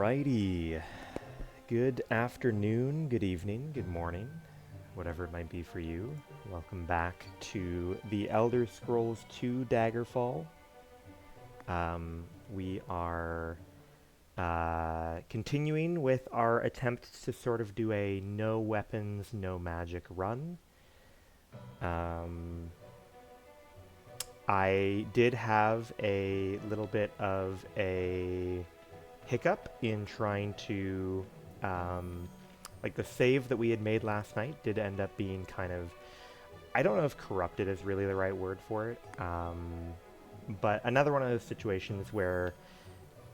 Alrighty. Good afternoon, good evening, good morning, whatever it might be for you. Welcome back to the Elder Scrolls 2 Daggerfall. We are continuing with our attempt to sort of do a no weapons, no magic run. I did have a little bit of a hiccup in trying to, like the save that we had made last night did end up being kind of, I don't know if corrupted is really the right word for it, but another one of those situations where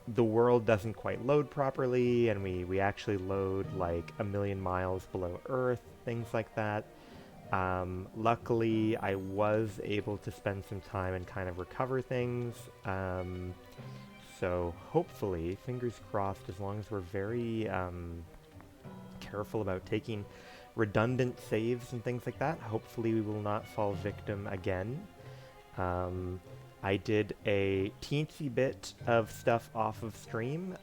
the world doesn't quite load properly and we actually load like a million miles below Earth, things like that. Luckily, I was able to spend some time and kind of recover things. So hopefully, fingers crossed, as long as we're very careful about taking redundant saves and things like that, hopefully we will not fall victim again. I did a teensy bit of stuff off of stream,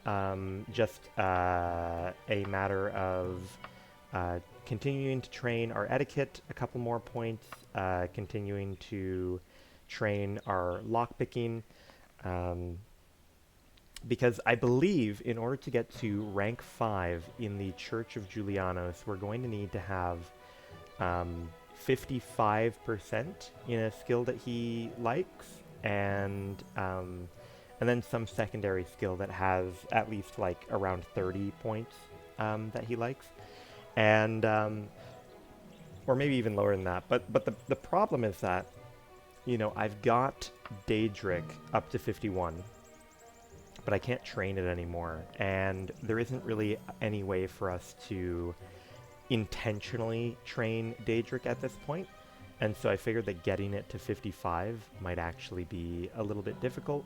just a matter of continuing to train our etiquette a couple more points, continuing to train our lockpicking, because I believe in order to get to rank 5 in the Church of Julianos, we're going to need to have 55% in a skill that he likes, and then some secondary skill that has at least like around 30 points that he likes, and or maybe even lower than that. But the problem is that, you know, I've got Daedric up to 51, but I can't train it anymore, and there isn't really any way for us to intentionally train Daedric at this point, and so I figured that getting it to 55 might actually be a little bit difficult.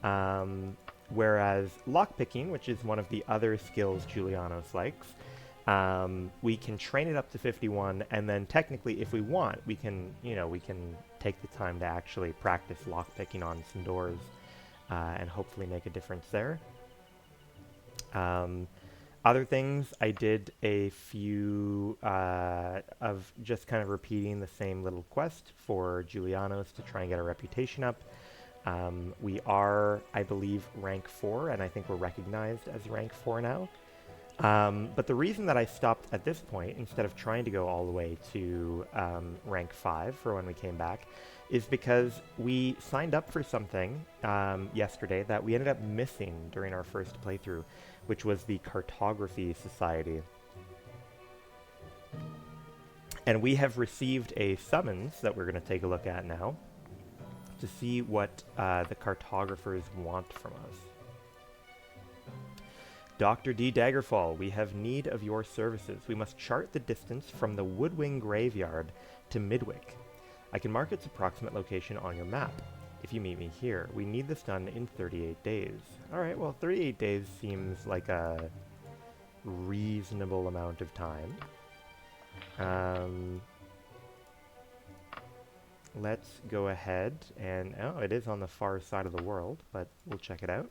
Whereas lockpicking, which is one of the other skills Julianos likes, we can train it up to 51, and then technically, if we want, we can take the time to actually practice lockpicking on some doors, and hopefully make a difference there. Other things, I did a few of just kind of repeating the same little quest for Julianos to try and get our reputation up. We are, I believe, rank 4, and I think we're recognized as rank 4 now. But the reason that I stopped at this point, instead of trying to go all the way to rank 5 for when we came back, is because we signed up for something yesterday that we ended up missing during our first playthrough, which was the Cartography Society. And we have received a summons that we're going to take a look at now to see what the cartographers want from us. Dr. D. Daggerfall, we have need of your services. We must chart the distance from the Woodwing Graveyard to Midwick. I can mark its approximate location on your map. If you meet me here, we need this done in 38 days. Alright, well, 38 days seems like a reasonable amount of time. Let's go ahead and... oh, it is on the far side of the world, but we'll check it out.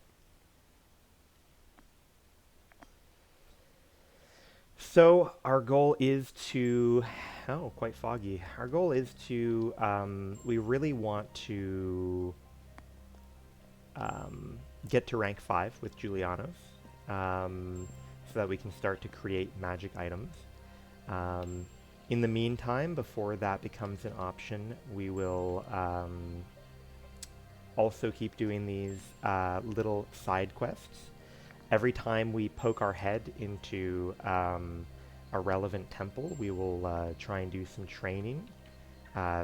So our goal is to... oh, quite foggy. Our goal is to... we really want to get to rank 5 with Julianos, so that we can start to create magic items. In the meantime, before that becomes an option, we will also keep doing these little side quests. Every time we poke our head into a relevant temple, we will try and do some training.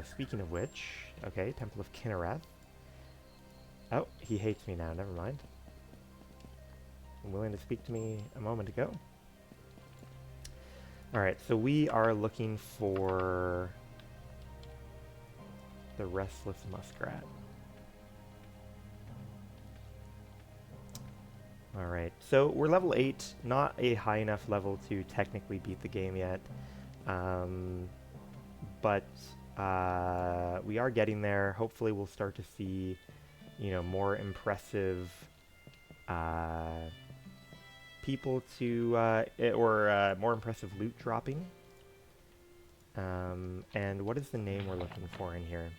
Speaking of which, okay, Temple of Kinnereth. Oh, he hates me now, never mind. Willing to speak to me a moment ago. Alright, so we are looking for the Restless Muskrat. Alright, so we're level 8, not a high enough level to technically beat the game yet, but we are getting there. Hopefully we'll start to see, you know, more impressive people to, more impressive loot dropping. And what is the name we're looking for in here?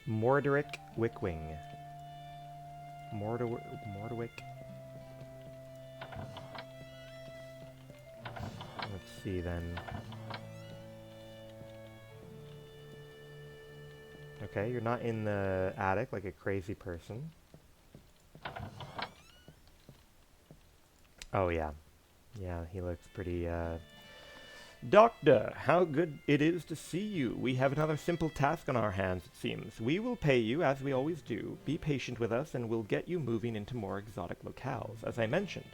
Mordoric Wickwing. Mordowick. Let's see then. Okay, you're not in the attic like a crazy person. Oh yeah. Yeah, he looks pretty, Doctor, how good it is to see you. We have another simple task on our hands, it seems. We will pay you, as we always do. Be patient with us, and we'll get you moving into more exotic locales. As I mentioned,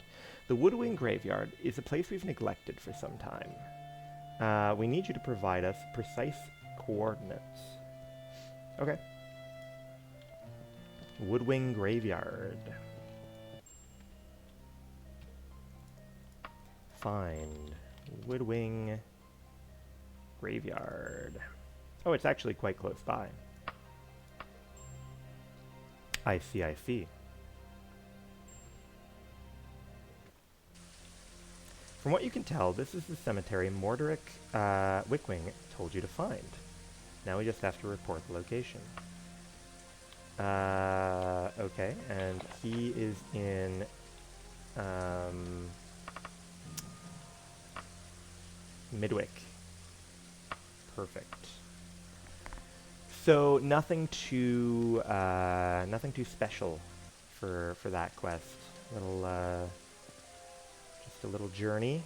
the Woodwing Graveyard is a place we've neglected for some time. We need you to provide us precise coordinates. Okay. Woodwing Graveyard. Find Woodwing Graveyard. Oh, it's actually quite close by. I see, I see. From what you can tell, this is the cemetery Mordoric Wickwing told you to find. Now we just have to report the location. Okay, and he is in, Midwick. Perfect. So nothing too special for that quest. Just a little journey.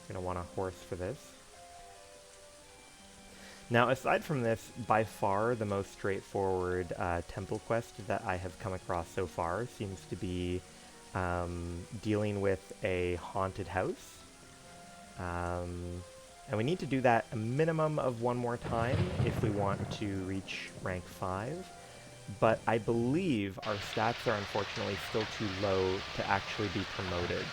Gonna want a horse for this. Now, aside from this, by far the most straightforward temple quest that I have come across so far seems to be dealing with a haunted house. And we need to do that a minimum of one more time if we want to reach rank 5. But I believe our stats are unfortunately still too low to actually be promoted.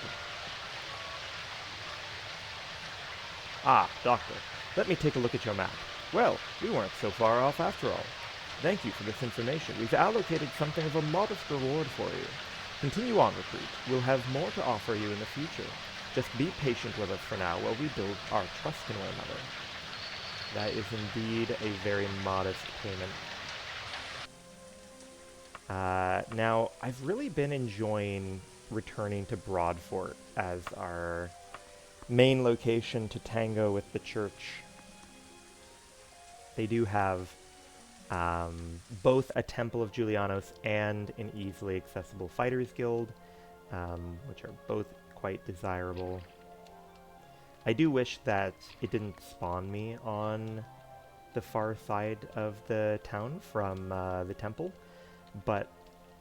Ah, Doctor, let me take a look at your map. Well, we weren't so far off after all. Thank you for this information. We've allocated something of a modest reward for you. Continue on, recruit. We'll have more to offer you in the future. Just be patient with us for now while we build our trust in one another. That is indeed a very modest payment. Now, I've really been enjoying returning to Broadfort as our main location to tango with the church. They do have both a Temple of Julianos and an easily accessible Fighters Guild, which are both quite desirable. I do wish that it didn't spawn me on the far side of the town from the temple, but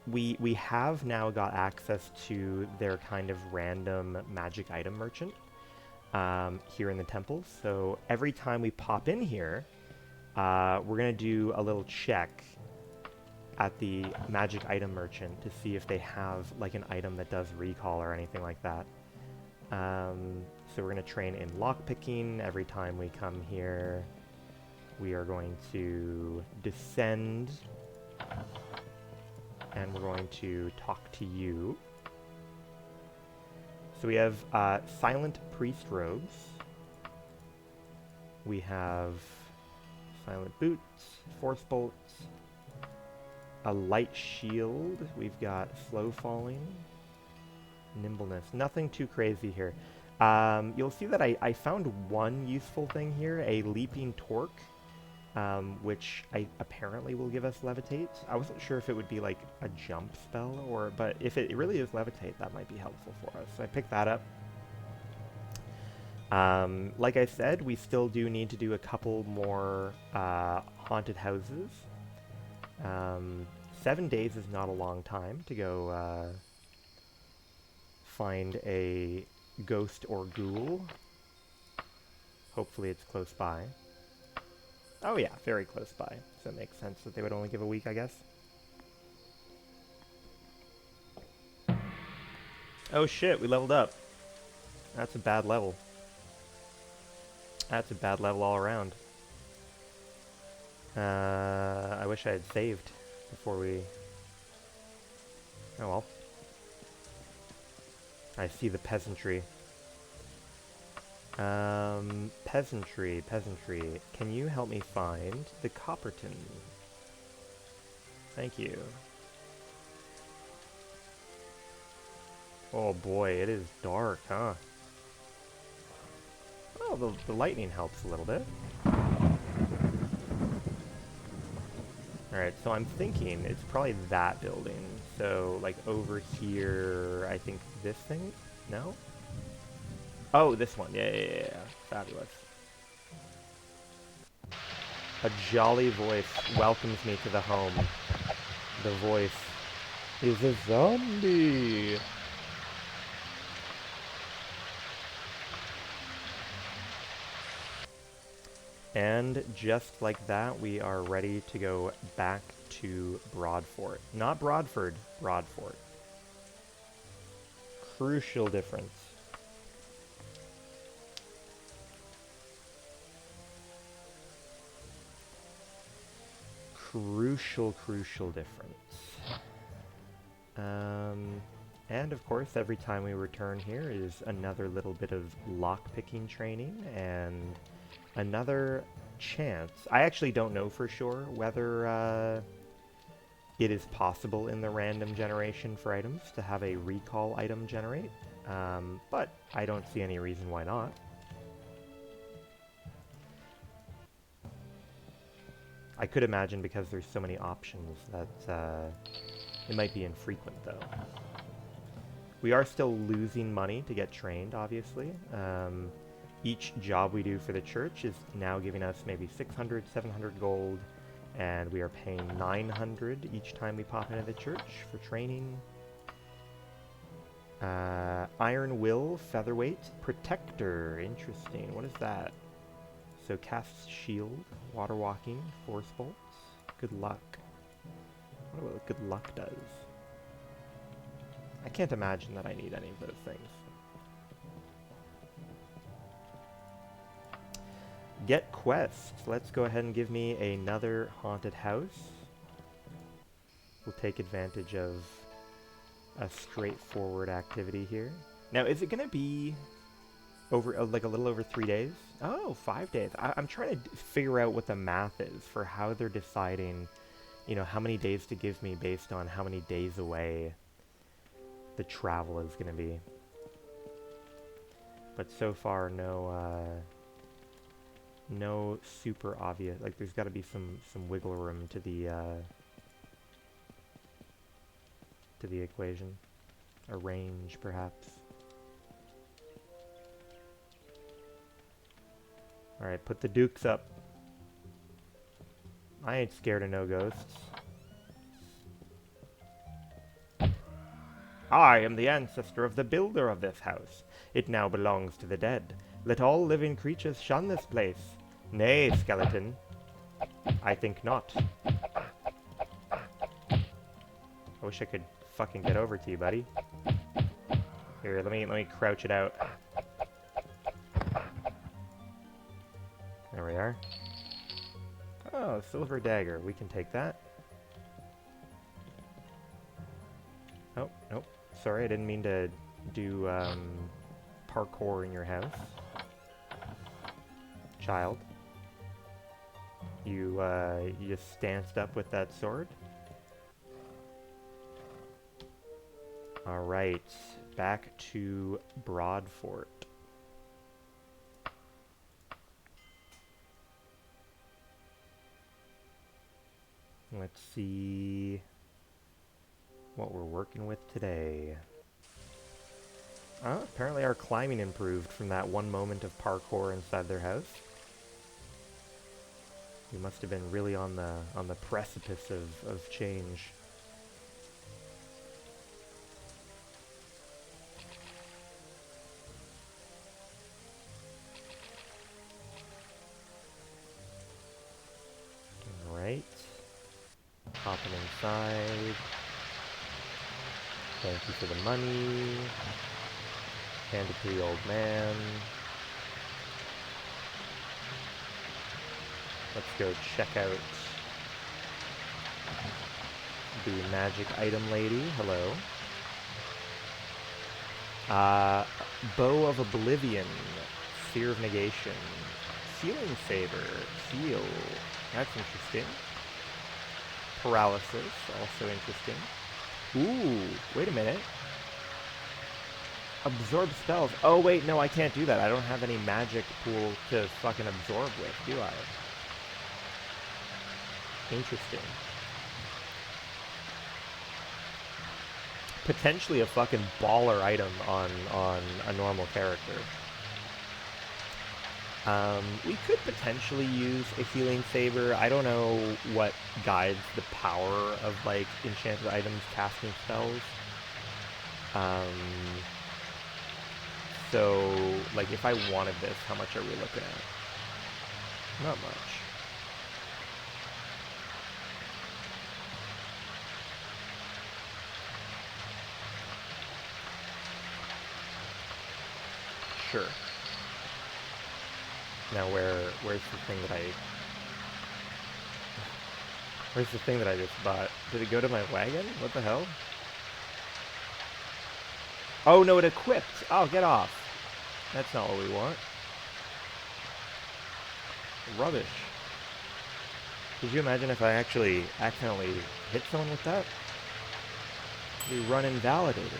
we have now got access to their kind of random magic item merchant here in the temple. So every time we pop in here, we're gonna do a little check at the magic item merchant to see if they have like an item that does recall or anything like that. So we're going to train in lockpicking every time we come here. We are going to descend and we're going to talk to you. So we have silent priest robes. We have silent boots, force bolts, a light shield. We've got slow falling, nimbleness. Nothing too crazy here. You'll see that I found one useful thing here, a leaping torque, which apparently will give us levitate. I wasn't sure if it would be like a jump spell, but if it really is levitate, that might be helpful for us. So I picked that up. Like I said, we still do need to do a couple more haunted houses. 7 days is not a long time to go find a ghost or ghoul. Hopefully it's close by. Oh yeah, very close by. So it makes sense that they would only give a week, I guess. Oh shit, we leveled up. That's a bad level. That's a bad level all around. I wish I had saved before we... Oh well. I see the peasantry. Peasantry. Can you help me find the Copperton? Thank you. Oh boy, it is dark, huh? Oh, the lightning helps a little bit. Alright, so I'm thinking it's probably that building. So, like, over here, I think this thing? No? Oh, this one. Yeah. Fabulous. A jolly voice welcomes me to the home. The voice is a zombie. And just like that, we are ready to go back to Broadfort. Not Broadford, Broadfort. Crucial difference. Crucial difference. And of course, every time we return here is another little bit of lockpicking training and another chance. I actually don't know for sure whether it is possible in the random generation for items to have a recall item generate, but I don't see any reason why not. I could imagine because there's so many options that it might be infrequent, though. We are still losing money to get trained, obviously. Each job we do for the church is now giving us maybe 600, 700 gold, and we are paying 900 each time we pop into the church for training. Iron Will, Featherweight, Protector. Interesting. What is that? So casts Shield, Water Walking, Force Bolts. Good luck. I wonder what good luck does. I can't imagine that I need any of those things. Get quest. Let's go ahead and give me another haunted house. We'll take advantage of a straightforward activity here. Now, is it going to be over like a little over 3 days? Oh, 5 days. I'm trying to figure out what the math is for how they're deciding, you know, how many days to give me based on how many days away the travel is going to be. But so far, no super obvious. Like, there's got to be some wiggle room to the equation. A range, perhaps. Alright, put the dukes up. I ain't scared of no ghosts. I am the ancestor of the builder of this house. It now belongs to the dead. Let all living creatures shun this place. Nay, skeleton. I think not. I wish I could fucking get over to you, buddy. Here, let me crouch it out. There we are. Oh, silver dagger. We can take that. Oh, nope. Sorry, I didn't mean to do parkour in your house. Child. You just stanced up with that sword? Alright, back to Broadfort. Let's see what we're working with today. Apparently our climbing improved from that one moment of parkour inside their house. We must have been really on the precipice of change. Alright. Hopping inside. Thank you for the money. Hand it to the old man. Let's go check out the magic item lady. Hello. Uh, Bow of Oblivion, Sphere of Negation, Healing Saber, Heal. That's interesting. Paralysis, also interesting. Ooh, wait a minute. Absorb spells. Oh, wait, no, I can't do that. I don't have any magic pool to fucking absorb with, do I? Interesting. Potentially a fucking baller item on a normal character. We could potentially use a healing saber. I don't know what guides the power of like enchanted items casting spells. Um, so like if I wanted this, how much are we looking at? Not much. Sure. Now where's the thing that where's the thing that I just bought? Did it go to my wagon? What the hell? Oh no, it equipped. Oh, get off. That's not what we want. Rubbish. Could you imagine if I actually accidentally hit someone with that? We run invalidated.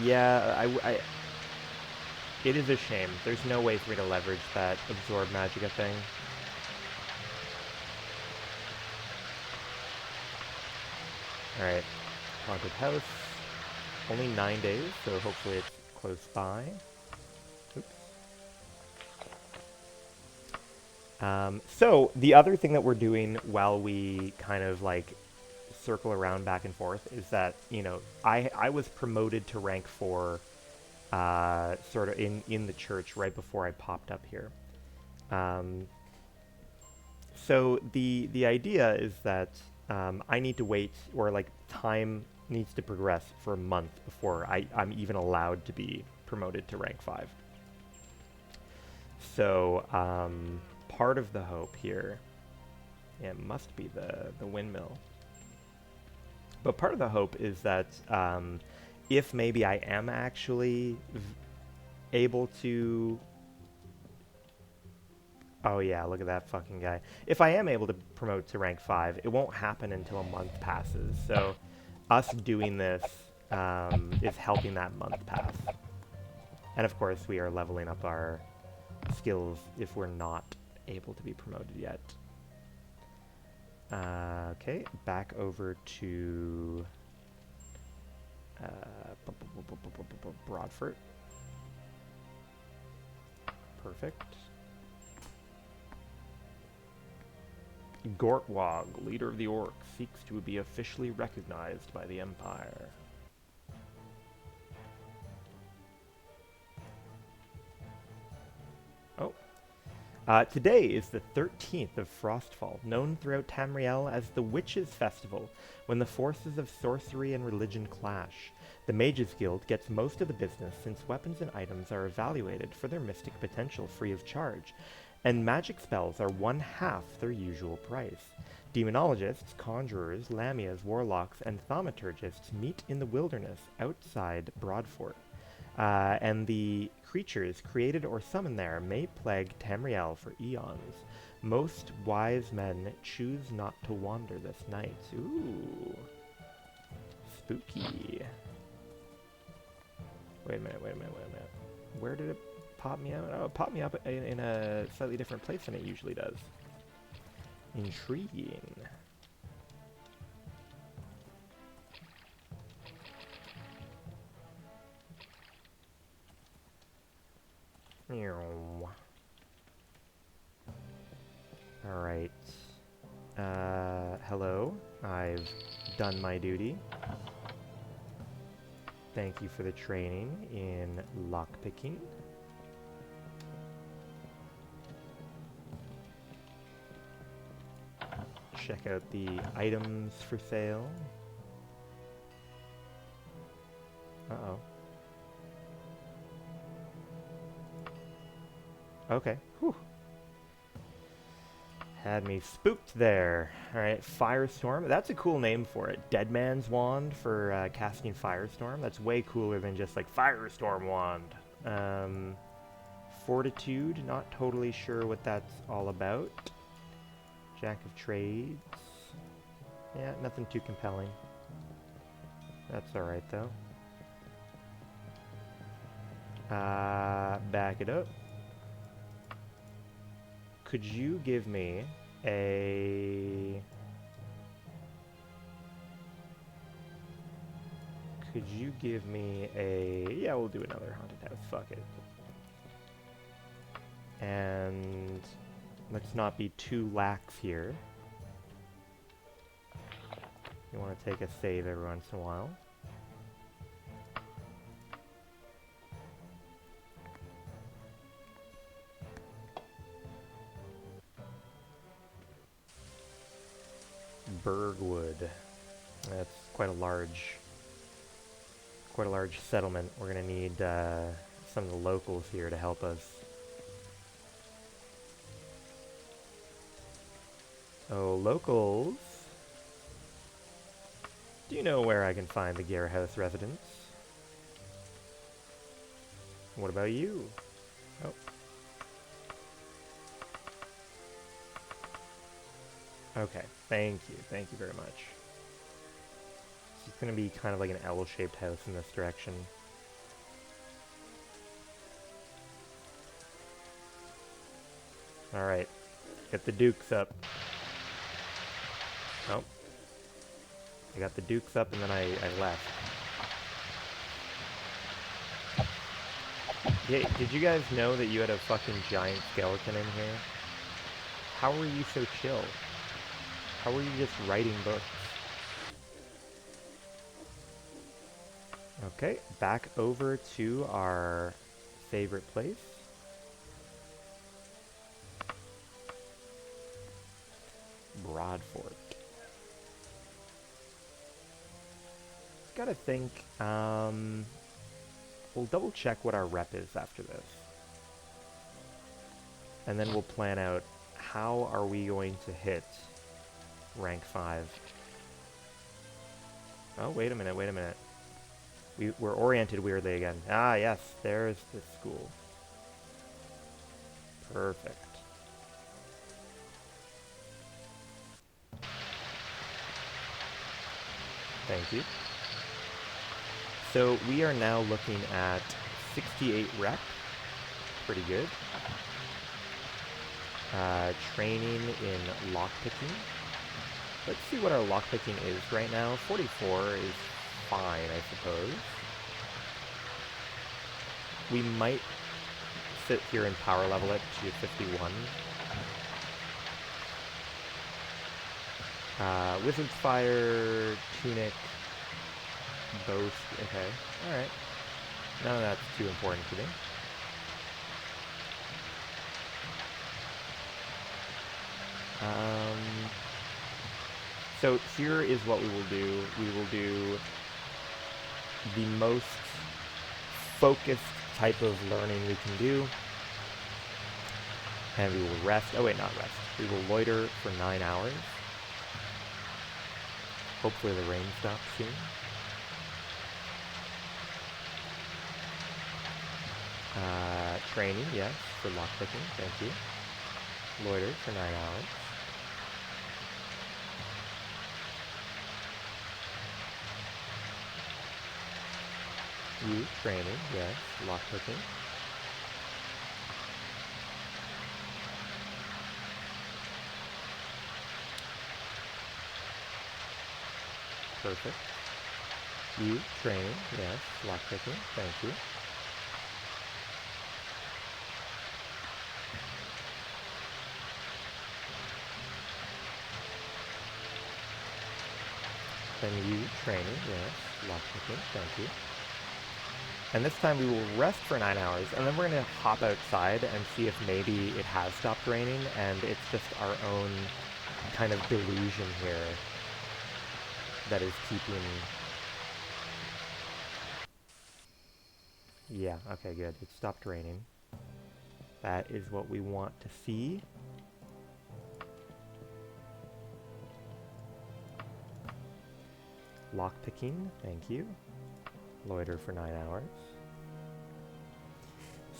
Yeah, it is a shame. There's no way for me to leverage that absorb magicka thing. Alright, haunted house. Only 9 days, so hopefully it's close by. Oops. So, the other thing that we're doing while we kind of like circle around back and forth is that, you know, I was promoted to rank 4 sort of in the church right before I popped up here. So the idea is that I need to wait, or like time needs to progress for a month before I'm even allowed to be promoted to rank 5. So part of the hope here, yeah, it must be the windmill. But part of the hope is that if maybe I am actually able to... Oh yeah, look at that fucking guy. If I am able to promote to rank 5, it won't happen until a month passes. So us doing this is helping that month pass. And of course, we are leveling up our skills if we're not able to be promoted yet. Okay, back over to Broadfort. Perfect. Gortwog, leader of the Orcs, seeks to be officially recognized by the Empire. Oh. Today is the 13th of Frostfall, known throughout Tamriel as the Witches' Festival, when the forces of sorcery and religion clash. The Mages Guild gets most of the business since weapons and items are evaluated for their mystic potential free of charge, and magic spells are 1/2 their usual price. Demonologists, conjurers, lamias, warlocks, and thaumaturgists meet in the wilderness outside Broadfort. And the creatures created or summoned there may plague Tamriel for eons. Most wise men choose not to wander this night. Ooh. Spooky. Wait a minute. Where did it pop me out? Oh, it popped me up in a slightly different place than it usually does. Intriguing. Alright. Hello. I've done my duty. Thank you for the training in lockpicking. Check out the items for sale. Uh-oh. Okay. Whew. Had me spooked there. Alright, Firestorm. That's a cool name for it. Dead Man's Wand for casting Firestorm. That's way cooler than just like Firestorm Wand. Fortitude, not totally sure what that's all about. Jack of Trades. Yeah, nothing too compelling. That's alright though. Back it up. Could you give me a... Yeah, we'll do another haunted house. Fuck it. And let's not be too lax here. You want to take a save every once in a while. Bergwood. That's quite a large settlement. We're gonna need some of the locals here to help us. Oh, locals. Do you know where I can find the Gare House residents? What about you? Oh. Okay, thank you very much. It's gonna be kind of like an L-shaped house in this direction. Alright, get the dukes up. Oh. I got the dukes up and then I left. Yeah, did you guys know that you had a fucking giant skeleton in here? How were you so chill? How were you just writing books? Okay, back over to our favorite place. Broadfort. Gotta think, we'll double check what our rep is after this. And then we'll plan out how are we going to hit rank 5. Oh, wait a minute. We're oriented weirdly again. Ah, yes, there's the school. Perfect. Thank you. So we are now looking at 68 rep. Pretty good. Training in lockpicking. Let's see what our lockpicking is right now. 44 is fine, I suppose. We might sit here and power level it to 51. Wizard's Fire, Tunic, Boast, okay, alright. None of that's too important to me. So here is what we will do. We will do the most focused type of learning we can do. And we will rest. Oh wait, not rest. We will loiter for 9 hours. Hopefully the rain stops soon. Training, yes, for lockpicking, thank you. Loiter for 9 hours. You, training, yes, lockpicking. Perfect. You, training, yes, lockpicking, thank you. Then you, training, yes, lockpicking, thank you. And this time we will rest for 9 hours, and then we're going to hop outside and see if maybe it has stopped raining, and it's just our own kind of delusion here that is keeping... Yeah, okay, good. It stopped raining. That is what we want to see. Lockpicking, thank you. Loiter for 9 hours.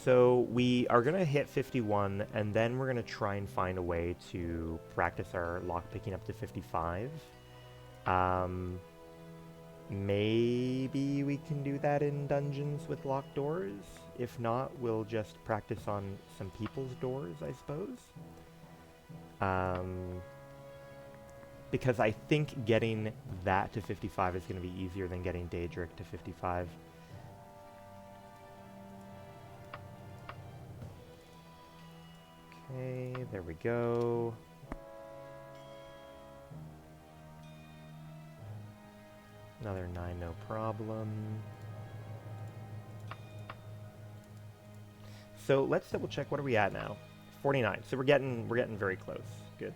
So we are going to hit 51, and then we're going to try and find a way to practice our lockpicking up to 55. Maybe we can do that in dungeons with locked doors. If not, we'll just practice on some people's doors, I suppose. Because I think getting that to 55 is going to be easier than getting Daedric to 55. Okay, there we go. Another 9, no problem. So let's double check. What are we at now? 49. So we're getting very close. Good.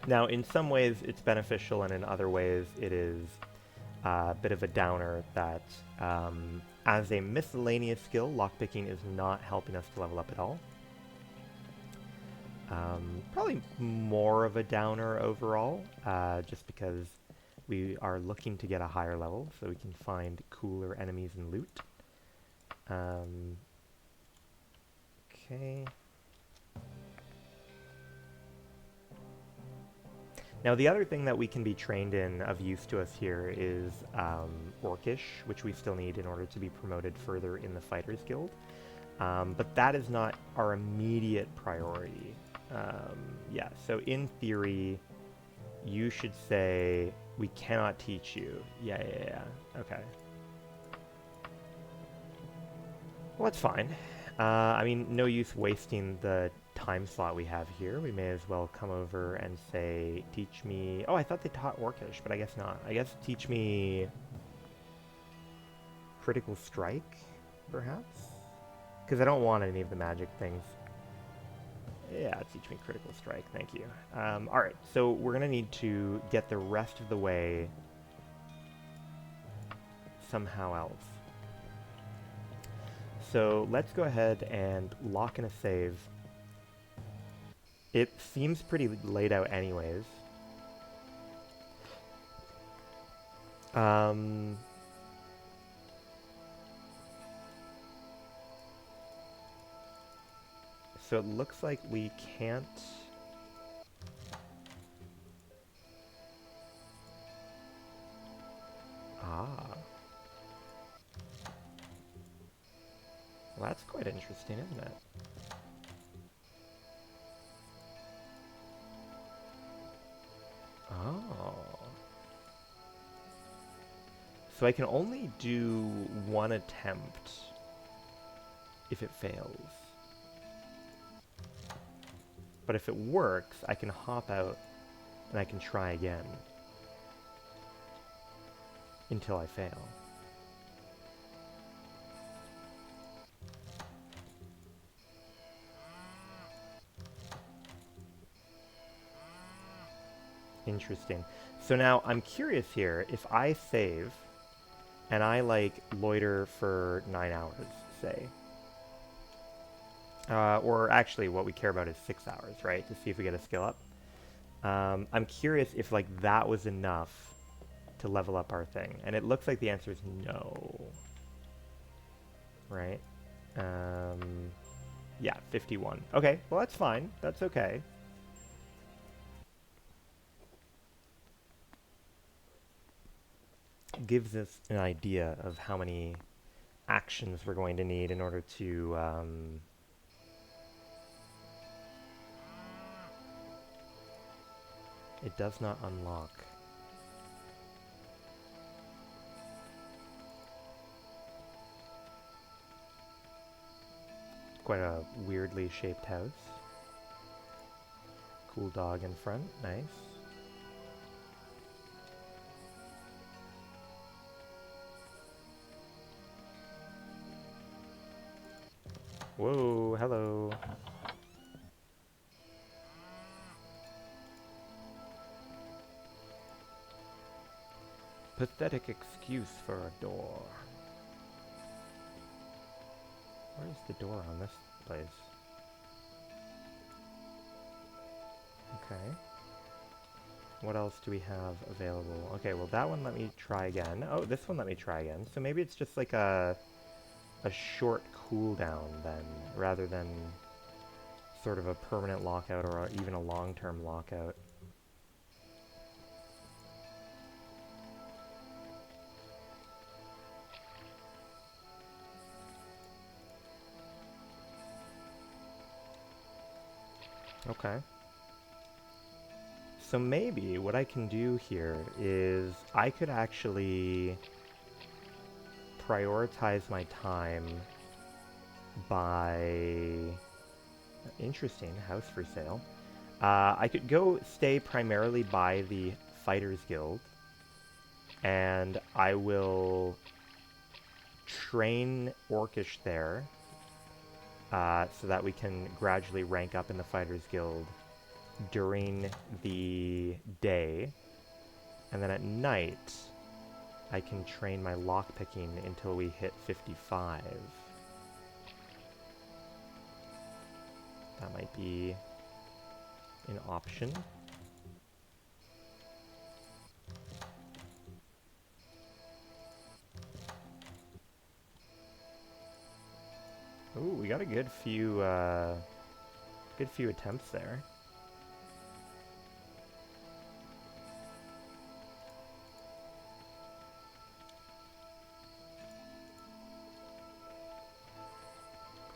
Now, in some ways, it's beneficial, and in other ways, it is a bit of a downer that, as a miscellaneous skill, lockpicking is not helping us to level up at all. Probably more of a downer overall, just because we are looking to get a higher level so we can find cooler enemies and loot. Okay. Now, the other thing that we can be trained in of use to us here is Orcish, which we still need in order to be promoted further in the Fighters Guild. But that is not our immediate priority. Yeah, so in theory, you should say, we cannot teach you. Yeah, okay. Well, that's fine. I mean, no use wasting the time slot we have here. We may as well come over and say, teach me... Oh, I thought they taught Orcish, but I guess not. I guess teach me... Critical Strike, perhaps? Because I don't want any of the magic things. Yeah, teach me Critical Strike, thank you. Alright, so we're going to need to get the rest of the way somehow else. So let's go ahead and lock in a save. It seems pretty laid out anyways. So it looks like we can't... Ah. Well, that's quite interesting, isn't it? Oh. So I can only do one attempt if it fails. But if it works, I can hop out and I can try again until I fail. Interesting. So now I'm curious here, if I save and I like loiter for 9 hours, say, or actually what we care about is 6 hours, right, to see if we get a skill up. I'm curious if like that was enough to level up our thing, and it looks like the answer is no. Right? Yeah, 51. Okay, well that's fine. That's okay. Gives us an idea of how many actions we're going to need in order to it does not unlock. Quite a weirdly shaped house. Cool dog in front, nice. Whoa, hello. Pathetic excuse for a door. Where's Where's the door on this place? Okay. What else do we have available? Okay, well that one let me try again. Oh, this one let me try again. So maybe it's just like a short cooldown then, rather than sort of a permanent lockout or even a long-term lockout. Okay. So maybe what I can do here is I could actually prioritize my time by... Interesting, house for sale. I could go stay primarily by the Fighters Guild, and I will train Orcish there, so that we can gradually rank up in the Fighters Guild during the day, and then at night I can train my lockpicking until we hit 55. That might be an option. Ooh, we got a good few attempts there.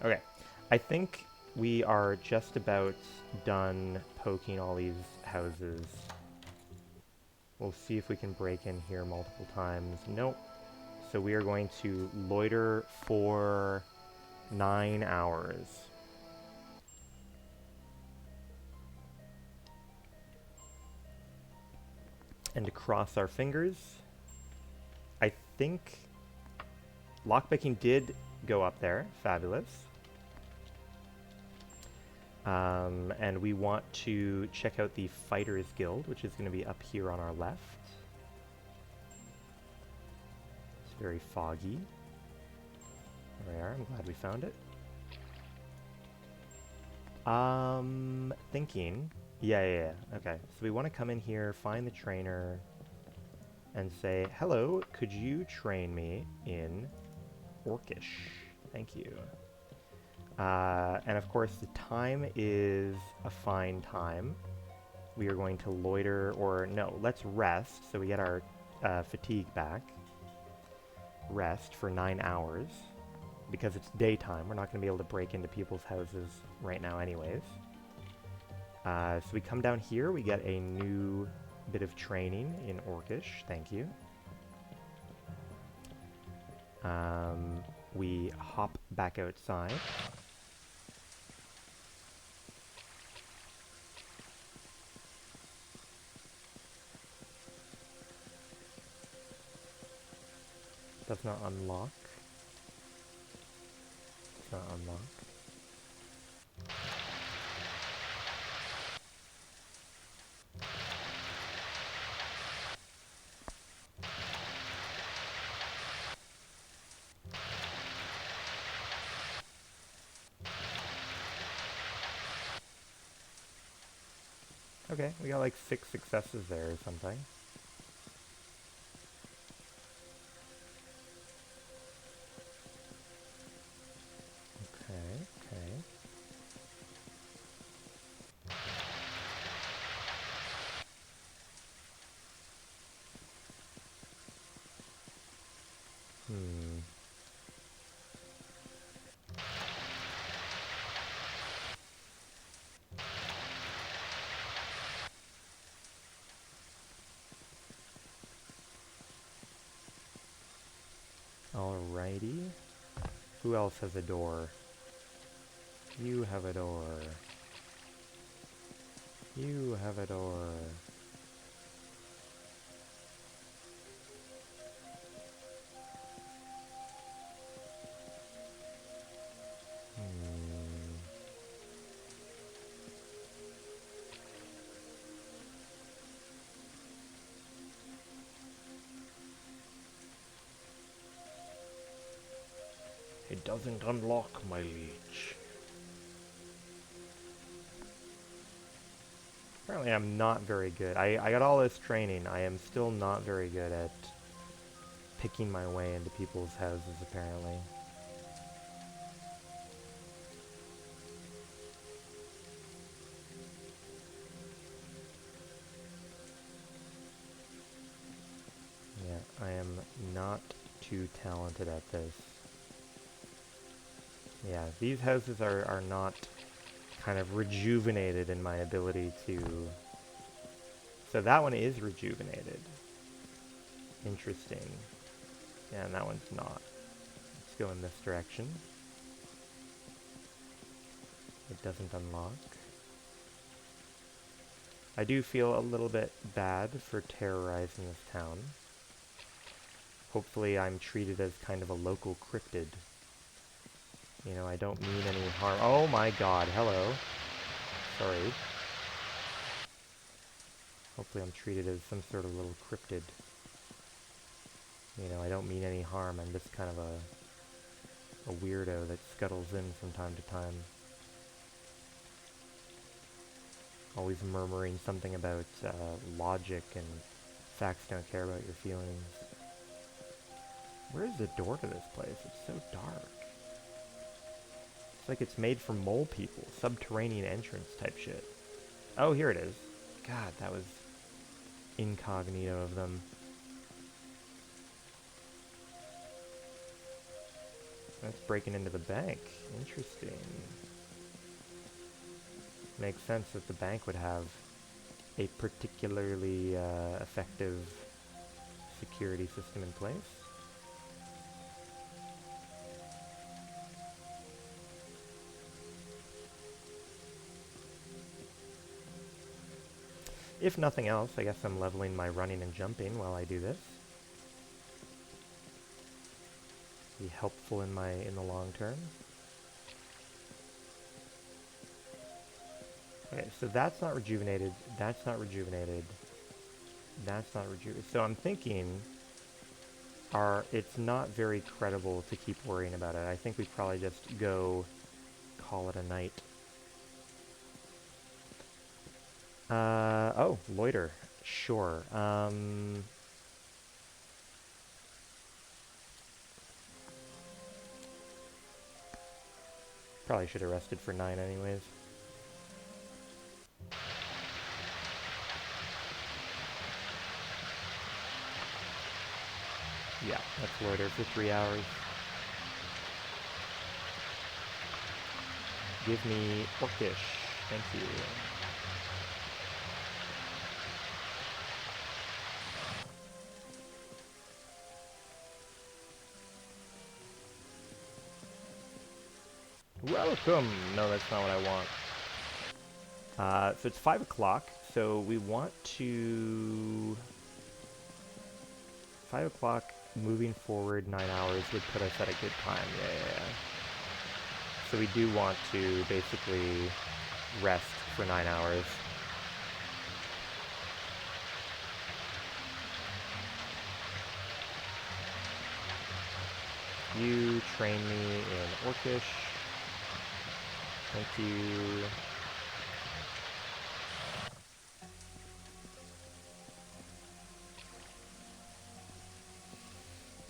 Okay, I think we are just about done poking all these houses. We'll see if we can break in here multiple times. Nope. So we are going to loiter for 9 hours. And to cross our fingers, I think lockpicking did go up there. Fabulous. And we want to check out the Fighters Guild, which is going to be up here on our left. It's very foggy. There we are. I'm glad we found it. Thinking. Yeah. Okay. So we want to come in here, find the trainer, and say, hello, could you train me in Orcish? Thank you. And of course, the time is a fine time. We are going to loiter, or no, let's rest, so we get our fatigue back. Rest for 9 hours, because it's daytime. We're not going to be able to break into people's houses right now anyways. So we come down here, we get a new bit of training in Orcish, thank you. We hop back outside. Does not unlock. Does not unlock. Okay, we got like 6 successes there or something. Okay. Alrighty. Who else has a door? You have a door. You have a door. It doesn't unlock, my liege. Apparently I'm not very good. I got all this training. I am still not very good at picking my way into people's houses, apparently. Yeah, I am not too talented at this. Yeah, these houses are not kind of rejuvenated in my ability to... So that one is rejuvenated. Interesting. Yeah, and that one's not. Let's go in this direction. It doesn't unlock. I do feel a little bit bad for terrorizing this town. Hopefully I'm treated as kind of a local cryptid. You know, I don't mean any harm. Oh my god, hello. Sorry. Hopefully I'm treated as some sort of little cryptid. You know, I don't mean any harm. I'm just kind of a weirdo that scuttles in from time to time. Always murmuring something about logic and facts don't care about your feelings. Where's the door to this place? It's so dark. It's like it's made for mole people. Subterranean entrance type shit. Oh, here it is. God, that was incognito of them. That's breaking into the bank. Interesting. Makes sense that the bank would have a particularly effective security system in place. If nothing else, I guess I'm leveling my running and jumping while I do this. Be helpful in the long term. Okay, so that's not rejuvenated, that's not rejuvenated, that's not rejuvenated. So I'm thinking it's not very credible to keep worrying about it. I think we probably just go call it a night. Oh, loiter. Sure. Probably should have rested for 9 anyways. Yeah, that's loiter for 3 hours. Give me orcish. Thank you. Welcome! No, that's not what I want. So it's 5 o'clock, so we want to... 5 o'clock, moving forward 9 hours would put us at a good time. Yeah. So we do want to basically rest for 9 hours. You train me in orcish. Thank you.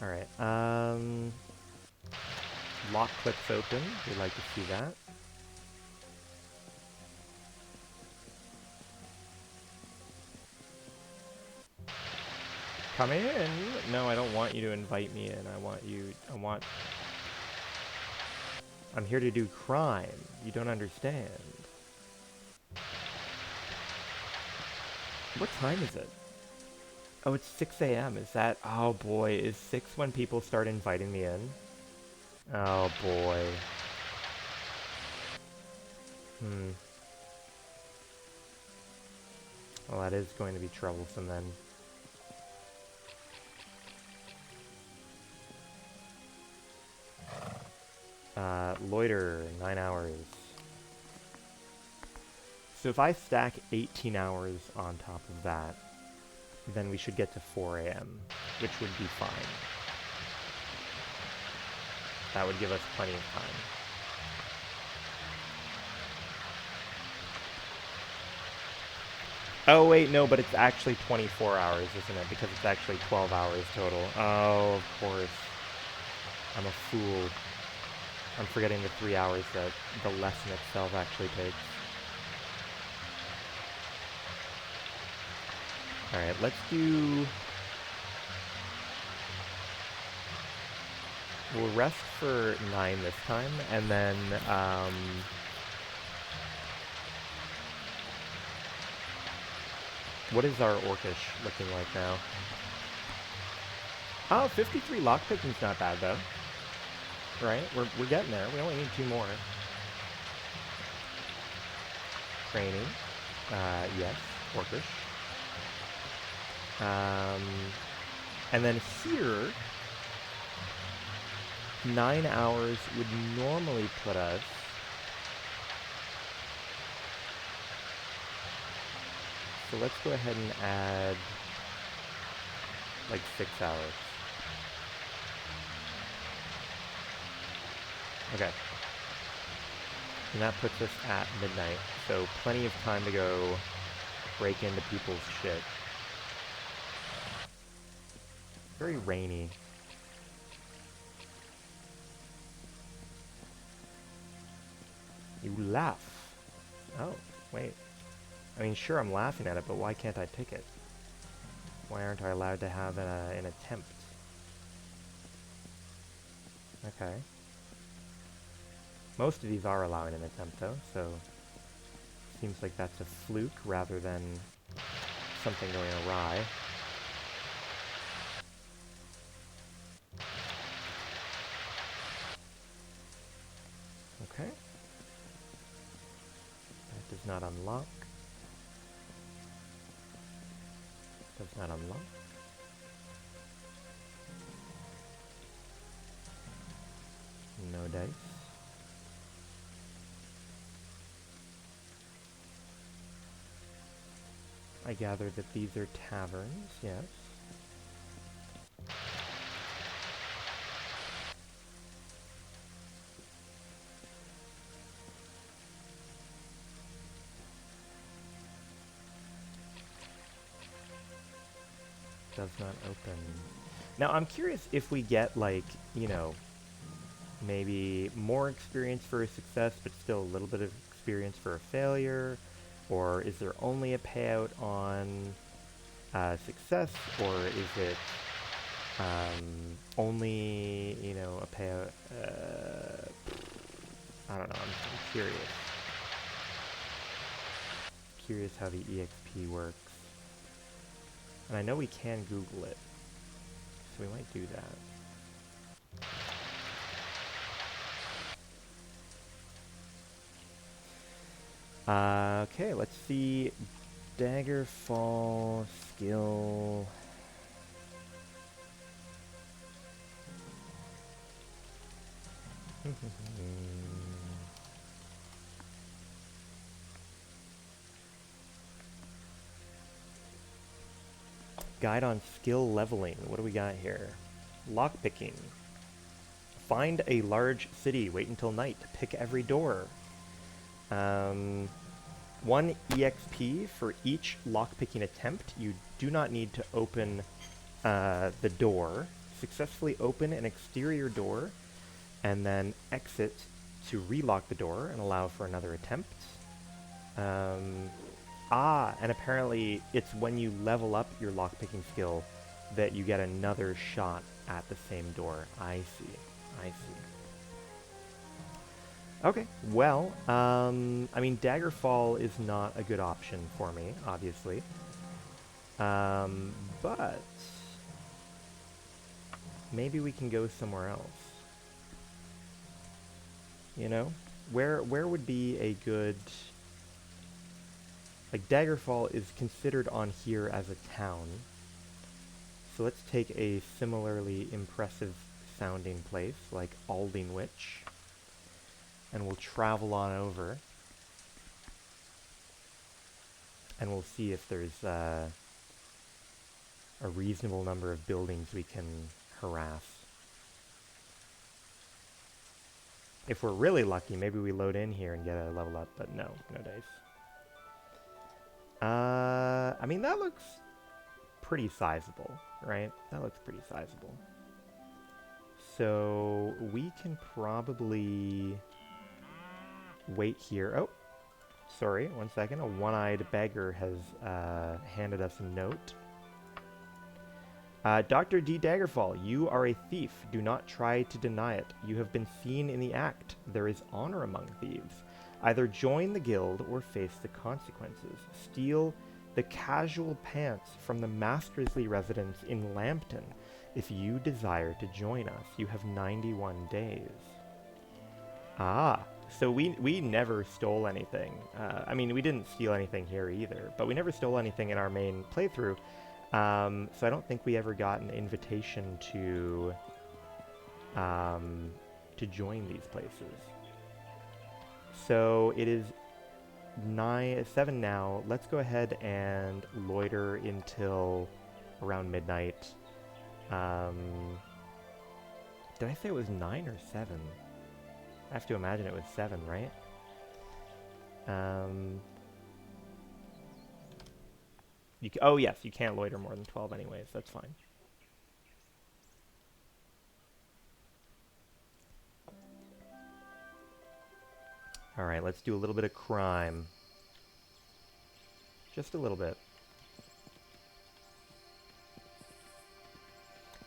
Alright, lock clips open. We'd like to see that. Come in! No, I don't want you to invite me in. I'm here to do crime. You don't understand. What time is it? Oh, it's 6 a.m. Is that... Oh boy, is 6 when people start inviting me in? Oh boy. Well, that is going to be troublesome then. Loiter, 9 hours. So if I stack 18 hours on top of that, then we should get to 4 a.m., which would be fine. That would give us plenty of time. Oh, wait, no, but it's actually 24 hours, isn't it? Because it's actually 12 hours total. Oh, of course. I'm a fool. I'm forgetting the 3 hours that the lesson itself actually takes. Alright, let's do... We'll rest for 9 this time, and then, what is our orcish looking like now? Oh, 53 lockpicking's not bad, though. Right? We're getting there. We only need 2 more. Training. Yes. Orcish. And then here, 9 hours would normally put us... So let's go ahead and add, like, 6 hours. Okay. And that puts us at midnight, so plenty of time to go break into people's shit. Very rainy. You laugh. Oh, wait. I mean, sure, I'm laughing at it, but why can't I pick it? Why aren't I allowed to have an attempt? Okay. Most of these are allowing an attempt, though, so... Seems like that's a fluke rather than something going awry. Okay. That does not unlock. Does not unlock. No dice. I gather that these are taverns, yes. Does not open. Now, I'm curious if we get, like, you know, maybe more experience for a success, but still a little bit of experience for a failure, or is there only a payout on success, or is it only, you know, a payout? I don't know. I'm curious. Curious how the EXP works. And I know we can Google it, so we might do that. Okay, let's see. Daggerfall skill. Guide on skill leveling. What do we got here? Lockpicking. Find a large city. Wait until night to pick every door. 1 EXP for each lockpicking attempt. You do not need to open the door. Successfully open an exterior door and then exit to relock the door and allow for another attempt. And apparently it's when you level up your lockpicking skill that you get another shot at the same door. I see. I see. Okay, well, I mean, Daggerfall is not a good option for me, obviously. But maybe we can go somewhere else. You know? Where would be a good... Like, Daggerfall is considered on here as a town. So let's take a similarly impressive sounding place, like Aldingwich. And we'll travel on over. And we'll see if there's a reasonable number of buildings we can harass. If we're really lucky, maybe we load in here and get a level up, but no, no dice. I mean, that looks pretty sizable, right? That looks pretty sizable. So we can probably wait here. Oh, sorry, one second. A one-eyed beggar has handed us a note. Dr. D. Daggerfall, you are a thief. Do not try to deny it. You have been seen in the act. There is honor among thieves. Either join the guild or face the consequences. Steal the casual pants from the Mastersley residence in Lambton. If you desire to join us, you have 91 days. Ah, so we never stole anything. I mean, we didn't steal anything here either, but we never stole anything in our main playthrough. So I don't think we ever got an invitation to join these places. So it is 7 now. Let's go ahead and loiter until around midnight. Did I say it was 9 or 7? I have to imagine it was 7, right? Oh yes, you can't loiter more than 12 anyways, that's fine. Alright, let's do a little bit of crime. Just a little bit.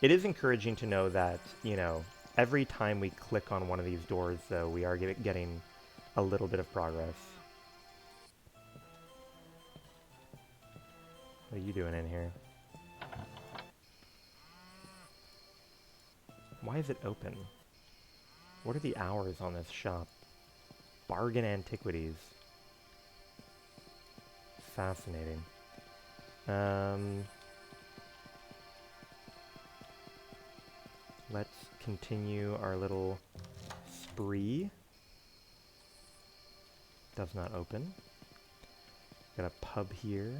It is encouraging to know that, you know, every time we click on one of these doors, though, we are getting a little bit of progress. What are you doing in here? Why is it open? What are the hours on this shop? Bargain antiquities. Fascinating. Let's continue our little spree. Does not open. Got a pub here.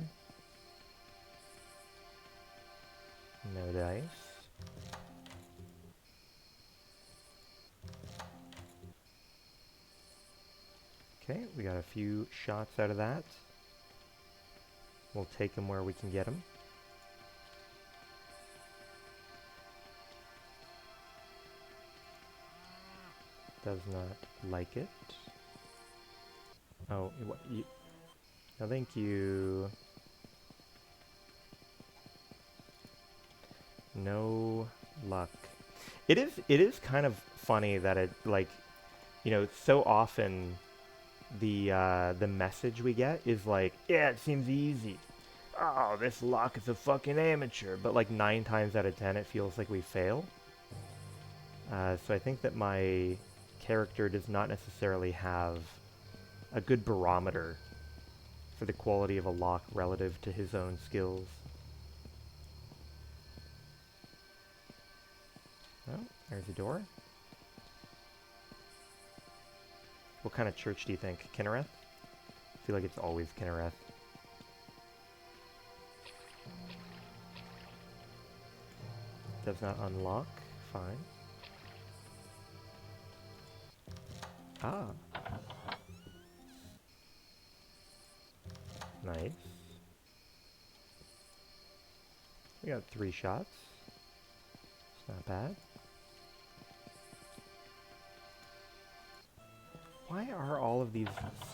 No dice. Okay, we got a few shots out of that. We'll take them where we can get them. Does not like it. Oh, what? No, thank you. No luck. It is kind of funny that it, like, you know, so often the message we get is like, yeah, it seems easy. Oh, this luck is a fucking amateur. But like 9 times out of 10, it feels like we fail. So I think that my character does not necessarily have a good barometer for the quality of a lock relative to his own skills. Oh, there's a door. What kind of church do you think? Kinnereth? I feel like it's always Kinnereth. Does not unlock. Fine. Ah. Nice. We got 3 shots. It's not bad. Why are all of these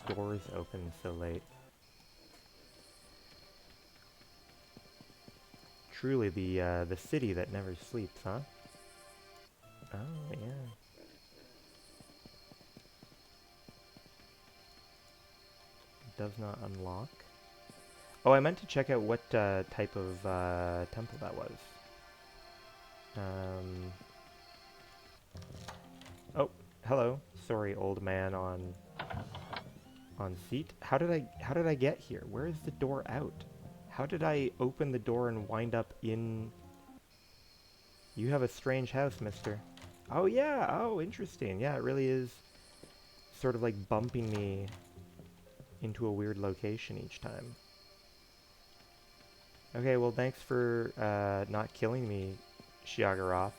stores open so late? Truly the city that never sleeps, huh? Oh, yeah. Does not unlock. Oh, I meant to check out what type of temple that was. Oh, hello. Sorry, old man on seat. How did I get here? Where is the door out? How did I open the door and wind up in... You have a strange house, mister. Oh, yeah. Oh, interesting. Yeah, it really is sort of like bumping me into a weird location each time. Okay, well, thanks for not killing me, Shiagaroth.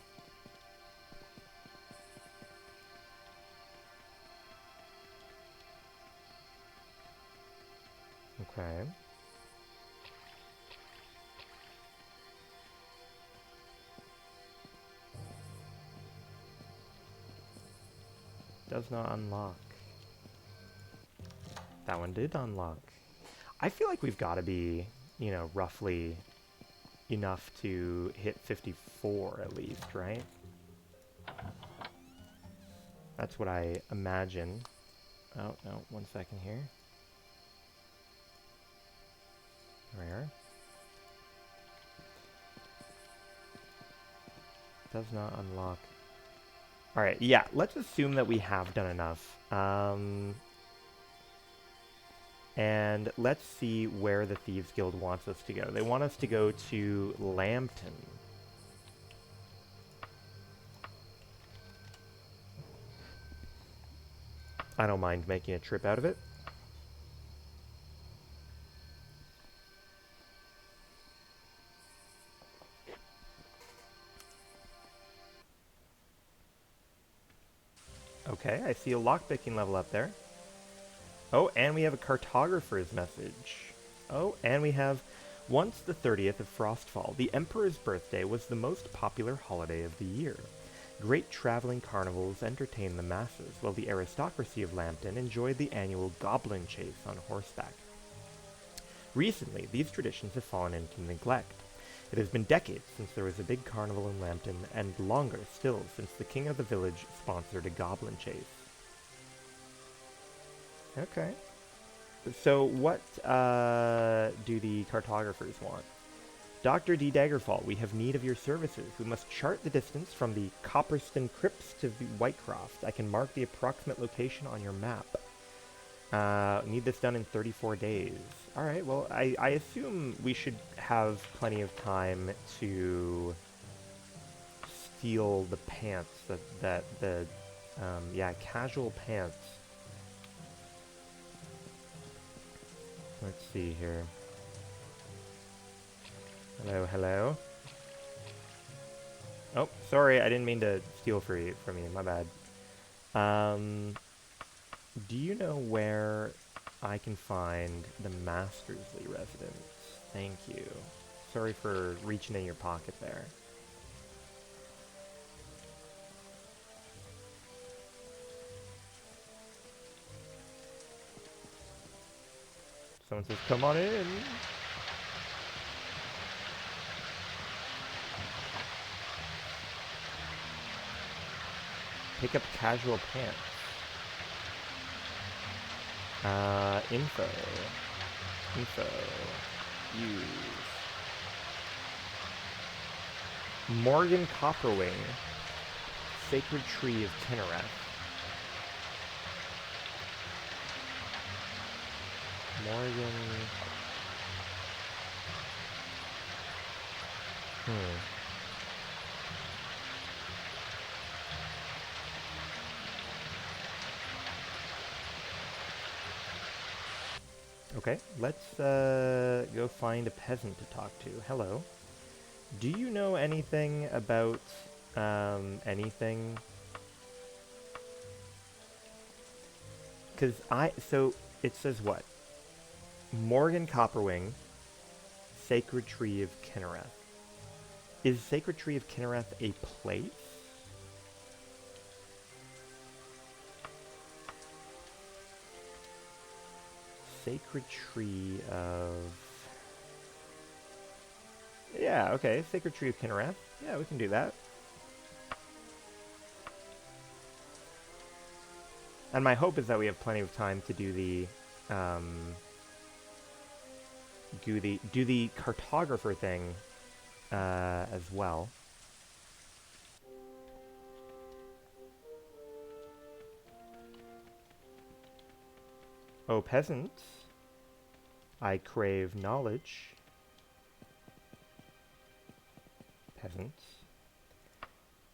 Okay. Does not unlock. That one did unlock. I feel like we've got to be, you know, roughly enough to hit 54 at least, right? That's what I imagine. Oh, no, 1 second here. Rare. Does not unlock. Alright, yeah, let's assume that we have done enough. And let's see where the Thieves Guild wants us to go. They want us to go to Lambton. I don't mind making a trip out of it. Okay, I see a lockpicking level up there. Oh, and we have a cartographer's message. Oh, and we have, once the 30th of Frostfall, the Emperor's birthday was the most popular holiday of the year. Great traveling carnivals entertained the masses, while the aristocracy of Lambton enjoyed the annual goblin chase on horseback. Recently, these traditions have fallen into neglect. It has been decades since there was a big carnival in Lambton, and longer still since the king of the village sponsored a goblin chase. Okay. So what do the cartographers want? Dr. D. Daggerfall, we have need of your services. We must chart the distance from the Copperston Crypts to the Whitecroft. I can mark the approximate location on your map. Need this done in 34 days. Alright, well, I assume we should have plenty of time to steal the pants, yeah, casual pants. Let's see here. Hello, hello. Oh, sorry, I didn't mean to steal from you, my bad. Do you know where I can find the Mastersley residence? Thank you. Sorry for reaching in your pocket there. Someone says, come on in. Pick up casual pants. Info. Use. Morgan Copperwing. Sacred Tree of Kinnereth. Morgan... Okay, let's go find a peasant to talk to. Hello. Do you know anything about anything? Because so it says what? Morgan Copperwing, Sacred Tree of Kinnereth. Is Sacred Tree of Kinnereth a place? Sacred Tree of... Yeah, okay, Sacred Tree of Kinnereth. Yeah, we can do that. And my hope is that we have plenty of time to do the do the cartographer thing as well. Oh, peasants, I crave knowledge. Peasants,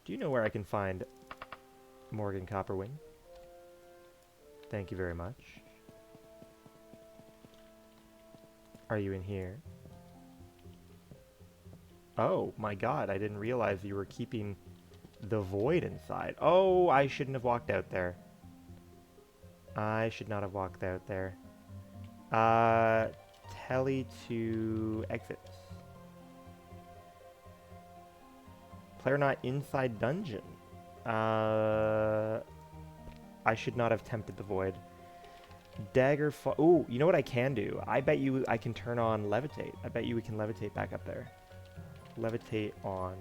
do you know where I can find Morgan Copperwing? Thank you very much. Are you in here? Oh my god, I didn't realize you were keeping the void inside. Oh, I shouldn't have walked out there. I should not have walked out there. Telly to exit. Player not inside dungeon. I should not have tempted the void. Daggerfall. Ooh, you know what I can do? I bet you I can turn on levitate. I bet you we can levitate back up there. Levitate on.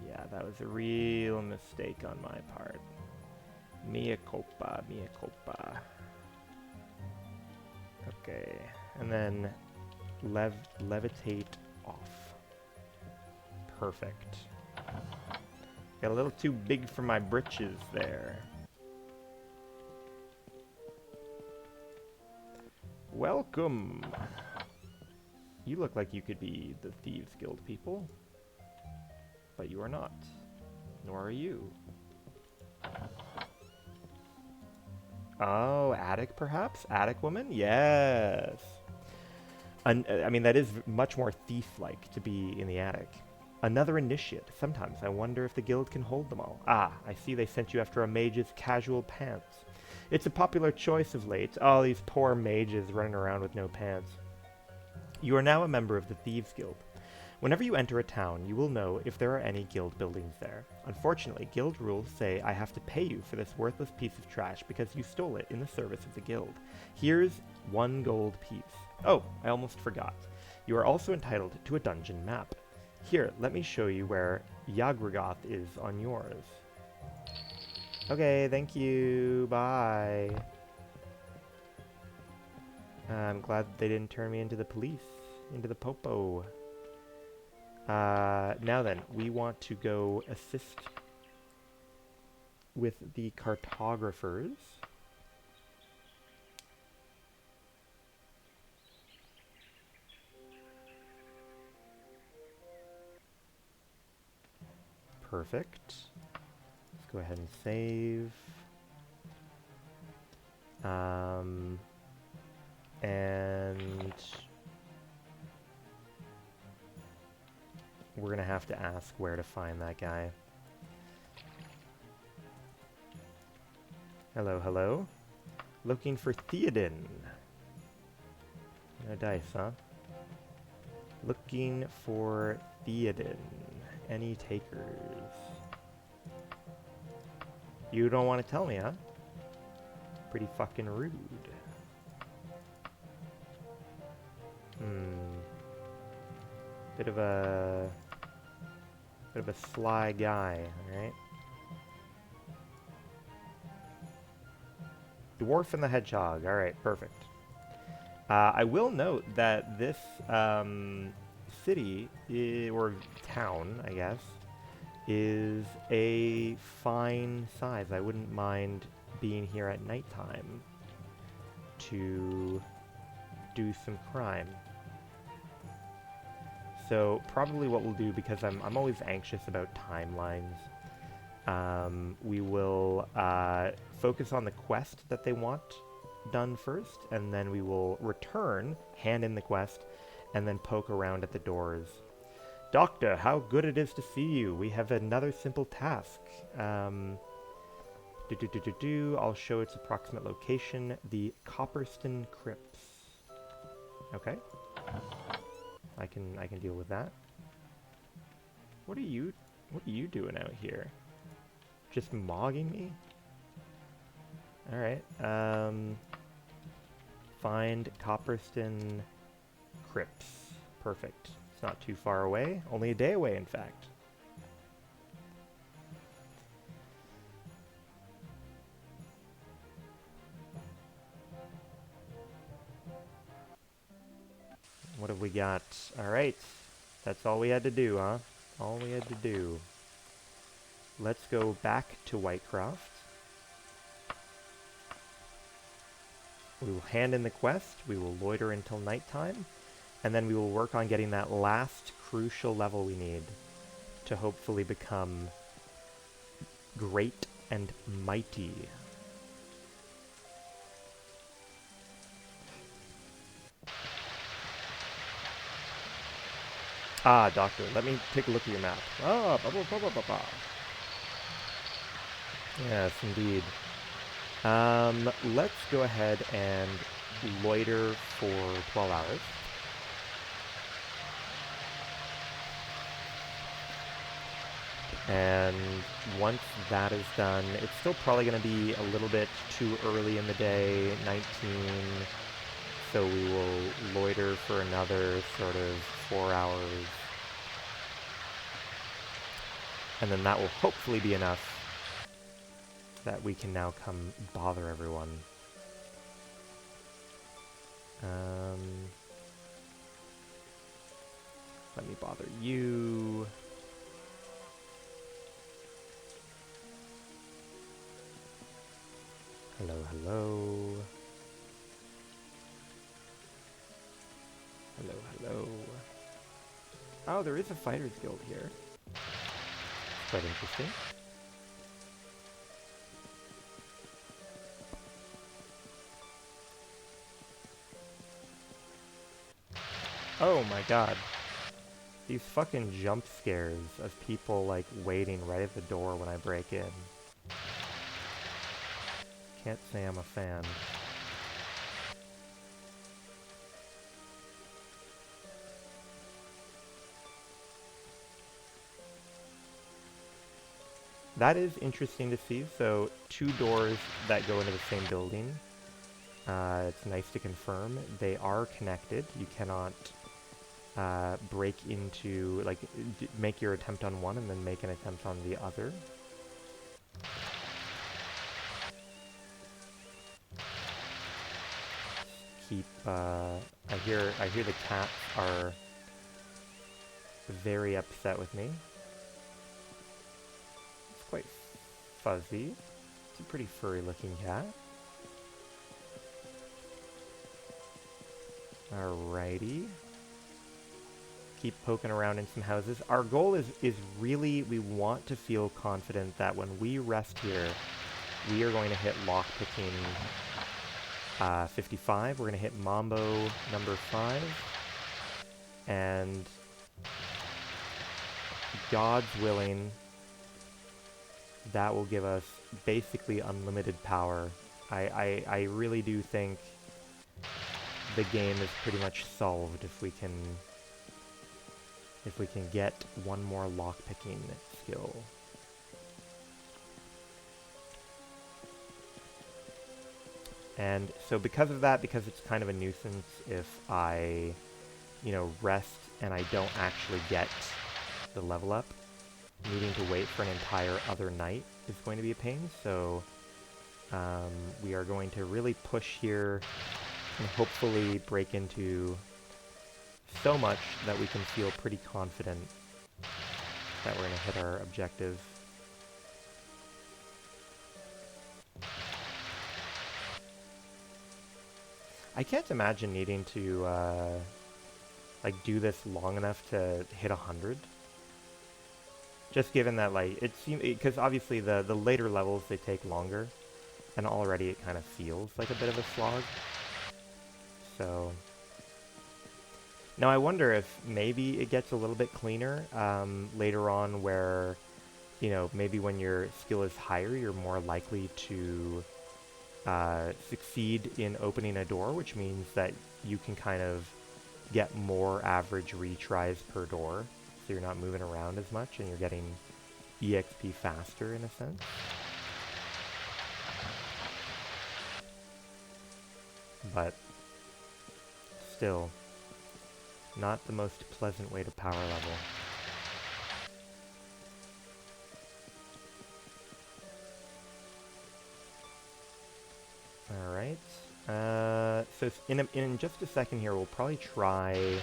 Yeah, that was a real mistake on my part. Mea culpa, mea culpa. Okay, and then levitate off. Perfect. Got a little too big for my britches there. Welcome. You look like you could be the Thieves Guild people, but you are not. Nor are you. Oh, attic perhaps? Attic woman? Yes. I mean, that is much more thief-like to be in the attic. Another initiate. Sometimes I wonder if the guild can hold them all. Ah, I see they sent you after a mage's casual pants. It's a popular choice of late. Oh, these poor mages running around with no pants. You are now a member of the Thieves Guild. Whenever you enter a town, you will know if there are any guild buildings there. Unfortunately, guild rules say I have to pay you for this worthless piece of trash because you stole it in the service of the guild. Here's 1 gold piece. Oh, I almost forgot. You are also entitled to a dungeon map. Here, let me show you where Yagrigoth is on yours. Okay, thank you. Bye. I'm glad they didn't turn me into the police, into the popo. Now then, we want to go assist with the cartographers. Perfect. Let's go ahead and save. And we're gonna have to ask where to find that guy. Hello, hello. Looking for Theoden. No dice, huh? Looking for Theoden. Any takers? You don't want to tell me, huh? Pretty fucking rude. Bit of a sly guy, alright? Dwarf and the Hedgehog, alright, perfect. I will note that this city, or town, I guess, is a fine size. I wouldn't mind being here at nighttime to do some crime. So probably what we'll do, because I'm always anxious about timelines, we will focus on the quest that they want done first, and then we will return, hand in the quest, and then poke around at the doors. Doctor, how good it is to see you. We have another simple task. I'll show its approximate location, the Copperston Crypts. Okay. I can deal with that. What are you doing out here? Just mogging me? Alright. Find Copperston Crypts. Perfect. It's not too far away. Only a day away, in fact. What have we got? Alright. That's all we had to do, huh? All we had to do. Let's go back to Whitecroft. We will hand in the quest. We will loiter until nighttime. And then we will work on getting that last crucial level we need to hopefully become great and mighty. Ah, Doctor, let me take a look at your map. Ah, blah, blah, blah, blah, blah, blah. Yes, indeed. Let's go ahead and loiter for 12 hours. And once that is done, it's still probably going to be a little bit too early in the day, 19, so we will loiter for another sort of 4 hours. And then that will hopefully be enough that we can now come bother everyone. Let me bother you. Hello, hello. Hello, hello. Oh, there is a fighters guild here. Quite interesting. Oh my god. These fucking jump scares of people, like, waiting right at the door when I break in. Can't say I'm a fan. That is interesting to see. So, 2 doors that go into the same building. It's nice to confirm. They are connected. You cannot break into, like, make your attempt on one and then make an attempt on the other. Keep, I hear the cats are very upset with me. It's quite fuzzy. It's a pretty furry looking cat. Alrighty. Keep poking around in some houses. Our goal is really, we want to feel confident that when we rest here, we are going to hit lockpicking 55. We're going to hit Mambo number 5. And God's willing, that will give us basically unlimited power. I really do think the game is pretty much solved if we can get one more lockpicking skill. And so because of that, because it's kind of a nuisance if I, rest and I don't actually get the level up, needing to wait for an entire other night is going to be a pain. So we are going to really push here and hopefully break into so much that we can feel pretty confident that we're going to hit our objective. I can't imagine needing to do this long enough to hit 100. Just given that, like, it seems, because obviously the later levels, they take longer, and already it kind of feels like a bit of a slog. So now I wonder if maybe it gets a little bit cleaner later on, where, maybe when your skill is higher, you're more likely to succeed in opening a door, which means that you can kind of get more average retries per door, so you're not moving around as much and you're getting EXP faster in a sense. But still, not the most pleasant way to power level. Alright. So in just a second here, we'll probably try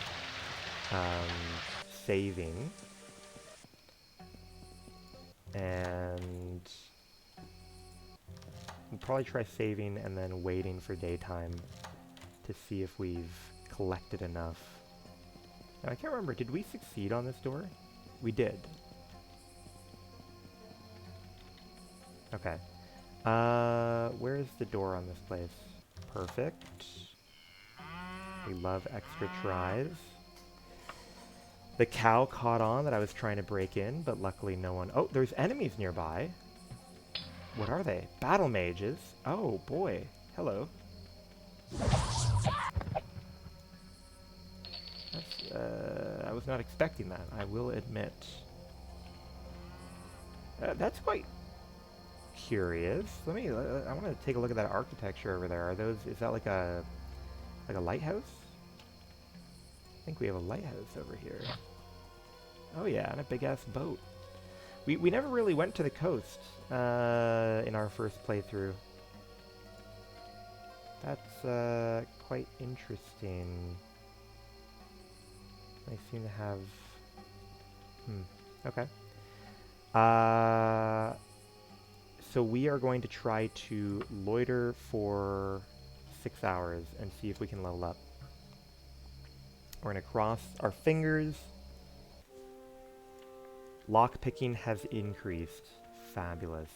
saving. And we'll probably try saving and then waiting for daytime to see if we've collected enough. Now, I can't remember, did we succeed on this door? We did. Okay. Where's the door on this place? Perfect. We love extra tries. The cow caught on that I was trying to break in, but luckily no one... Oh, there's enemies nearby. What are they? Battle mages? Oh boy. Hello. That's, I was not expecting that, I will admit. That's quite curious. Let me, I want to take a look at that architecture over there. Are those, is that like a lighthouse? I think we have a lighthouse over here. Oh yeah, and a big ass boat. We never really went to the coast in our first playthrough. That's quite interesting. They seem to have... okay. So we are going to try to loiter for 6 hours and see if we can level up. We're going to cross our fingers. Lockpicking has increased. Fabulous.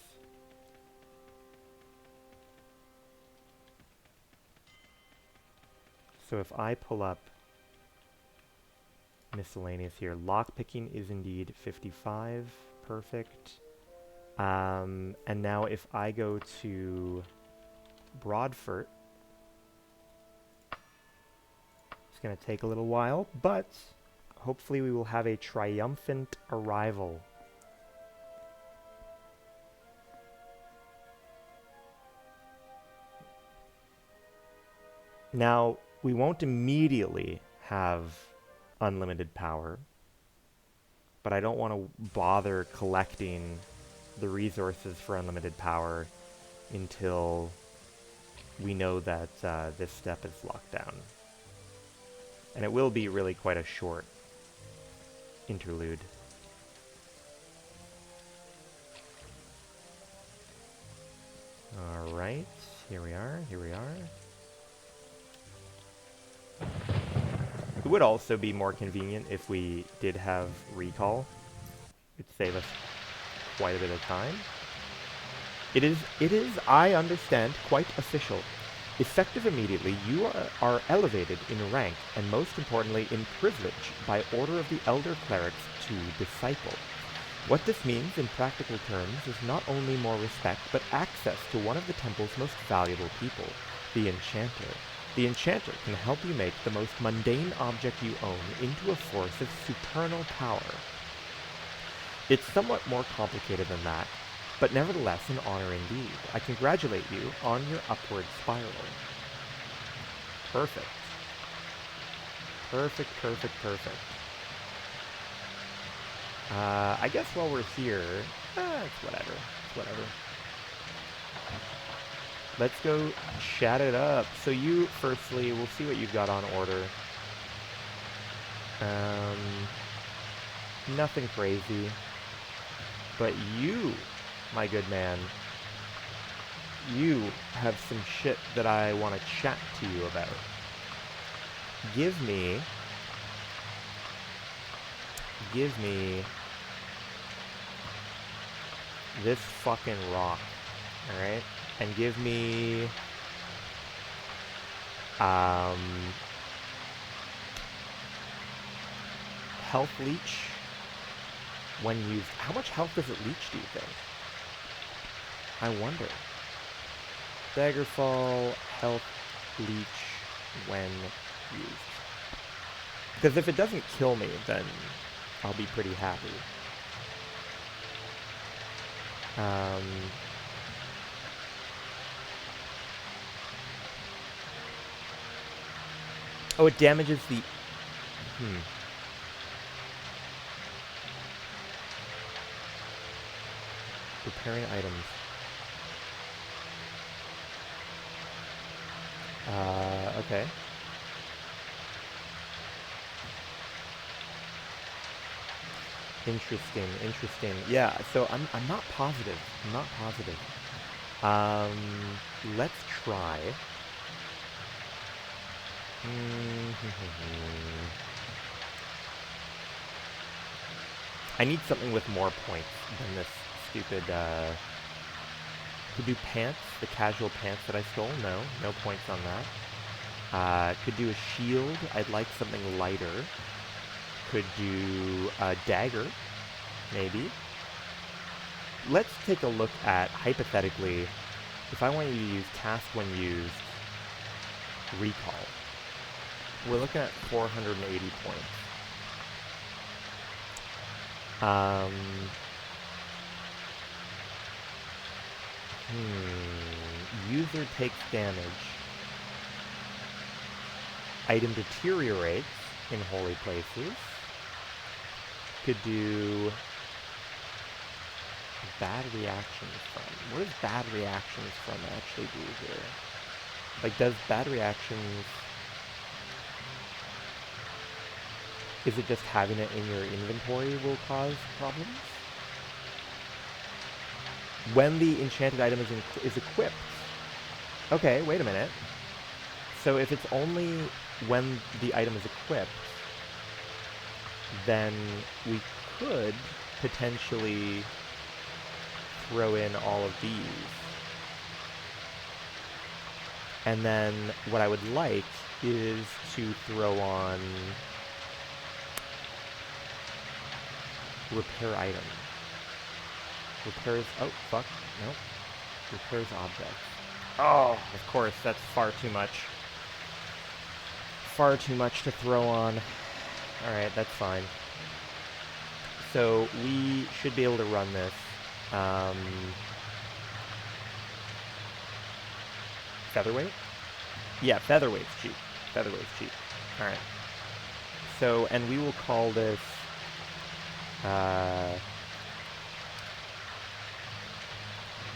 So if I pull up miscellaneous here, lockpicking is indeed 55. Perfect. And now if I go to Broadfort, it's going to take a little while, but hopefully we will have a triumphant arrival. Now, we won't immediately have unlimited power, but I don't want to bother collecting the resources for unlimited power until we know that this step is locked down. And it will be really quite a short interlude. Alright, here we are, here we are. It would also be more convenient if we did have recall. It'd save us quite a bit of time. It is, I understand, quite official. Effective immediately, you are elevated in rank, and most importantly in privilege, by order of the Elder Clerics to Disciple. What this means in practical terms is not only more respect, but access to one of the temple's most valuable people, the Enchanter. The Enchanter can help you make the most mundane object you own into a force of supernal power. It's somewhat more complicated than that, but nevertheless an honor indeed. I congratulate you on your upward spiral. Perfect. Perfect, perfect, perfect. I guess while we're here, it's whatever. It's whatever. Let's go chat it up. So you, firstly, we'll see what you've got on order. Nothing crazy. But you, my good man, you have some shit that I want to chat to you about. Give me this fucking rock, alright? And give me health leech when used. How much health does it leech, do you think? I wonder. Daggerfall, health leech when used. Because if it doesn't kill me, then I'll be pretty happy. Oh, it damages the... Repairing items. Okay. Interesting, interesting. Yeah, so I'm not positive. I'm not positive. Let's try. I need something with more points than this stupid, could do pants, the casual pants that I stole. No points on that. Could do a shield. I'd like something lighter. Could do a dagger, maybe. let's take a look at, hypothetically, if I want you to use cast when used, recall. We're looking at 480 points. User takes damage. Item deteriorates in holy places. Could do bad reactions from. What does bad reactions from actually do here? Like, does bad reactions... Is it just having it in your inventory will cause problems? When the enchanted item is equipped. Okay, wait a minute. So if it's only when the item is equipped, then we could potentially throw in all of these. And then what I would like is to throw on repair item. Repairs, oh, fuck, nope. Repairs objects. Oh, of course, that's far too much. Far too much to throw on. Alright, that's fine. So, we should be able to run this. Featherweight? Yeah, featherweight's cheap. Featherweight's cheap. Alright. So, and we will call this...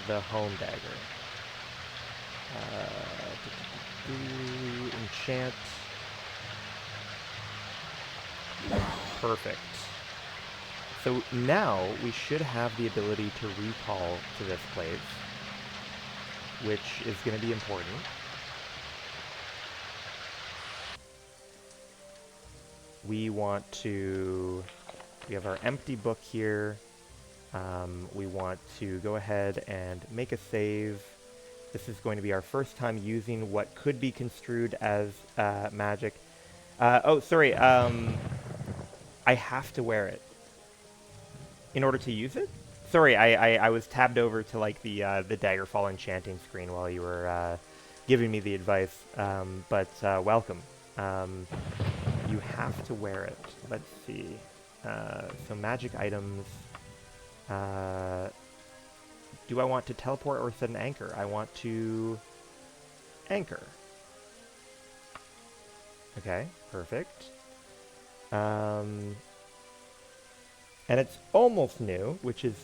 the home dagger. Enchant. Perfect. So now we should have the ability to recall to this place, which is going to be important. We want to... We have our empty book here. We want to go ahead and make a save. This is going to be our first time using what could be construed as magic. Oh, sorry. I have to wear it in order to use it. Sorry, I was tabbed over to like the Daggerfall enchanting screen while you were giving me the advice. But welcome. You have to wear it. Let's see. So magic items. Do I want to teleport or set an anchor? I want to anchor. Okay, perfect. And it's almost new, which is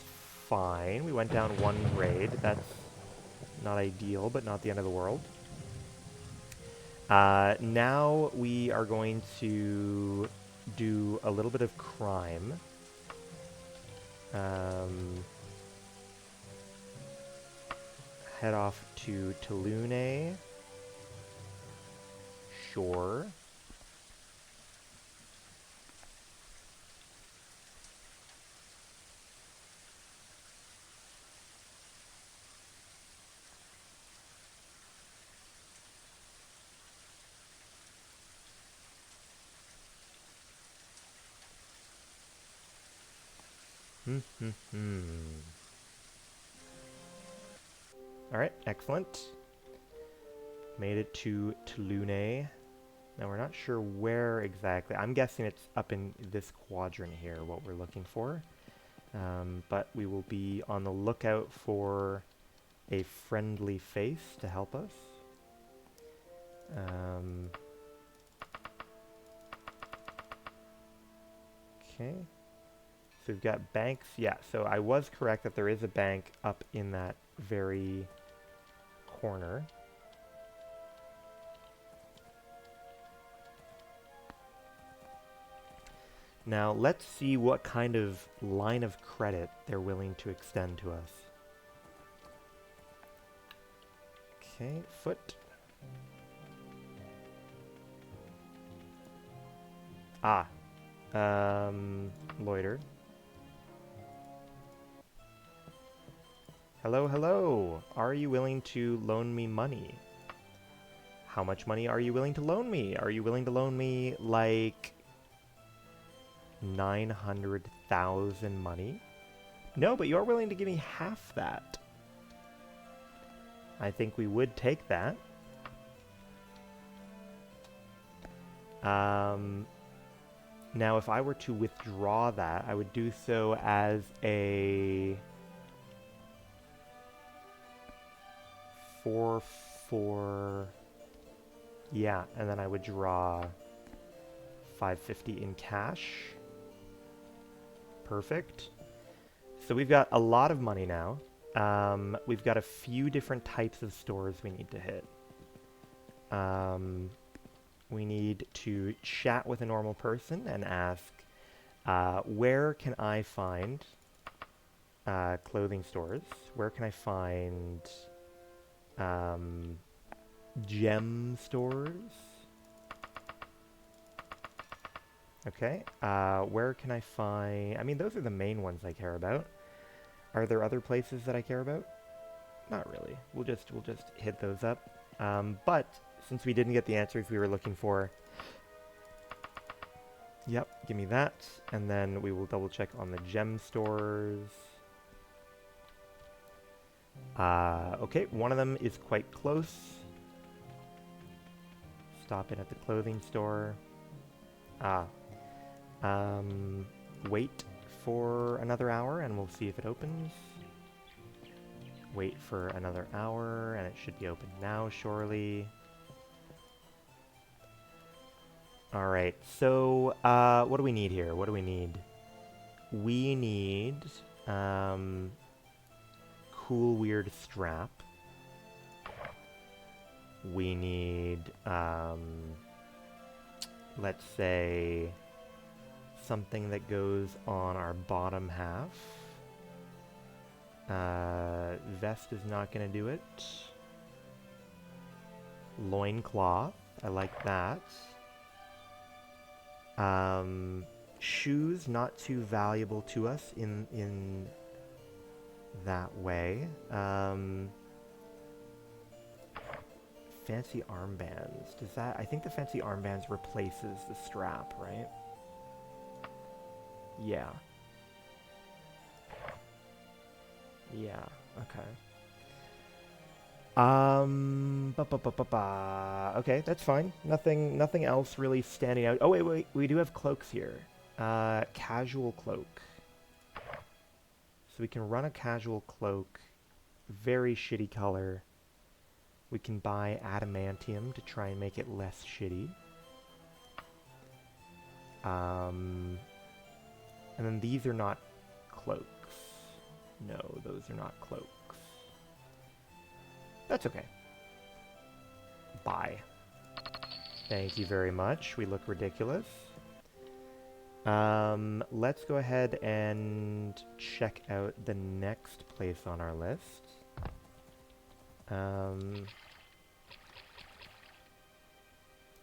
fine. We went down one grade. That's not ideal, but not the end of the world. Now we are going to do a little bit of crime. Head off to Tulune. Sure. Alright, excellent. Made it to Tulune. Now we're not sure where exactly. I'm guessing it's up in this quadrant here, what we're looking for. But we will be on the lookout for a friendly face to help us. Okay. So we've got banks. Yeah, so I was correct that there is a bank up in that very corner. Now let's see what kind of line of credit they're willing to extend to us. Okay, foot. Ah. Loiter. Hello, hello. Are you willing to loan me money? How much money are you willing to loan me? Are you willing to loan me, like, 900,000 money? No, but you're willing to give me half that. I think we would take that. Now, if I were to withdraw that, I would do so as a 4-4. Yeah, and then I would draw 550 in cash. Perfect. So we've got a lot of money now. We've got a few different types of stores we need to hit. We need to chat with a normal person and ask, where can I find clothing stores? Where can I find gem stores? Okay. Where can I find... I mean, those are the main ones I care about. Are there other places that I care about? Not really. We'll just hit those up. But since we didn't get the answers we were looking for, yep, give me that. And then we will double check on the gem stores. Okay, one of them is quite close. Stop in at the clothing store. Wait for another hour and we'll see if it opens. Wait for another hour and it should be open now, surely. Alright, so what do we need here? What do we need? We need cool weird strap. We need let's say something that goes on our bottom half. Vest is not going to do it. Loincloth, I like that. Shoes, not too valuable to us in that way. Fancy armbands. Does that... I think the fancy armbands replaces the strap, right? Yeah. Yeah, okay. Okay, that's fine. Nothing else really standing out. Oh, wait, we do have cloaks here. Casual cloak. So we can run a casual cloak. Very shitty color. We can buy adamantium to try and make it less shitty. And then these are not cloaks. No, those are not cloaks. That's okay. Buy. Thank you very much. We look ridiculous. Let's go ahead and check out the next place on our list.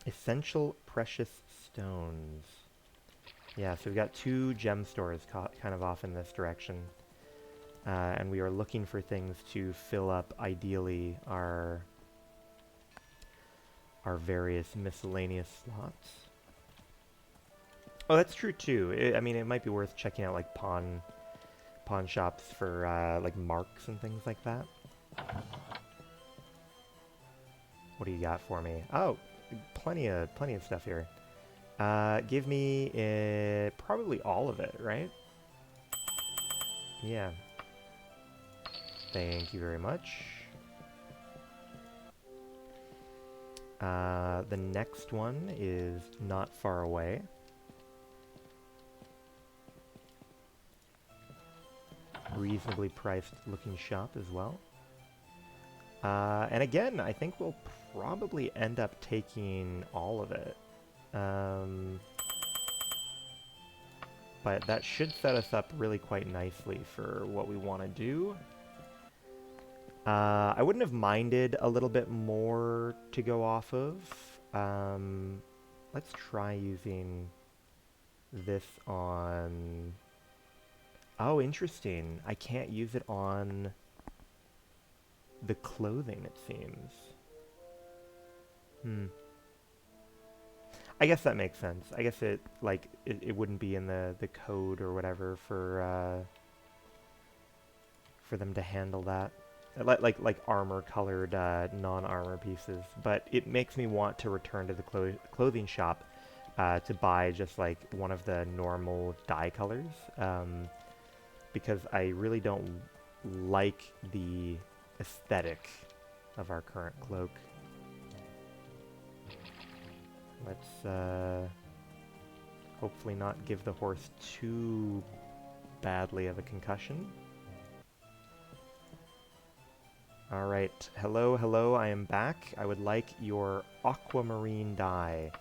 Essential precious stones. Yeah, so we've got 2 gem stores kind of off in this direction. And we are looking for things to fill up, ideally, our various miscellaneous slots. Oh, that's true too. I mean, it might be worth checking out like pawn shops for like marks and things like that. What do you got for me? Oh, plenty of stuff here. Give me probably all of it, right? Yeah. Thank you very much. The next one is not far away. Reasonably priced looking shop as well. And again, I think we'll probably end up taking all of it. But that should set us up really quite nicely for what we want to do. I wouldn't have minded a little bit more to go off of. Let's try using this on... Oh, interesting. I can't use it on the clothing, it seems. I guess that makes sense. I guess it wouldn't be in the code or whatever for for them to handle that. Like armor-colored non-armor pieces. But it makes me want to return to the clothing shop to buy just like one of the normal dye colors. Because I really don't like the aesthetic of our current cloak. Let's hopefully not give the horse too badly of a concussion. Alright, hello, I am back. I would like your aquamarine dye.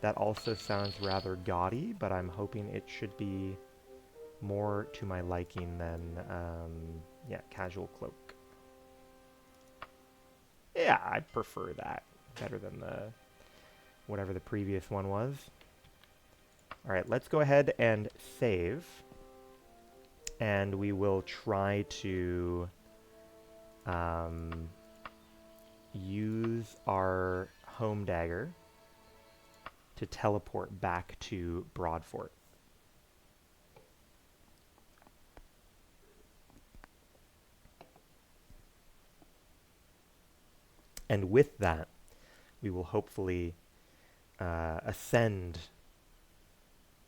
That also sounds rather gaudy, but I'm hoping it should be more to my liking than, yeah, casual cloak. Yeah, I prefer that. Better than whatever the previous one was. Alright, let's go ahead and save. And we will try to use our home dagger to teleport back to Broadfort. And with that, we will hopefully ascend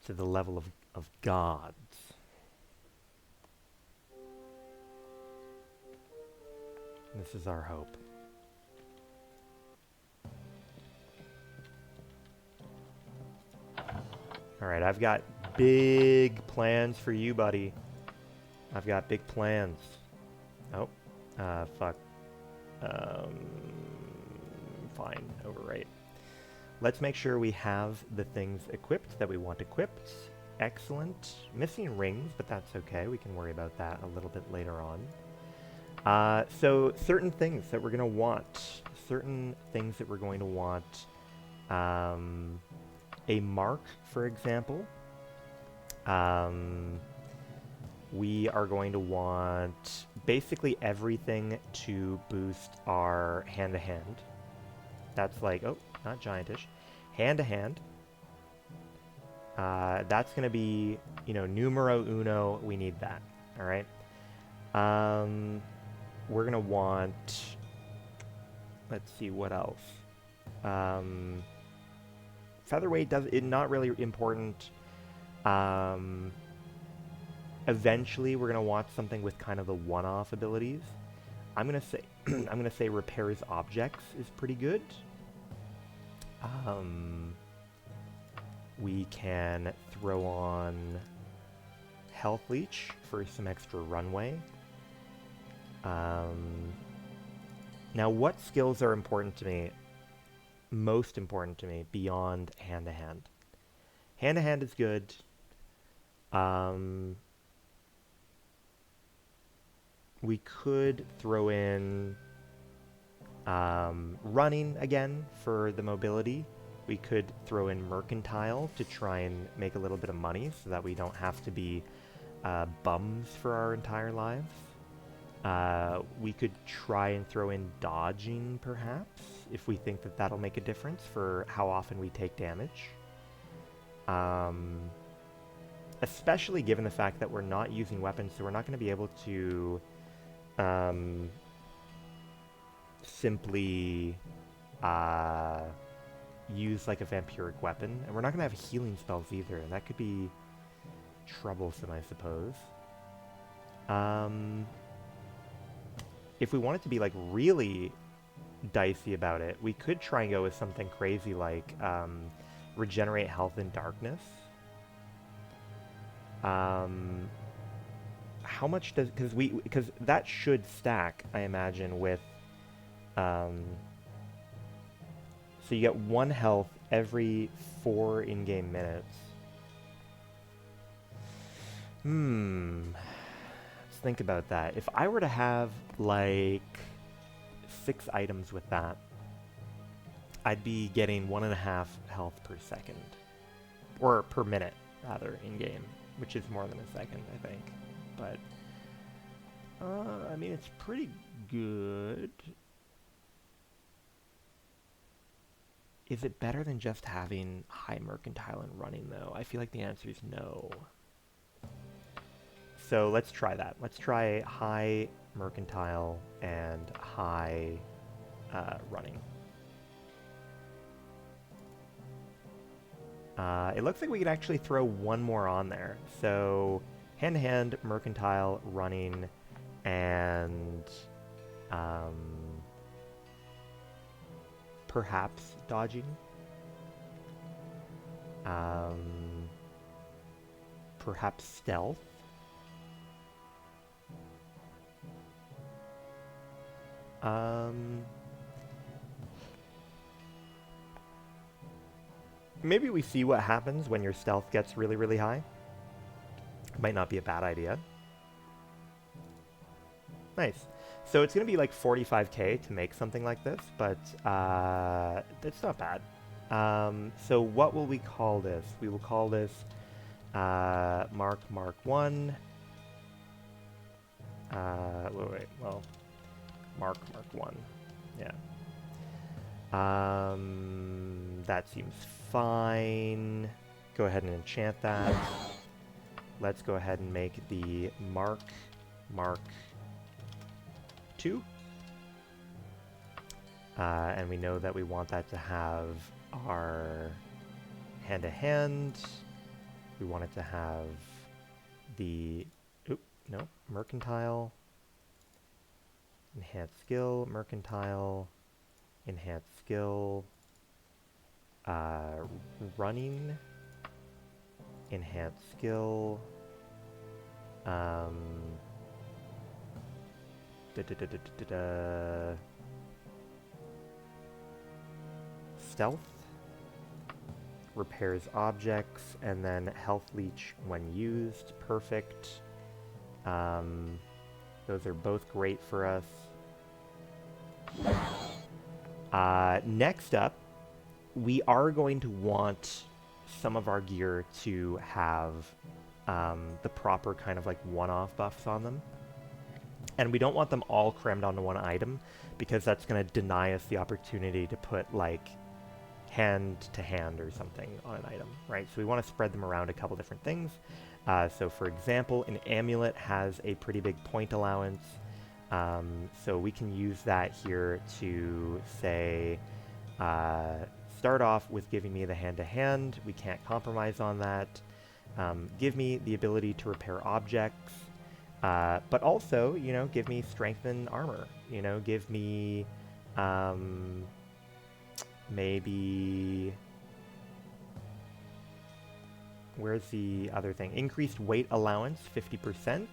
to the level of gods. This is our hope. Alright, I've got big plans for you, buddy. I've got big plans. Oh, fuck. Fine, overwrite. Let's make sure we have the things equipped that we want equipped. Excellent. Missing rings, but that's okay. We can worry about that a little bit later on. So certain things that we're going to want. Certain things that we're going to want. A mark, for example. We are going to want basically everything to boost our hand-to-hand. That's like, oh, not giantish. Hand-to-hand. That's going to be, you know, numero uno. We need that. All right. We're going to want, let's see, what else? Featherweight not really important. Eventually, we're going to want something with kind of the one-off abilities. I'm going to say I'm going to say repairs objects is pretty good. We can throw on health leech for some extra runway. Now, what skills are important to me? Most important to me beyond hand-to-hand. Hand-to-hand is good. We could throw in running again for the mobility. We could throw in mercantile to try and make a little bit of money so that we don't have to be bums for our entire lives. We could try and throw in dodging, perhaps, if we think that that'll make a difference for how often we take damage. Especially given the fact that we're not using weapons, so we're not going to be able to simply use like a vampiric weapon. And we're not going to have healing spells either. That could be troublesome, I suppose. If we wanted to be like really dicey about it, we could try and go with something crazy like regenerate health in darkness. How much does, because that should stack, I imagine, with so you get 1 health every 4 in-game minutes. Let's think about that. If I were to have like 6 items with that, I'd be getting 1.5 health per second. Or per minute, rather, in-game. Which is more than a second, I think. But, I mean, it's pretty good. Is it better than just having high mercantile and running, though? I feel like the answer is no. So let's try that. Let's try high mercantile and high running. It looks like we could actually throw one more on there. So hand-to-hand, mercantile, running, and perhaps dodging. Perhaps stealth. Maybe we see what happens when your stealth gets really, really high. Might not be a bad idea. Nice. So it's going to be like 45k to make something like this, but it's not bad. So what will we call this? We will call this Mark 1. Well, Mark 1. Yeah. That seems fine. Go ahead and enchant that. Let's go ahead and make the Mark 2. And we know that we want that to have our hand-to-hand. We want it to have the, mercantile, enhanced skill, mercantile, enhanced skill, running, enhanced skill, stealth, repairs objects, and then health leech when used. Perfect. Those are both great for us. Next up, we are going to want some of our gear to have the proper kind of like one-off buffs on them. And we don't want them all crammed onto one item, because that's going to deny us the opportunity to put like hand-to-hand or something on an item, right? So we want to spread them around a couple different things. So for example, an amulet has a pretty big point allowance. So we can use that here to say, start off with giving me the hand-to-hand. We can't compromise on that. Give me the ability to repair objects, but also, you know, give me strength and armor. You know, give me maybe... Where's the other thing? Increased weight allowance, 50%.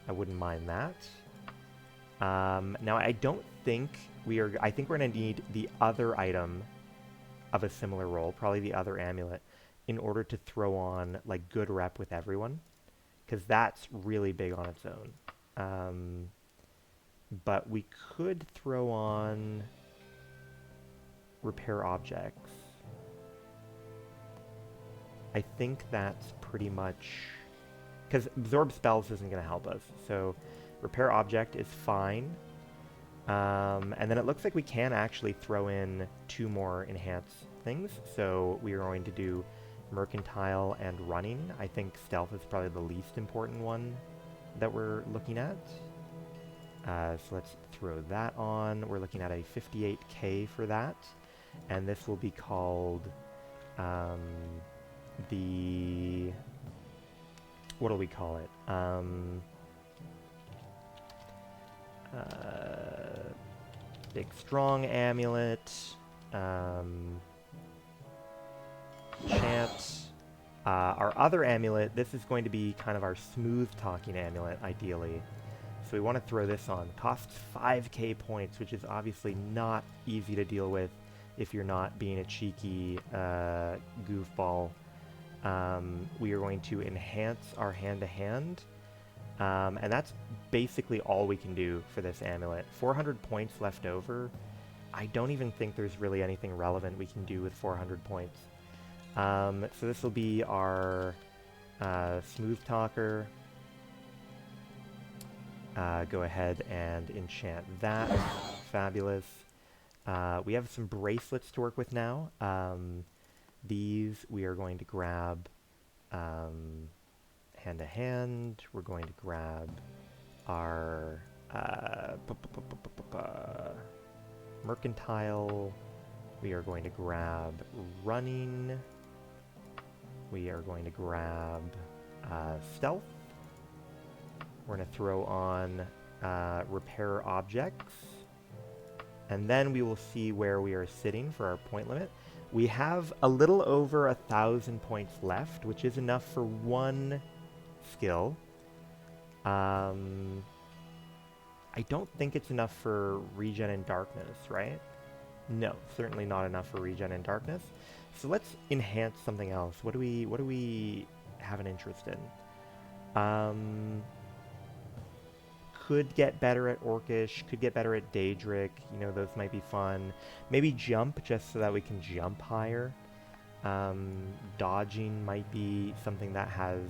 I wouldn't mind that. Now, I don't think I think we're going to need the other item of a similar role, probably the other amulet, in order to throw on, like, good rep with everyone. Because that's really big on its own. But we could throw on repair objects. I think that's pretty much... Because absorb spells isn't going to help us. So repair object is fine. And then it looks like we can actually throw in 2 more enhanced things. So we are going to do mercantile and running. I think stealth is probably the least important one that we're looking at. So let's throw that on. We're looking at a 58k for that. And this will be called... what do we call it? Big strong amulet. Chant. Our other amulet, this is going to be kind of our smooth talking amulet, ideally. So we want to throw this on. Costs 5k points, which is obviously not easy to deal with if you're not being a cheeky goofball. We are going to enhance our hand-to-hand, and that's basically all we can do for this amulet. 400 points left over. I don't even think there's really anything relevant we can do with 400 points. So this will be our smooth talker. Go ahead and enchant that. Fabulous. We have some bracelets to work with now. These we are going to grab hand to hand. We're going to grab our mercantile. We are going to grab running. We are going to grab stealth. We're going to throw on repair objects. And then we will see where we are sitting for our point limit. We have a little over 1,000 points left, which is enough for one skill. I don't think it's enough for regen in darkness, right? No, certainly not enough for regen in darkness. So let's enhance something else. What do we have an interest in? Could get better at Orcish, could get better at Daedric, you know, those might be fun. Maybe jump, just so that we can jump higher. Dodging might be something that has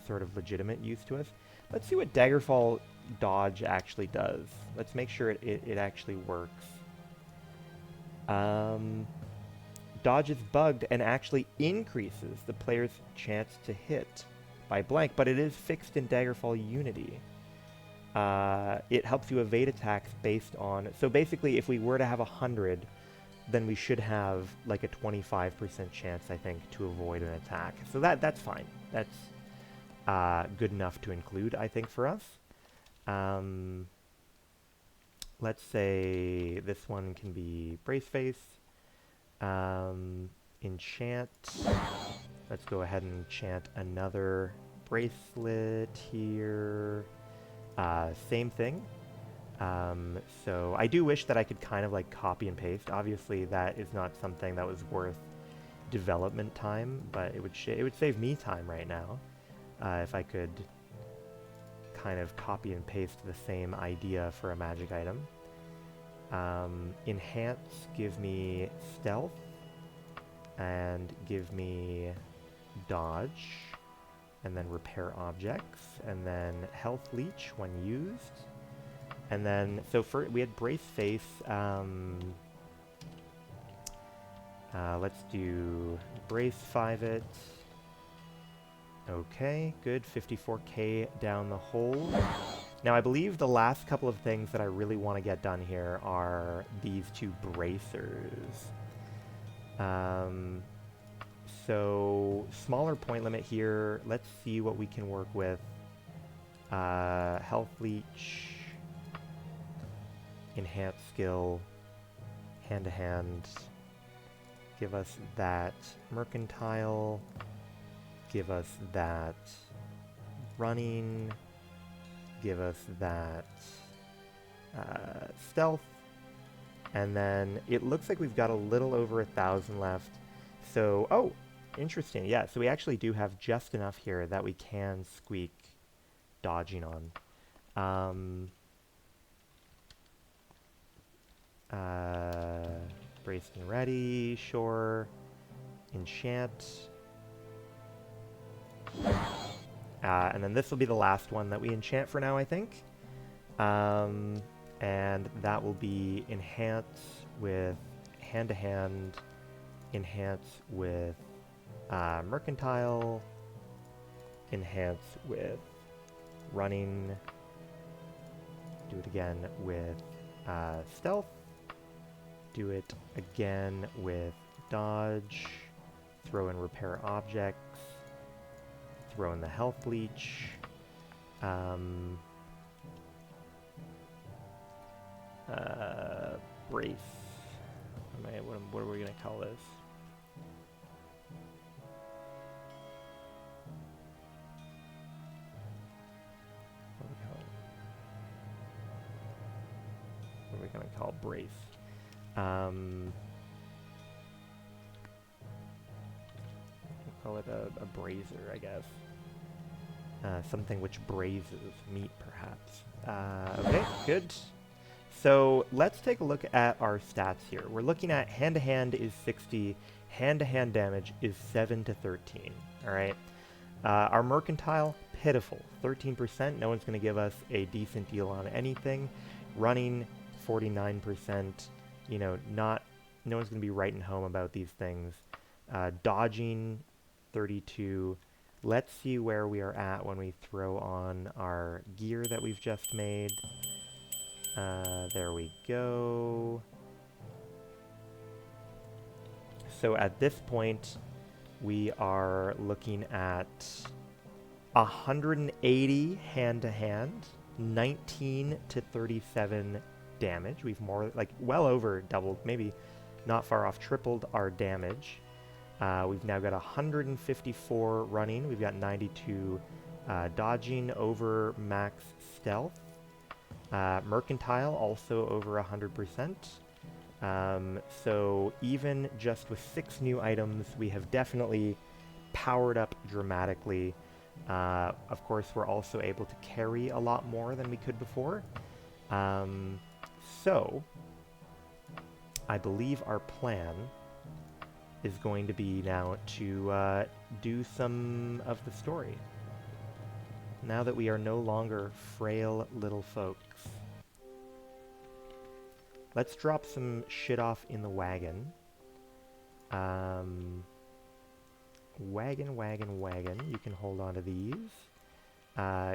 sort of legitimate use to us. Let's see what Daggerfall dodge actually does. Let's make sure it actually works. Dodge is bugged and actually increases the player's chance to hit by blank, but it is fixed in Daggerfall Unity. It helps you evade attacks based on... So basically, if we were to have 100, then we should have like a 25% chance, I think, to avoid an attack. So that's fine. That's good enough to include, I think, for us. Let's say this one can be Braceface. Enchant. Let's go ahead and enchant another bracelet here. Same thing. So I do wish that I could kind of like copy and paste. Obviously, that is not something that was worth development time, but it would save me time right now if I could kind of copy and paste the same idea for a magic item. Enhance, give me stealth, and give me dodge, and then repair objects, and then health leech when used. And then, so we had brace face. Let's do brace 5 it. Okay, good. 54k down the hole. Now, I believe the last couple of things that I really want to get done here are these two bracers. So, smaller point limit here. Let's see what we can work with. Health leech. Enhance skill. Hand-to-hand. Give us that mercantile. Give us that running. Give us that stealth. And then it looks like we've got a little over 1,000 left. So, oh, interesting. Yeah, so we actually do have just enough here that we can squeak dodging on. Braced and ready, sure. Enchant. And then this will be the last one that we enchant for now, I think. And that will be enhance with hand-to-hand, enhance with mercantile, enhance with running, do it again with stealth, do it again with dodge, throw in repair objects, throw in the health leech, brace. What are we gonna call this? What are we gonna call brace? We'll call it a brazier, I guess. Something which brazes meat, perhaps. Okay, good. So let's take a look at our stats here. We're looking at hand-to-hand is 60, hand-to-hand damage is 7 to 13, all right? Our mercantile, pitiful, 13%. No one's going to give us a decent deal on anything. Running, 49%. You know, no one's going to be writing home about these things. Dodging, 32. Let's see where we are at when we throw on our gear that we've just made. There we go. So at this point, we are looking at 180 hand-to-hand, 19 to 37 damage. We've more, like, well over doubled, maybe not far off, tripled our damage. We've now got 154 running. We've got 92 dodging, over max stealth. Mercantile also over 100%. So even just with 6 new items, we have definitely powered up dramatically. Of course, we're also able to carry a lot more than we could before. So I believe our plan is going to be now to do some of the story. Now that we are no longer frail little folks. Let's drop some shit off in the wagon. Wagon. You can hold on to these.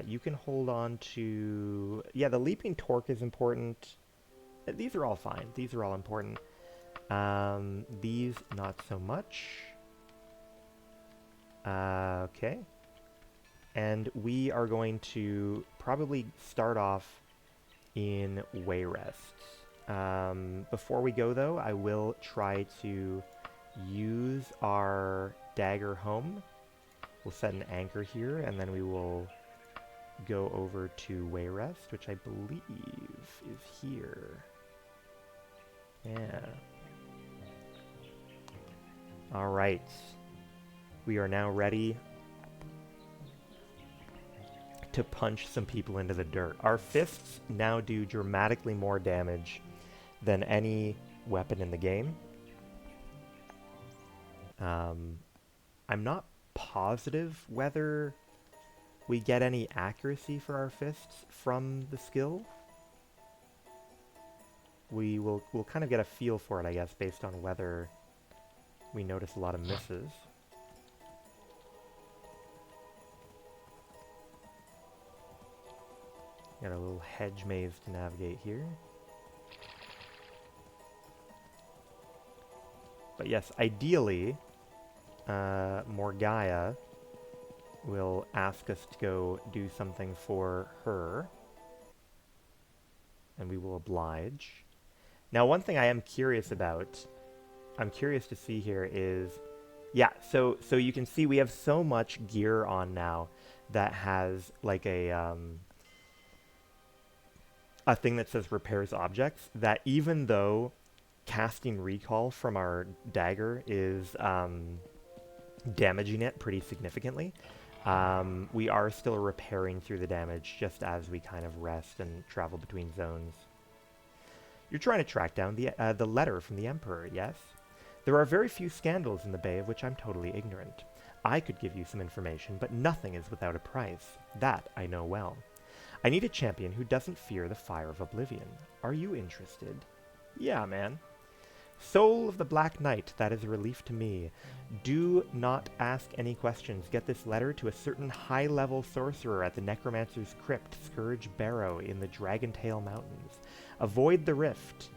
You can hold on to... Yeah, the leaping torque is important. These are all fine. These are all important. These, not so much. Okay. And we are going to probably start off in Wayrest. Before we go, though, I will try to use our dagger home. We'll set an anchor here, and then we will go over to Wayrest, which I believe is here. Yeah. All right. We are now ready to punch some people into the dirt. Our fists now do dramatically more damage than any weapon in the game. I'm not positive whether we get any accuracy for our fists from the skill. We'll kind of get a feel for it, I guess, based on whether we notice a lot of misses. Got a little hedge maze to navigate here. But yes, ideally, Morgaya will ask us to go do something for her, and we will oblige. Now, one thing I am curious about, I'm curious to see here is, yeah, so you can see we have so much gear on now that has like a thing that says repairs objects, that even though casting recall from our dagger is damaging it pretty significantly, we are still repairing through the damage just as we kind of rest and travel between zones. You're trying to track down the letter from the Emperor, yes? There are very few scandals in the Bay of which I'm totally ignorant. I could give you some information, but nothing is without a price. That I know well. I need a champion who doesn't fear the fire of oblivion. Are you interested? Yeah, man. Soul of the Black Knight, that is a relief to me. Do not ask any questions. Get this letter to a certain high-level sorcerer at the Necromancer's Crypt, Scourge Barrow, in the Dragontail Mountains. Avoid the rift.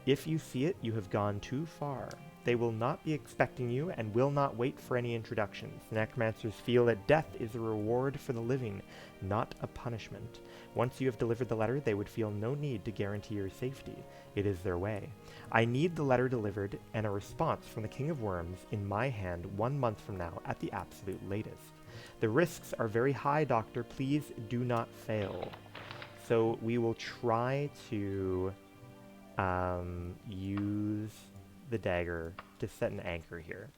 If you see it, you have gone too far. They will not be expecting you and will not wait for any introductions. The necromancers feel that death is a reward for the living, not a punishment. Once you have delivered the letter, they would feel no need to guarantee your safety. It is their way. I need the letter delivered and a response from the King of Worms in my hand 1 month from now at the absolute latest. The risks are very high, Doctor. Please do not fail. So we will try to use the dagger to set an anchor here.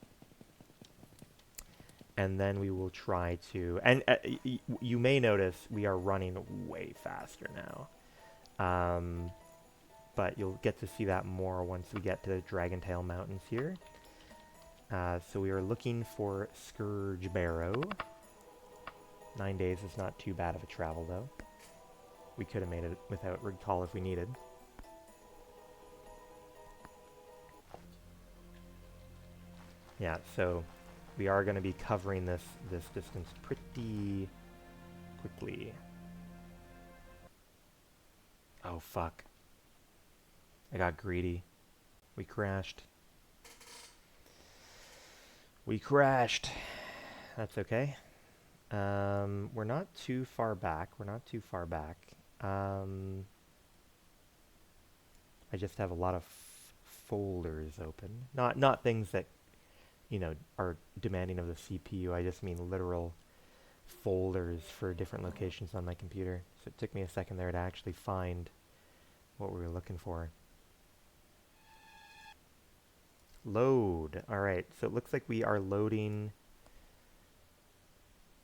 And then we will try to... And you may notice we are running way faster now. But you'll get to see that more once we get to the Dragontail Mountains here. So we are looking for Scourge Barrow. 9 days is not too bad of a travel, though. We could have made it without recall if we needed. Yeah, so we are going to be covering this distance pretty quickly. Oh, fuck. I got greedy. We crashed. We crashed. That's okay. We're not too far back. We're not too far back. I just have a lot of folders open. Not things that, you know, are demanding of the CPU. I just mean literal folders for different locations on my computer. So it took me a second there to actually find what we were looking for. Load. All right, so it looks like we are loading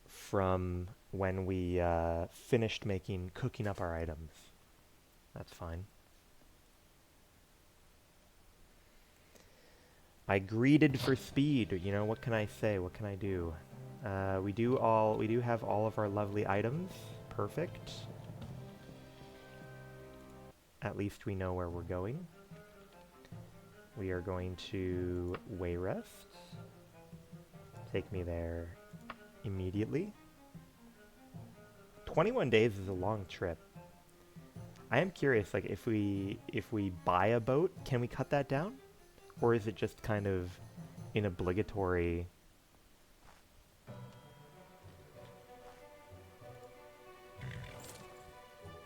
from when we finished cooking up our items. That's fine. I greeted for speed. You know, what can I say? What can I do? We do have all of our lovely items. Perfect. At least we know where we're going. We are going to Wayrest. Take me there immediately. 21 days is a long trip. I am curious, like, if we buy a boat, can we cut that down? Or is it just kind of an obligatory...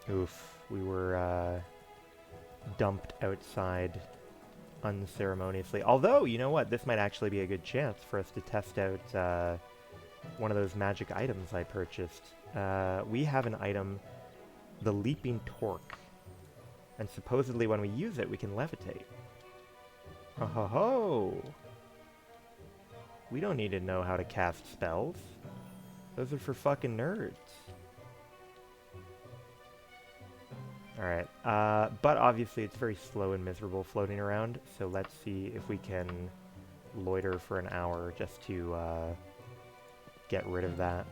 Oof, we were dumped outside unceremoniously. Although, you know what? This might actually be a good chance for us to test out one of those magic items I purchased. We have an item, the Leaping Torque. And supposedly when we use it, we can levitate. Ho ho ho! We don't need to know how to cast spells. Those are for fucking nerds. Alright, but obviously it's very slow and miserable floating around, so let's see if we can loiter for an hour just to get rid of that.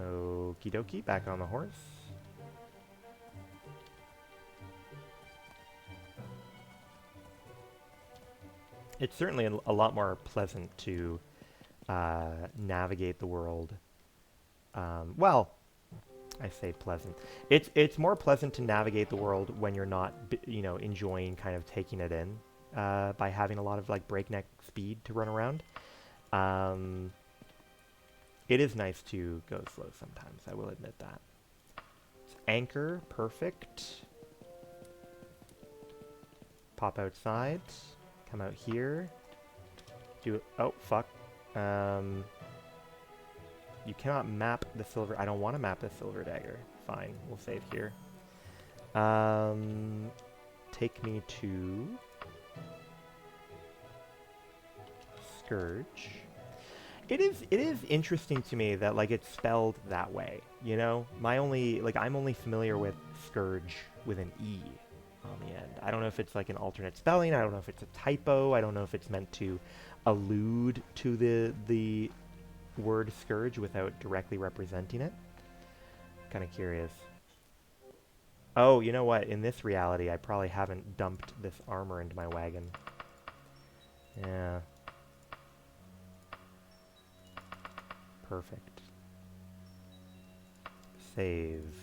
Okie dokie, back on the horse. It's certainly a lot more pleasant to navigate the world. Well, I say pleasant. It's more pleasant to navigate the world when you're not, you know, enjoying kind of taking it in by having a lot of like breakneck speed to run around. It is nice to go slow sometimes, I will admit that. It's anchor, perfect. Pop outside. Come out here. Do it. Oh, fuck. You cannot map the silver. I don't want to map the silver dagger. Fine, we'll save here. Take me to Scourge. It is interesting to me that like it's spelled that way. You know, I'm only familiar with Scourge with an E on the end. I don't know if it's like an alternate spelling. I don't know if it's a typo. I don't know if it's meant to allude to the word scourge without directly representing it. Kind of curious. Oh, you know what? In this reality, I probably haven't dumped this armor into my wagon. Yeah. Perfect. Save.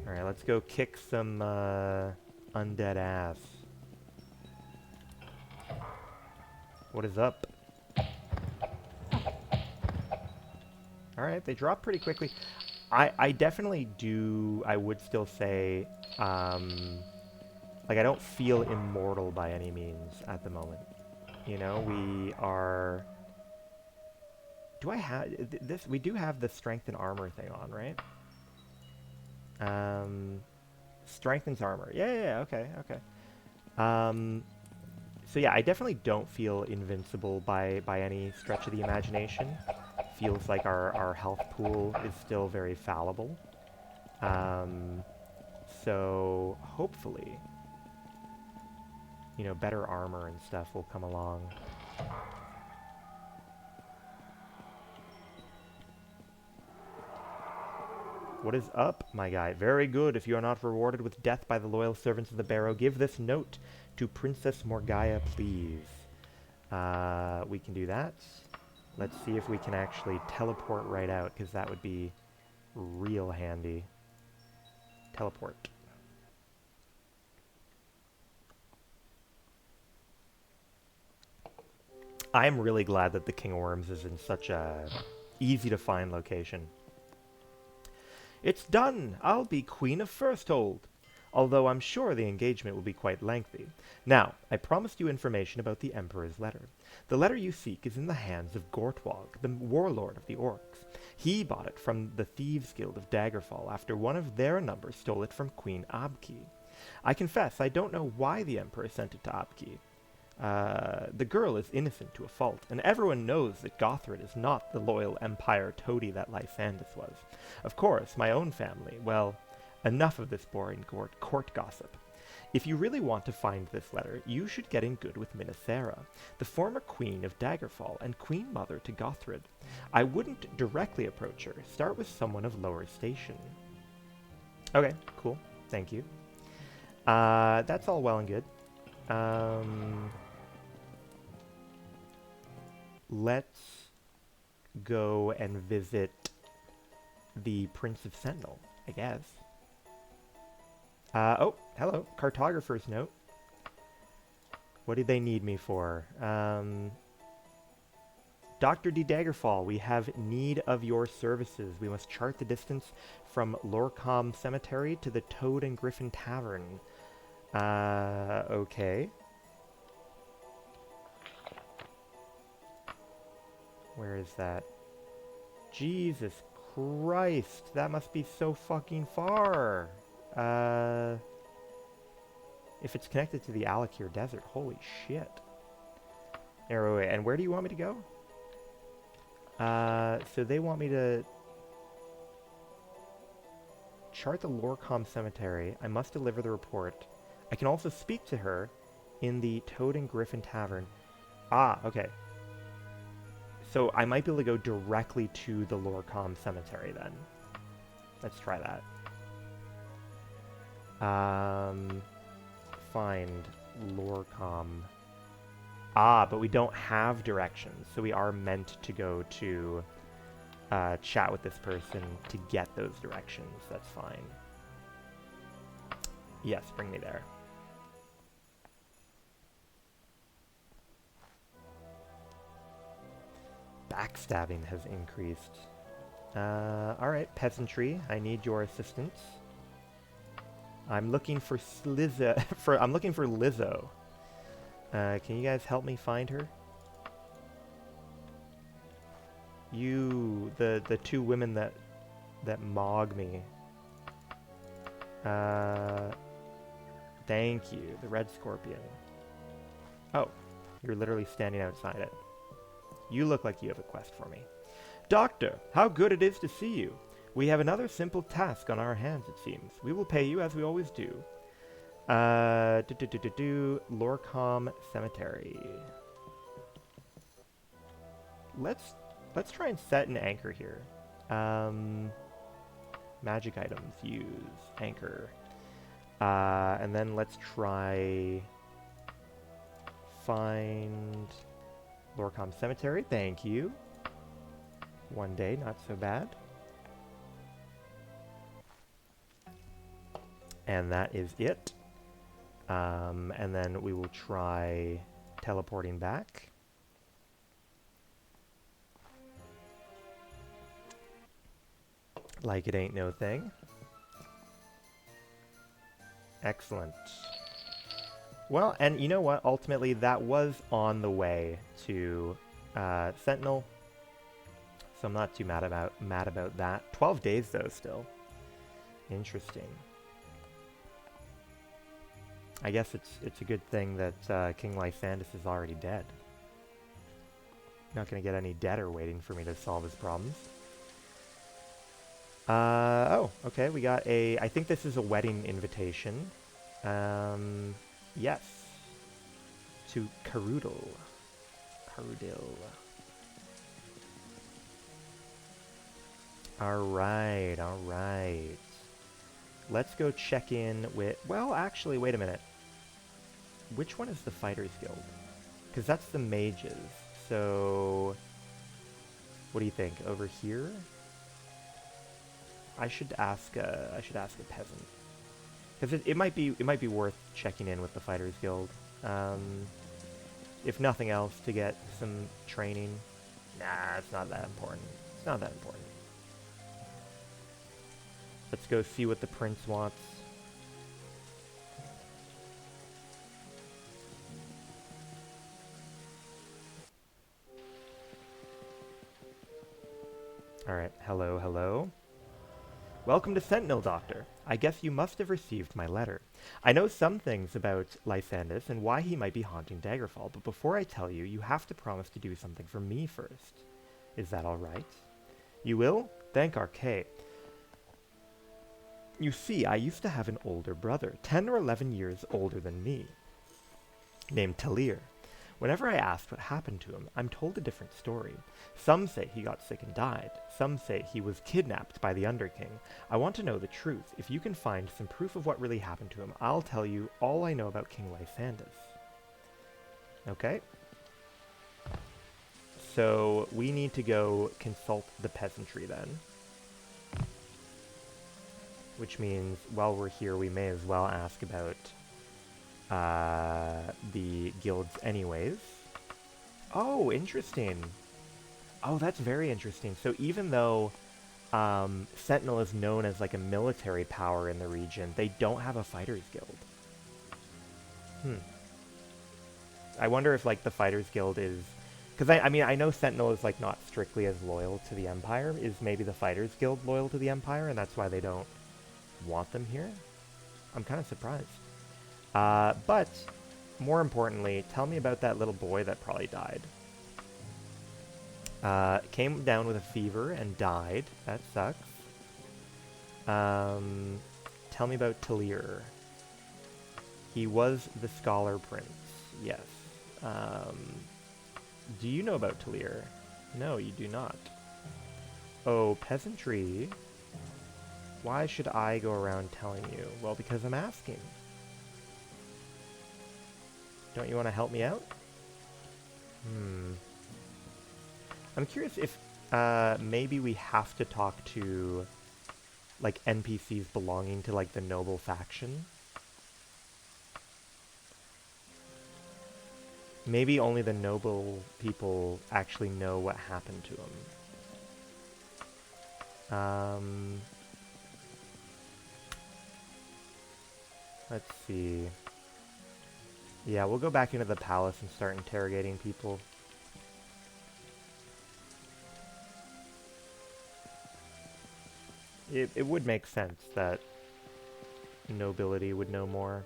Alright, let's go kick some undead ass. What is up? Alright, they drop pretty quickly. I definitely do, I would still say, like I don't feel immortal by any means at the moment. You know, we are... Do I have this? We do have the strength and armor thing on, right? Strengthens armor. Yeah, okay. So yeah, I definitely don't feel invincible by any stretch of the imagination. Feels like our health pool is still very fallible. So hopefully, you know, better armor and stuff will come along. What is up, my guy? Very good. If you are not rewarded with death by the loyal servants of the Barrow, give this note To Princess Morgaya, please. We can do that. Let's see if we can actually teleport right out, because that would be real handy. Teleport. I'm really glad that the King of Worms is in such a easy-to-find location. It's done! I'll be Queen of Firsthold, although I'm sure the engagement will be quite lengthy. Now, I promised you information about the Emperor's letter. The letter you seek is in the hands of Gortwog, the warlord of the Orcs. He bought it from the Thieves' Guild of Daggerfall after one of their number stole it from Queen Abki. I confess I don't know why the Emperor sent it to Abki. The girl is innocent to a fault, and everyone knows that Gothred is not the loyal Empire toady that Lysandus was. Of course, my own family, well, enough of this boring court gossip. If you really want to find this letter, you should get in good with Minnesera, the former queen of Daggerfall and queen mother to Gothred. I wouldn't directly approach her. Start with someone of lower station. Okay, cool. Thank you. That's all well and good. Let's go and visit the Prince of Sentinel, I guess. Oh, hello. Cartographer's note. What did they need me for? Dr. D. Daggerfall, we have need of your services. We must chart the distance from Lorcom Cemetery to the Toad and Griffin Tavern. Okay. Where is that? Jesus Christ, that must be so fucking far. If it's connected to the Alakir Desert, holy shit. Wait, and where do you want me to go? So they want me to chart the Lorcom Cemetery. I must deliver the report. I can also speak to her in the Toad and Griffin Tavern. Ah, okay. So I might be able to go directly to the Lorcom Cemetery then. Let's try that. Find Lorcom. Ah, but we don't have directions, so we are meant to go to chat with this person to get those directions. That's fine. Yes, bring me there. Backstabbing has increased. Alright, peasantry, I need your assistance. I'm looking for I'm looking for Lizzo. Can you guys help me find her? You, the two women that mog me. Thank you, the Red Scorpion. Oh, you're literally standing outside it. You look like you have a quest for me. Doctor, how good it is to see you. We have another simple task on our hands, it seems. We will pay you as we always do. Lorcom Cemetery. Let's try and set an anchor here. Magic items, use, anchor. And then let's try find Lorcom Cemetery, thank you. One day, not so bad. And that is it. And then we will try teleporting back. Like it ain't no thing. Excellent. Well, and you know what? Ultimately, that was on the way to Sentinel, so I'm not too mad about that. 12 days though, still. Interesting. I guess it's a good thing that King Lysandus is already dead. Not gonna get any deader waiting for me to solve his problems. Oh, okay. We got a. I think this is a wedding invitation. Yes. To Carudel. Alright, alright. Let's go check in with... Well, actually, wait a minute. which one is the Fighters Guild? Because that's the mages. So, what do you think? Over here? I should ask a peasant. Because it might be worth checking in with the Fighters Guild. If nothing else, to get some training. Nah, it's not that important. It's not that important. Let's go see what the prince wants. Alright, hello, hello. Welcome to Sentinel, Doctor. I guess you must have received my letter. I know some things about Lysandus and why he might be haunting Daggerfall, but before I tell you, you have to promise to do something for me first. Is that alright? You will? Thank Arcade. You see, I used to have an older brother, 10 or 11 years older than me, named Talir. Whenever I asked what happened to him, I'm told a different story. Some say he got sick and died. Some say he was kidnapped by the Underking. I want to know the truth. If you can find some proof of what really happened to him, I'll tell you all I know about King Lysandus. Okay. So we need to go consult the peasantry then. Which means while we're here, we may as well ask about the guilds anyways. Oh, interesting. Oh, that's very interesting. So even though Sentinel is known as like a military power in the region, they don't have a fighters guild. I wonder if like the fighters guild is... Because I mean, I know Sentinel is like not strictly as loyal to the Empire. Is maybe the fighters guild loyal to the Empire and that's why they don't want them here? I'm kind of surprised. But, more importantly, tell me about that little boy that probably died. Came down with a fever and died. That sucks. Tell me about Talir. He was the Scholar Prince. Yes. Do you know about Talir? No, you do not. Oh, peasantry. Why should I go around telling you? Well, because I'm asking. Don't you want to help me out? I'm curious if maybe we have to talk to like NPCs belonging to like the noble faction. Maybe only the noble people actually know what happened to him. Let's see. Yeah, we'll go back into the palace and start interrogating people. It would make sense that nobility would know more.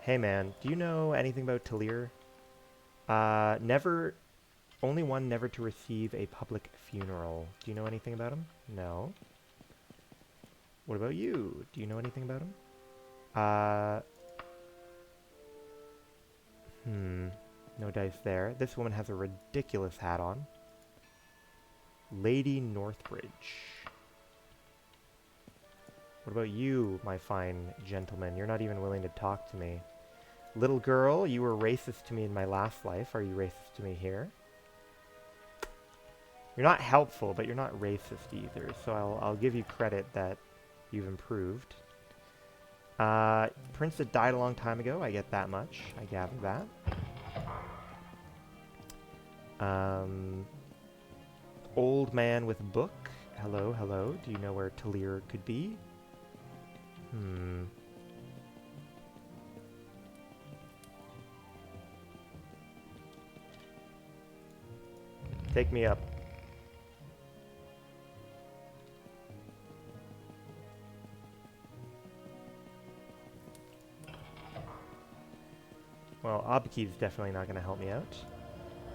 Hey man, do you know anything about Talir? Only one never to receive a public funeral. Do you know anything about him? No. What about you? Do you know anything about him? No dice there. This woman has a ridiculous hat on. Lady Northbridge. What about you, my fine gentleman? You're not even willing to talk to me. Little girl, you were racist to me in my last life. Are you racist to me here? You're not helpful, but you're not racist either, so I'll give you credit that you've improved. Prince that died a long time ago, I get that much. I gather that. Old man with book. Hello, hello. Do you know where Talir could be? Take me up. Well, Abki's definitely not going to help me out.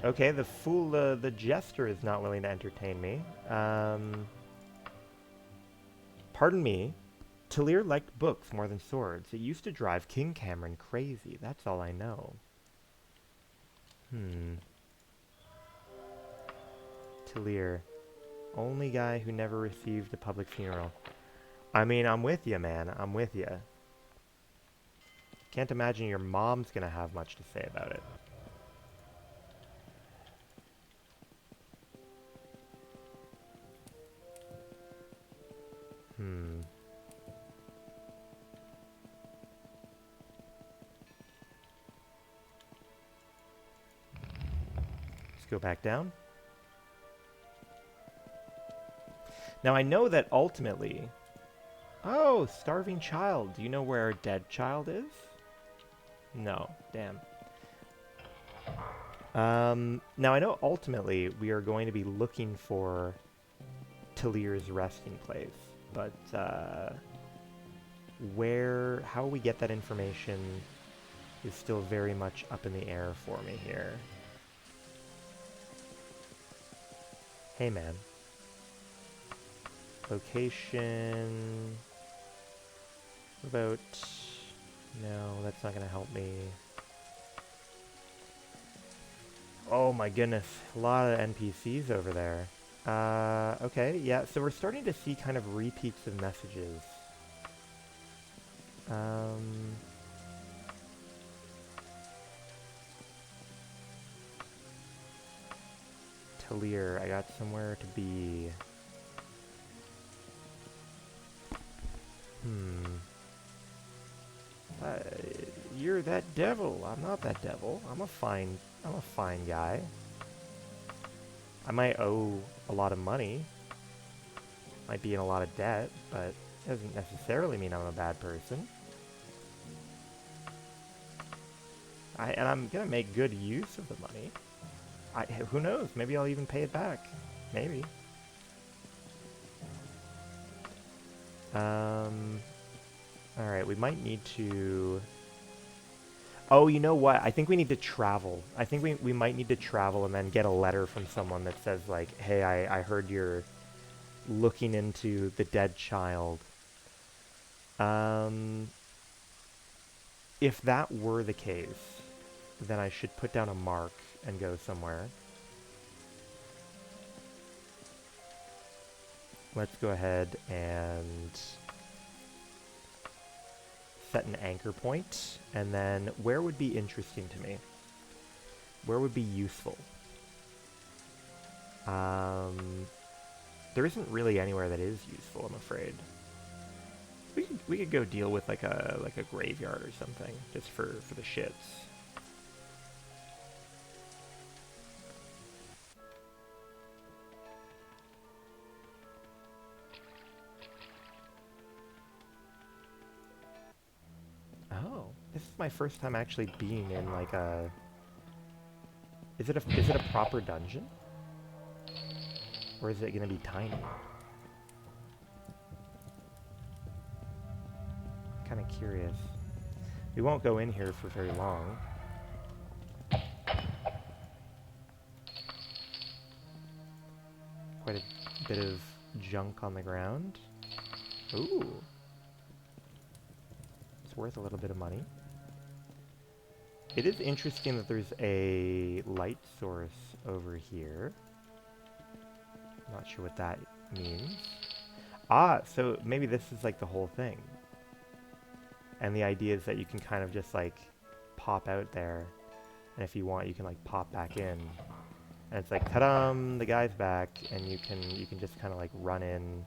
Okay, the fool, the jester is not willing to entertain me. Pardon me. Talir liked books more than swords. It used to drive King Cameron crazy. That's all I know. Talir. Only guy who never received a public funeral. I mean, I'm with you, man. I'm with you. Can't imagine your mom's gonna have much to say about it. Let's go back down. Now I know that ultimately... Oh, starving child. Do you know where our dead child is? No. Damn. Now I know ultimately we are going to be looking for Talir's resting place, but how we get that information is still very much up in the air for me here. Hey man. Location... What about... No, that's not gonna help me. Oh my goodness, a lot of NPCs over there. Okay, yeah, so we're starting to see kind of repeats of messages. Talir, I got somewhere to be. You're that devil. I'm not that devil. I'm a fine guy. I might owe a lot of money. Might be in a lot of debt, but it doesn't necessarily mean I'm a bad person. And I'm gonna make good use of the money. Who knows? Maybe I'll even pay it back. Maybe. Alright, we might need to... Oh, you know what? I think we need to travel. I think we might need to travel and then get a letter from someone that says, like, hey, I heard you're looking into the dead child. If that were the case, then I should put down a mark and go somewhere. Let's go ahead and set an anchor point, and then where would be interesting to me? Where would be useful? There isn't really anywhere that is useful, I'm afraid. We could go deal with like a graveyard or something, just for the shits. Oh, this is my first time actually being in like a... Is it a proper dungeon? Or is it gonna be tiny? Kind of curious. We won't go in here for very long. Quite a bit of junk on the ground. Ooh. It's worth a little bit of money. It is interesting that there's a light source over here. Not sure what that means. Ah, so maybe this is like the whole thing. And the idea is that you can kind of just like pop out there, and if you want you can like pop back in. And it's like, ta-dum, the guy's back, and you can just kind of like run in.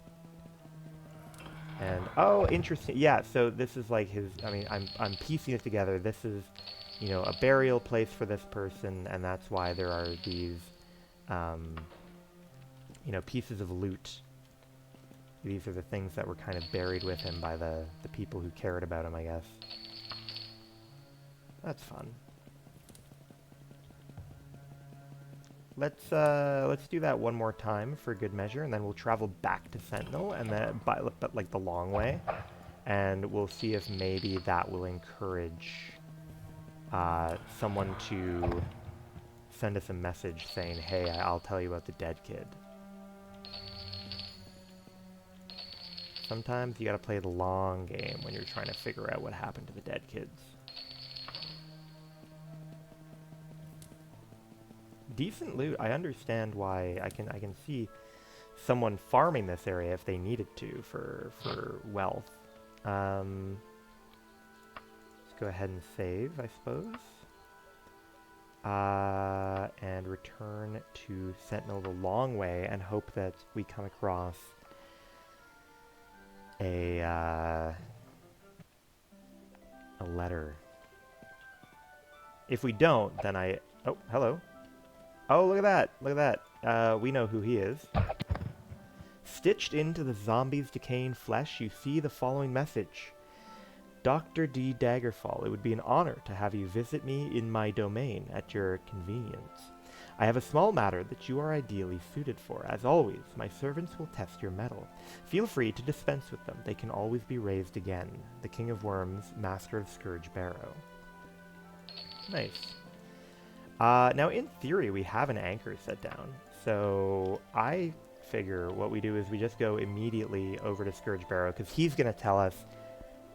And oh, interesting. Yeah, so this is like his, I mean, I'm piecing it together. This is, you know, a burial place for this person, and that's why there are these you know, pieces of loot. These are the things that were kind of buried with him by the people who cared about him, I guess. That's fun. Let's do that one more time for good measure, and then we'll travel back to Sentinel, and then but like the long way, and we'll see if maybe that will encourage someone to send us a message saying, "Hey, I'll tell you about the dead kid." Sometimes you gotta play the long game when you're trying to figure out what happened to the dead kids. Decent loot. I understand why. I can see someone farming this area if they needed to for wealth. So go ahead and save, I suppose. And return to Sentinel the long way and hope that we come across a letter. If we don't, then oh, hello. Oh, look at that. Look at that. We know who he is. Stitched into the zombie's decaying flesh, you see the following message. Dr. D. Daggerfall, it would be an honor to have you visit me in my domain at your convenience. I have a small matter that you are ideally suited for. As always, my servants will test your mettle. Feel free to dispense with them. They can always be raised again. The King of Worms, Master of Scourge Barrow. Nice. Now, in theory, we have an anchor set down. So I figure what we do is we just go immediately over to Scourge Barrow, because he's going to tell us,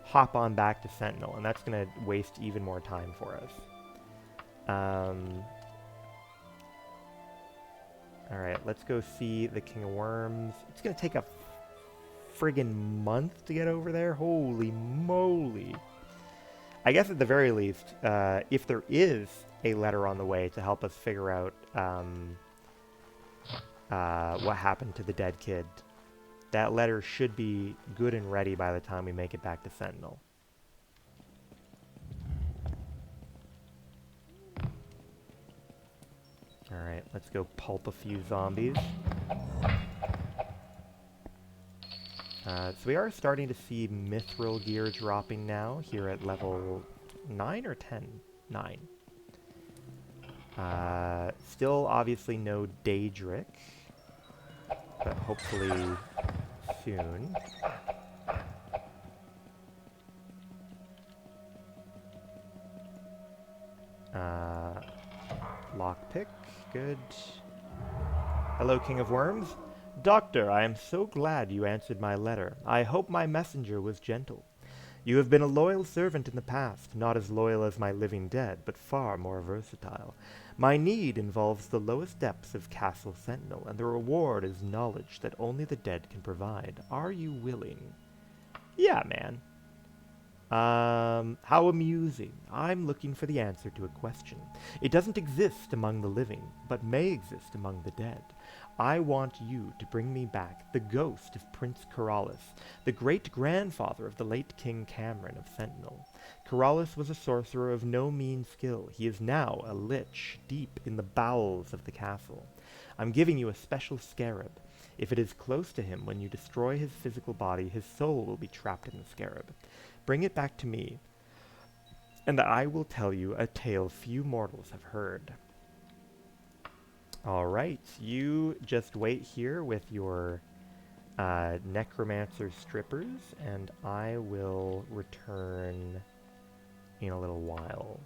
hop on back to Sentinel, and that's going to waste even more time for us. Alright, let's go see the King of Worms. It's going to take a friggin' month to get over there. Holy moly. I guess at the very least, if there is a letter on the way to help us figure out what happened to the dead kid, that letter should be good and ready by the time we make it back to Sentinel. Alright, let's go pulp a few zombies. So we are starting to see mithril gear dropping now, here at level 9 or 10? 9. Still obviously no Daedric, but hopefully soon. Lockpick, good. Hello, King of Worms. Doctor, I am so glad you answered my letter. I hope my messenger was gentle. You have been a loyal servant in the past, not as loyal as my living dead, but far more versatile. My need involves the lowest depths of Castle Sentinel, and the reward is knowledge that only the dead can provide. Are you willing? Yeah, man. How amusing. I'm looking for the answer to a question. It doesn't exist among the living, but may exist among the dead. I want you to bring me back the ghost of Prince Corallus, the great-grandfather of the late King Cameron of Sentinel. Corallus was a sorcerer of no mean skill. He is now a lich deep in the bowels of the castle. I'm giving you a special scarab. If it is close to him when you destroy his physical body, his soul will be trapped in the scarab. Bring it back to me, and I will tell you a tale few mortals have heard. Alright, you just wait here with your necromancer strippers, and I will return in a little while.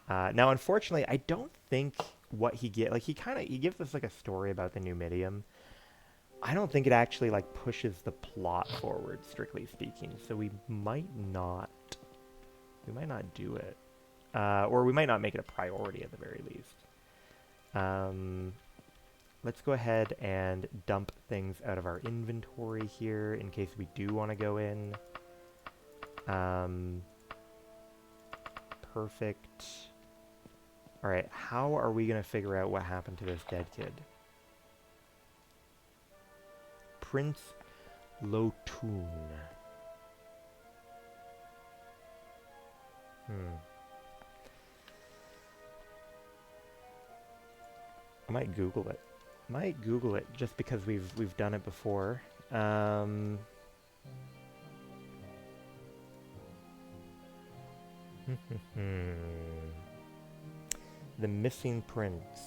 Now, unfortunately, I don't think what he he gives us like a story about the Numidium. I don't think it actually like pushes the plot forward, strictly speaking. So we might not do it, or we might not make it a priority at the very least. Let's go ahead and dump things out of our inventory here in case we do want to go in. Perfect. Alright, how are we going to figure out what happened to this dead kid? Prince Lotun. I might Google it. Might Google it just because we've done it before. The Missing Prince.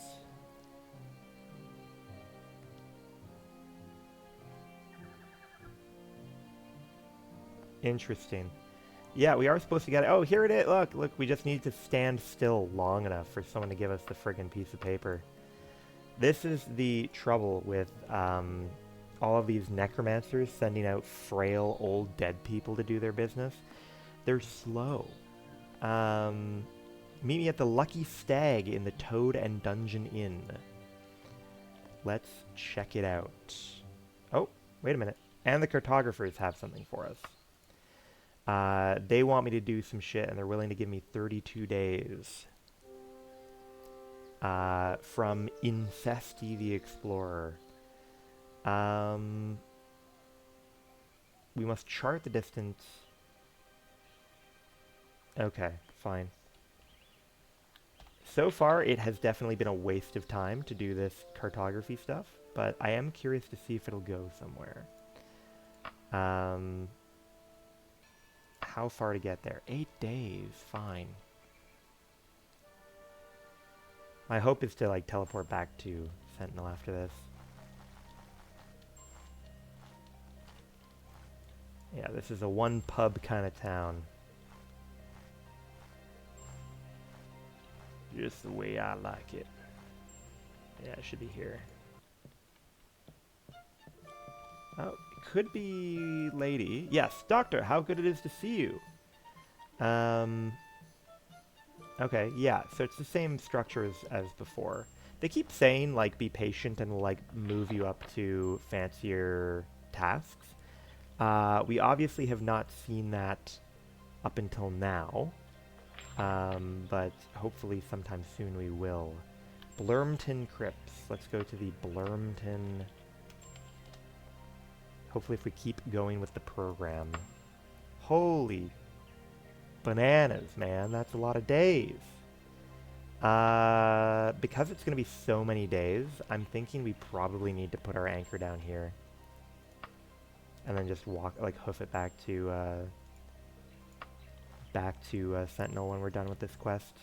Interesting. Yeah, we are supposed to get it. Oh, here it is. Look, we just need to stand still long enough for someone to give us the friggin' piece of paper. This is the trouble with all of these necromancers sending out frail old dead people to do their business. They're slow. Meet me at the Lucky Stag in the Toad and Dungeon Inn. Let's check it out. Oh, wait a minute. And the cartographers have something for us. They want me to do some shit, and they're willing to give me 32 days. From Incesty the Explorer. We must chart the distance. Okay, fine. So far, it has definitely been a waste of time to do this cartography stuff, but I am curious to see if it'll go somewhere. How far to get there? 8 days, fine. My hope is to, like, teleport back to Sentinel after this. Yeah, this is a one pub kind of town. Just the way I like it. Yeah, it should be here. Oh, it could be lady. Yes, doctor, how good it is to see you. Okay, yeah, so it's the same structure as before. They keep saying, like, be patient and we'll, like, move you up to fancier tasks. We obviously have not seen that up until now. But hopefully sometime soon we will. Blurmton Crypts. Let's go to the Blurmton. Hopefully if we keep going with the program. Holy bananas, man. That's a lot of days. Because it's going to be so many days, I'm thinking we probably need to put our anchor down here. And then just walk, like, hoof it back to Sentinel when we're done with this quest.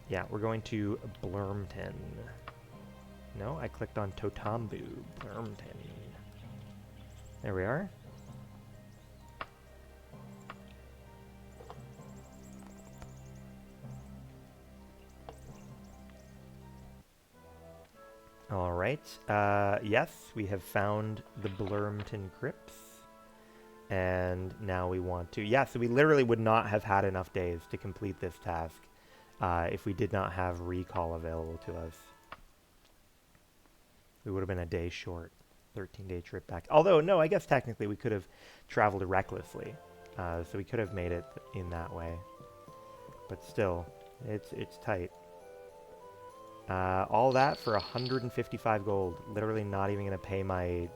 Yeah, we're going to Blurmton. No, I clicked on Totambu. Blurmton. There we are. Alright, yes, we have found the Blurmton Crypts. And now we want to... Yeah, so we literally would not have had enough days to complete this task if we did not have recall available to us. We would have been a day short. 13-day trip back. Although, no, I guess technically we could have traveled recklessly. So we could have made it in that way. But still, it's tight. All that for 155 gold. Literally not even going to pay my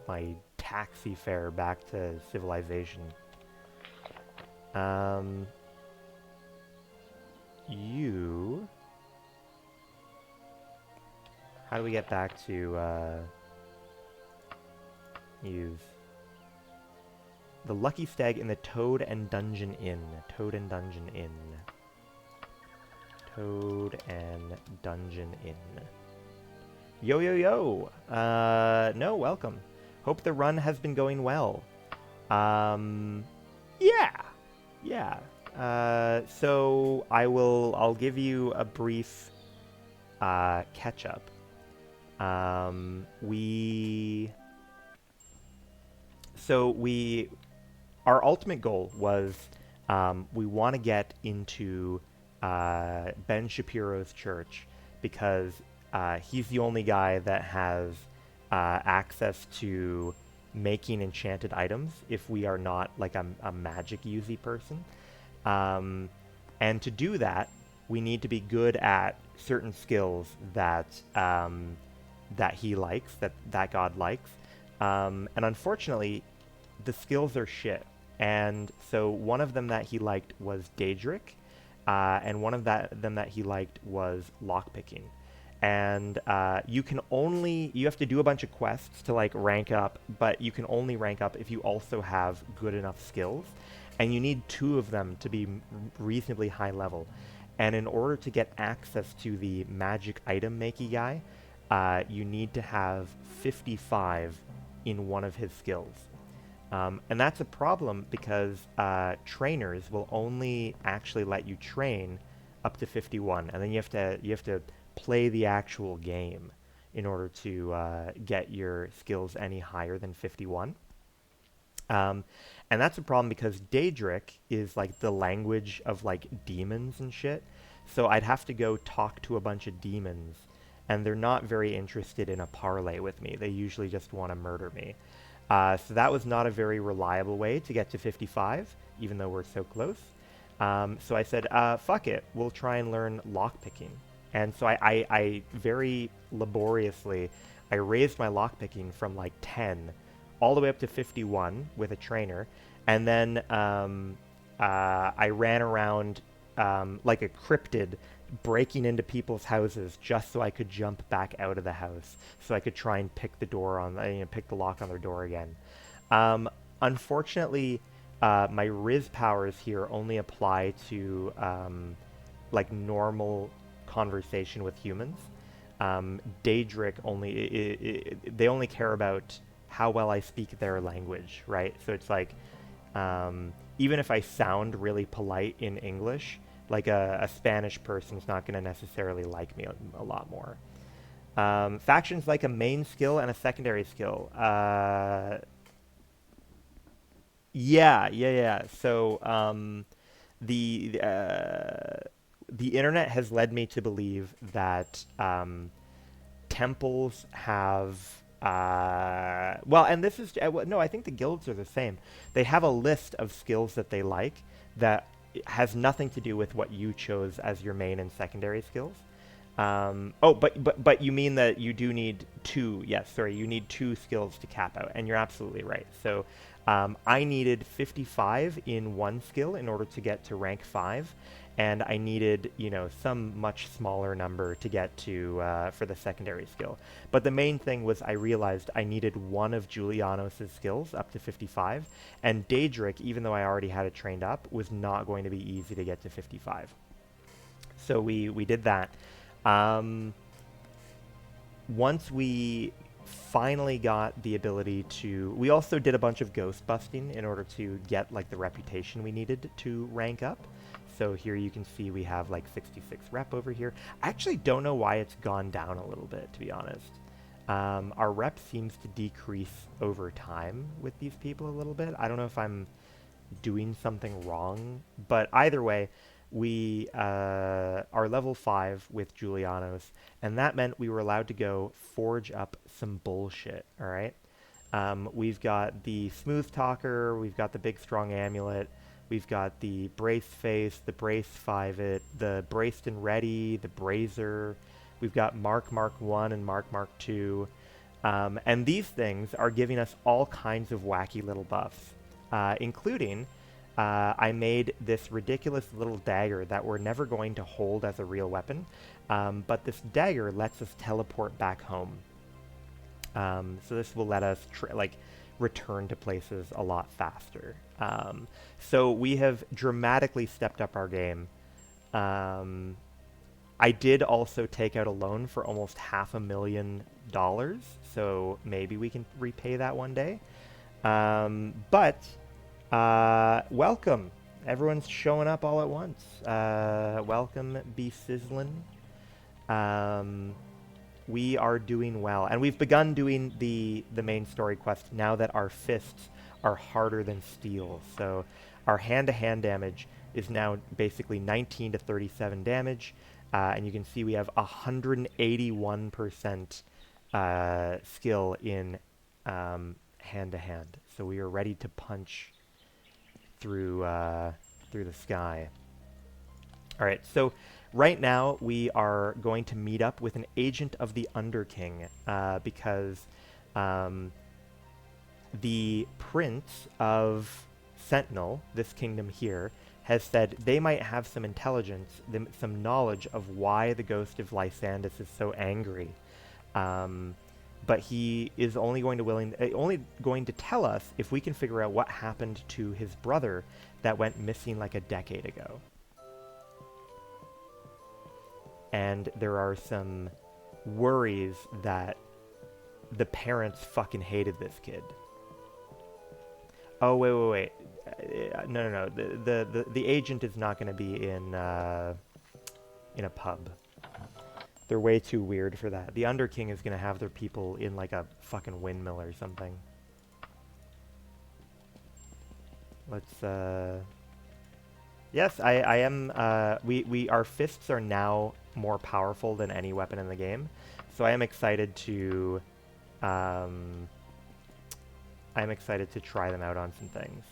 taxi fare back to civilization. You... How do we get back to, use the Lucky Stag in the Toad and Dungeon Inn. Toad and Dungeon Inn. Toad and Dungeon Inn. Yo, yo, yo! No, welcome. Hope the run has been going well. Yeah! Yeah. So I'll give you a brief, catch-up. Our ultimate goal was, we want to get into Ben Shapiro's church because he's the only guy that has access to making enchanted items if we are not like a magic usy person. And to do that, we need to be good at certain skills that that he likes, that God likes. And unfortunately, the skills are shit. And so one of them that he liked was Daedric, and one of them that he liked was lockpicking. And you have to do a bunch of quests to like rank up, but you can only rank up if you also have good enough skills. And you need 2 of them to be reasonably high level. And in order to get access to the magic item makey guy, you need to have 55 in one of his skills. And that's a problem because trainers will only actually let you train up to 51, and then you have to play the actual game in order to get your skills any higher than 51. And that's a problem because Daedric is like the language of like demons and shit. So I'd have to go talk to a bunch of demons, and they're not very interested in a parlay with me. They usually just want to murder me. So that was not a very reliable way to get to 55, even though we're so close. So I said, fuck it, we'll try and learn lockpicking. And so I very laboriously, I raised my lockpicking from like 10 all the way up to 51 with a trainer. And then I ran around like a cryptid, breaking into people's houses just so I could jump back out of the house, so I could try and pick the door on, pick the lock on their door again. Unfortunately, my Riz powers here only apply to like normal conversation with humans. Daedric only they only care about how well I speak their language, right? So it's like even if I sound really polite in English, like a Spanish person's not going to necessarily like me a lot more. Factions like a main skill and a secondary skill. Yeah. So the internet has led me to believe that temples have well, and this is no, I think the guilds are the same. They have a list of skills that they like that has nothing to do with what you chose as your main and secondary skills. Oh, but you mean that you do need two? Yes, sorry, you need two skills to cap out, and you're absolutely right. So I needed 55 in one skill in order to get to rank 5, and I needed, some much smaller number to get to for the secondary skill. But the main thing was I realized I needed one of Julianos' skills up to 55, and Daedric, even though I already had it trained up, was not going to be easy to get to 55. So we did that. Once we finally got the ability to, we also did a bunch of ghost busting in order to get like the reputation we needed to rank up. So here you can see we have like 66 rep over here. I actually don't know why it's gone down a little bit, to be honest. Our rep seems to decrease over time with these people a little bit. I don't know if I'm doing something wrong, but either way, we are level 5 with Julianos, and that meant we were allowed to go forge up some bullshit, all right? We've got the Smooth Talker, we've got the Big Strong Amulet, we've got the Brace Face, the Brace Five-It, the Braced and Ready, the Brazier, we've got Mark 1 and Mark 2, and these things are giving us all kinds of wacky little buffs, including I made this ridiculous little dagger that we're never going to hold as a real weapon, but this dagger lets us teleport back home. So this will let us return to places a lot faster. So we have dramatically stepped up our game. I did also take out a loan for almost $500,000, so maybe we can repay that one day. But welcome. Everyone's showing up all at once. Welcome, Be Sizzlin'. We are doing well, and we've begun doing the main story quest now that our fists are harder than steel. So our hand-to-hand damage is now basically 19 to 37 damage, and you can see we have 181% skill in hand-to-hand. So we are ready to punch through the sky. All right, so right now we are going to meet up with an agent of the Underking because the Prince of Sentinel, this kingdom here, has said they might have some intelligence, some knowledge of why the ghost of Lysandus is so angry. But he is only going to tell us if we can figure out what happened to his brother that went missing like a decade ago. And there are some worries that the parents fucking hated this kid. Oh, wait. No. The agent is not going to be in a pub. They're way too weird for that. The Underking is going to have their people in like a fucking windmill or something. Let's, yes, I am, our fists are now more powerful than any weapon in the game. So I am excited to, I'm excited to try them out on some things.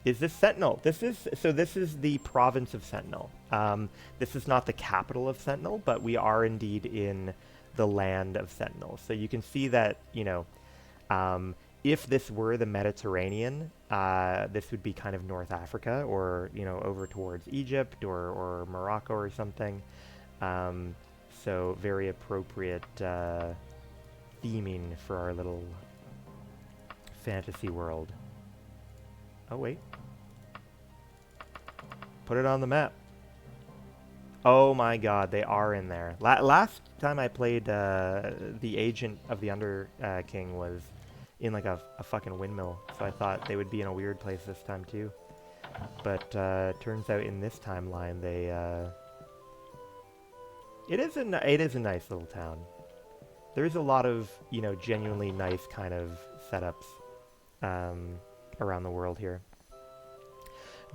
Is this Sentinel? This is the province of Sentinel. This is not the capital of Sentinel, but we are indeed in the land of Sentinel. So you can see that, you know, if this were the Mediterranean, this would be kind of North Africa, or, you know, over towards Egypt or Morocco or something. So very appropriate theming for our little fantasy world. Oh, wait. Put it on the map. Oh my god, they are in there. Last time I played, the agent of the Under King was in like a fucking windmill, so I thought they would be in a weird place this time too. But turns out in this timeline they... It is a nice little town. There's a lot of, you know, genuinely nice kind of setups around the world here.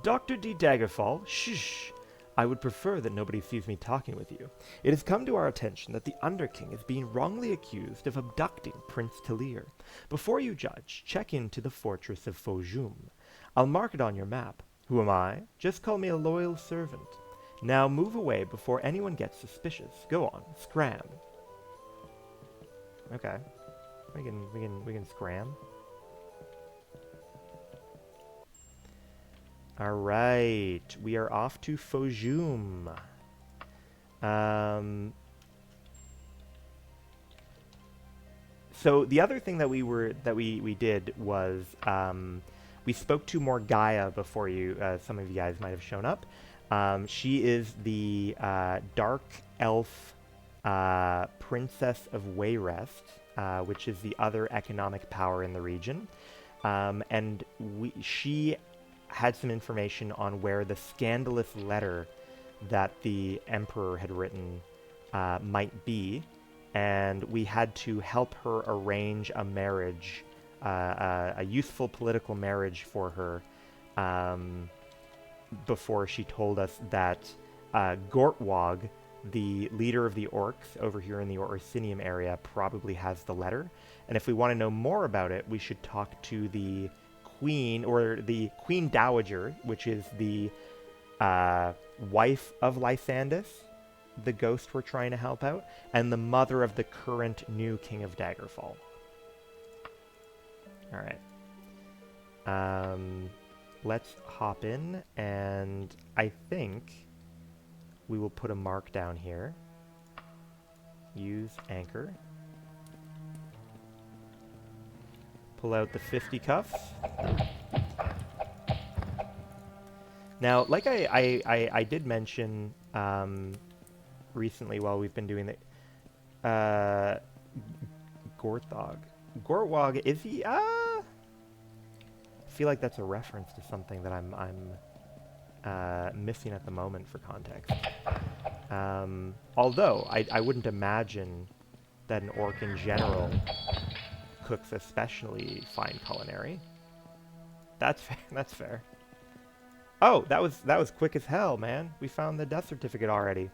Dr. D. Daggerfall, shh! I would prefer that nobody sees me talking with you. It has come to our attention that the Underking is being wrongly accused of abducting Prince Talir. Before you judge, check into the fortress of Fojum. I'll mark it on your map. Who am I? Just call me a loyal servant. Now move away before anyone gets suspicious. Go on, scram. Okay. We can scram. All right, we are off to Fojum. So the other thing that we did was we spoke to Morgaya before you. Some of you guys might have shown up. She is the dark elf princess of Wayrest, which is the other economic power in the region, and she had some information on where the scandalous letter that the Emperor had written might be, and we had to help her arrange a marriage, a useful political marriage for her, before she told us that Gortwog, the leader of the orcs over here in the Orsinium area, probably has the letter, and if we want to know more about it, we should talk to the Queen, or the Queen Dowager, which is the wife of Lysandus, the ghost we're trying to help out, and the mother of the current new King of Daggerfall. Alright. Let's hop in, and I think we will put a mark down here. Use anchor. Pull out the 50 cuffs. Now, like I did mention recently while we've been doing the Gortwog, is he I feel like that's a reference to something that I'm missing at the moment for context. Although I wouldn't imagine that an orc in general cooks especially fine culinary. That's fair. That's fair. Oh, that was quick as hell, man. We found the death certificate already.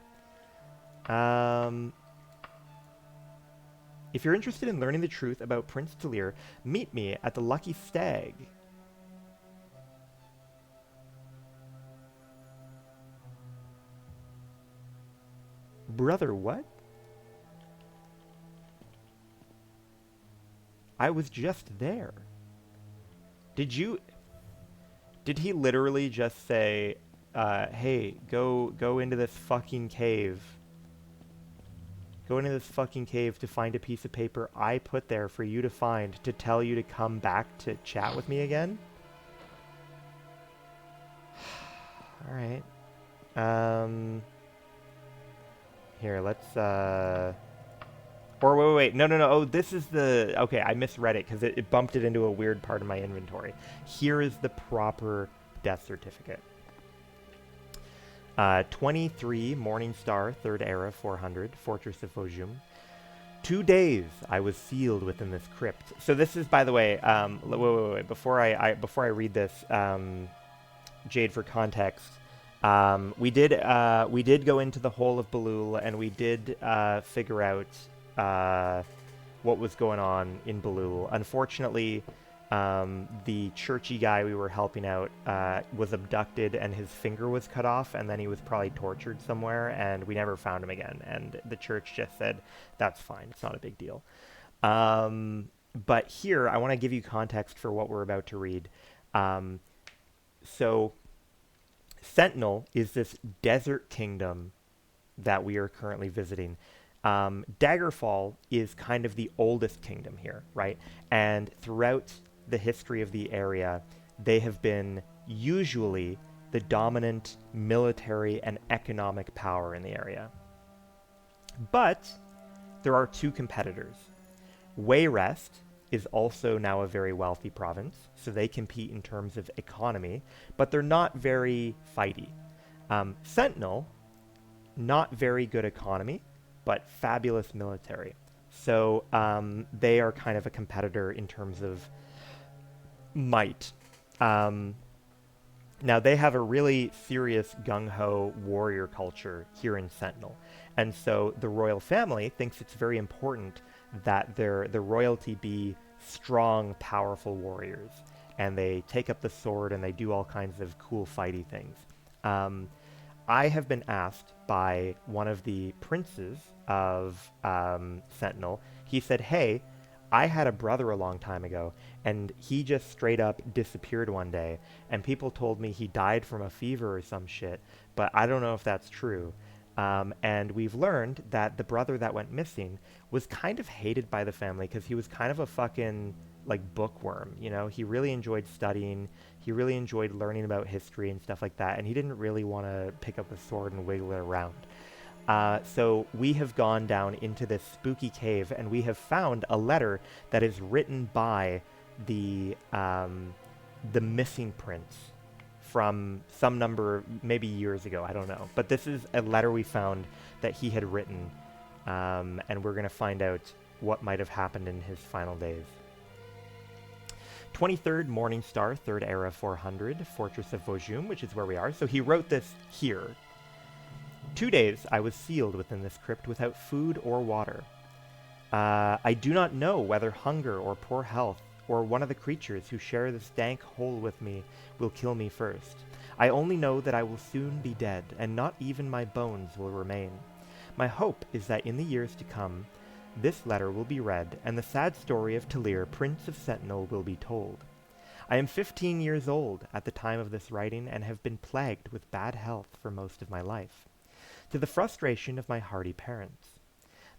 If you're interested in learning the truth about Prince Talir, meet me at the Lucky Stag. Brother, what? I was just there. Did he literally just say, hey, go into this fucking cave. Go into this fucking cave to find a piece of paper I put there for you to find to tell you to come back to chat with me again? Alright. Here, let's, or wait, no, oh, this is the, okay, I misread it because it bumped it into a weird part of my inventory. Here is the proper death certificate. 23, Morningstar, 3rd Era, 400, Fortress of Fojum. 2 days I was sealed within this crypt. So this is, by the way, wait, before I read this, Jade, for context, we did go into the Hole of Belul, and we did figure out what was going on in Belul. Unfortunately, The churchy guy we were helping out was abducted and his finger was cut off, and then he was probably tortured somewhere, and we never found him again. And the church just said, that's fine, it's not a big deal. But here, I want to give you context for what we're about to read. Um, so, Sentinel is this desert kingdom that we are currently visiting. Daggerfall is kind of the oldest kingdom here, right? And throughout the history of the area, they have been usually the dominant military and economic power in the area. But there are two competitors. Wayrest is also now a very wealthy province, so they compete in terms of economy, but they're not very fighty. Sentinel, not very good economy, but fabulous military. So they are kind of a competitor in terms of might. Now, they have a really serious gung-ho warrior culture here in Sentinel. And so the royal family thinks it's very important that the royalty be strong, powerful warriors. And they take up the sword and they do all kinds of cool fighty things. I have been asked by one of the princes of Sentinel. He said, hey, I had a brother a long time ago, and he just straight up disappeared one day, and people told me he died from a fever or some shit, but I don't know if that's true. And we've learned that the brother that went missing was kind of hated by the family because he was kind of a fucking, like, bookworm, you know? He really enjoyed studying, he really enjoyed learning about history and stuff like that, and he didn't really want to pick up a sword and wiggle it around. So we have gone down into this spooky cave, and we have found a letter that is written by the missing prince from some number, maybe years ago, I don't know. But this is a letter we found that he had written, and we're going to find out what might have happened in his final days. 23rd Morning Star, 3rd Era 400, Fortress of Vojum, which is where we are. So he wrote this here. 2 days I was sealed within this crypt without food or water. I do not know whether hunger or poor health or one of the creatures who share this dank hole with me will kill me first. I only know that I will soon be dead, and not even my bones will remain. My hope is that in the years to come, this letter will be read, and the sad story of Talir, Prince of Sentinel, will be told. I am 15 years old at the time of this writing, and have been plagued with bad health for most of my life, to the frustration of my hardy parents.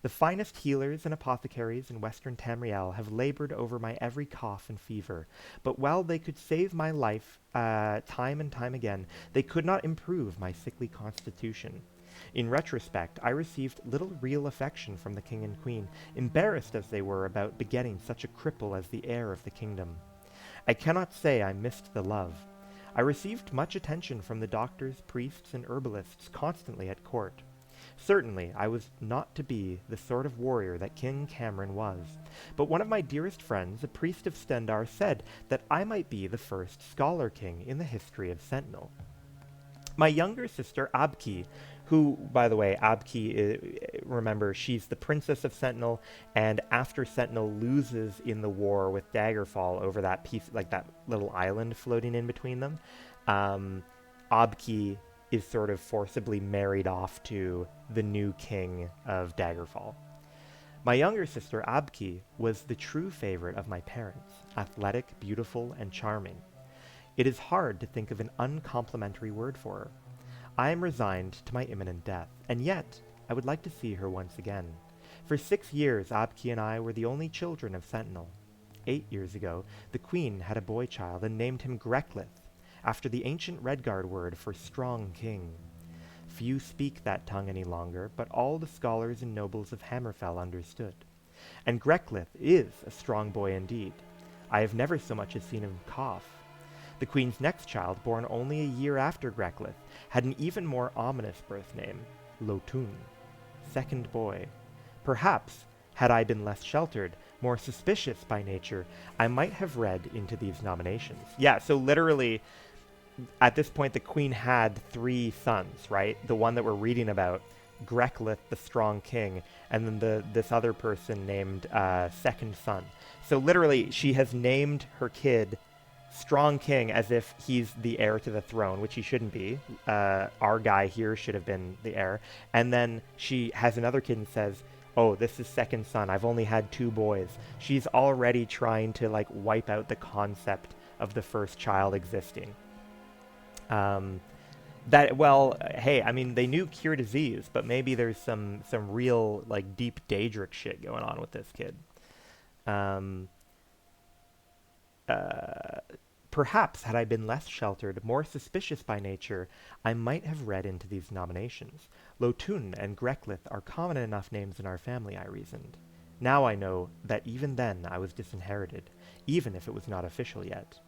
The finest healers and apothecaries in western Tamriel have labored over my every cough and fever, but while they could save my life time and time again, they could not improve my sickly constitution. In retrospect, I received little real affection from the king and queen, embarrassed as they were about begetting such a cripple as the heir of the kingdom. I cannot say I missed the love. I received much attention from the doctors, priests, and herbalists constantly at court. Certainly, I was not to be the sort of warrior that King Cameron was, but one of my dearest friends, a priest of Stendar, said that I might be the first scholar king in the history of Sentinel. My younger sister, Abki, who, by the way, Abki, remember, she's the princess of Sentinel, and after Sentinel loses in the war with Daggerfall over that piece, like that little island floating in between them, Abki is sort of forcibly married off to the new king of Daggerfall. My younger sister, Abki, was the true favorite of my parents, athletic, beautiful, and charming. It is hard to think of an uncomplimentary word for her. I am resigned to my imminent death, and yet I would like to see her once again. For 6 years, Abki and I were the only children of Sentinel. 8 years ago, the queen had a boy child and named him Greclith, after the ancient Redguard word for strong king. Few speak that tongue any longer, but all the scholars and nobles of Hammerfell understood. And Greclith is a strong boy indeed. I have never so much as seen him cough. The queen's next child, born only a year after Greclith, had an even more ominous birth name, Lotun, second boy. Perhaps, had I been less sheltered, more suspicious by nature, I might have read into these nominations. Yeah, so literally, at this point, the queen had 3 sons, right? The one that we're reading about, Greclith, the strong king, and then this other person named second son. So literally, she has named her kid Strong King as if he's the heir to the throne, which he shouldn't be. Our guy here should have been the heir. And then she has another kid and says, oh, this is second son. I've only had 2 boys. She's already trying to, like, wipe out the concept of the first child existing. Well, hey, I mean, they knew cure disease, but maybe there's some real, like, deep Daedric shit going on with this kid. Um, Perhaps, had I been less sheltered, more suspicious by nature, I might have read into these nominations. Lotun and Greclith are common enough names in our family, I reasoned. Now I know that even then I was disinherited, even if it was not official yet.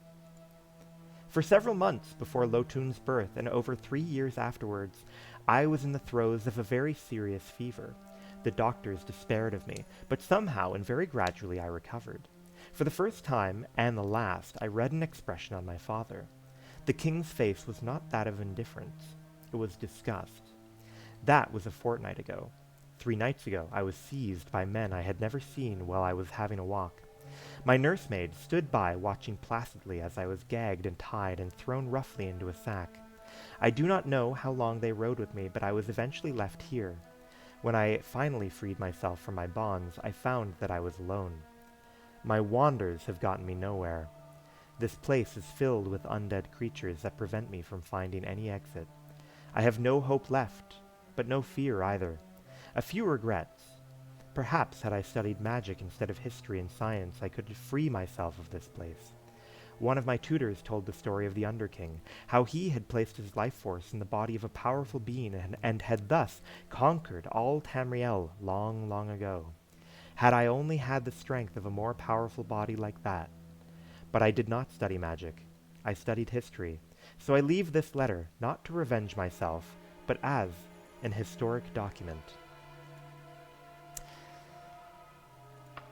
For several months before Lotun's birth, and over 3 years afterwards, I was in the throes of a very serious fever. The doctors despaired of me, but somehow and very gradually I recovered. For the first time, and the last, I read an expression on my father. The king's face was not that of indifference. It was disgust. That was a fortnight ago. 3 nights ago, I was seized by men I had never seen while I was having a walk. My nursemaid stood by watching placidly as I was gagged and tied and thrown roughly into a sack. I do not know how long they rode with me, but I was eventually left here. When I finally freed myself from my bonds, I found that I was alone. My wanders have gotten me nowhere. This place is filled with undead creatures that prevent me from finding any exit. I have no hope left, but no fear either. A few regrets. Perhaps had I studied magic instead of history and science, I could free myself of this place. One of my tutors told the story of the Underking, how he had placed his life force in the body of a powerful being and had thus conquered all Tamriel long, long ago. Had I only had the strength of a more powerful body like that. But I did not study magic. I studied history. So I leave this letter not to revenge myself, but as an historic document.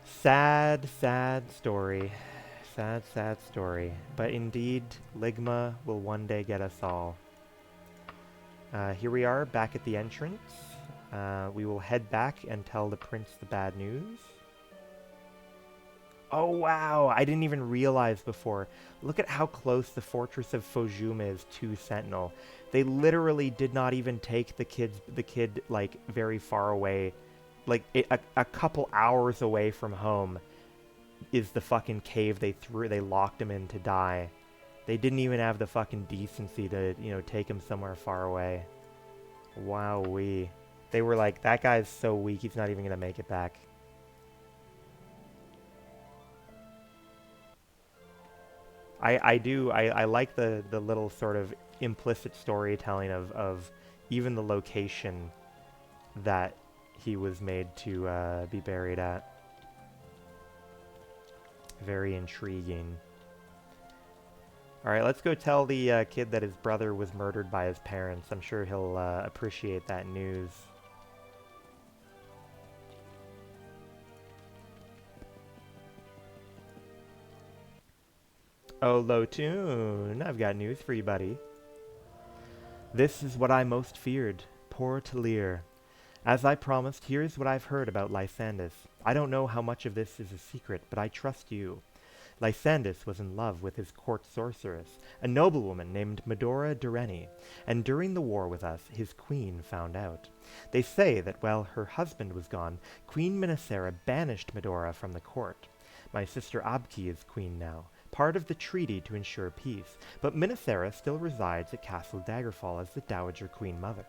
Sad, sad story. Sad, sad story. But indeed, Ligma will one day get us all. Here we are, back at the entrance. We will head back and tell the prince the bad news. Oh wow, I didn't even realize before. Look at how close the fortress of Fojum is to Sentinel. They literally did not even take the kid like very far away. Like a couple hours away from home is the fucking cave they locked him in to die. They didn't even have the fucking decency to, take him somewhere far away. Wowee. They were like, that guy's so weak, he's not even gonna make it back. I like the little sort of implicit storytelling of even the location that he was made to be buried at. Very intriguing. Alright, let's go tell the kid that his brother was murdered by his parents. I'm sure he'll appreciate that news. Oh, Lotun, I've got news for you, buddy. This is what I most feared. Poor Talir. As I promised, here's what I've heard about Lysandus. I don't know how much of this is a secret, but I trust you. Lysandus was in love with his court sorceress, a noblewoman named Medora Dureni, and during the war with us, his queen found out. They say that while her husband was gone, Queen Minnesera banished Medora from the court. My sister Abki is queen now, part of the treaty to ensure peace, but Minnesera still resides at Castle Daggerfall as the Dowager Queen Mother.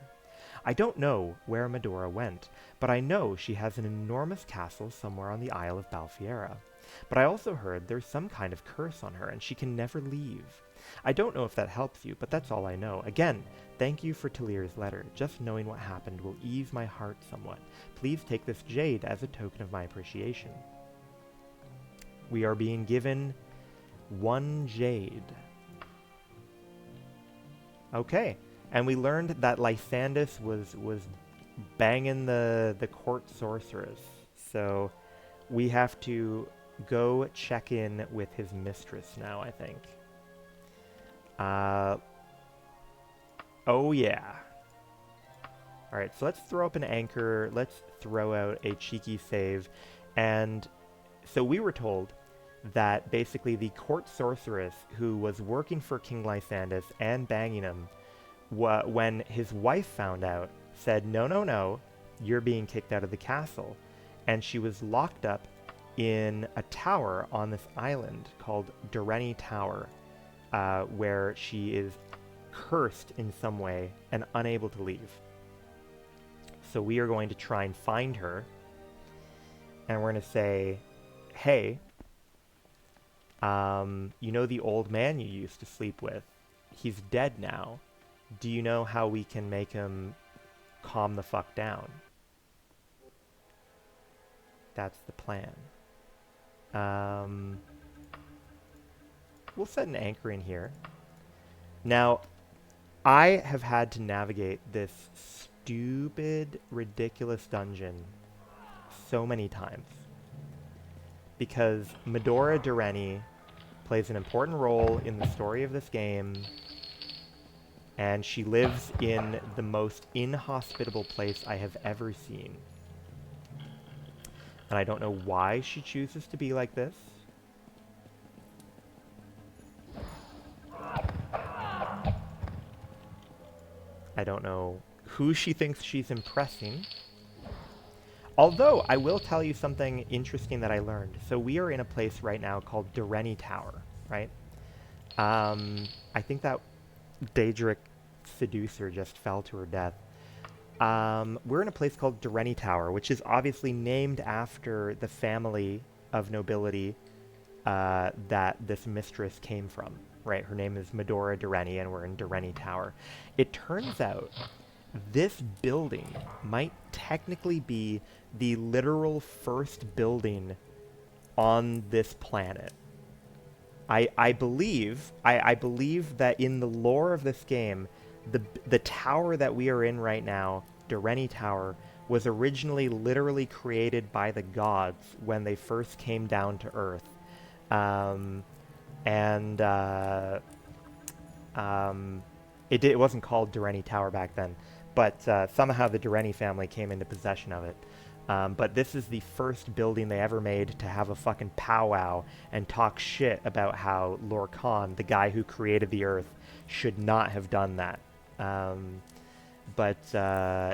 I don't know where Medora went, but I know she has an enormous castle somewhere on the Isle of Balfiera. But I also heard there's some kind of curse on her and she can never leave. I don't know if that helps you, but that's all I know. Again, thank you for Talir's letter. Just knowing what happened will ease my heart somewhat. Please take this jade as a token of my appreciation. We are being given 1 jade. Okay. And we learned that Lysandus was banging the court sorceress. So we have to go check in with his mistress now, I think. Oh yeah. Alright, so let's throw up an anchor. Let's throw out a cheeky save. And so we were told that basically the court sorceress who was working for King Lysandus and banging him, when his wife found out, said, no, no, no, you're being kicked out of the castle. And she was locked up in a tower on this island called Durrani Tower, where she is cursed in some way and unable to leave. So we are going to try and find her, and we're going to say, hey, you know the old man you used to sleep with? He's dead now. Do you know how we can make him calm the fuck down? That's the plan. We'll set an anchor in here. Now, I have had to navigate this stupid, ridiculous dungeon so many times because Medora Durrani plays an important role in the story of this game, and she lives in the most inhospitable place I have ever seen. And I don't know why she chooses to be like this. I don't know who she thinks she's impressing. Although, I will tell you something interesting that I learned. So we are in a place right now called Durrani Tower, right? I think that Daedric seducer just fell to her death. We're in a place called Durrani Tower, which is obviously named after the family of nobility that this mistress came from, right? Her name is Medora Durrani, and we're in Durrani Tower. It turns out this building might technically be the literal first building on this planet. I believe that in the lore of this game, the tower that we are in right now, Durrani Tower, was originally literally created by the gods when they first came down to Earth. It wasn't called Durrani Tower back then, but somehow the Durrani family came into possession of it. But this is the first building they ever made to have a fucking powwow and talk shit about how Lorcan, the guy who created the Earth, should not have done that.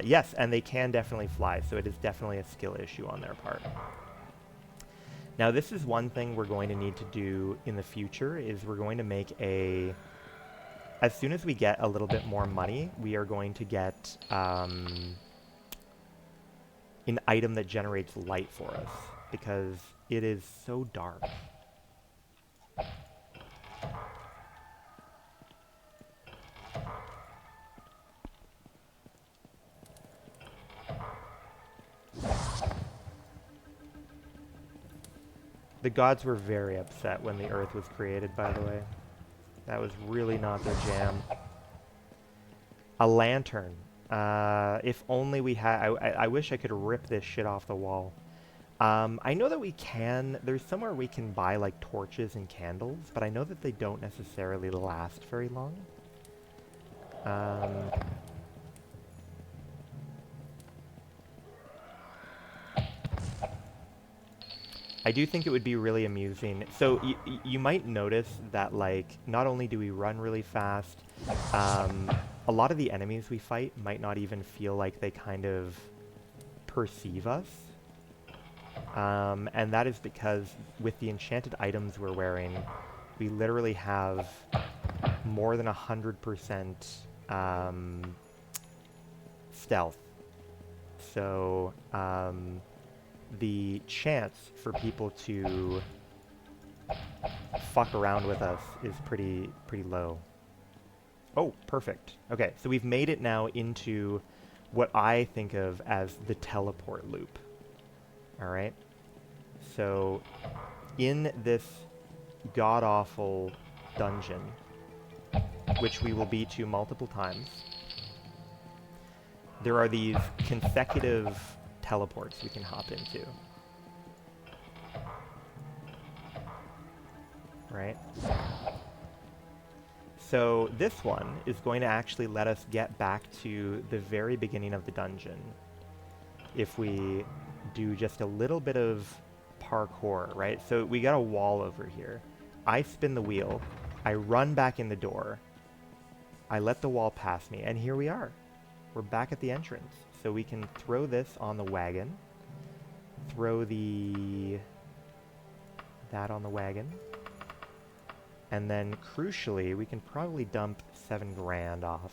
Yes, and they can definitely fly, so it is definitely a skill issue on their part. Now, this is one thing we're going to need to do in the future, is we're going to make a... As soon as we get a little bit more money, we are going to get an item that generates light for us, because it is so dark. The gods were very upset when the Earth was created, by the way. That was really not their jam. A lantern. If only we had... I wish I could rip this shit off the wall. I know that we can... There's somewhere we can buy, like, torches and candles, but I know that they don't necessarily last very long. I do think it would be really amusing. So you might notice that, like, not only do we run really fast, a lot of the enemies we fight might not even feel like they kind of perceive us. And that is because with the enchanted items we're wearing, we literally have more than 100% stealth. So, the chance for people to fuck around with us is pretty low. Oh, perfect. Okay, so we've made it now into what I think of as the teleport loop. Alright? So, in this god-awful dungeon, which we will be to multiple times, there are these consecutive teleports we can hop into. Right? So this one is going to actually let us get back to the very beginning of the dungeon if we do just a little bit of parkour, right? So we got a wall over here. I spin the wheel. I run back in the door. I let the wall pass me, and here we are. We're back at the entrance. So we can throw this on the wagon. Throw that on the wagon. And then, crucially, we can probably dump 7 grand off.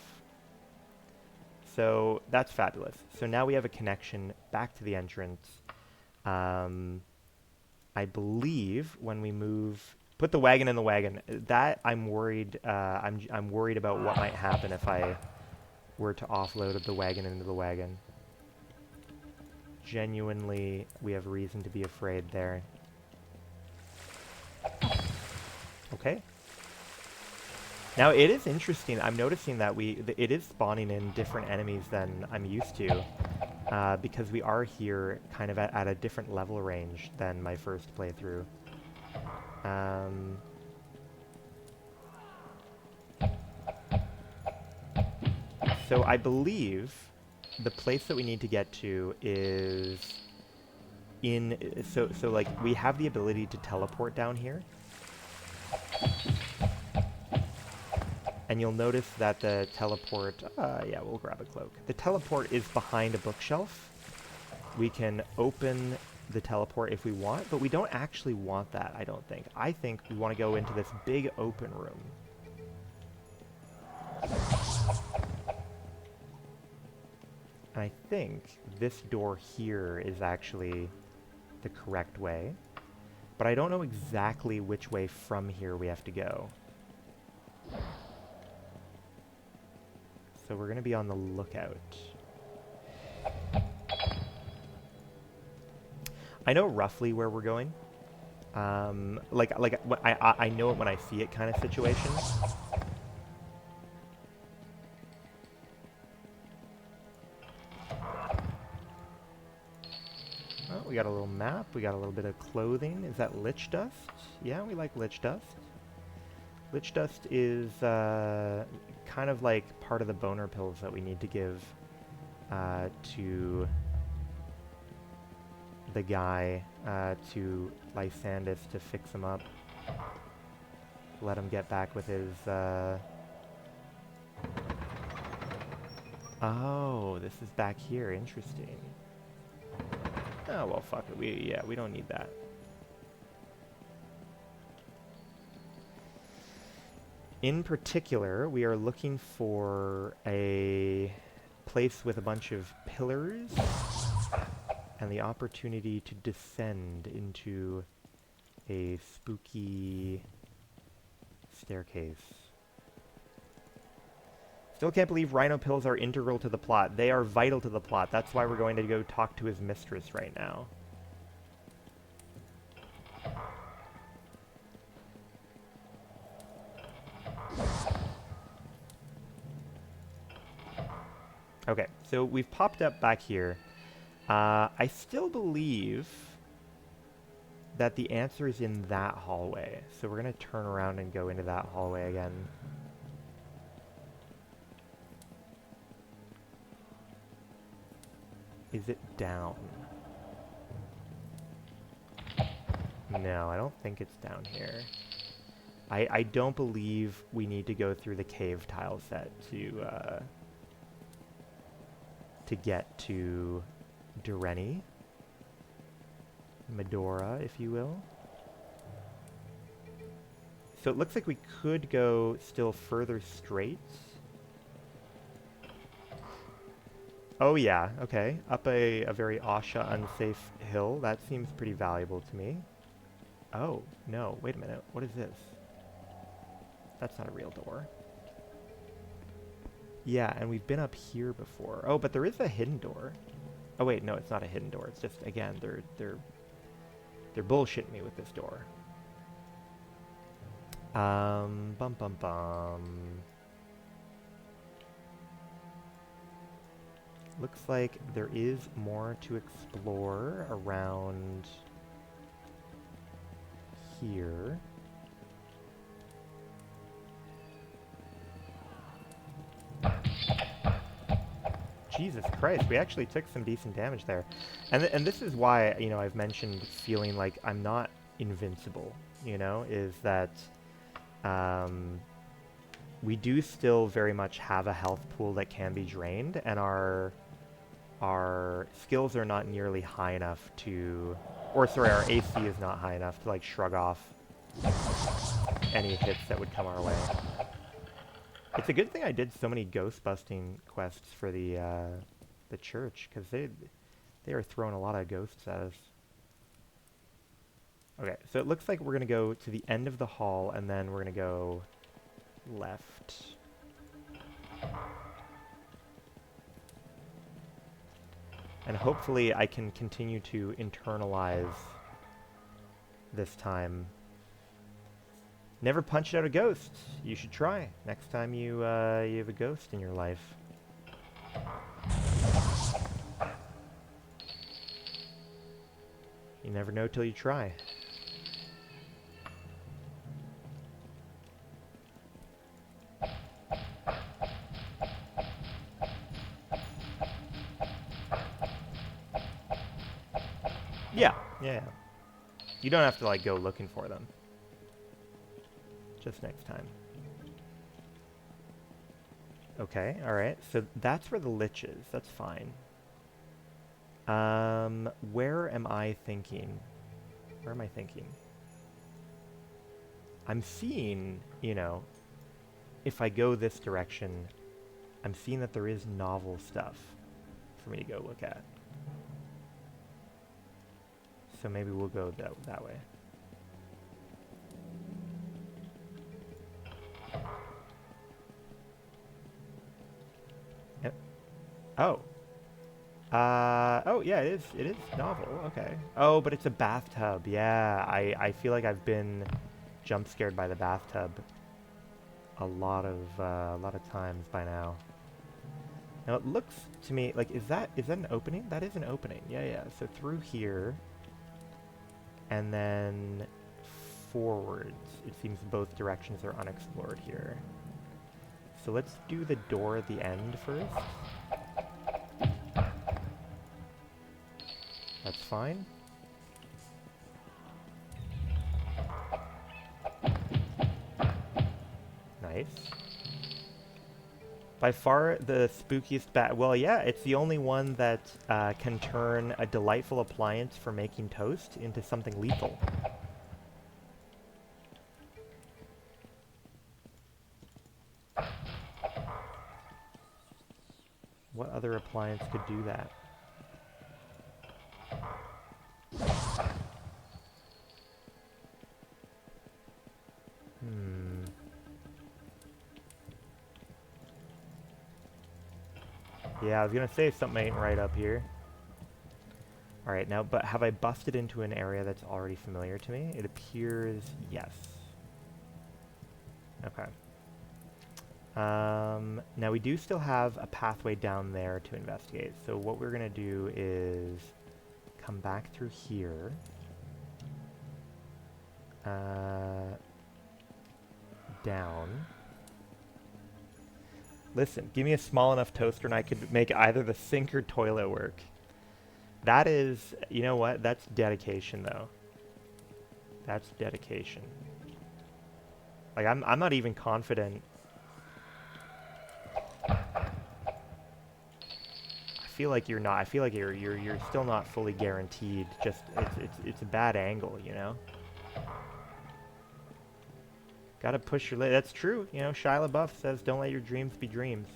So that's fabulous. So now we have a connection back to the entrance. I believe when we put the wagon in the wagon, that I'm worried. I'm worried about what might happen if I were to offload the wagon into the wagon. Genuinely, we have reason to be afraid there. Okay. Now it is interesting. I'm noticing that it is spawning in different enemies than I'm used to, because we are here kind of at a different level range than my first playthrough. So I believe the place that we need to get to is so like we have the ability to teleport down here. And you'll notice that the teleport, yeah, we'll grab a cloak. The teleport is behind a bookshelf. We can open the teleport if we want, but we don't actually want that, I don't think. I think we want to go into this big open room. And I think this door here is actually the correct way. But I don't know exactly which way from here we have to go. So we're going to be on the lookout. I know roughly where we're going. I know it when I see it kind of situation. Oh, we got a little map. We got a little bit of clothing. Is that lich dust? Yeah, we like lich dust. Lich dust is kind of like part of the boner pills that we need to give to the guy, to Lysandus, to fix him up. Let him get back with his... Oh, this is back here. Interesting. Oh, well, fuck it. We don't need that. In particular, we are looking for a place with a bunch of pillars and the opportunity to descend into a spooky staircase. Still can't believe rhino pills are integral to the plot. They are vital to the plot. That's why we're going to go talk to his mistress right now. Okay, so we've popped up back here. I still believe that the answer is in that hallway. So we're going to turn around and go into that hallway again. Is it down? No, I don't think it's down here. I don't believe we need to go through the cave tile set to get to Dureni. Medora, if you will. So it looks like we could go still further straight. Oh yeah, okay. Up a very Asha unsafe hill. That seems pretty valuable to me. Oh, no. Wait a minute. What is this? That's not a real door. Yeah, and we've been up here before. Oh, but there is a hidden door. Oh wait, no, it's not a hidden door. It's just, again, they're bullshitting me with this door. Bum bum bum. Looks like there is more to explore around here. Jesus Christ, we actually took some decent damage there. And this is why, you know, I've mentioned feeling like I'm not invincible, you know, is that we do still very much have a health pool that can be drained, and our skills are not nearly high enough to, or sorry, our AC is not high enough to like shrug off any hits that would come our way. It's a good thing I did so many ghost busting quests for the church, because they are throwing a lot of ghosts at us. Okay, so it looks like we're gonna go to the end of the hall, and then we're gonna go left. And hopefully I can continue to internalize this time. Never punched out a ghost. You should try next time you have a ghost in your life. You never know till you try. Yeah. You don't have to like go looking for them. Just next time. Okay, alright. So that's where the lich is. That's fine. Where am I thinking? Where am I thinking? I'm seeing, you know, if I go this direction, I'm seeing that there is novel stuff for me to go look at. So maybe we'll go that way. Yep. Oh. Oh, yeah, it is novel, okay. Oh, but it's a bathtub, yeah. I feel like I've been jump scared by the bathtub a lot of times by now. Now it looks to me like, is that an opening? That is an opening, yeah. So through here, and then forwards. It seems both directions are unexplored here. So let's do the door at the end first. That's fine. Nice. By far the spookiest bat. Well, yeah, it's the only one that can turn a delightful appliance for making toast into something lethal. What other appliance could do that? Yeah, I was gonna say something ain't right up here. Alright, now, but have I busted into an area that's already familiar to me? It appears yes. Okay. Now we do still have a pathway down there to investigate. So what we're gonna do is come back through here. Down. Listen, give me a small enough toaster and I could make either the sink or toilet work. That is, you know what? That's dedication, though. That's dedication. Like, I'm not even confident. I feel like you're not. I feel like you're still not fully guaranteed. Just it's a bad angle, you know. Gotta push your limit. That's true. You know, Shia LaBeouf says, "Don't let your dreams be dreams."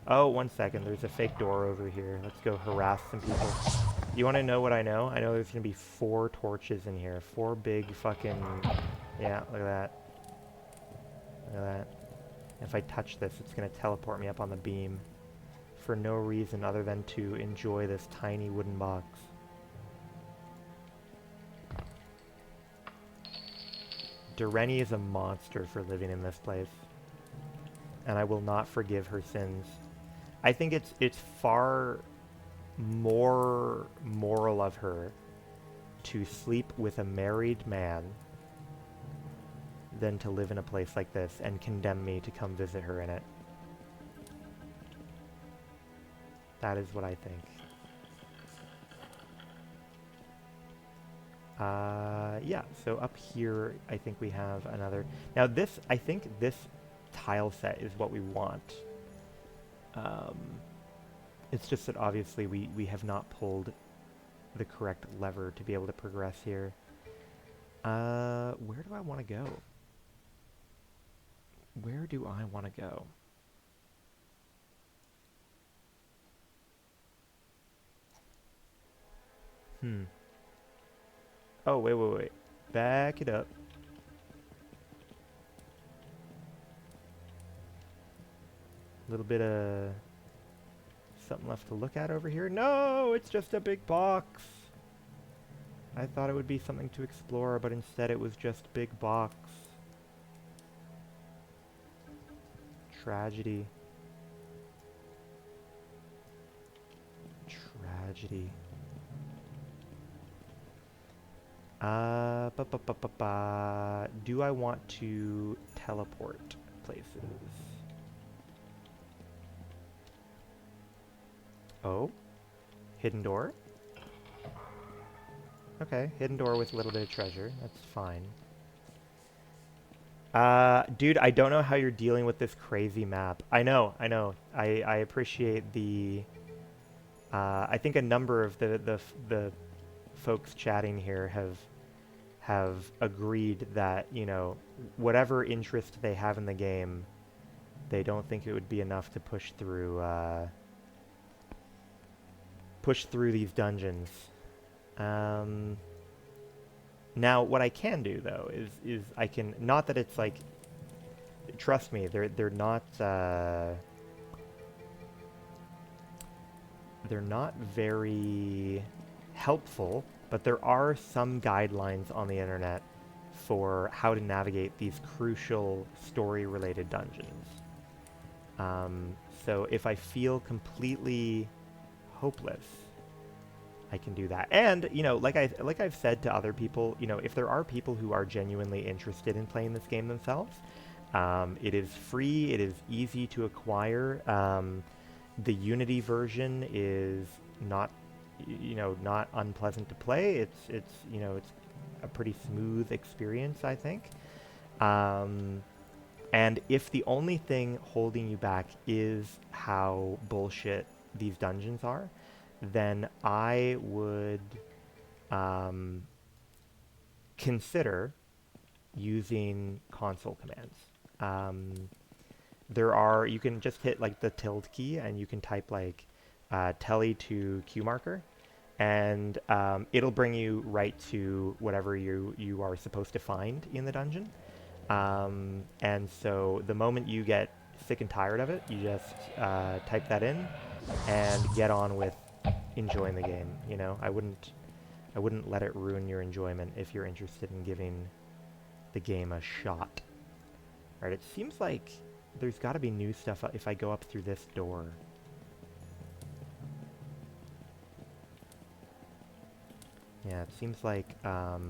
Oh, 1 second. There's a fake door over here. Let's go harass some people. You want to know what I know? I know there's gonna be 4 torches in here. 4 big fucking. Yeah, look at that. Look at that. If I touch this, it's gonna teleport me up on the beam for no reason other than to enjoy this tiny wooden box. Doreni is a monster for living in this place, and I will not forgive her sins. I think it's far more moral of her to sleep with a married man than to live in a place like this and condemn me to come visit her in it. That is what I think. Yeah, so up here, I think we have another... Now this, I think this tile set is what we want. It's just that obviously we have not pulled the correct lever to be able to progress here. Where do I want to go? Where do I want to go? Oh, wait. Back it up. A little bit of something left to look at over here. No, it's just a big box. I thought it would be something to explore, but instead it was just big box. Tragedy. Tragedy. Do I want to teleport places? Oh? Hidden door? Okay, hidden door with a little bit of treasure. That's fine. Dude, I don't know how you're dealing with this crazy map. I know. I appreciate the... I think a number of the folks chatting here have agreed that, you know, whatever interest they have in the game, they don't think it would be enough to push through these dungeons. Now, what I can do though is I can, not that it's like, trust me, they're not very helpful, but there are some guidelines on the internet for how to navigate these crucial story-related dungeons. So if I feel completely hopeless, I can do that. And, you know, like I've said to other people, you know, if there are people who are genuinely interested in playing this game themselves, it is free, it is easy to acquire. The Unity version is not, you know, not unpleasant to play. It's you know, it's a pretty smooth experience, I think. And if the only thing holding you back is how bullshit these dungeons are, then I would consider using console commands. You can just hit like the tilde key and you can type like tele to Q marker, and it'll bring you right to whatever you are supposed to find in the dungeon. And so the moment you get sick and tired of it, you just type that in and get on with enjoying the game. You know, I wouldn't let it ruin your enjoyment if you're interested in giving the game a shot. Alright, it seems like there's got to be new stuff if I go up through this door. Yeah, it seems like up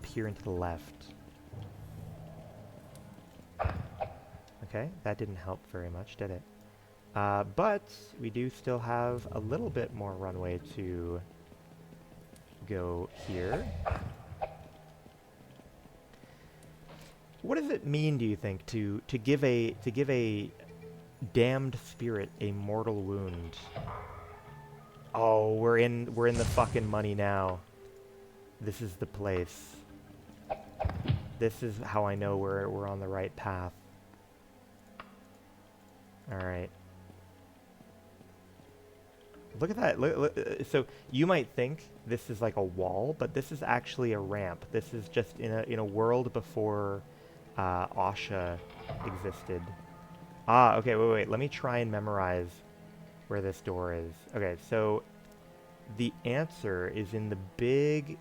here and to the left. Okay, that didn't help very much, did it? But we do still have a little bit more runway to go here. What does it mean, do you think, to give a damned spirit a mortal wound? Oh, we're in the fucking money now. This is the place. This is how I know we're on the right path. All right. Look at that. Look, so you might think this is like a wall, but this is actually a ramp. This is just in a world before Asha existed. Ah, okay, wait. Let me try and memorize where this door is. Okay, so the answer is in the big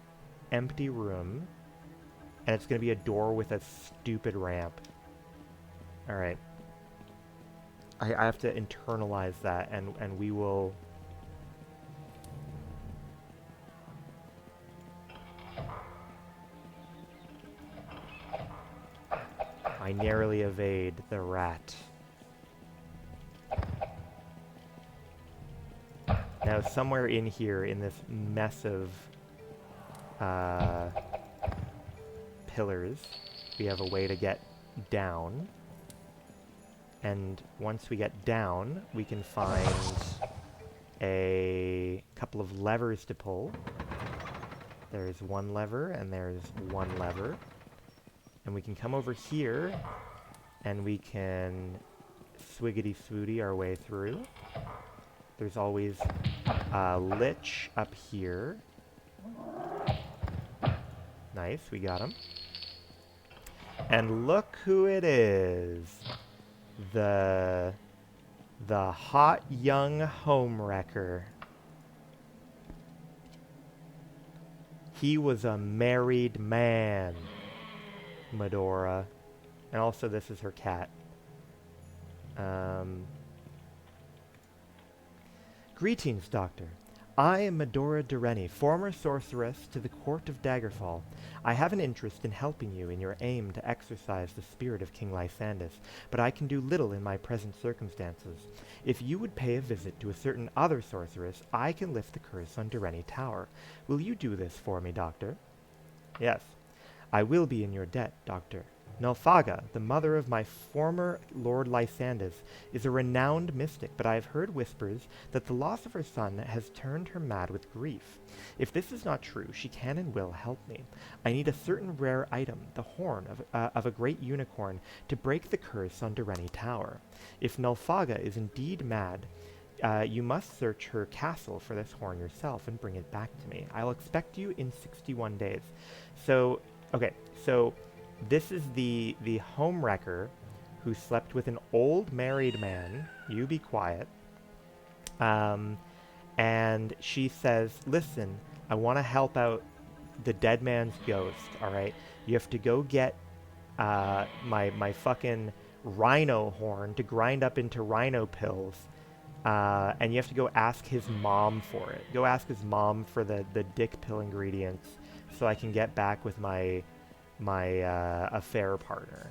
empty room, and it's going to be a door with a stupid ramp. All right. I have to internalize that, and we will... I narrowly evade the rat. Now, somewhere in here, in this mess of pillars, we have a way to get down. And once we get down, we can find a couple of levers to pull. There's one lever, and there's one lever. And we can come over here, and we can swiggity-swooty our way through. There's always a lich up here. Nice, we got him. And look who it is. The hot young homewrecker. He was a married man, Medora. And also this is her cat. Greetings, Doctor. I am Medora Dureni, former sorceress to the court of Daggerfall. I have an interest in helping you in your aim to exorcise the spirit of King Lysandus, but I can do little in my present circumstances. If you would pay a visit to a certain other sorceress, I can lift the curse on Dureni Tower. Will you do this for me, Doctor? Yes. I will be in your debt, Doctor. Nulfaga, the mother of my former Lord Lysandus, is a renowned mystic, but I have heard whispers that the loss of her son has turned her mad with grief. If this is not true, she can and will help me. I need a certain rare item, the horn of a great unicorn, to break the curse on Dureni Tower. If Nulfaga is indeed mad, you must search her castle for this horn yourself and bring it back to me. I'll expect you in 61 days. So, okay, so this is the homewrecker who slept with an old married man. You be quiet. And she says, listen, I want to help out the dead man's ghost, all right? You have to go get my fucking rhino horn to grind up into rhino pills. And you have to go ask his mom for it. Go ask his mom for the dick pill ingredients so I can get back with my affair partner.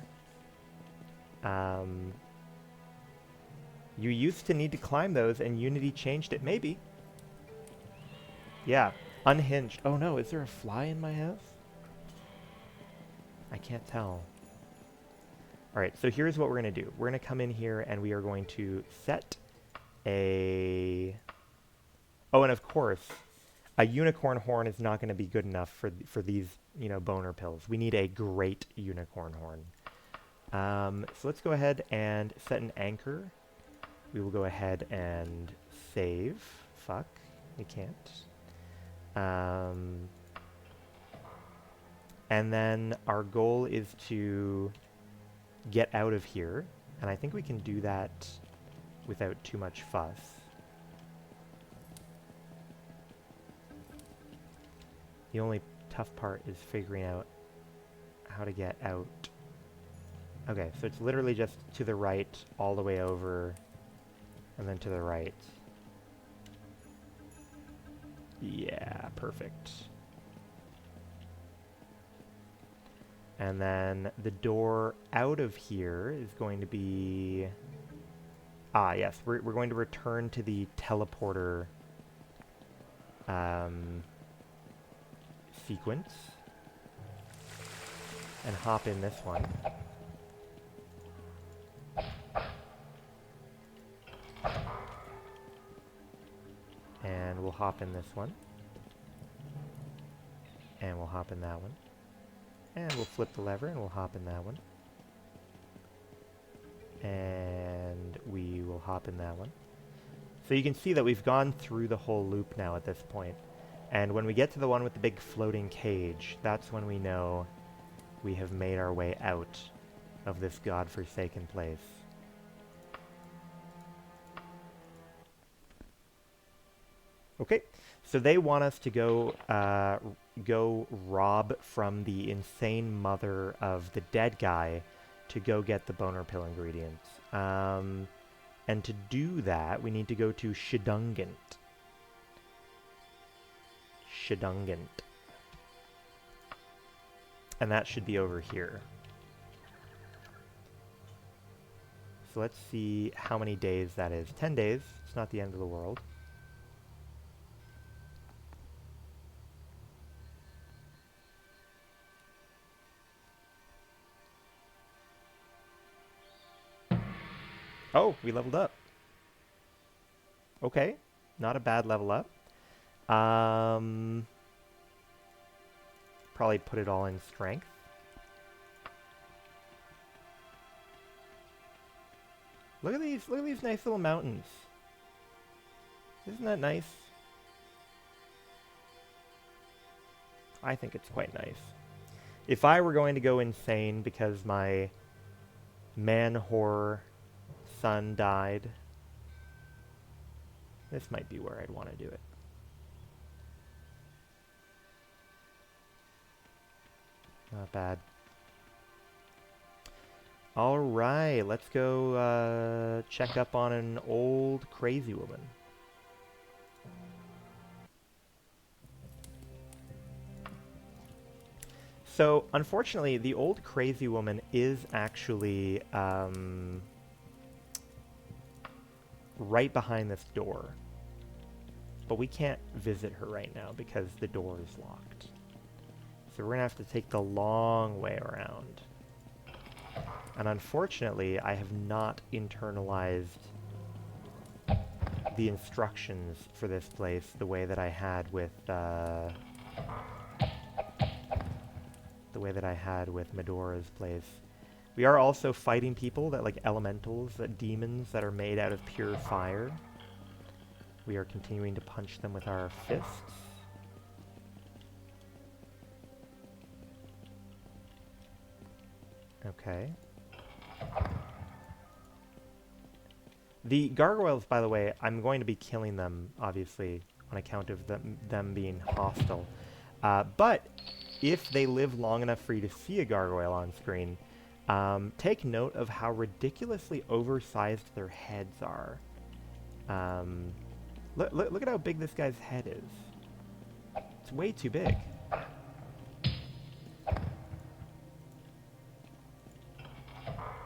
You used to need to climb those, and Unity changed it. Maybe. Yeah. Unhinged. Oh no, is there a fly in my house? I can't tell. Alright, so here's what we're going to do. We're going to come in here, and we are going to set a... Oh, and of course, a unicorn horn is not going to be good enough for these, you know, boner pills. We need a great unicorn horn. So let's go ahead and set an anchor. We will go ahead and save. Fuck, we can't. And then our goal is to get out of here. And I think we can do that without too much fuss. The only tough part is figuring out how to get out. Okay, so it's literally just to the right, all the way over, and then to the right. Yeah, perfect. And then the door out of here is going to be... Ah, yes, we're going to return to the teleporter sequence and hop in this one. And we'll hop in this one. And we'll hop in that one. And we'll flip the lever and we'll hop in that one. And we will hop in that one. So you can see that we've gone through the whole loop now at this point. And when we get to the one with the big floating cage, that's when we know we have made our way out of this godforsaken place. Okay, so they want us to go rob from the insane mother of the dead guy to go get the boner pill ingredients. And to do that, we need to go to Shedungant. Shedungant. And that should be over here. So let's see how many days that is. 10 days. It's not the end of the world. Oh, we leveled up. Okay, not a bad level up. Probably put it all in strength. Look at these nice little mountains. Isn't that nice? I think it's quite nice. If I were going to go insane because my man-whore son died, this might be where I'd want to do it. Not bad. Alright, let's go check up on an old crazy woman. So, unfortunately, the old crazy woman is actually right behind this door. But we can't visit her right now because the door is locked. So we're going to have to take the long way around. And unfortunately, I have not internalized the instructions for this place the way that I had with Medora's place. We are also fighting people that like elementals, demons that are made out of pure fire. We are continuing to punch them with our fists. Okay. The gargoyles, by the way, I'm going to be killing them, obviously, on account of them being hostile. But if they live long enough for you to see a gargoyle on screen, take note of how ridiculously oversized their heads are. Look at how big this guy's head is. It's way too big.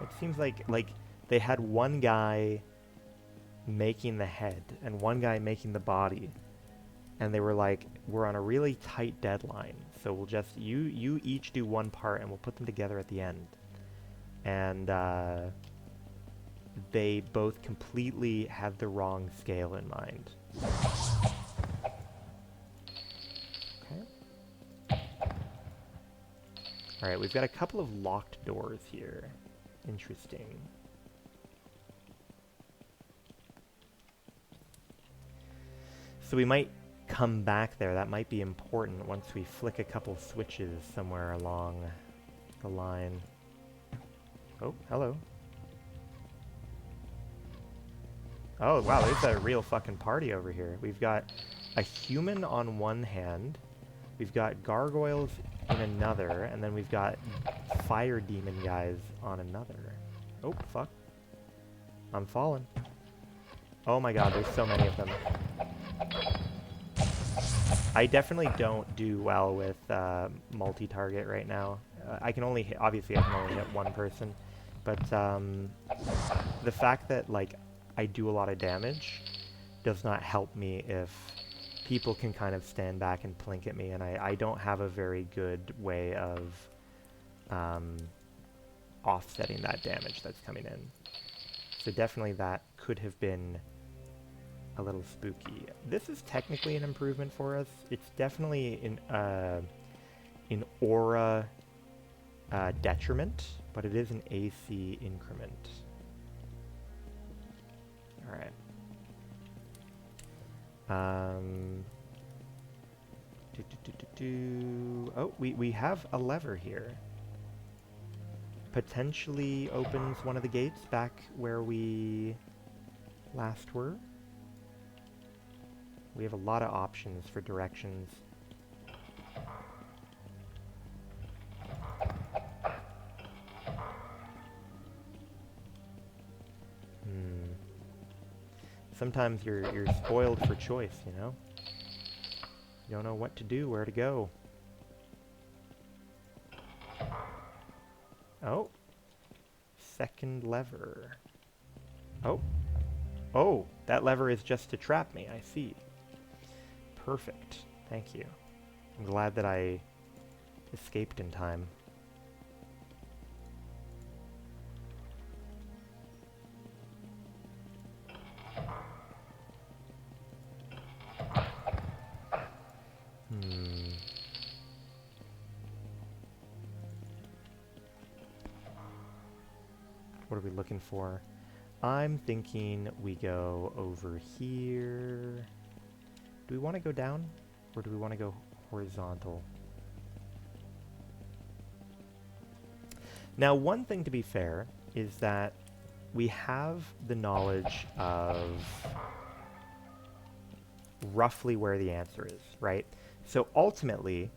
It seems like they had one guy making the head and one guy making the body, and they were like, we're on a really tight deadline, so we'll just you each do one part and we'll put them together at the end. And they both completely had the wrong scale in mind. Okay. Alright, we've got a couple of locked doors here. Interesting. So we might come back there. That might be important once we flick a couple switches somewhere along the line. Oh, hello. Oh, wow, there's a real fucking party over here. We've got a human on one hand, we've got gargoyles in another, and then we've got fire demon guys on another. Oh, fuck. I'm falling. Oh my god, there's so many of them. I definitely don't do well with multi-target right now. I can only hit, obviously I can only hit one person, but the fact that like I do a lot of damage does not help me if people can kind of stand back and plink at me, and I don't have a very good way of offsetting that damage that's coming in. So definitely that could have been a little spooky. This is technically an improvement for us. It's definitely in aura detriment, but it is an AC increment. Alright. Oh, we have a lever here. Potentially opens one of the gates back where we last were. We have a lot of options for directions. Sometimes you're spoiled for choice, you know? You don't know what to do, where to go. Oh. Second lever. Oh. Oh, that lever is just to trap me, I see. Perfect. Thank you. I'm glad that I escaped in time. What are we looking for? I'm thinking we go over here. Do we want to go down? Or do we want to go horizontal? Now, one thing to be fair is that we have the knowledge of roughly where the answer is, right? So ultimately,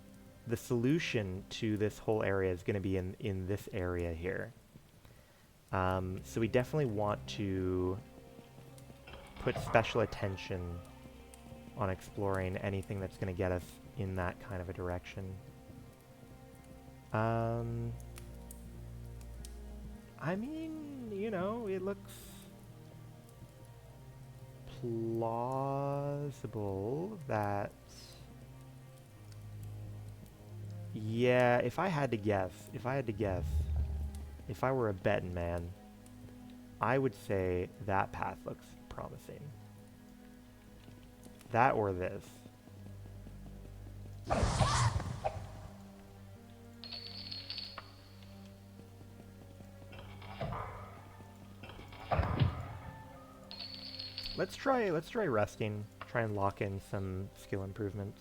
the solution to this whole area is going to be in this area here. So we definitely want to put special attention on exploring anything that's going to get us in that kind of a direction. I mean, you know, it looks plausible that... Yeah, if I had to guess, if I were a betting man, I would say that path looks promising. That or this. Let's try resting. Try and lock in some skill improvements.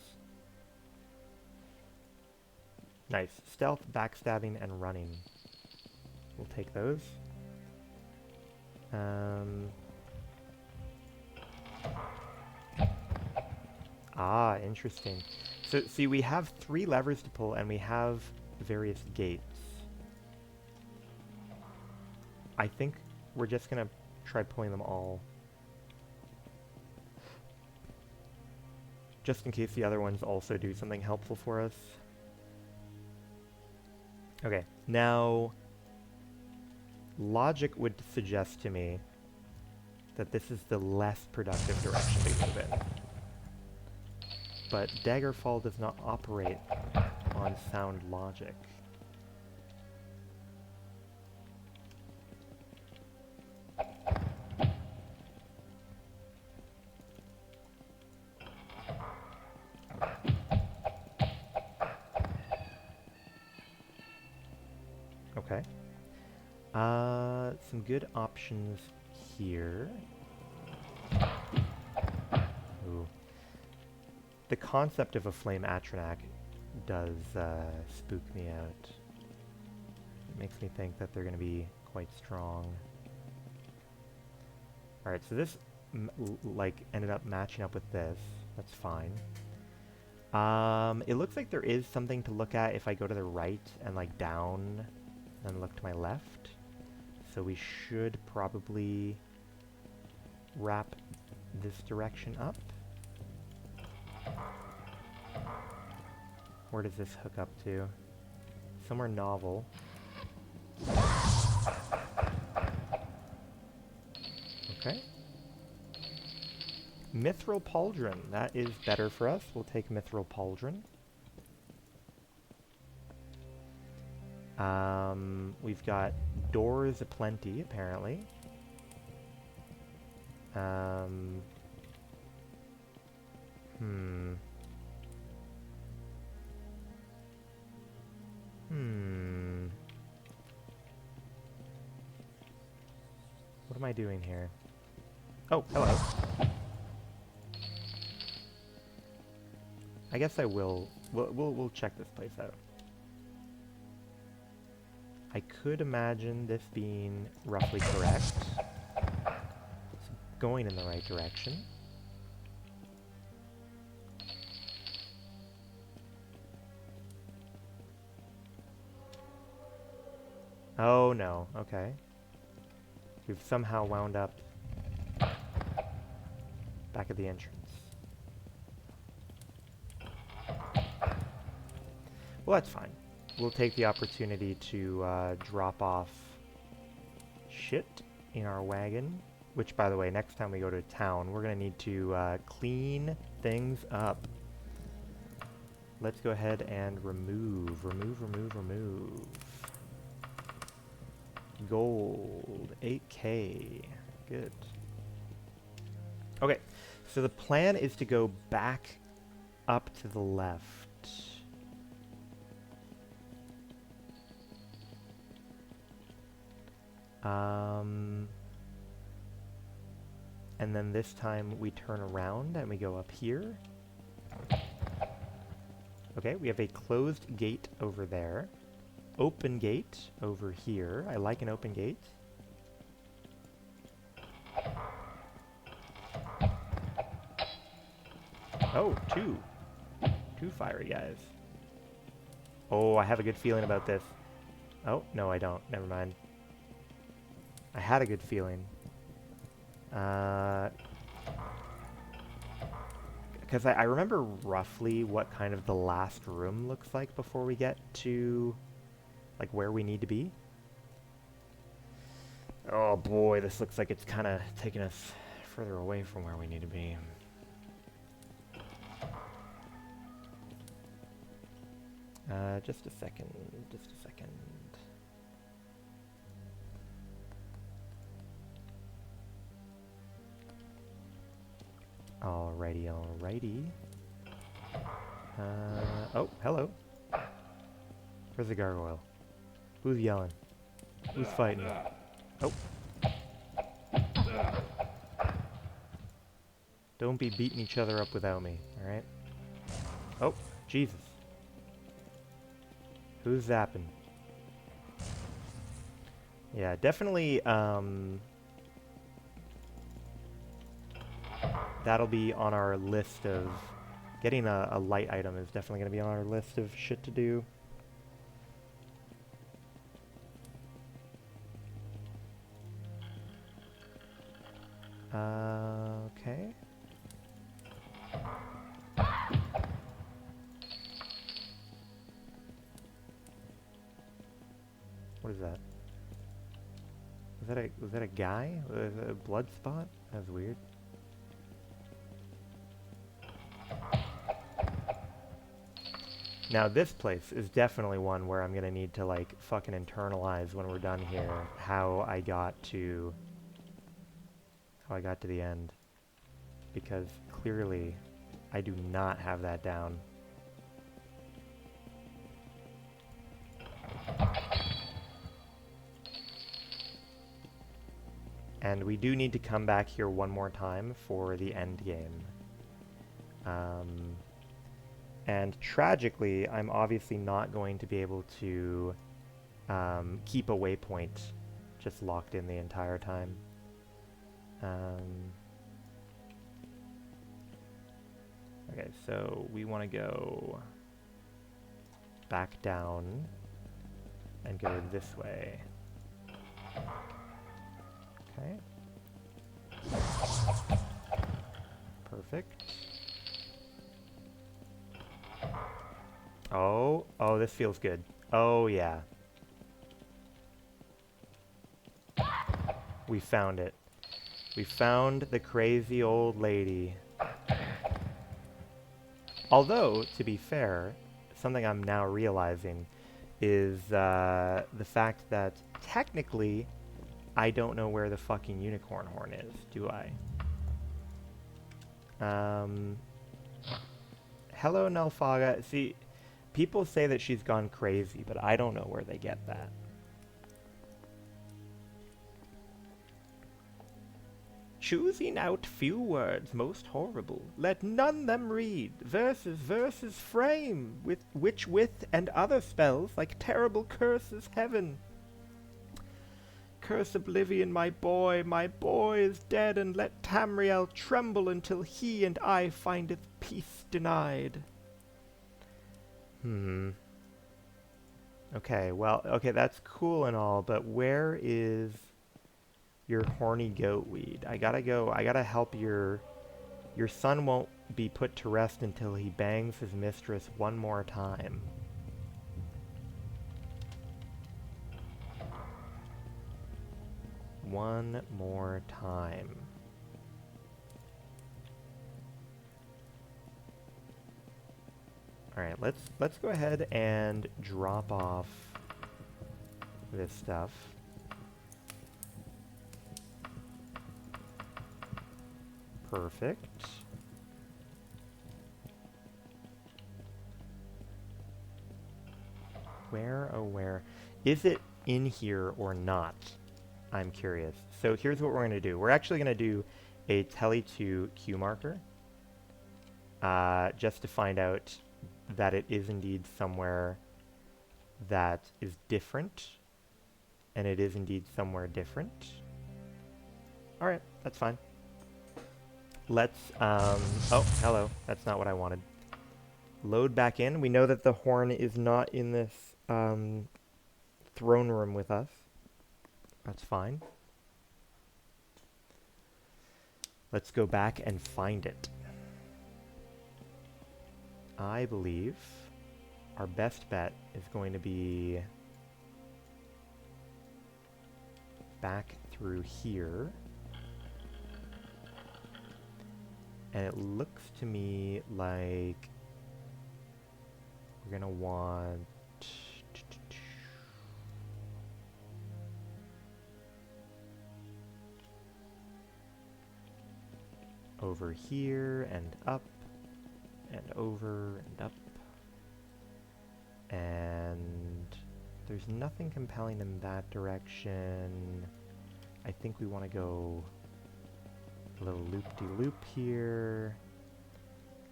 Nice. Stealth, backstabbing, and running. We'll take those. Ah, interesting. So, see, we have 3 levers to pull, and we have various gates. I think we're just gonna try pulling them all. Just in case the other ones also do something helpful for us. Okay, now... Logic would suggest to me that this is the less productive direction to move in. But Daggerfall does not operate on sound logic. Okay. Some good options here. Ooh. The concept of a flame Atronak does spook me out. It makes me think that they're going to be quite strong. Alright, so this like ended up matching up with this. That's fine. It looks like there is something to look at if I go to the right and like down and look to my left. So we should probably wrap this direction up. Where does this hook up to? Somewhere novel. Okay. Mithril Pauldron. That is better for us. We'll take Mithril Pauldron. We've got doors aplenty, apparently. What am I doing here? Oh, hello. I guess I will. We'll check this place out. I could imagine this being roughly correct. It's going in the right direction. Oh no, okay. We've somehow wound up back at the entrance. Well, that's fine. We'll take the opportunity to drop off shit in our wagon. Which, by the way, next time we go to town, we're going to need to clean things up. Let's go ahead and remove. Gold, 8K, good. Okay, so the plan is to go back up to the left. And then this time we turn around and we go up here. Okay, we have a closed gate over there. Open gate over here. I like an open gate. Oh, two. Two fiery guys. Oh, I have a good feeling about this. Oh, no, I don't. Never mind. I had a good feeling. Because I remember roughly what kind of the last room looks like before we get to, like, where we need to be. Oh boy, this looks like it's kind of taking us further away from where we need to be. Just a second, just a second. Alrighty, alrighty. Oh, hello. Where's the gargoyle? Who's yelling? Who's fighting? Oh. Don't be beating each other up without me, alright? Oh, Jesus. Who's zapping? Yeah, definitely, that'll be on our list of... Getting a light item is definitely going to be on our list of shit to do. Okay. What is that? Was that a guy? Was that a blood spot? That's weird. Now this place is definitely one where I'm gonna need to like fucking internalize when we're done here how I got to the end. Because clearly I do not have that down. And we do need to come back here one more time for the end game. And tragically, I'm obviously not going to be able to keep a waypoint just locked in the entire time. Okay, so we want to go back down and go this way. Okay. Perfect. Oh, this feels good. Oh, yeah. We found it. We found the crazy old lady. Although, to be fair, something I'm now realizing is the fact that technically I don't know where the fucking unicorn horn is, do I? Hello, Nelfaga. See, people say that she's gone crazy, but I don't know where they get that. Choosing out few words most horrible, let none them read. Verses frame, which with and other spells, like terrible curses heaven. Curse oblivion, my boy is dead, and let Tamriel tremble until he and I findeth peace denied. Okay, well, okay, that's cool and all, but where is your horny goat weed? I gotta help your son won't be put to rest until he bangs his mistress one more time. One more time. Alright, let's go ahead and drop off this stuff. Perfect. Where, oh where? Is it in here or not? I'm curious. So here's what we're going to do. We're actually going to do a tele to Q marker, just to find out that it is indeed somewhere that is different, and it is indeed somewhere different. All right, that's fine. Let's, oh, hello. That's not what I wanted. Load back in. We know that the horn is not in this throne room with us. That's fine. Let's go back and find it. I believe our best bet is going to be back through here. And it looks to me like we're going to want over here and up and over and up. And there's nothing compelling in that direction. I think we want to go a little loop-de-loop here.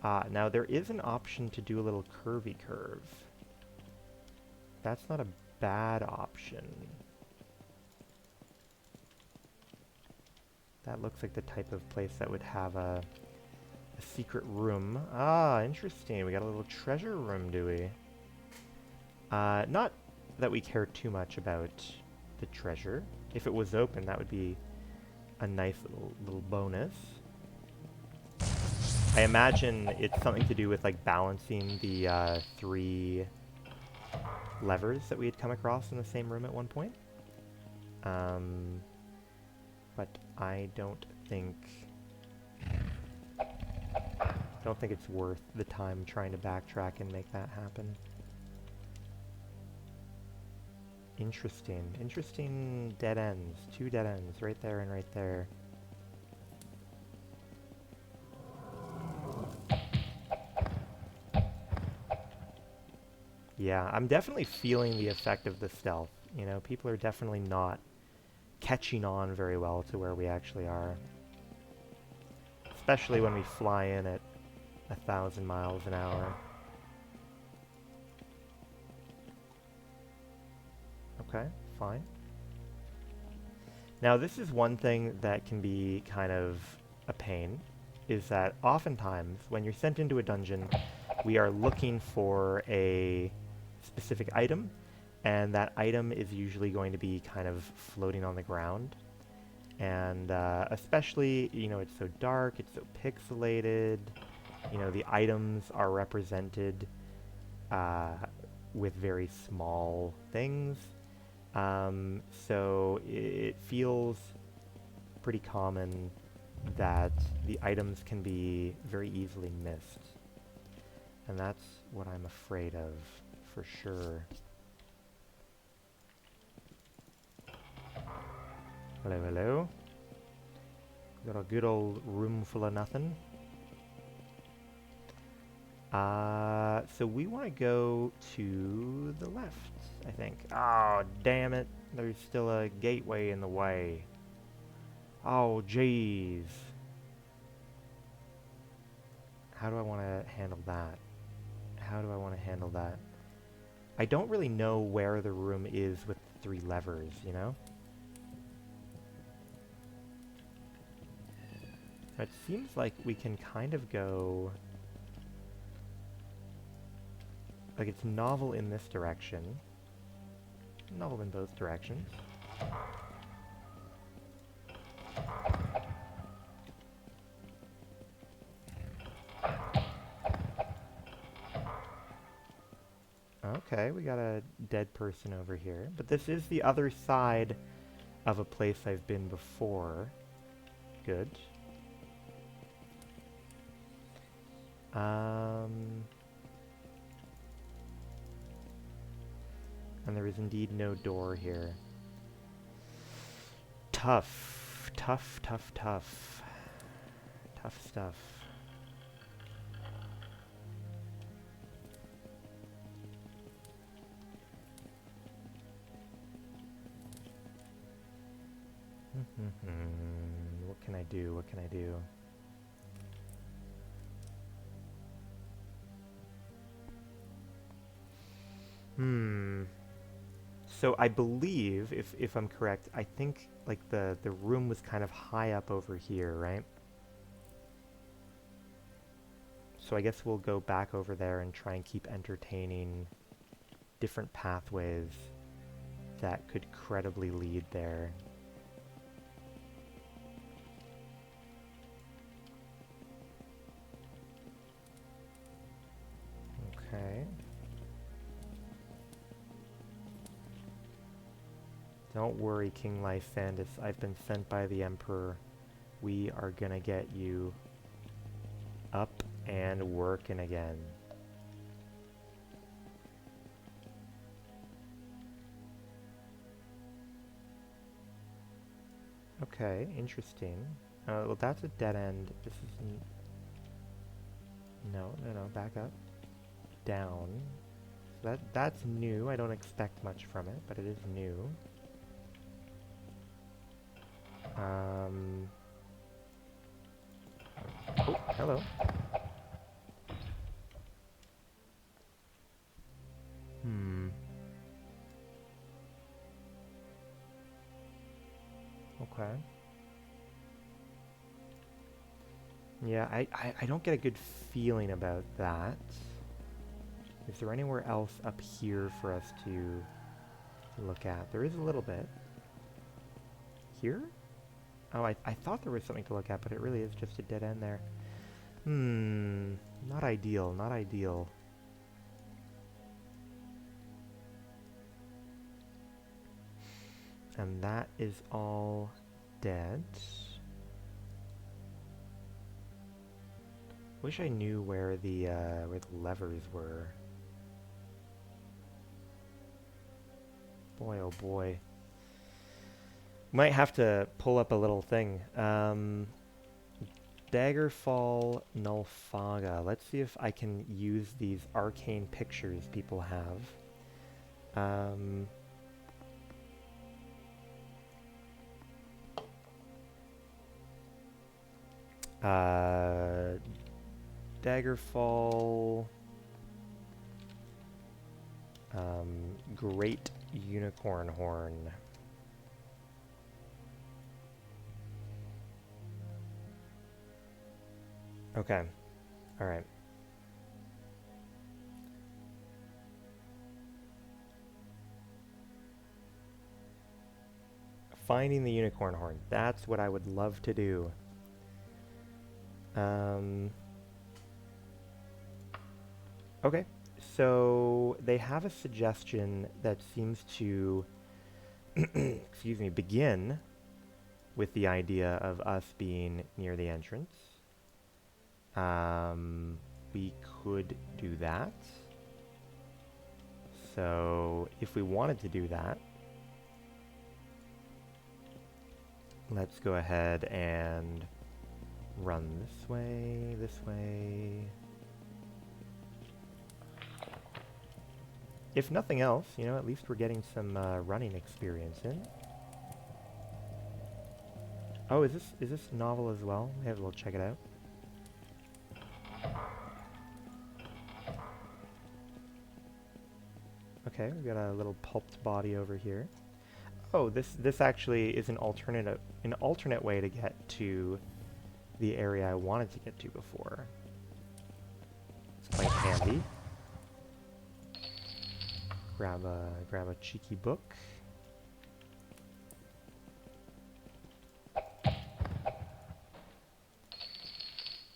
Now there is an option to do a little curvy curve. That's not a bad option. That looks like the type of place that would have a secret room. Ah, interesting. We got a little treasure room, do we? Not that we care too much about the treasure. If it was open, that would be a nice little bonus. I imagine it's something to do with like balancing the 3 levers that we had come across in the same room at one point. But I don't think it's worth the time trying to backtrack and make that happen. Interesting. Interesting dead ends. 2 dead ends, right there and right there. Yeah, I'm definitely feeling the effect of the stealth. You know, people are definitely not catching on very well to where we actually are. Especially when we fly in at 1,000 miles an hour. Okay, fine. Now this is one thing that can be kind of a pain, is that oftentimes when you're sent into a dungeon, we are looking for a specific item, and that item is usually going to be kind of floating on the ground. And especially, you know, it's so dark, it's so pixelated, you know, the items are represented with very small things. So it feels pretty common that the items can be very easily missed. And that's what I'm afraid of, for sure. Hello, hello. Got a good old room full of nothing. So we want to go to the left, I think. Oh, damn it. There's still a gateway in the way. Oh, jeez. How do I want to handle that? How do I want to handle that? I don't really know where the room is with the 3 levers, you know? It seems like we can kind of go... Like, it's novel in this direction. Novel in both directions. Okay, we got a dead person over here. But this is the other side of a place I've been before. Good. And there is indeed no door here. Tough. Tough, tough, tough. Tough stuff. What can I do? What can I do? So I believe, if I'm correct, I think like the room was kind of high up over here, right? So I guess we'll go back over there and try and keep entertaining different pathways that could credibly lead there. Okay. Don't worry, King Lyphandus. I've been sent by the Emperor. We are gonna get you up and working again. Okay, interesting. Well, that's a dead end. This isn't... No, no, no, back up. Down. So that's new. I don't expect much from it, but it is new. Oh, hello. Okay. Yeah, I don't get a good feeling about that. Is there anywhere else up here for us to look at? There is a little bit. Here? Oh, I thought there was something to look at, but it really is just a dead end there. Not ideal, not ideal. And that is all dead. Wish I knew where the levers were. Boy, oh boy. Might have to pull up a little thing. Daggerfall Nulfaga. Let's see if I can use these arcane pictures people have. Daggerfall. Great Unicorn Horn. Okay. Alright. Finding the unicorn horn. That's what I would love to do. Okay. So they have a suggestion that seems to excuse me, begin with the idea of us being near the entrance. We could do that. So if we wanted to do that, let's go ahead and run this way, this way. If nothing else, you know, at least we're getting some running experience in. Oh, is this novel as well? Maybe we'll check it out. Okay, we've got a little pulped body over here. Oh, this actually is an alternate way to get to the area I wanted to get to before. It's quite handy. Grab a cheeky book.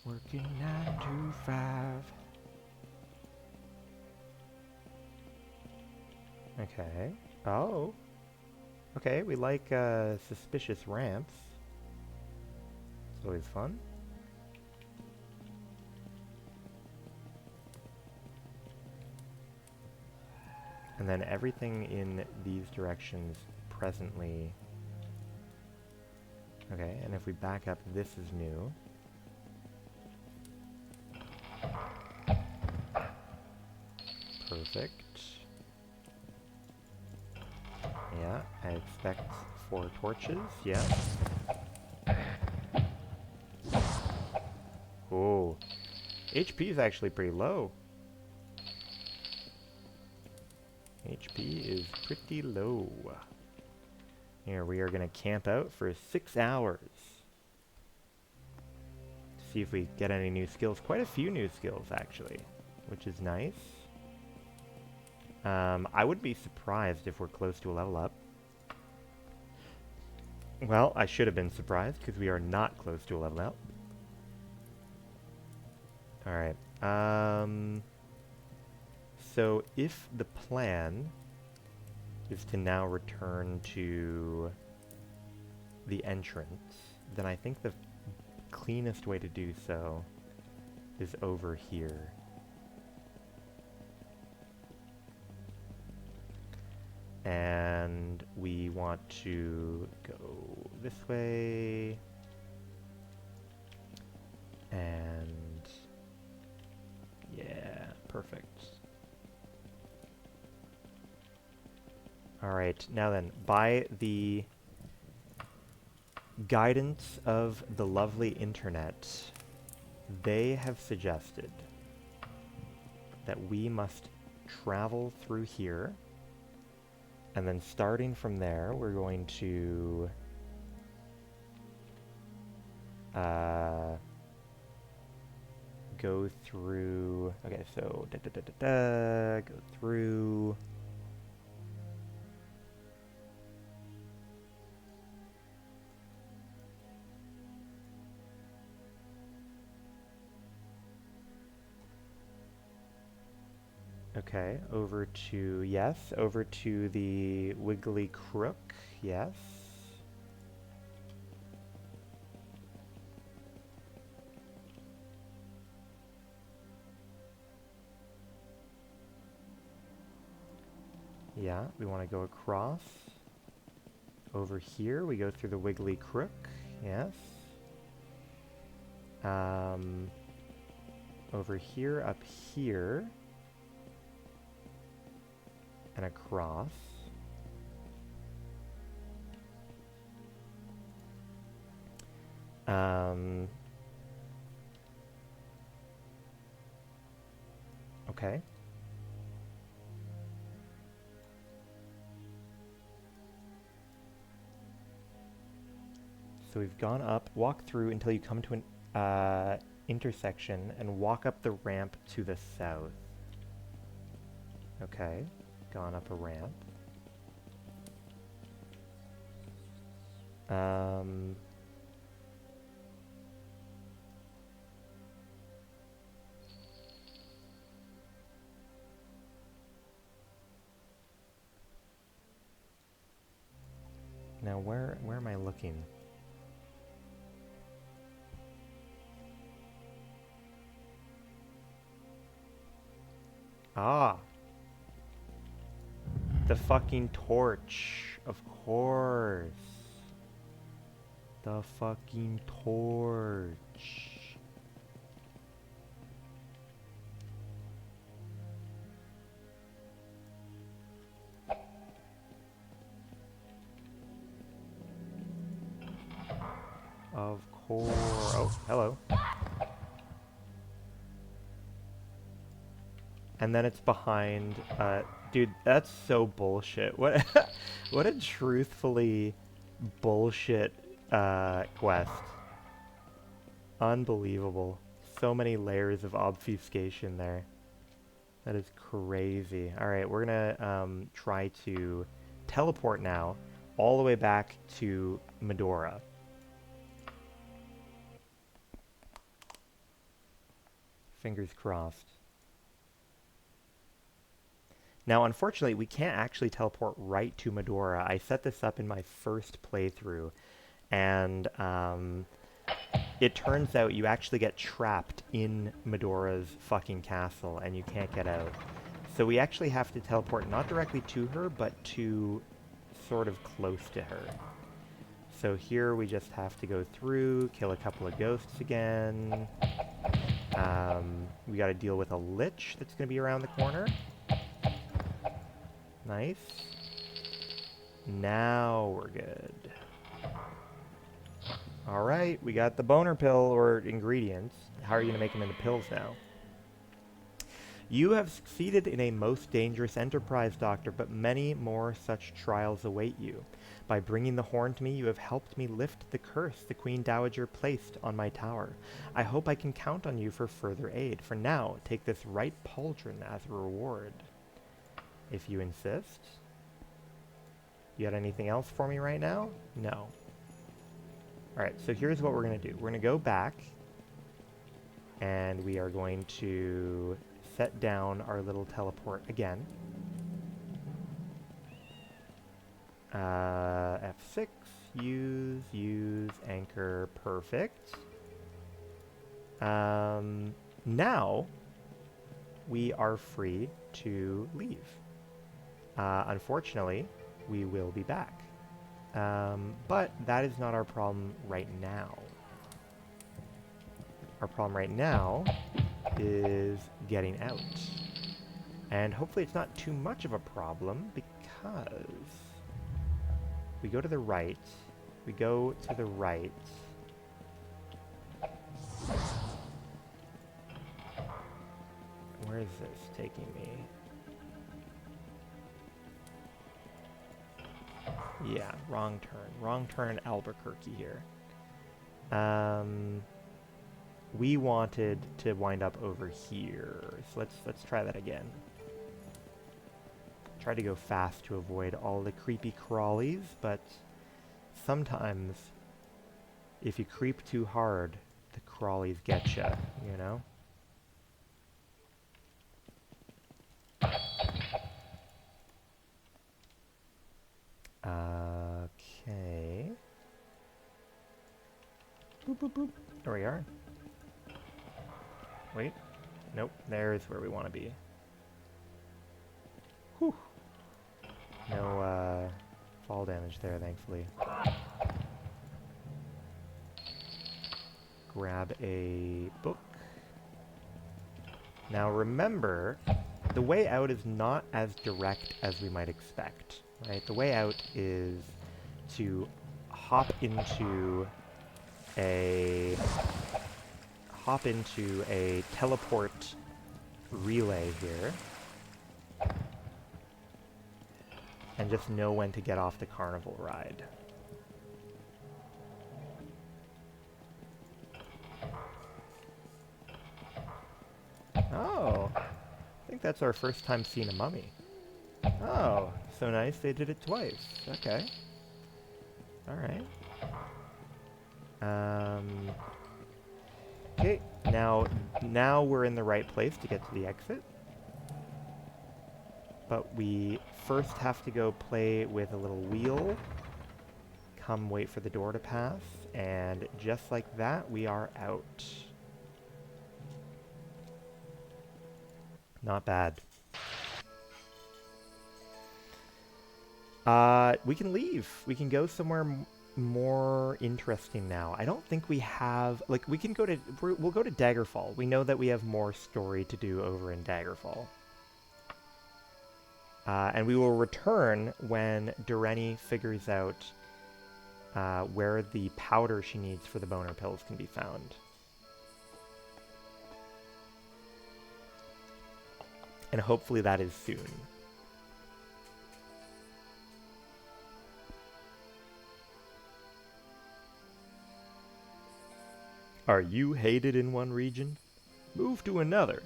Working 9 to 5. Okay. Oh. Okay, we like suspicious ramps. It's always fun. And then everything in these directions presently. Okay, and if we back up, this is new. Perfect. Yeah, I expect 4 torches, yeah. Oh, HP is actually pretty low. HP is pretty low. Here, we are going to camp out for 6 hours. See if we get any new skills. Quite a few new skills, actually, which is nice. I would be surprised if we're close to a level up. Well, I should have been surprised, because we are not close to a level up. Alright. So, if the plan is to now return to the entrance, then I think the cleanest way to do so is over here. And we want to go this way. And yeah, perfect. Alright, now then, by the guidance of the lovely internet, they have suggested that we must travel through here, and then starting from there, we're going to go through, okay, so go through. Okay, over to, yes, over to the Wiggly Crook, yes. Yeah, we want to go across. Over here, we go through the Wiggly Crook, yes. Over here, up here. And across. Okay. So we've gone up, walk through until you come to an intersection and walk up the ramp to the south. Okay. Gone up a ramp. Now where am I looking? Ah! The fucking torch, of course. The fucking torch. Of course. Oh, hello. And then it's behind, dude, that's so bullshit. What, what a truthfully bullshit, quest. Unbelievable. So many layers of obfuscation there. That is crazy. Alright, we're gonna, try to teleport now all the way back to Medora. Fingers crossed. Now, unfortunately, we can't actually teleport right to Medora. I set this up in my first playthrough, and it turns out you actually get trapped in Medora's fucking castle, and you can't get out. So we actually have to teleport not directly to her, but to sort of close to her. So here we just have to go through, kill a couple of ghosts again. We gotta deal with a lich that's gonna be around the corner. Nice. Now we're good. Alright, we got the boner pill, or ingredients. How are you going to make them into pills now? You have succeeded in a most dangerous enterprise, Doctor, but many more such trials await you. By bringing the horn to me, you have helped me lift the curse the Queen Dowager placed on my tower. I hope I can count on you for further aid. For now, take this right pauldron as a reward. If you insist. You got anything else for me right now? No. Alright, so here's what we're going to do. We're going to go back, and we are going to set down our little teleport again. F6, use, anchor, perfect. Now, we are free to leave. Unfortunately, we will be back. But that is not our problem right now. Our problem right now is getting out. And hopefully it's not too much of a problem, because we go to the right. We go to the right. Where is this taking me? Yeah, wrong turn. Wrong turn Albuquerque here. We wanted to wind up over here. So let's try that again. Try to go fast to avoid all the creepy crawlies, but sometimes if you creep too hard, the crawlies get you, you know? Okay. Boop, boop, boop. There we are. Wait. Nope. There's where we want to be. Whew. No, fall damage there, thankfully. Grab a book. Now remember, the way out is not as direct as we might expect, right? The way out is to hop into a teleport relay here and just know when to get off the carnival ride. Oh, I think that's our first time seeing a mummy. Oh, so nice they did it twice. Okay. Alright. Okay, now we're in the right place to get to the exit. But we first have to go play with a little wheel. Come wait for the door to pass, and just like that, we are out. Not bad. We can leave. We can go somewhere more interesting now. I don't think we have... Like, we can go to... We'll go to Daggerfall. We know that we have more story to do over in Daggerfall. And we will return when Dureni figures out where the powder she needs for the boner pills can be found. And hopefully that is soon. Are you hated in one region? Move to another.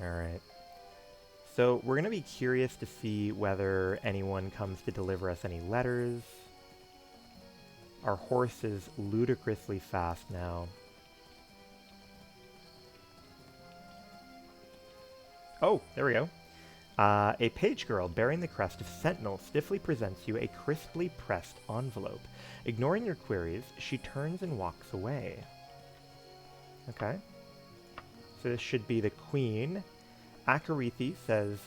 Alright. So we're going to be curious to see whether anyone comes to deliver us any letters. Our horse is ludicrously fast now. Oh, there we go. A page girl bearing the crest of Sentinel stiffly presents you a crisply pressed envelope. Ignoring your queries, she turns and walks away. Okay. So this should be the Queen. Akarithi says,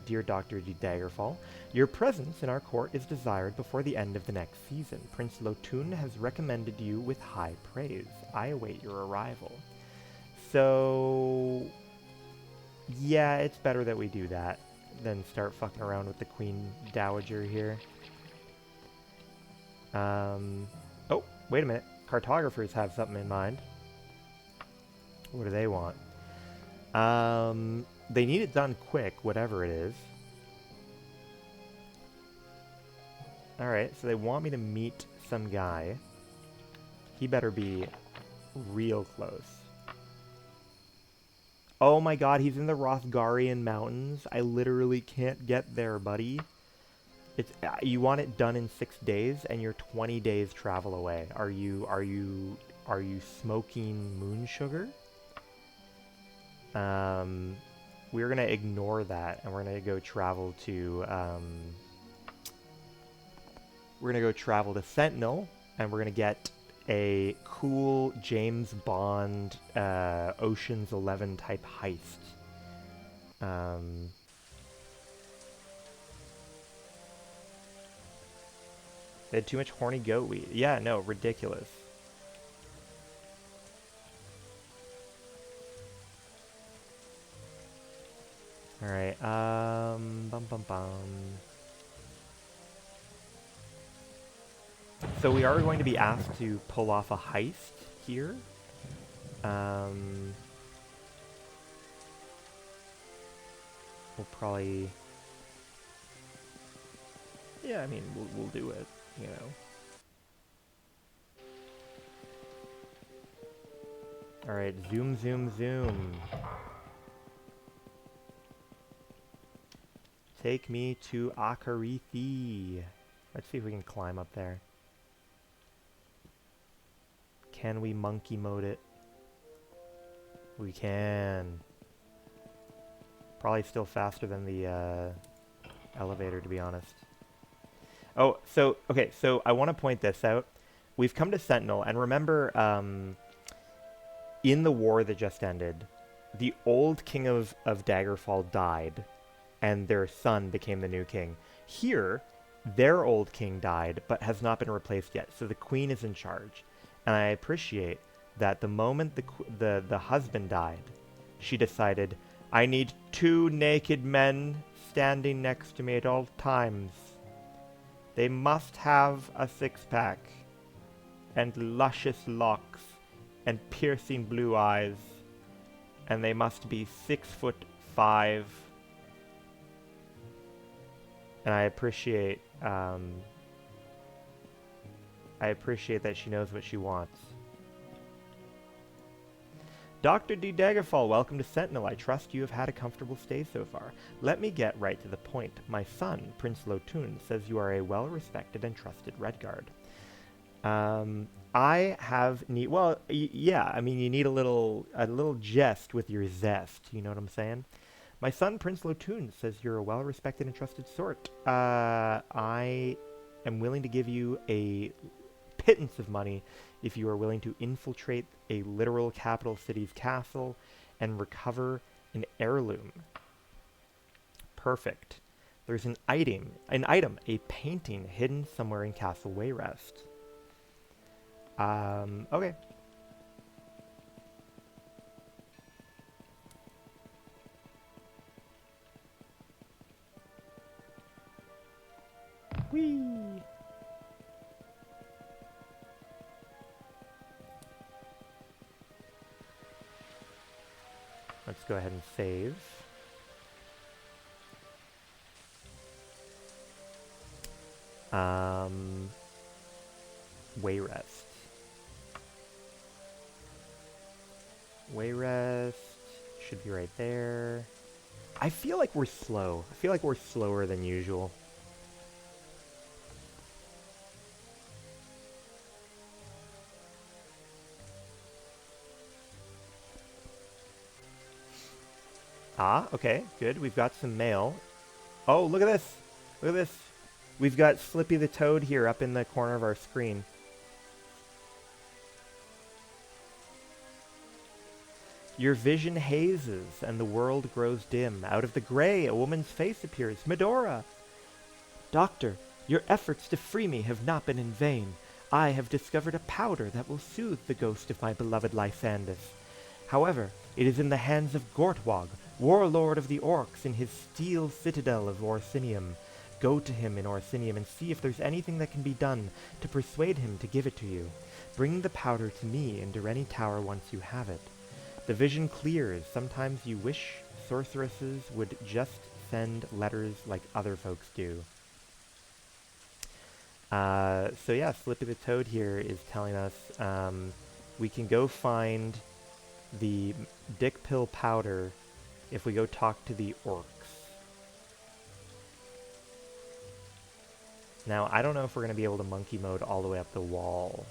Dear Dr. de Daggerfall, your presence in our court is desired before the end of the next season. Prince Lotun has recommended you with high praise. I await your arrival. So... Yeah, it's better that we do that than start fucking around with the Queen Dowager here. Oh, wait a minute. Cartographers have something in mind. What do they want? They need it done quick, whatever it is. Alright, so they want me to meet some guy. He better be real close. Oh my god, he's in the Rothgarian Mountains. I literally can't get there, buddy. It's you want it done in 6 days, and you're 20 days travel away. Are you smoking moon sugar? We're gonna ignore that, and we're gonna go travel to Sentinel, and we're gonna get a cool James Bond Ocean's 11 type heist. They had too much horny goat weed. Yeah, no, ridiculous. Alright, bum bum bum. So we are going to be asked to pull off a heist here. We'll probably... Yeah, I mean, we'll do it, you know. Alright, zoom, zoom, zoom. Take me to Akarithi. Let's see if we can climb up there. Can we monkey mode it? We can. Probably still faster than the elevator, to be honest. Oh, so, okay, so I want to point this out. We've come to Sentinel, and remember, in the war that just ended, the old king of Daggerfall died, and their son became the new king. Here, their old king died, but has not been replaced yet, so the queen is in charge. And I appreciate that the moment the husband died, she decided, I need 2 naked men standing next to me at all times. They must have a 6-pack, and luscious locks, and piercing blue eyes, and they must be 6'5". And I appreciate that she knows what she wants. Dr. D. Daggerfall, welcome to Sentinel. I trust you have had a comfortable stay so far. Let me get right to the point. My son, Prince Lotun, says you are a well-respected and trusted Redguard. I have yeah, I mean, you need a little jest with your zest, you know what I'm saying? My son, Prince Lotun, says you're a well-respected and trusted sort. I am willing to give you a pittance of money if you are willing to infiltrate a literal capital city's castle and recover an heirloom. Perfect. There's an item, a painting hidden somewhere in Castle Wayrest. Okay. Whee! Let's go ahead and save. Wayrest. Wayrest should be right there. I feel like we're slow. I feel like we're slower than usual. Ah, okay, good. We've got some mail. Oh, look at this. Look at this. We've got Slippy the Toad here up in the corner of our screen. Your vision hazes, and the world grows dim. Out of the gray, a woman's face appears. Medora! Doctor, your efforts to free me have not been in vain. I have discovered a powder that will soothe the ghost of my beloved Lysandus. However, It is in the hands of Gortwog, warlord of the Orcs, in his steel citadel of Orsinium. Go to him in Orsinium and see if there's anything that can be done to persuade him to give it to you. Bring the powder to me in Dureni Tower once you have it. The vision clears. Sometimes you wish sorceresses would just send letters like other folks do. So yeah, Slippy the Toad here is telling us we can go find the dick pill powder if we go talk to the orcs. Now, I don't know if we're going to be able to monkey mode all the way up the wall.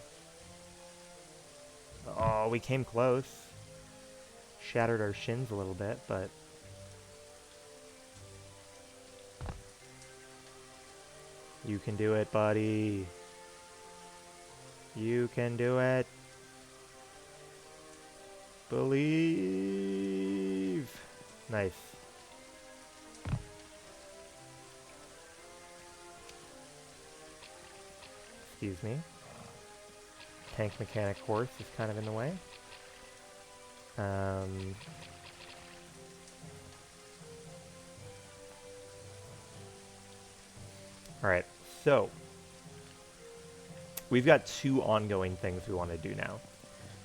Oh, we came close. Shattered our shins a little bit, but... You can do it, buddy. You can do it. Believe. Nice. Excuse me. Tank mechanic horse is kind of in the way. Alright, so we've got two ongoing things we want to do now.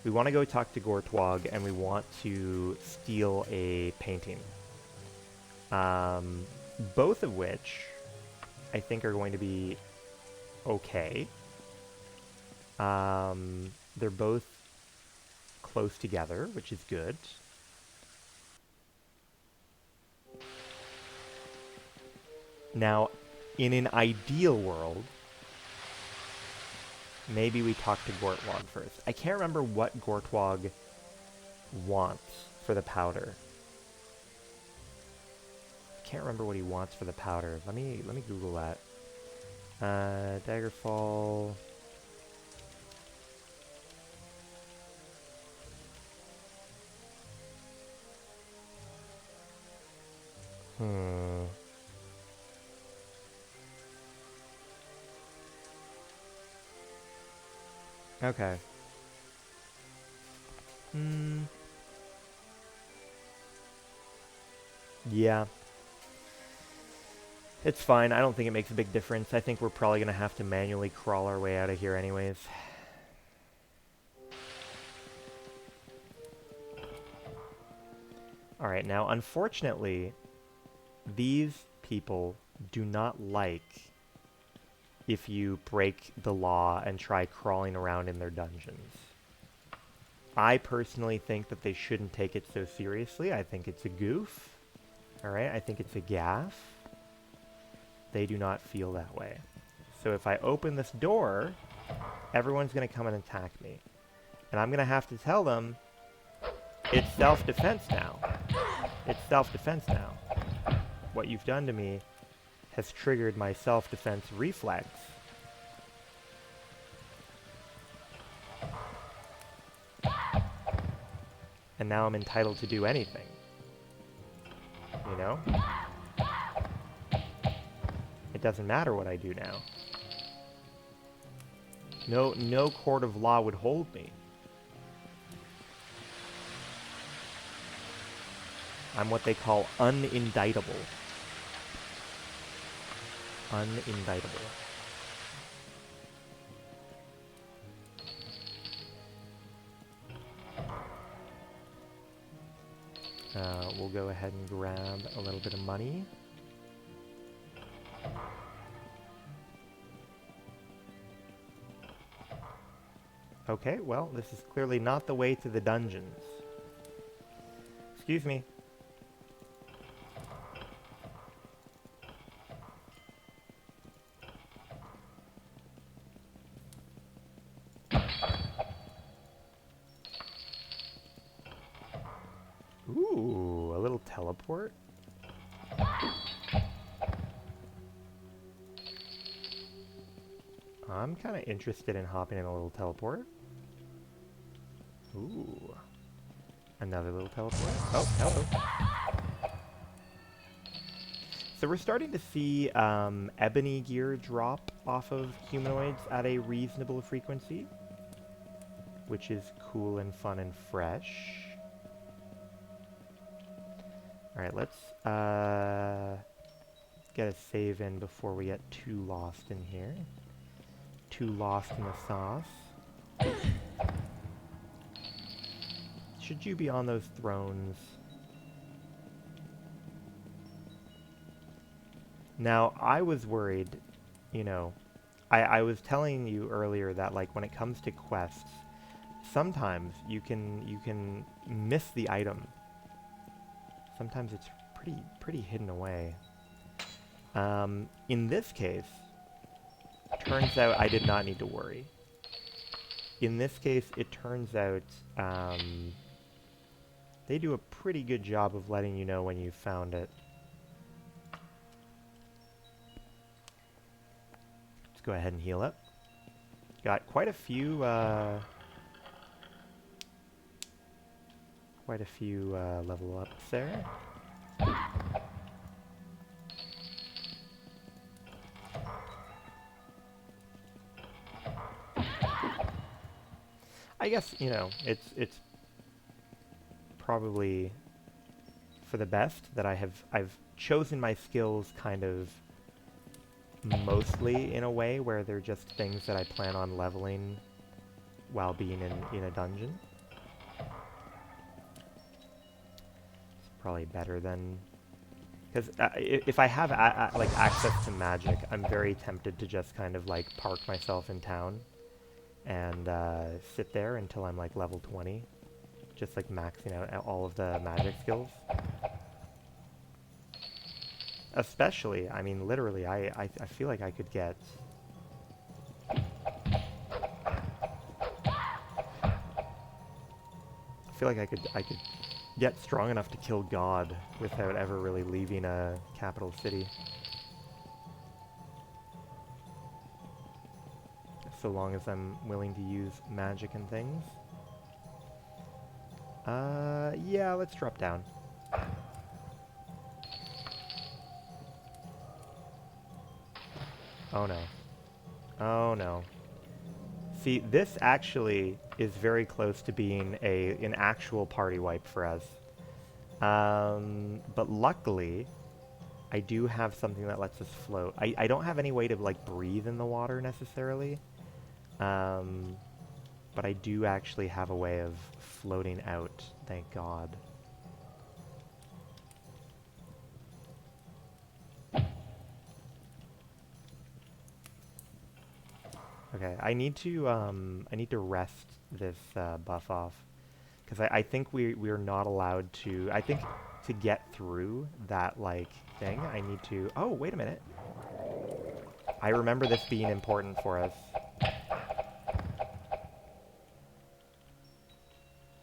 We want to go talk to Gortwog, and we want to steal a painting. Both of which I think are going to be okay. They're both close together, which is good. Now, in an ideal world, maybe we talk to Gortwog first. I can't remember what Gortwog wants for the powder. I can't remember what he wants for the powder. Let me Google that. Daggerfall. Okay. Yeah. It's fine. I don't think it makes a big difference. I think we're probably going to have to manually crawl our way out of here anyways. Alright, now unfortunately, these people do not like if you break the law and try crawling around in their dungeons. I personally think that they shouldn't take it so seriously. I think it's a goof. Alright, I think it's a gaffe. They do not feel that way. So if I open this door, everyone's going to come and attack me. And I'm going to have to tell them, it's self-defense now. It's self-defense now. What you've done to me has triggered my self-defense reflex. And now I'm entitled to do anything. You know? It doesn't matter what I do now. No court of law would hold me. I'm what they call unindictable. Unindictable. We'll go ahead and grab a little bit of money. Okay, well, this is clearly not the way to the dungeons. Excuse me. Ooh, a little teleport. I'm kind of interested in hopping in a little teleport. Ooh. Another little teleport. Oh, hello. So we're starting to see ebony gear drop off of humanoids at a reasonable frequency, which is cool and fun and fresh. Alright, let's get a save in before we get too lost in here. Too lost in the sauce. Should you be on those thrones? Now, I was worried, you know, I was telling you earlier that, like, when it comes to quests, sometimes you can miss the item. Sometimes it's pretty hidden away. In this case, turns out I did not need to worry. In this case, it turns out they do a pretty good job of letting you know when you found it. Let's go ahead and heal up. Got quite a few level ups there. I guess, you know, it's probably for the best that I've chosen my skills kind of mostly in a way where they're just things that I plan on leveling while being in a dungeon. It's probably better than... Because if I have like access to magic, I'm very tempted to just kind of like park myself in town and sit there until I'm like level 20. Just like maxing out all of the magic skills. Especially, I mean, literally, I feel like I could get... I feel like I could get strong enough to kill God without ever really leaving a capital city. So long as I'm willing to use magic and things. Yeah, let's drop down. Oh no. Oh no. See, this actually is very close to being an actual party wipe for us. But luckily, I do have something that lets us float. I don't have any way to like breathe in the water necessarily. But I do actually have a way of floating out, thank God. Okay, I need to rest this buff off, because I think we're not allowed to. I think to get through that like thing, I need to. Oh, wait a minute. I remember this being important for us.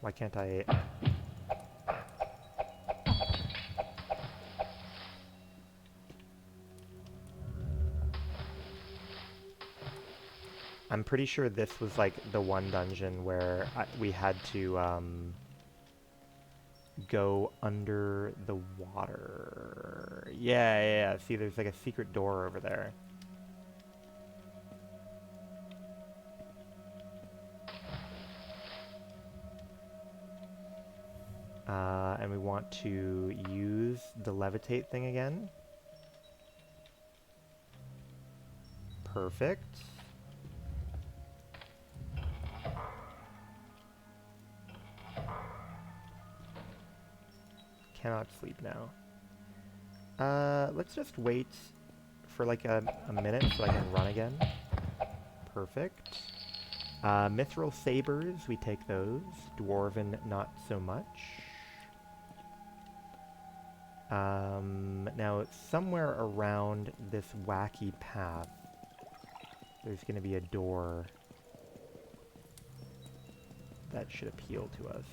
Why can't I? I'm pretty sure this was like the one dungeon where we had to go under the water. Yeah. See, there's like a secret door over there. And we want to use the levitate thing again. Perfect. Cannot sleep now. Let's just wait for like a minute so I can run again. Perfect. Mithril sabers, we take those. Dwarven, not so much. Now, somewhere around this wacky path, there's going to be a door that should appeal to us.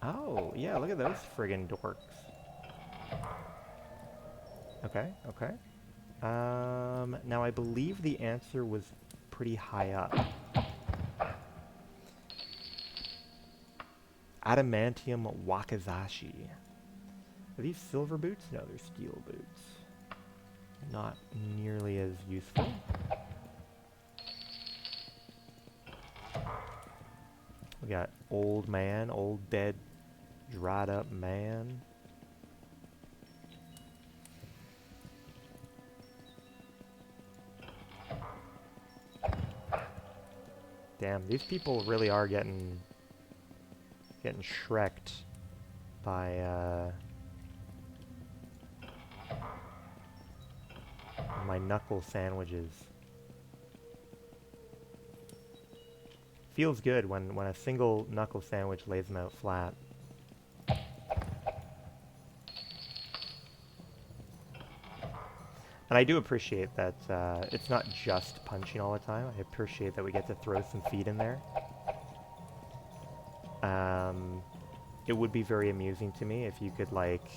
Oh, yeah, look at those friggin' dorks. Okay. Now I believe the answer was pretty high up. Adamantium Wakazashi. Are these silver boots? No, they're steel boots. Not nearly as useful. We got old man, old dead Dried up man. Damn, these people really are getting shreked by my knuckle sandwiches. Feels good when a single knuckle sandwich lays them out flat. And I do appreciate that it's not just punching all the time. I appreciate that we get to throw some feet in there. It would be very amusing to me if you could, like,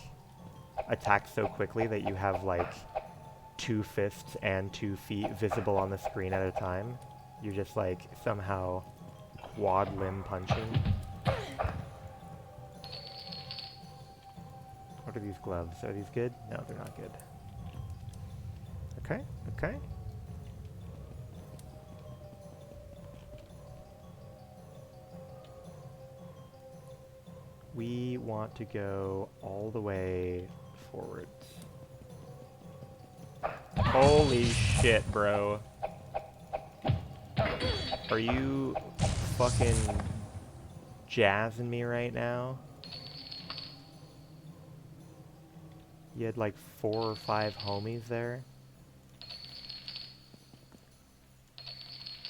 attack so quickly that you have, like, 2 fists and 2 feet visible on the screen at a time. You're just, like, somehow quad limb punching. What are these gloves? Are these good? No, they're not good. Okay, okay. We want to go all the way forwards. Holy shit, bro. Are you fucking jazzing me right now? You had like 4 or 5 homies there?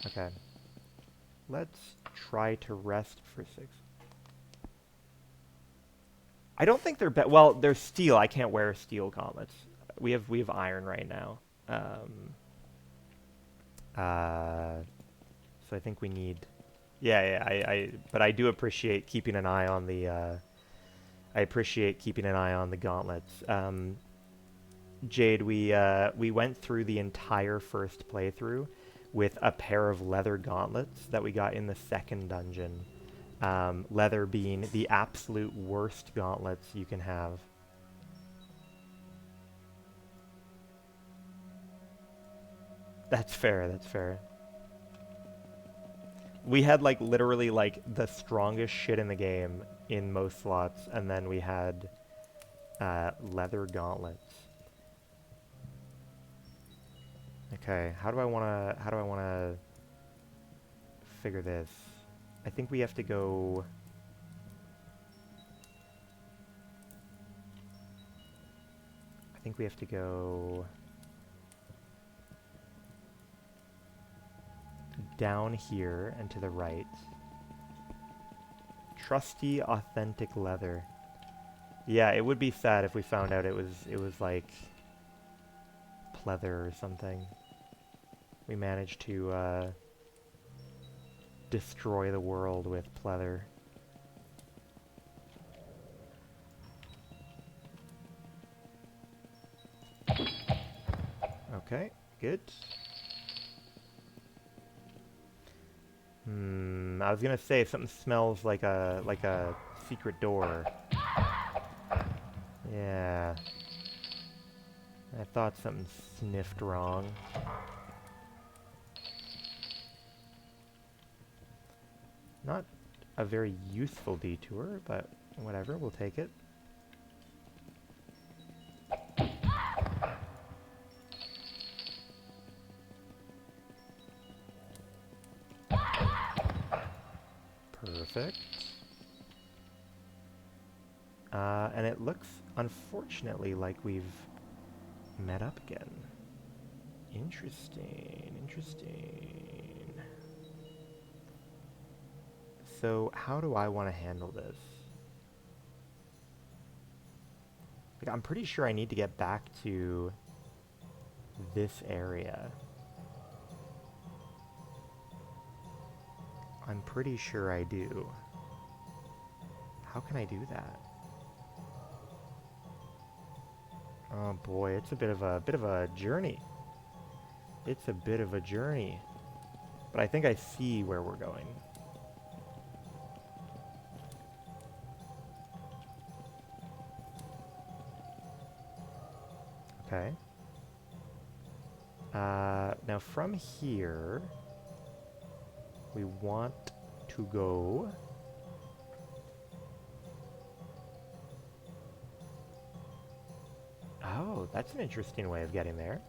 Okay. Let's try to rest for 6. I don't think they're well, they're steel. I can't wear steel gauntlets. We have iron right now. So I think we need. Yeah. But I do appreciate keeping an eye on the. I appreciate keeping an eye on the gauntlets. Jade, we went through the entire first playthrough with a pair of leather gauntlets that we got in the second dungeon. Leather being the absolute worst gauntlets you can have. That's fair, that's fair. We had, like, literally, like, the strongest shit in the game in most slots, and then we had leather gauntlets. Okay, how do I wanna figure this? I think we have to go. I think we have to go down here and to the right. Trusty, authentic leather. Yeah, it would be sad if we found out it was like pleather or something. We managed to destroy the world with pleather. Okay, good. I was gonna say if something smells like a secret door. Yeah. I thought something sniffed wrong. Not a very useful detour, but whatever, we'll take it. Perfect. And it looks, unfortunately, like we've met up again. Interesting, interesting. So, how do I want to handle this? Like, I'm pretty sure I need to get back to this area. I'm pretty sure I do. How can I do that? Oh boy, it's a bit of a journey. It's a bit of a journey. But I think I see where we're going. Okay. Now from here, we want to go Oh, that's an interesting way of getting there.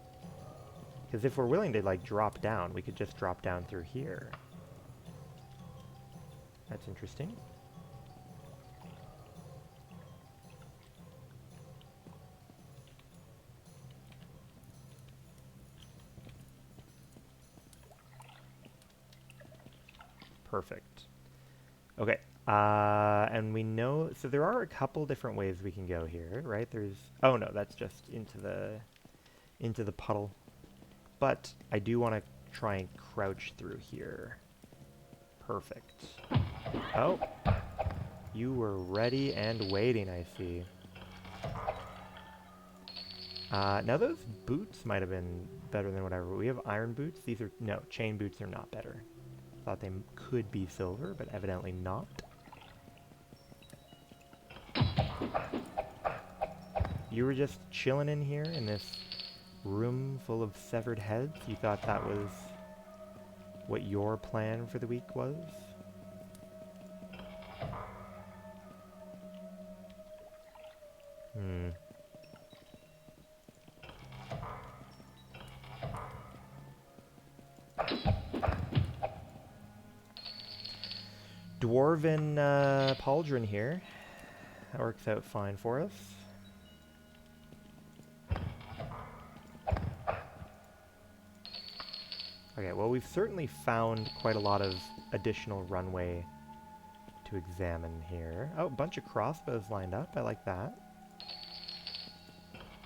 Because if we're willing to, like, drop down, we could just drop down through here. That's interesting. Perfect. Okay. And we know, so there are a couple different ways we can go here, right? There's, oh no, that's just into the puddle. But I do want to try and crouch through here. Perfect. Oh, you were ready and waiting, I see. Now those boots might have been better than whatever. We have iron boots. These are, no, chain boots are not better. Thought they could be silver, but evidently not. You were just chilling in here in this room full of severed heads? You thought that was what your plan for the week was? Hmm. Dwarven pauldron here. That works out fine for us. Okay, well, we've certainly found quite a lot of additional runway to examine here. Oh, a bunch of crossbows lined up. I like that.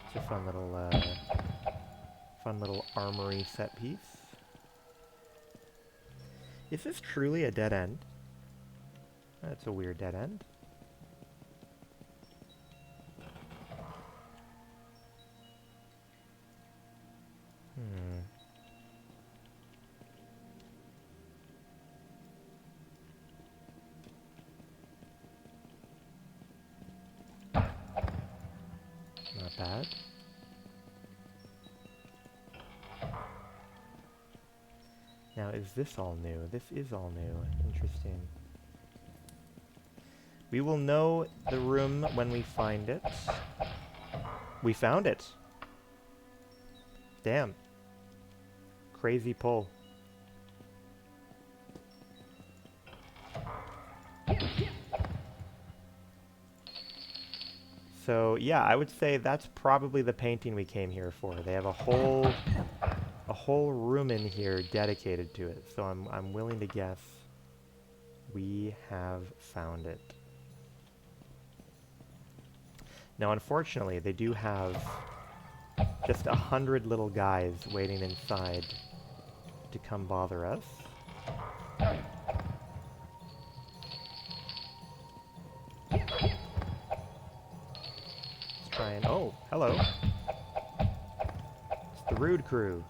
It's a fun little armory set piece. Is this truly a dead end? That's a weird dead end. Not bad. Now, is this all new? This is all new. Interesting. We will know the room when we find it. We found it. Damn. Crazy pull. So, yeah, I would say that's probably the painting we came here for. They have a whole room in here dedicated to it. So I'm willing to guess we have found it. Now, unfortunately, they do have just 100 little guys waiting inside to come bother us. Let's try and... Oh, hello. It's the Rude Crew.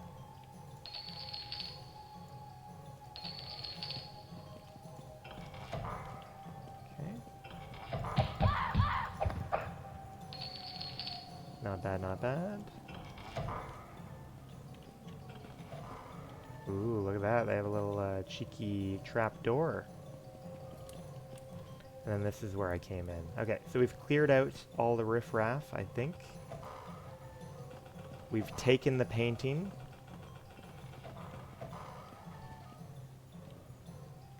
Not bad, not bad. Ooh, look at that. They have a little cheeky trap door. And then this is where I came in. Okay, so we've cleared out all the riffraff, I think. We've taken the painting.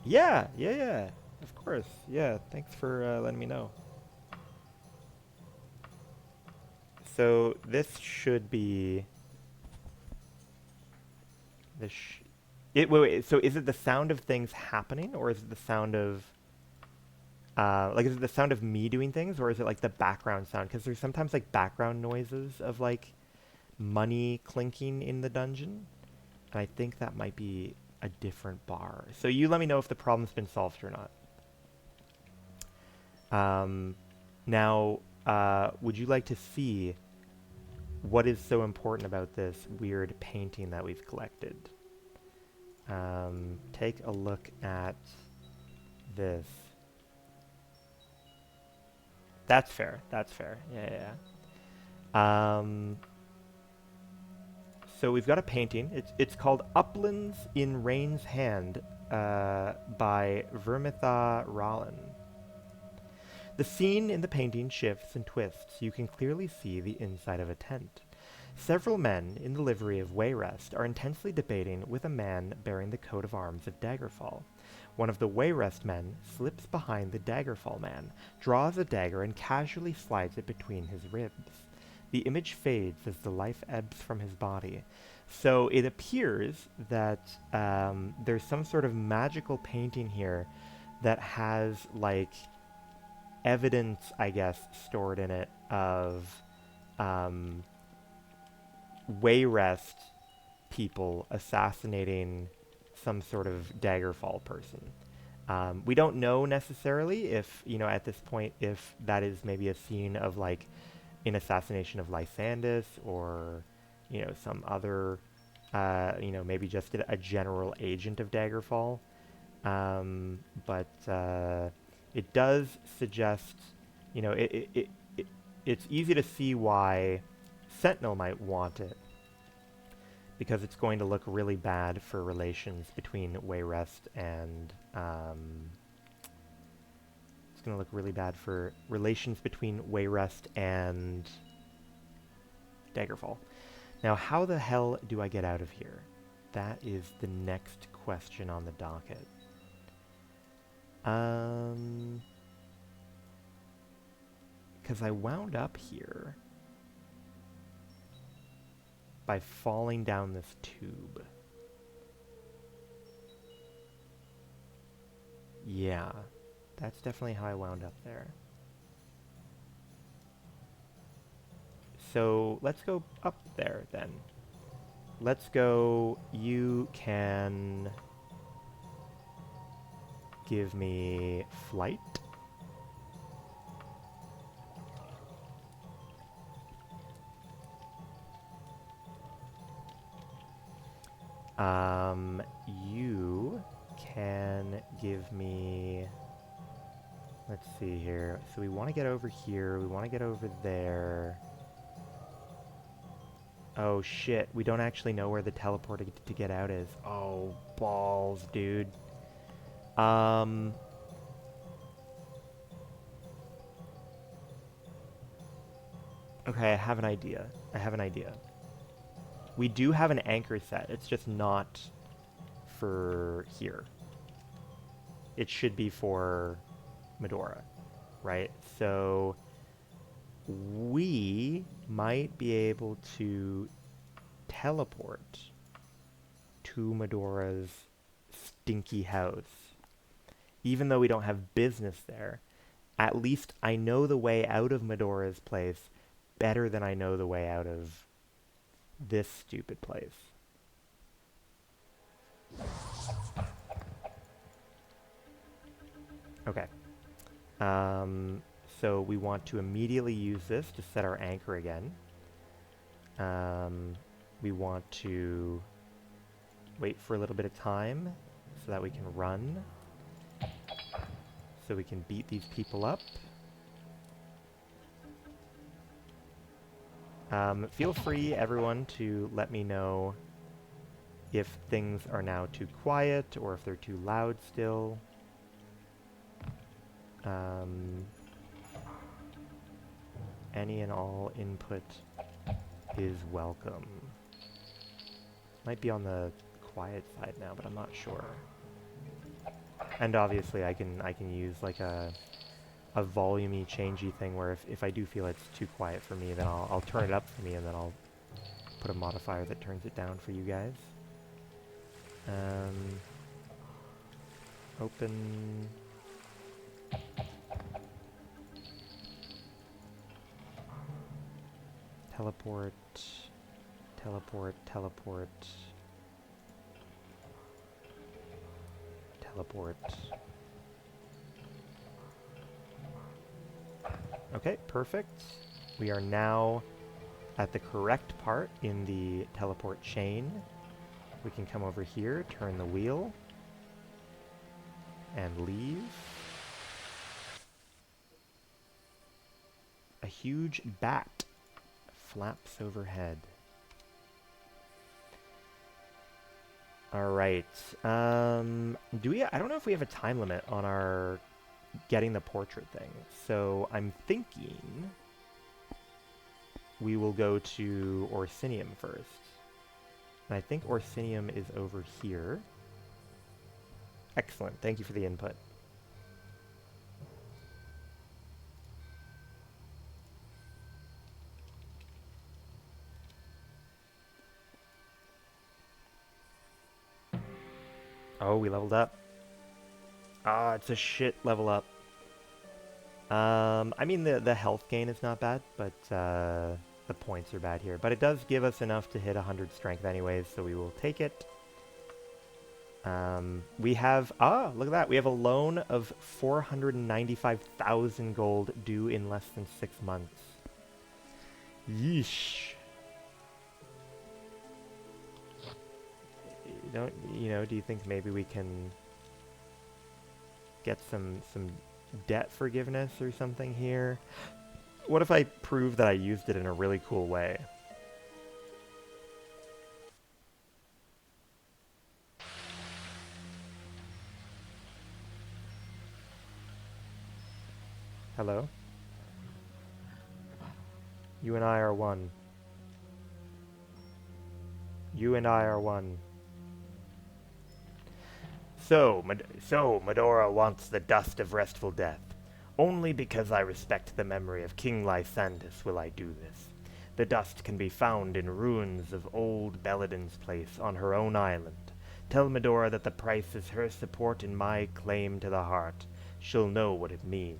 Yeah, of course. Yeah, thanks for letting me know. So this should be the wait, so is it the sound of things happening, or is it the sound of like, is it the sound of me doing things, or is it like the background sound? Because there's sometimes like background noises of like money clinking in the dungeon, and I think that might be a different bar. So you let me know if the problem's been solved or not. Now, would you like to see what is so important about this weird painting that we've collected? Take a look at this. That's fair. That's fair. Yeah. So we've got a painting. It's called Uplands in Rain's Hand by Vermitha Rallen. The scene in the painting shifts and twists. You can clearly see the inside of a tent. Several men in the livery of Wayrest are intensely debating with a man bearing the coat of arms of Daggerfall. One of the Wayrest men slips behind the Daggerfall man, draws a dagger, and casually slides it between his ribs. The image fades as the life ebbs from his body. So it appears that there's some sort of magical painting here that has, like, evidence, I guess, stored in it of Wayrest people assassinating some sort of Daggerfall person. We don't know necessarily if, at this point, if that is maybe a scene of, like, an assassination of Lysandus or, some other, maybe just a general agent of Daggerfall. But it does suggest, it's easy to see why Sentinel might want it, because it's going to look really bad for relations between Wayrest and it's going to look really bad for relations between Wayrest and Daggerfall. Now, how the hell do I get out of here? That is the next question on the docket. Because I wound up here by falling down this tube. Yeah, that's definitely how I wound up there. So let's go up there then. Let's go, you can give me flight. You can give me, let's see here. So we want to get over here. We want to get over there. Oh shit, we don't actually know where the teleport to get out is. Oh, balls, dude. Okay, I have an idea. We do have an anchor set. It's just not for here. It should be for Medora, right? So we might be able to teleport to Medora's stinky house. Even though we don't have business there, at least I know the way out of Medora's place better than I know the way out of this stupid place. Okay. So we want to immediately use this to set our anchor again. We want to wait for a little bit of time so that we can run. So we can beat these people up. Feel free, everyone, to let me know if things are now too quiet or if they're too loud still. Any and all input is welcome. Might be on the quiet side now, but I'm not sure. And obviously I can use like a volume-y, changey thing where if I do feel it's too quiet for me, then I'll turn it up for me, and then I'll put a modifier that turns it down for you guys. Open. Teleport. Teleport. Teleport. Teleport. Okay, perfect. We are now at the correct part in the teleport chain. We can come over here, turn the wheel, and leave. A huge bat flaps overhead. All right. I don't know if we have a time limit on our getting the portrait thing. So I'm thinking we will go to Orsinium first. And I think Orsinium is over here. Excellent. Thank you for the input. Oh, we leveled up. Ah, it's a shit level up. I mean, the health gain is not bad, but the points are bad here. But it does give us enough to hit 100 strength anyways, so we will take it. We have, look at that. We have a loan of 495,000 gold due in less than 6 months. Yeesh. Do you think maybe we can get some debt forgiveness or something here? What if I prove that I used it in a really cool way? Hello? You and I are one. You and I are one. So Medora wants the dust of restful death. Only because I respect the memory of King Lysandus will I do this. The dust can be found in ruins of old Belladon's place on her own island. Tell Medora that the price is her support in my claim to the heart. She'll know what it means.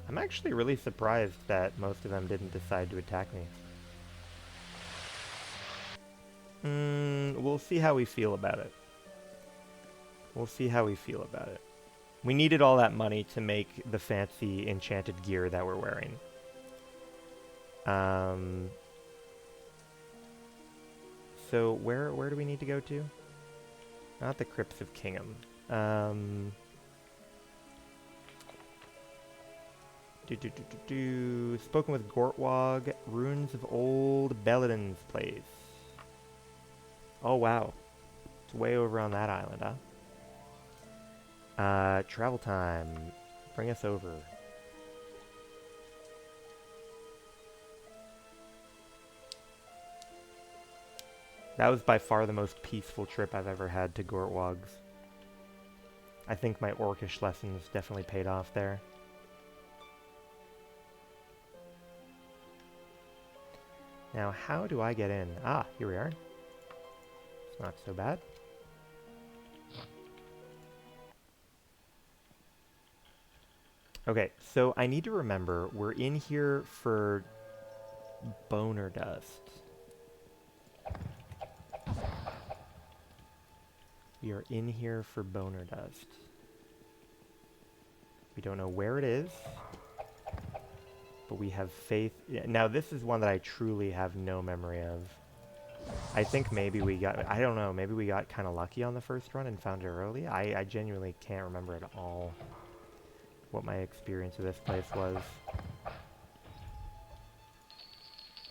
I'm actually really surprised that most of them didn't decide to attack me. We'll see how we feel about it. We'll see how we feel about it. We needed all that money to make the fancy enchanted gear that we're wearing. So where do we need to go to? Not the Crypts of Kingham. Spoken with Gortwog, ruins of old Belladon's place. Oh wow, it's way over on that island, huh? Travel time. Bring us over. That was by far the most peaceful trip I've ever had to Gortwog's. I think my Orcish lessons definitely paid off there. Now, how do I get in? Ah, here we are. It's not so bad. Okay, so I need to remember we're in here for boner dust. We are in here for boner dust. We don't know where it is, but we have faith. Now, this is one that I truly have no memory of. I think maybe we got, I don't know, maybe we got kind of lucky on the first run and found it early. I genuinely can't remember at all what my experience of this place was.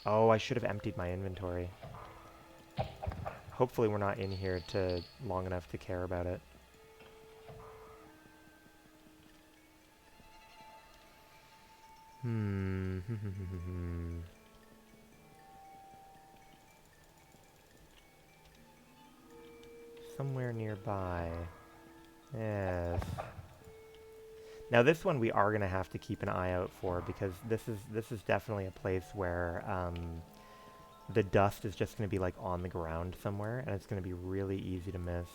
Oh, I should have emptied my inventory. Hopefully we're not in here long enough to care about it. Somewhere nearby. Yes. Now this one we are going to have to keep an eye out for, because this is definitely a place where the dust is just going to be like on the ground somewhere, and it's going to be really easy to miss.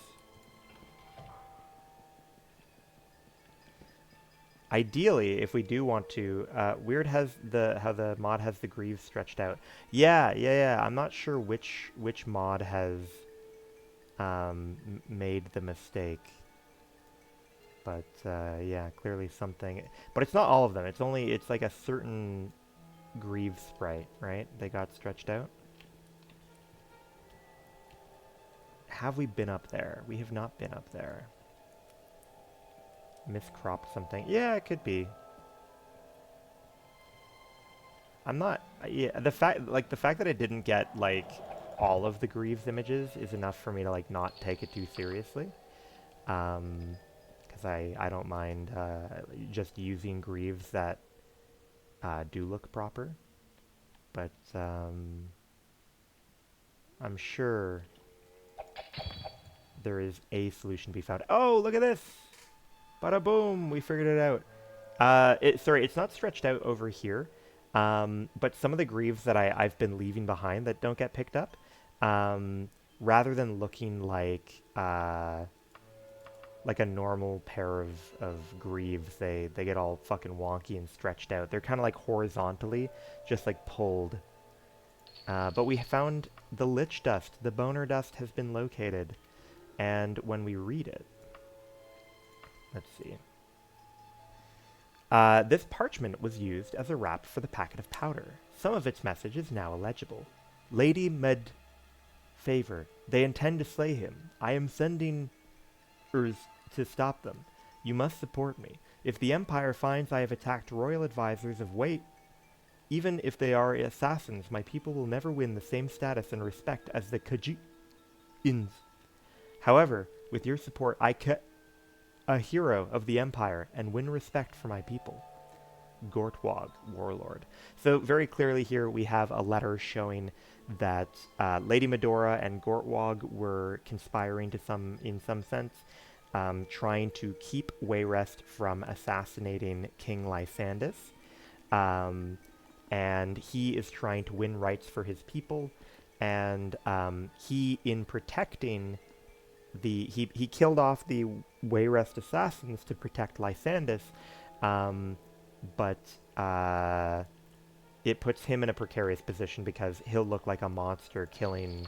Ideally, if we do want to, Weird has how the mod has the greaves stretched out. Yeah. I'm not sure which mod has made the mistake. But yeah, clearly something. But it's not all of them. It's like a certain greave sprite, right? They got stretched out. Have we been up there? We have not been up there. Miscropped something. Yeah, it could be. I'm not. Yeah, the fact that I didn't get like all of the Greaves images is enough for me to like not take it too seriously. because I don't mind just using greaves that do look proper. But I'm sure there is a solution to be found. Oh, look at this! Bada boom! We figured it out. Sorry, it's not stretched out over here. But some of the greaves that I've been leaving behind that don't get picked up, rather than looking like a normal pair of greaves, they get all fucking wonky and stretched out. They're kind of like horizontally, just like pulled. But we found the lich dust. The boner dust has been located. And when we read it, let's see. This parchment was used as a wrap for the packet of powder. Some of its message is now illegible. Lady Med Favor, they intend to slay him. I am sending Urs to stop them. You must support me. If the Empire finds I have attacked royal advisors of weight, even if they are assassins, my people will never win the same status and respect as the Khajiits. However, with your support, I a hero of the Empire and win respect for my people. Gortwog, Warlord. So very clearly here we have a letter showing that Lady Medora and Gortwog were conspiring in some sense, trying to keep Wayrest from assassinating King Lysandus. And he is trying to win rights for his people, and he, in protecting he killed off the Wayrest assassins to protect Lysandus, but it puts him in a precarious position because he'll look like a monster killing,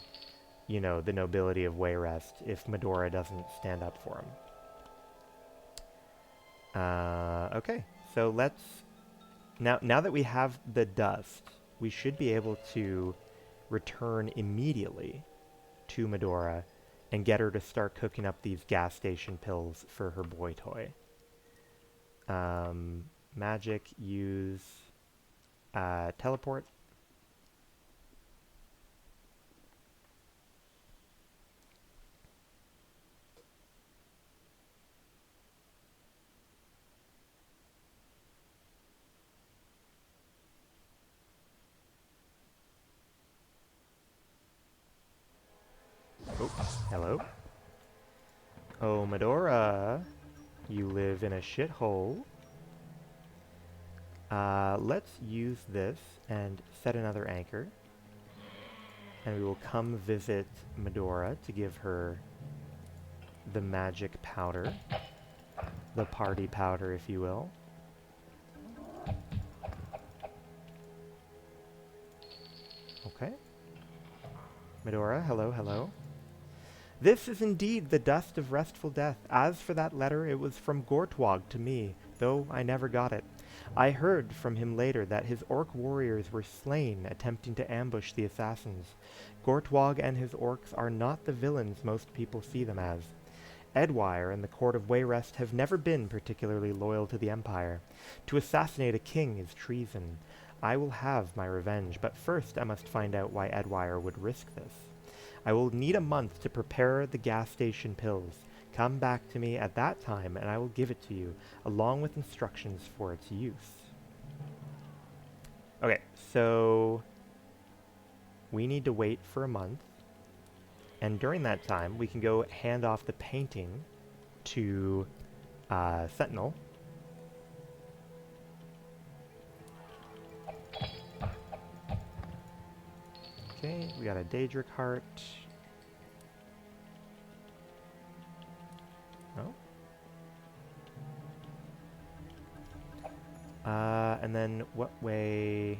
the nobility of Wayrest if Medora doesn't stand up for him. Okay, so let's now that we have the dust, we should be able to return immediately to Medora and get her to start cooking up these gas station pills for her boy toy. Magic, use, teleport. Oh, hello. Oh, Medora, you live in a shithole. Let's use this and set another anchor. And we will come visit Medora to give her the magic powder. The party powder, if you will. Okay. Medora, hello, hello. This is indeed the dust of restful death. As for that letter, it was from Gortwog to me, though I never got it. I heard from him later that his orc warriors were slain attempting to ambush the assassins. Gortwog and his orcs are not the villains most people see them as. Edwire and the court of Wayrest have never been particularly loyal to the Empire. To assassinate a king is treason. I will have my revenge, but first I must find out why Edwire would risk this. I will need a month to prepare the gas station pills. Come back to me at that time and I will give it to you, along with instructions for its use. Okay, so we need to wait for a month. And during that time, we can go hand off the painting to Sentinel. Okay, we got a Daedric heart. Oh. And then what way?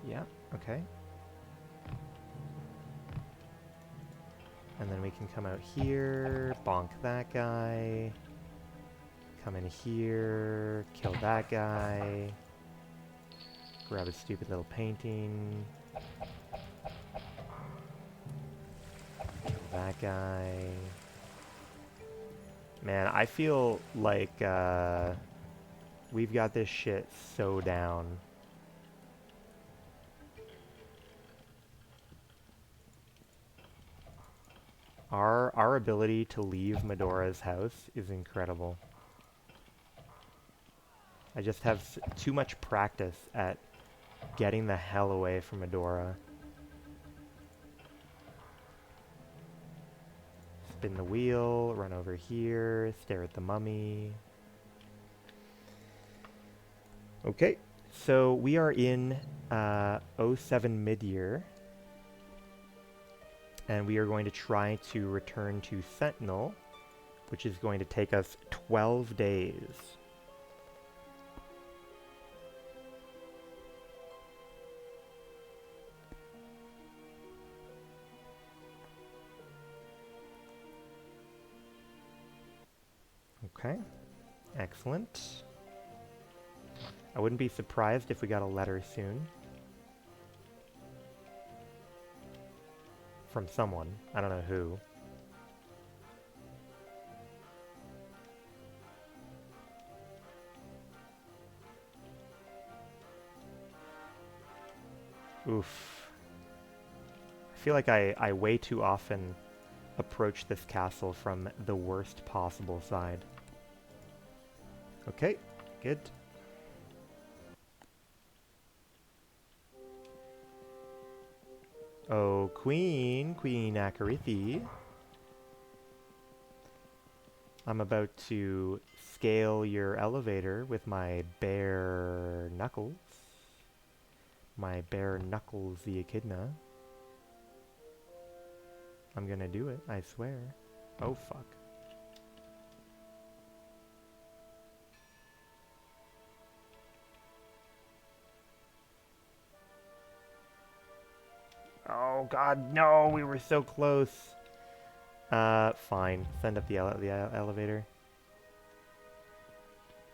Yeah, okay. And then we can come out here, bonk that guy. Come in here, kill that guy. Grab a stupid little painting. Kill that guy. Man, I feel like we've got this shit so down. Our ability to leave Medora's house is incredible. I just have too much practice at getting the hell away from Medora. Spin the wheel, run over here, stare at the mummy. Okay, so we are in 07 mid-year. And we are going to try to return to Sentinel, which is going to take us 12 days. Okay, excellent. I wouldn't be surprised if we got a letter soon. From someone. I don't know who. Oof. I feel like I way too often approach this castle from the worst possible side. Okay, good. Oh, Queen Akarithi. I'm about to scale your elevator with my bare knuckles. My bare knuckles, the echidna. I'm gonna do it, I swear. Oh, fuck. Oh god, no, we were so close. Fine. Send up the elevator.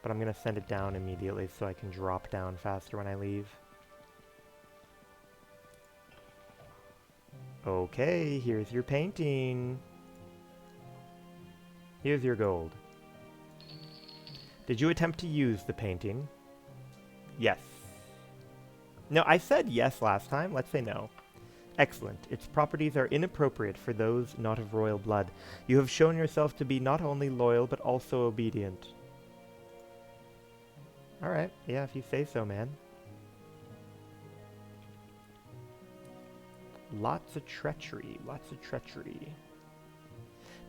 But I'm gonna send it down immediately so I can drop down faster when I leave. Okay, here's your painting. Here's your gold. Did you attempt to use the painting? Yes. No, I said yes last time. Let's say no. Excellent. Its properties are inappropriate for those not of royal blood. You have shown yourself to be not only loyal, but also obedient. Alright, yeah, if you say so, man. Lots of treachery, lots of treachery.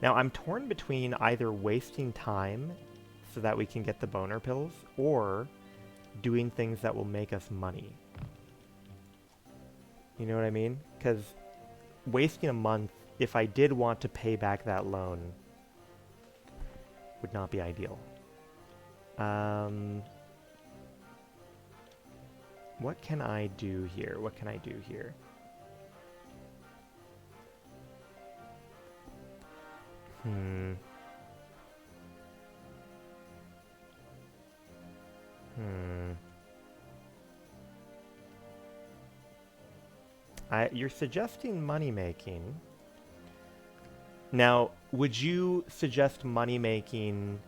Now, I'm torn between either wasting time so that we can get the boner pills, or doing things that will make us money. You know what I mean? Because wasting a month, if I did want to pay back that loan, would not be ideal. What can I do here? What can I do here? You're suggesting money making. Now, would you suggest money making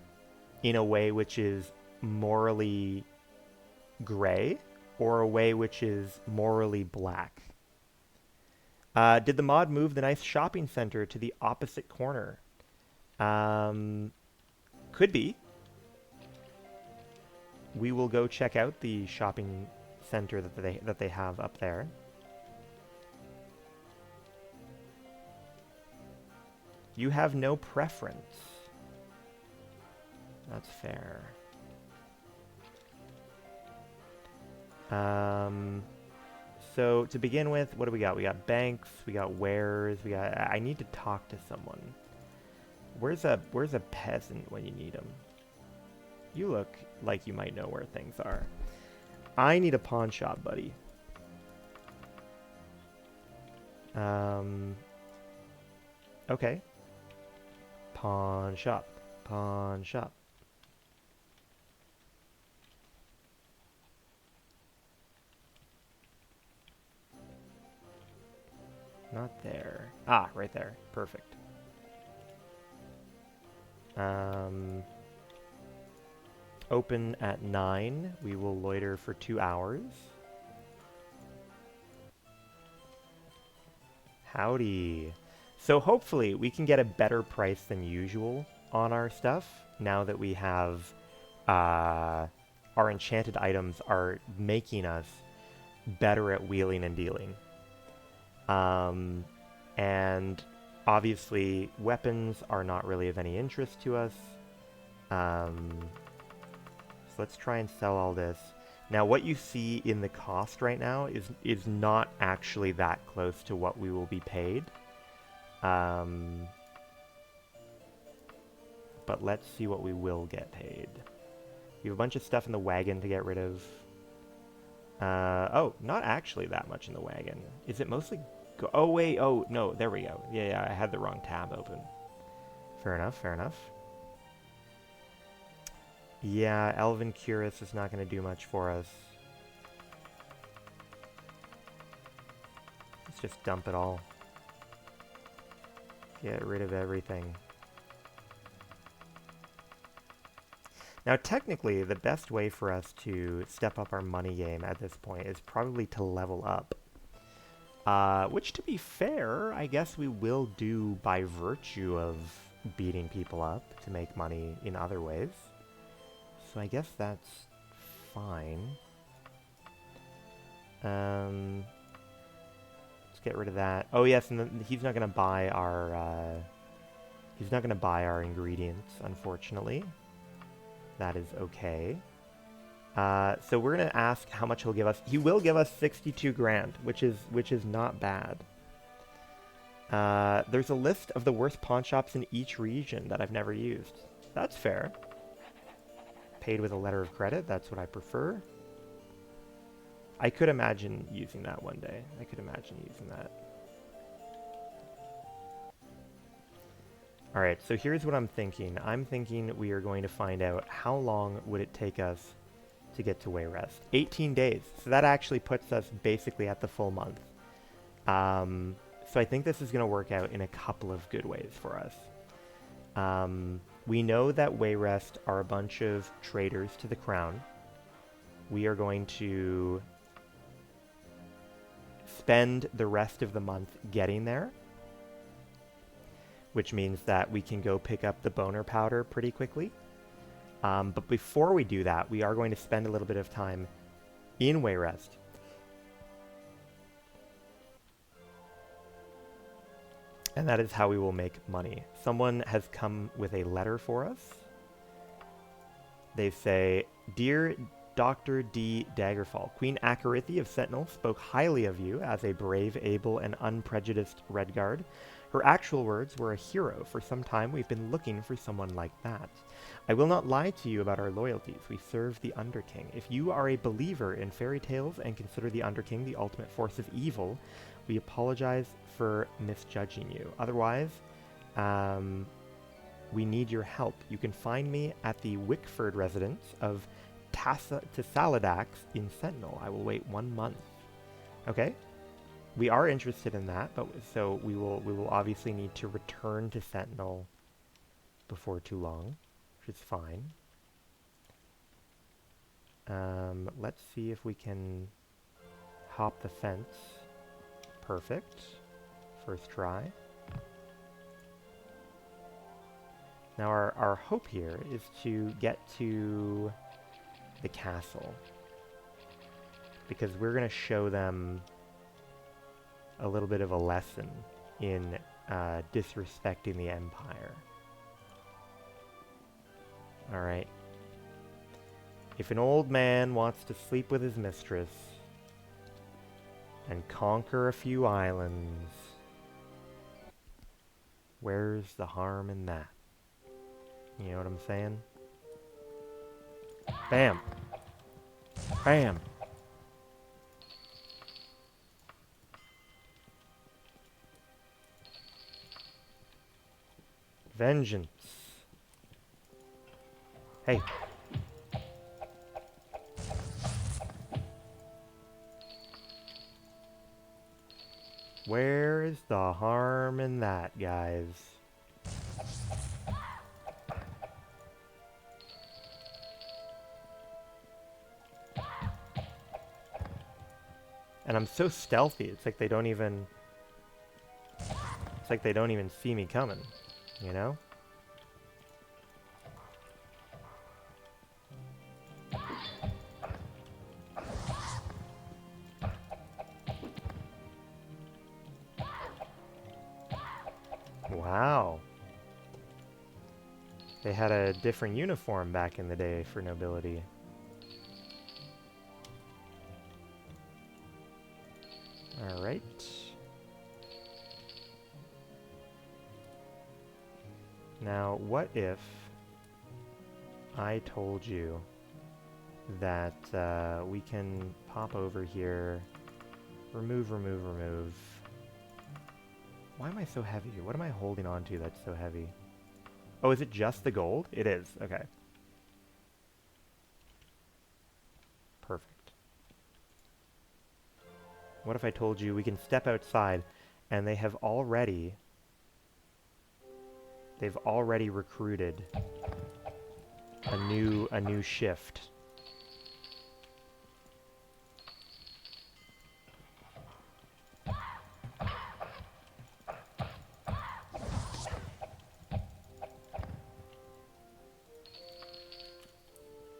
in a way which is morally gray, or a way which is morally black? Did the mod move the nice shopping center to the opposite corner? Could be. We will go check out the shopping center that they have up there. You have no preference. That's fair. So to begin with, what do we got? We got banks, we got wares, we got... I need to talk to someone. Where's a peasant when you need him? You look like you might know where things are. I need a pawn shop, buddy. Okay. Pawn shop. Pawn shop. Not there. Ah, right there. Perfect. Open at 9. We will loiter for 2 hours. Howdy. So hopefully we can get a better price than usual on our stuff now that we have our enchanted items are making us better at wheeling and dealing. And obviously weapons are not really of any interest to us. So let's try and sell all this. Now what you see in the cost right now is not actually that close to what we will be paid. But let's see what we will get paid. We have a bunch of stuff in the wagon to get rid of. Oh, not actually that much in the wagon. Is it mostly... oh, wait. Oh, no. There we go. Yeah, I had the wrong tab open. Fair enough, fair enough. Yeah, Elven Cuirass is not going to do much for us. Let's just dump it all. Get rid of everything. Now, technically, the best way for us to step up our money game at this point is probably to level up. Which, to be fair, I guess we will do by virtue of beating people up to make money in other ways. So I guess that's fine. Let's get rid of that. Oh yes, and then he's not gonna buy our ingredients, unfortunately. That is okay. So we're gonna ask how much he'll give us. He will give us 62 grand, which is not bad. There's a list of the worst pawn shops in each region that I've never used. That's fair. Paid with a letter of credit, that's what I prefer. I could imagine using that one day. I could imagine using that. Alright, so here's what I'm thinking. I'm thinking we are going to find out how long would it take us to get to Wayrest. 18 days. So that actually puts us basically at the full month. So I think this is going to work out in a couple of good ways for us. We know that Wayrest are a bunch of traitors to the crown. We are going to spend the rest of the month getting there, which means that we can go pick up the boner powder pretty quickly. But before we do that, we are going to spend a little bit of time in Wayrest. And that is how we will make money. Someone has come with a letter for us. They say, "Dear Dr. D. Daggerfall, Queen Akarithi of Sentinel spoke highly of you as a brave, able, and unprejudiced Redguard. Her actual words were a hero. For some time we've been looking for someone like that. I will not lie to you about our loyalties. We serve the Underking. If you are a believer in fairy tales and consider the Underking the ultimate force of evil, we apologize for misjudging you. Otherwise, we need your help. You can find me at the Wickford residence of Tassaladax in Sentinel. I will wait 1 month." Okay. We are interested in that, but so we will obviously need to return to Sentinel before too long, which is fine. Let's see if we can hop the fence. Perfect. First try. Now our hope here is to get to the castle, because we're going to show them a little bit of a lesson in disrespecting the Empire. Alright. If an old man wants to sleep with his mistress and conquer a few islands, where's the harm in that? You know what I'm saying? Bam! Bam! Vengeance. Hey. Where is the harm in that, guys? And I'm so stealthy, it's like they don't even... It's like they don't even see me coming, you know? Wow. They had a different uniform back in the day for nobility. Alright. Now, what if I told you that we can pop over here, remove. Why am I so heavy? What am I holding on to that's so heavy? Oh, is it just the gold? It is. Okay. Perfect. What if I told you we can step outside and they've already recruited a new shift.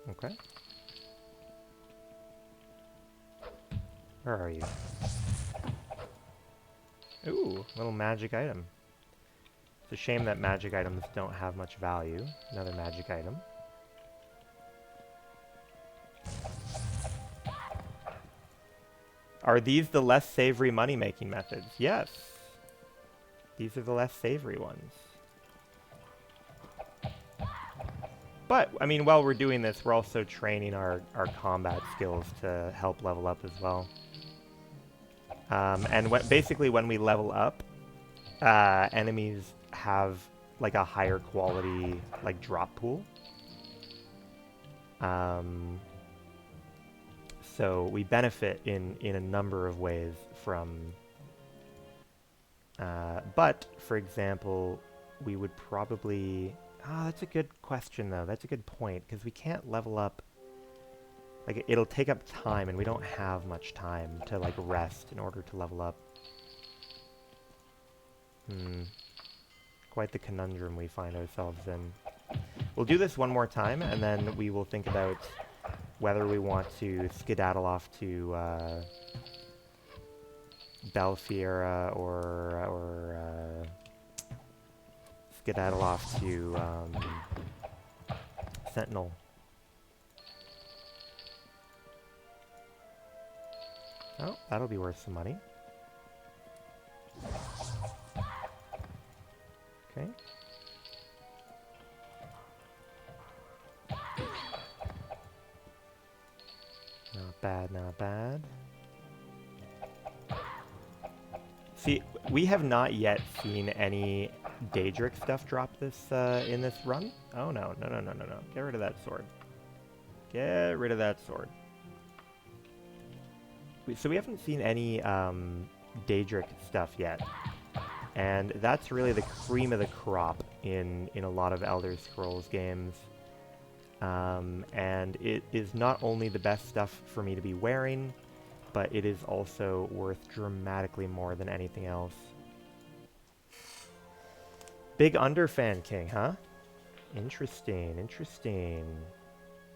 Okay. Where are you? Ooh, little magic item. It's a shame that magic items don't have much value. Another magic item. Are these the less savory money-making methods? Yes. These are the less savory ones. But, I mean, while we're doing this, we're also training our combat skills to help level up as well. And basically when we level up, enemies have like a higher quality like drop pool. So we benefit in a number of ways from... but, for example, we would probably... Ah, that's a good question, though. That's a good point, because we can't level up... Like, it'll take up time, and we don't have much time to, like, rest in order to level up. Quite the conundrum we find ourselves in. We'll do this one more time, and then we will think about whether we want to skedaddle off to Belfiera or skedaddle off to Sentinel. Oh, that'll be worth some money. Okay. Not bad, not bad. See, we have not yet seen any Daedric stuff drop this in this run. Oh no. Get rid of that sword. Get rid of that sword. So we haven't seen any Daedric stuff yet. And that's really the cream of the crop in a lot of Elder Scrolls games. And it is not only the best stuff for me to be wearing, but it is also worth dramatically more than anything else. Big Underfan King, huh? Interesting, interesting.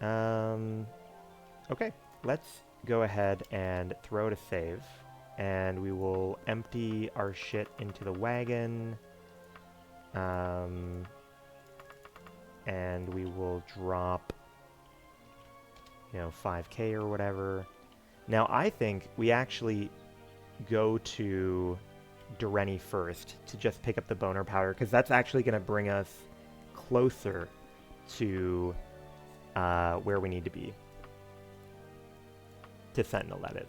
Okay, let's go ahead and throw to save. And we will empty our shit into the wagon. And we will drop, 5K or whatever. Now, I think we actually go to Dureni first to just pick up the boner powder, because that's actually going to bring us closer to where we need to be. To Sentinel, that is.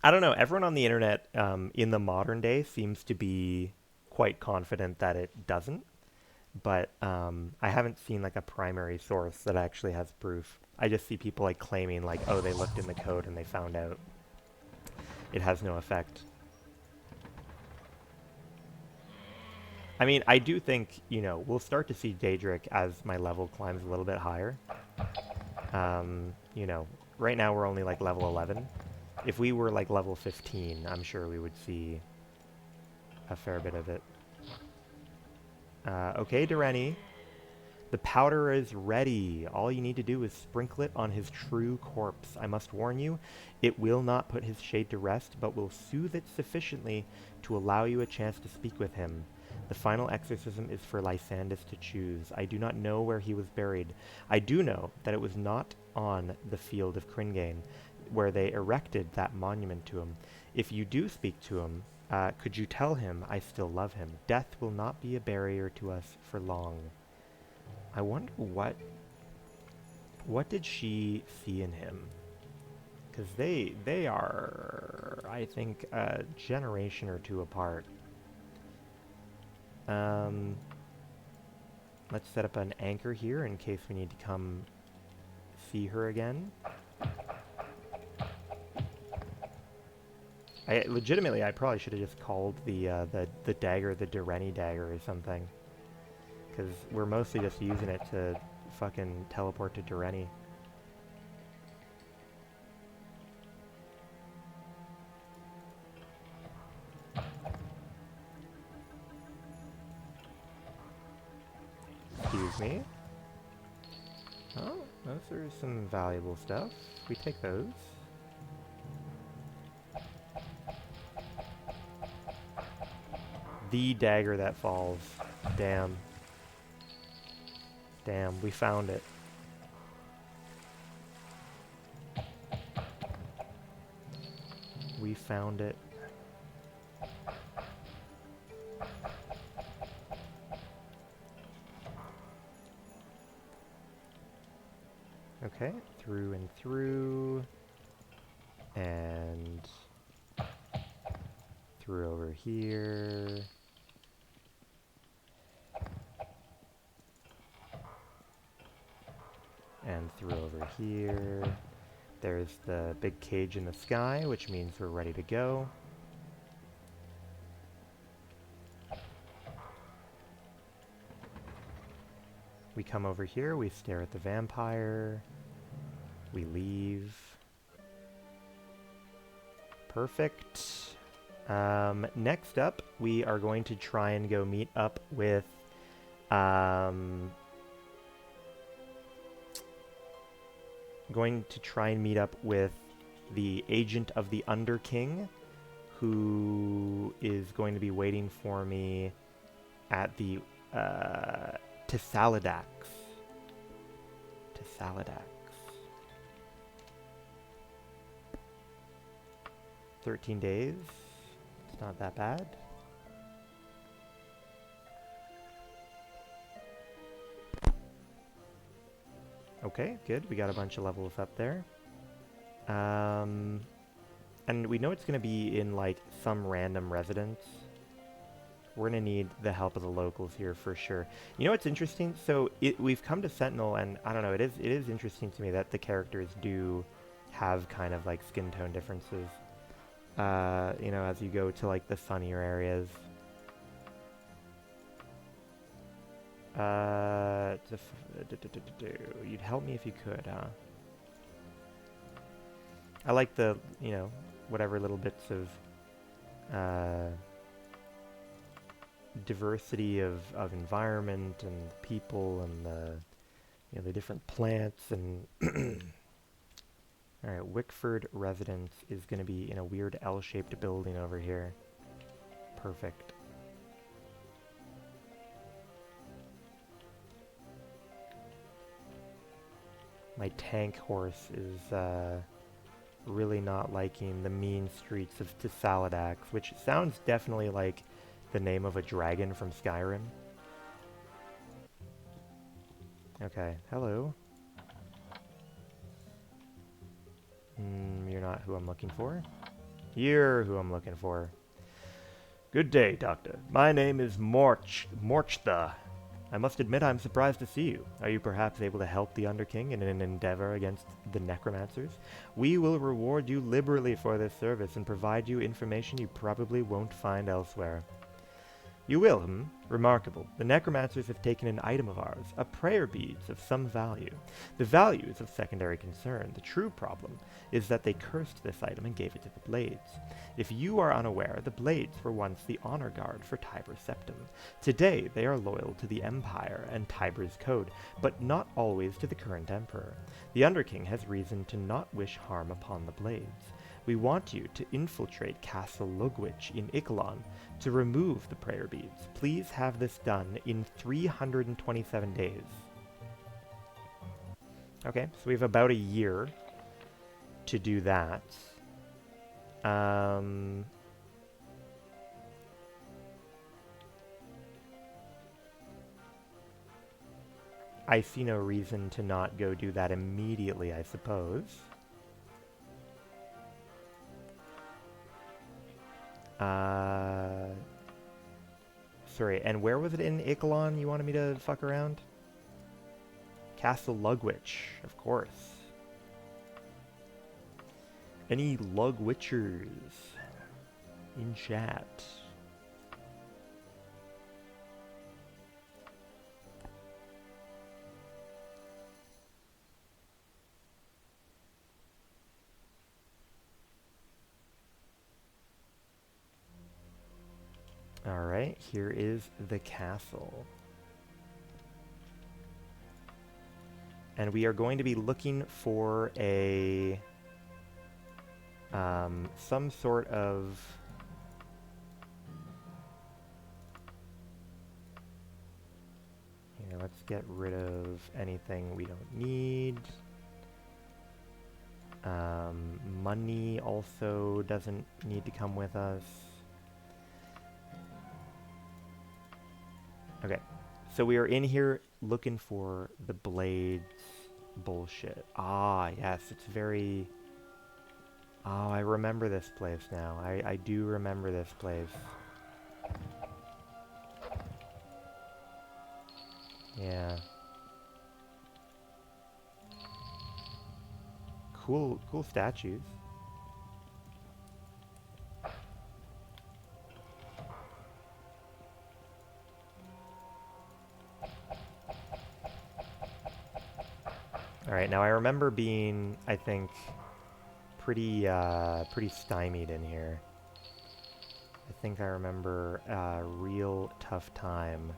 I don't know, everyone on the internet in the modern day seems to be quite confident that it doesn't. But I haven't seen like a primary source that actually has proof. I just see people like claiming like, oh, they looked in the code and they found out it has no effect. I mean, I do think, we'll start to see Daedric as my level climbs a little bit higher. right now we're only like level 11. If we were like level 15, I'm sure we would see a fair bit of it. Okay, Dureni. The powder is ready. All you need to do is sprinkle it on his true corpse. I must warn you, it will not put his shade to rest, but will soothe it sufficiently to allow you a chance to speak with him. The final exorcism is for Lysandus to choose. I do not know where he was buried. I do know that it was not on the field of Kringane, where they erected that monument to him. If you do speak to him, could you tell him I still love him? Death will not be a barrier to us for long. I wonder what did she see in him? Because they are, I think, a generation or two apart. Let's set up an anchor here in case we need to come see her again. Legitimately, I probably should have just called the dagger the Dureni dagger or something. Because we're mostly just using it to fucking teleport to Dureni. Excuse me. Oh, those are some valuable stuff. We take those. The dagger that falls. Damn. Damn, we found it. We found it. Okay, through and through. And through over here. And through over here. There's the big cage in the sky, which means we're ready to go. We come over here, we stare at the vampire. We leave. Perfect. Next up, we are going to try and go meet up with the agent of the Underking, who is going to be waiting for me at the Tisalidax. 13 days. It's not that bad. Okay, good. We got a bunch of levels up there. And we know it's going to be in, like, some random residence. We're going to need the help of the locals here for sure. You know what's interesting? So we've come to Sentinel, and I don't know, it is interesting to me that the characters do have kind of, like, skin tone differences. You know, as you go to, like, the sunnier areas. You'd help me if you could, huh? I like the, you know, whatever little bits of diversity of environment and people and the, you know, the different plants and Alright, Wickford Residence is going to be in a weird L-shaped building over here. Perfect. My tank horse is really not liking the mean streets of Tisalidax, which sounds definitely like the name of a dragon from Skyrim. Okay, hello. You're not who I'm looking for. You're who I'm looking for. Good day, Doctor. My name is Morchtha. I must admit I'm surprised to see you. Are you perhaps able to help the Underking in an endeavor against the Necromancers? We will reward you liberally for this service and provide you information you probably won't find elsewhere. You will, hmm? Remarkable. The necromancers have taken an item of ours, a prayer beads of some value. The value is of secondary concern. The true problem is that they cursed this item and gave it to the Blades. If you are unaware, the Blades were once the honor guard for Tiber Septim. Today, they are loyal to the Empire and Tiber's code, but not always to the current Emperor. The Underking has reason to not wish harm upon the Blades. We want you to infiltrate Castle Lugwich in Icklon to remove the prayer beads. Please have this done in 327 days. Okay, so we have about a year to do that. I see no reason to not go do that immediately, I suppose. Sorry, and where was it in Icklon you wanted me to fuck around? Castle Lugwich, of course. Any Lugwitchers in chat? Alright, here is the castle. And we are going to be looking for a some sort of here, let's get rid of anything we don't need. Money also doesn't need to come with us. Okay, so we are in here looking for the Blades bullshit. Ah, yes, it's very... Oh, I remember this place now. I do remember this place. Yeah. Cool statues. Alright, now I remember being, I think, pretty stymied in here. I think I remember a real tough time.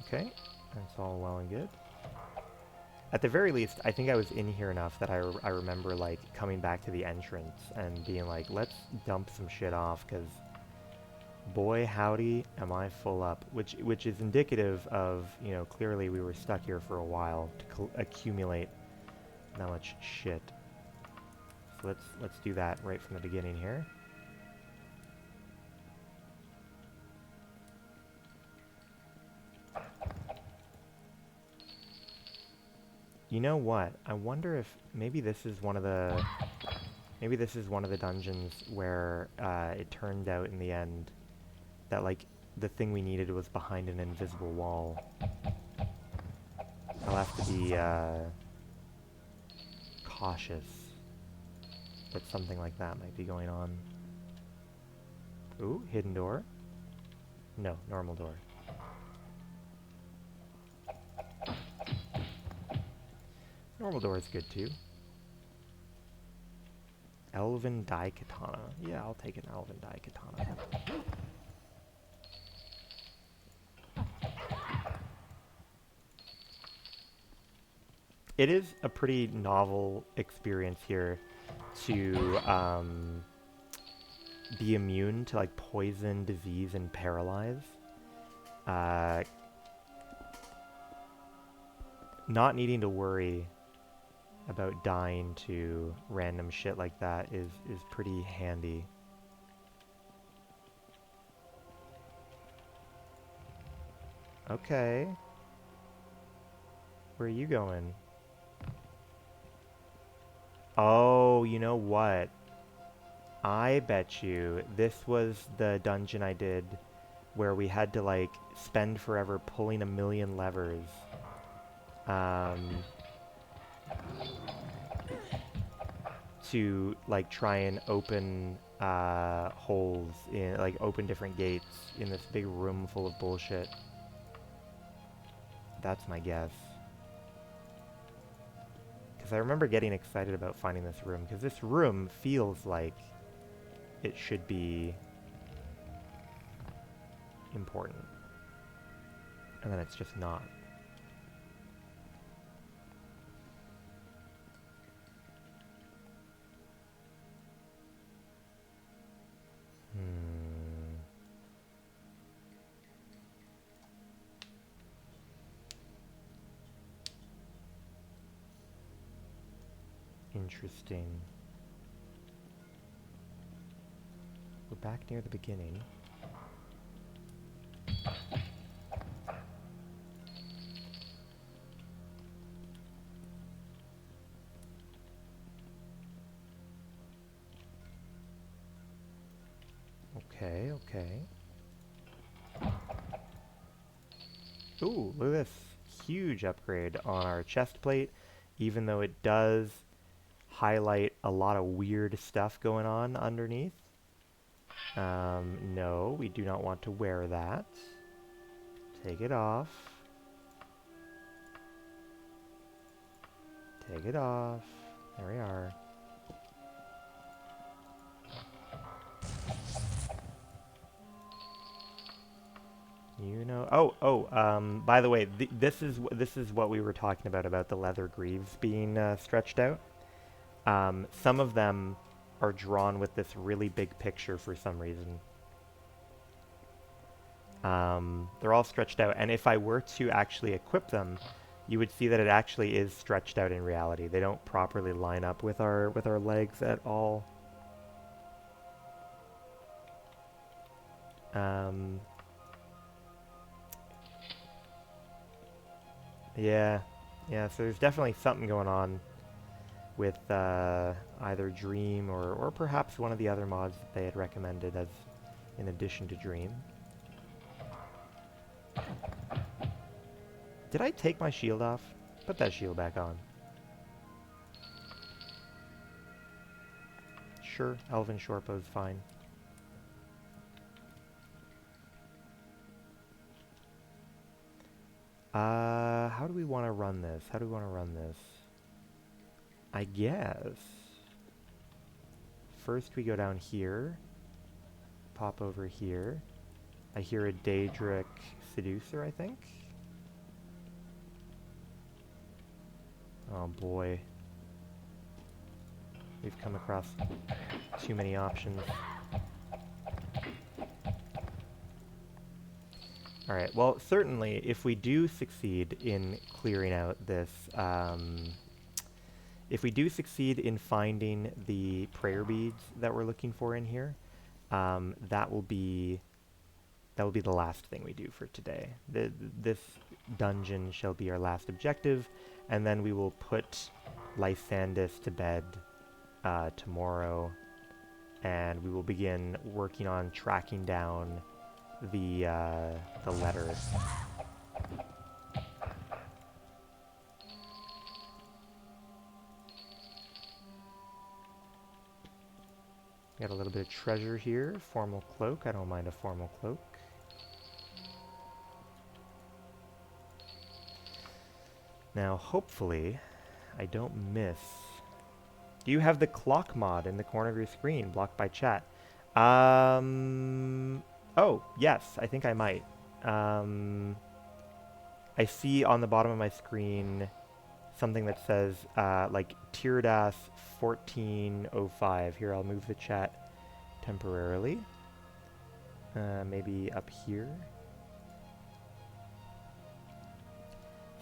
Okay, that's all well and good. At the very least, I think I was in here enough that I remember, like, coming back to the entrance and being like, let's dump some shit off, because boy howdy am I full up, which is indicative of, you know, clearly we were stuck here for a while to accumulate that much shit. So let's do that right from the beginning here. You know what? I wonder if maybe this is one of the dungeons where it turned out in the end that, like, the thing we needed was behind an invisible wall. I'll have to be cautious that something like that might be going on. Ooh, hidden door. No, normal door. Normal door is good too. Elven Daikatana. Yeah, I'll take an Elven Daikatana. It is a pretty novel experience here to be immune to, like, poison, disease, and paralyze. Not needing to worry about dying to random shit like that is pretty handy. Okay. Where are you going? Oh, you know what? I bet you this was the dungeon I did where we had to, like, spend forever pulling a million levers. to like try and open holes in, like open different gates in this big room full of bullshit. That's my guess. Because I remember getting excited about finding this room, because this room feels like it should be important. And then it's just not. Interesting. We're back near the beginning. Okay, okay. Ooh, look at this huge upgrade on our chest plate, even though it does highlight a lot of weird stuff going on underneath. No, we do not want to wear that. Take it off. Take it off. There we are. You know. By the way, this is what we were talking about the leather greaves being stretched out. Some of them are drawn with this really big picture for some reason. They're all stretched out, and if I were to actually equip them, you would see that it actually is stretched out in reality. They don't properly line up with our legs at all. Yeah, so there's definitely something going on with either Dream or perhaps one of the other mods that they had recommended as in addition to Dream. Did I take my shield off? Put that shield back on. Sure, Elven Shorpo's fine. How do we want to run this? I guess first we go down here, pop over here. I hear a Daedric Seducer, I think. Oh boy. We've come across too many options. Alright, well, certainly, if we do succeed in clearing out this, if we do succeed in finding the prayer beads that we're looking for in here, that will be the last thing we do for today. This dungeon shall be our last objective, and then we will put Lysandus to bed tomorrow, and we will begin working on tracking down the letters. Got a little bit of treasure here. Formal cloak. I don't mind a formal cloak. Now, hopefully, I don't miss. Do you have the clock mod in the corner of your screen, blocked by chat? Oh, yes, I think I might. I see on the bottom of my screen something that says, like, Tyrdas 1405. Here, I'll move the chat temporarily. Maybe up here.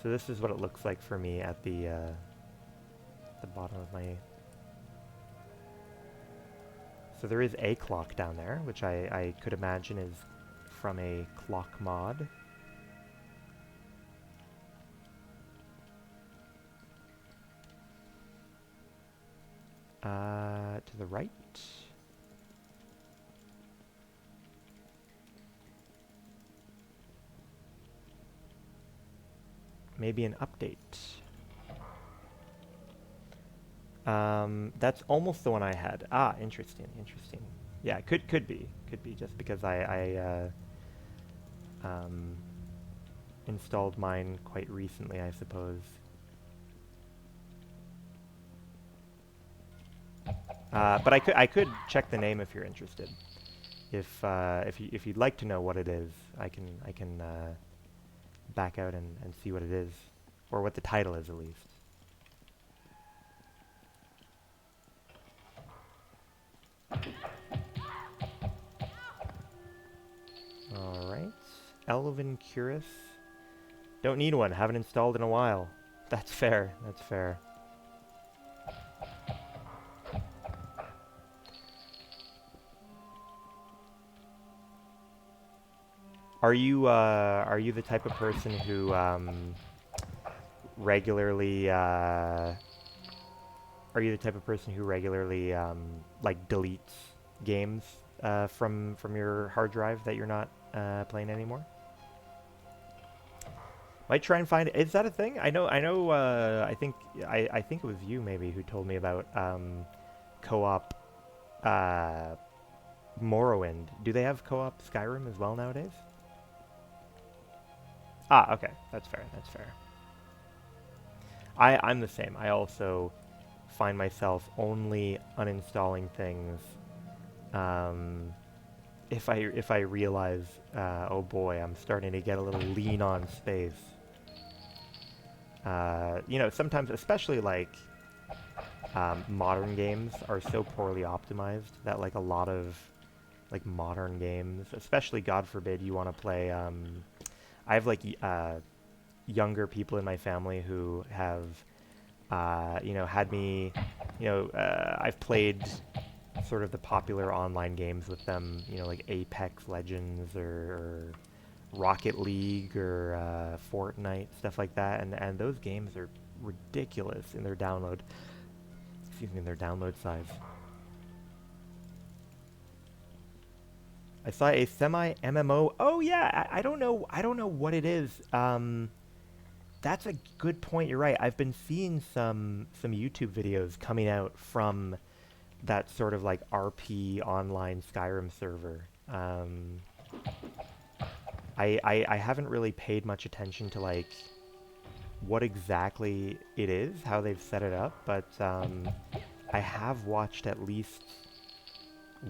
So this is what it looks like for me at the bottom of my... So there is a clock down there, which I could imagine is from a clock mod. To the right. Maybe an update. That's almost the one I had. Ah, interesting, interesting. Yeah, could be just because I installed mine quite recently, I suppose. But I could check the name if you're interested. If you'd like to know what it is, I can back out and see what it is, or what the title is at least. All right, Elven Curus. Don't need one. Haven't installed in a while. That's fair. That's fair. Are you the type of person who regularly are you the type of person who regularly like deletes games from your hard drive that you're not playing anymore? Might try and find it. Is that a thing? I know. I think it was you maybe who told me about co-op uh, Morrowind. Do they have co-op Skyrim as well nowadays? Ah, okay. That's fair. That's fair. I'm the same. I also find myself only uninstalling things um, if I realize, oh boy, I'm starting to get a little lean on space. Sometimes, especially like modern games, are so poorly optimized that like a lot of like modern games, especially God forbid you want to play. I have like younger people in my family who have had me. I've played sort of the popular online games with them. Like Apex Legends or Rocket League or Fortnite, stuff like that, and those games are ridiculous in their download. Excuse me, in their download size. I saw a semi MMO. Oh yeah, I don't know. I don't know what it is. That's a good point. You're right. I've been seeing some YouTube videos coming out from that sort of like RP online Skyrim server. I haven't really paid much attention to like what exactly it is, how they've set it up, but I have watched at least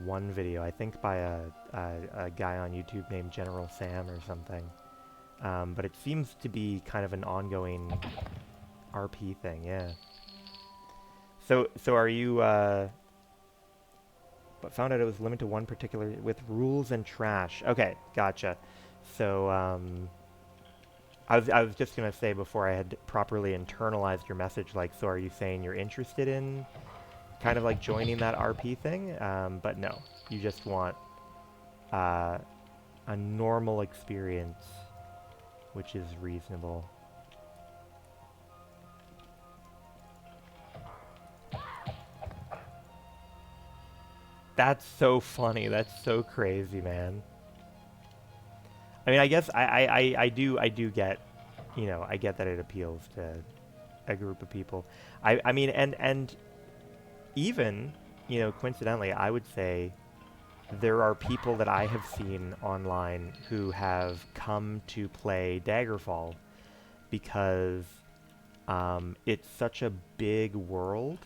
one video, I think by a guy on YouTube named General Sam or something. But it seems to be kind of an ongoing RP thing, yeah. So are you, but found out it was limited to one particular, with rules and trash. Okay, gotcha. So, I was just gonna say before I had properly internalized your message, like, so are you saying you're interested in kind of like joining that RP thing? But no, you just want uh, a normal experience, which is reasonable. That's so funny. That's so crazy, man. I mean, I guess I do get, I get that it appeals to a group of people. I mean, and even, coincidentally, I would say there are people that I have seen online who have come to play Daggerfall because it's such a big world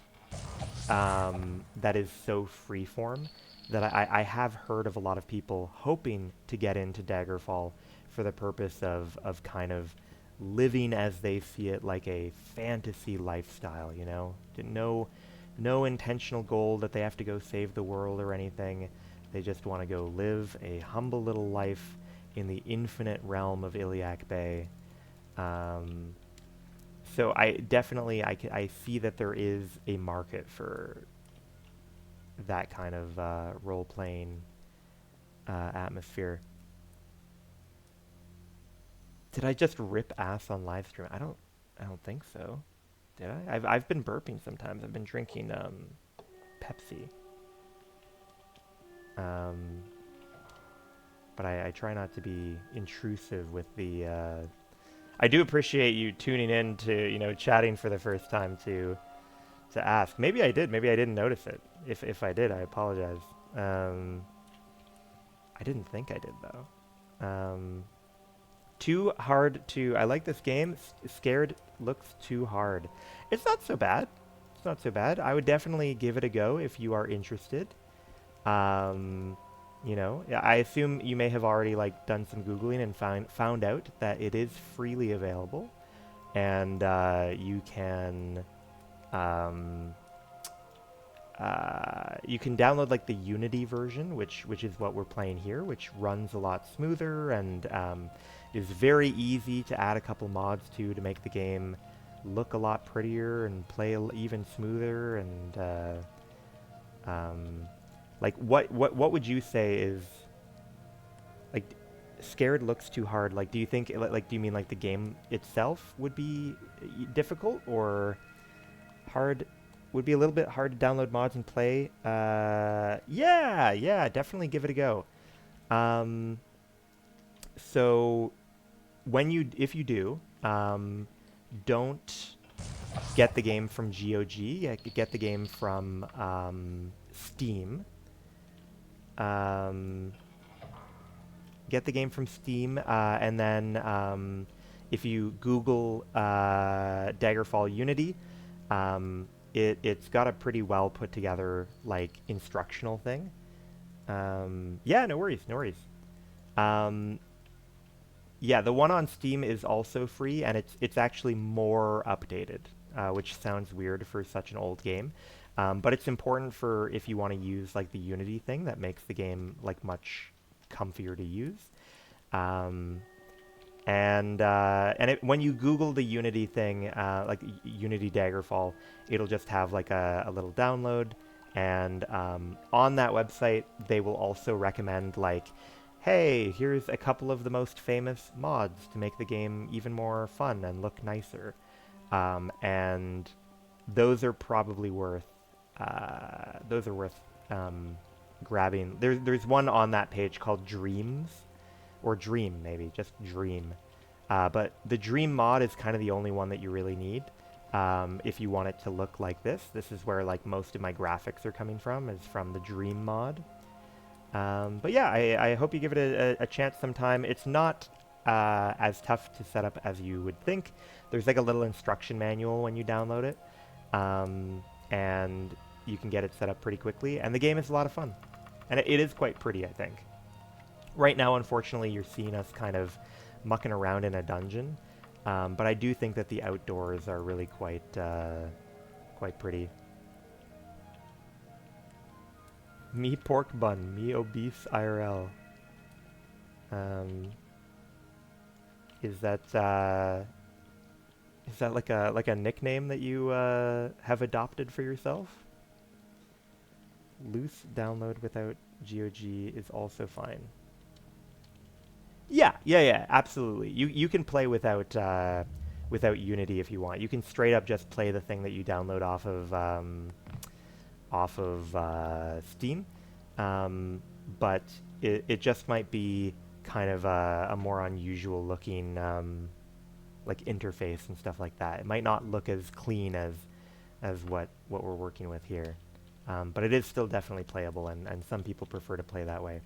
that is so freeform that I have heard of a lot of people hoping to get into Daggerfall for the purpose of kind of living as they see it, like a fantasy lifestyle, no intentional goal that they have to go save the world or anything. They just want to go live a humble little life in the infinite realm of Iliac Bay. Um, so I definitely I see that there is a market for that kind of role playing atmosphere. Did I just rip ass on live stream? I don't think so. Did I? I've been burping sometimes. I've been drinking Pepsi. Um, but I try not to be intrusive with the. I do appreciate you tuning in to chatting for the first time too. to ask. Maybe I did. Maybe I didn't notice it. If I did, I apologize. I didn't think I did though. Too hard to. I like this game. Scared looks too hard. It's not so bad. It's not so bad. I would definitely give it a go if you are interested. You know, yeah, I assume you may have already like done some googling and found out that it is freely available, and um, you can download like the Unity version, which is what we're playing here, which runs a lot smoother and is very easy to add a couple mods to make the game look a lot prettier and play even smoother. And like, what would you say is like scared looks too hard? Like, do you think like do you mean like the game itself would be difficult, or hard? Would be a little bit hard to download mods and play. Yeah, definitely give it a go. So if you do, don't get the game from GOG. Get the game from Steam. Get the game from Steam, and then if you Google Daggerfall Unity, it's got a pretty well put together like instructional thing. Yeah, no worries, no worries. Yeah, the one on Steam is also free, and it's actually more updated, which sounds weird for such an old game. But it's important for if you want to use like the Unity thing that makes the game like much comfier to use. When you Google the Unity thing, like Unity Daggerfall, it'll just have like a little download. And on that website, they will also recommend like, hey, here's a couple of the most famous mods to make the game even more fun and look nicer. And those are probably worth grabbing. There's one on that page called Dreams, or Dream maybe, just Dream. But the Dream mod is kind of the only one that you really need if you want it to look like this. This is where like most of my graphics are coming from, is from the Dream mod. But yeah, I hope you give it a chance sometime. It's not as tough to set up as you would think. There's like a little instruction manual when you download it, and you can get it set up pretty quickly. And the game is a lot of fun, and it is quite pretty, I think. Right now, unfortunately, you're seeing us kind of mucking around in a dungeon, but I do think that the outdoors are really quite pretty. Me pork bun, me obese IRL. Is that like a nickname that you have adopted for yourself? Loose download without GOG is also fine. Yeah, absolutely. You can play without Unity if you want. You can straight up just play the thing that you download off of Steam, but it just might be kind of a more unusual looking like interface and stuff like that. It might not look as clean as what we're working with here, but it is still definitely playable, and some people prefer to play that way.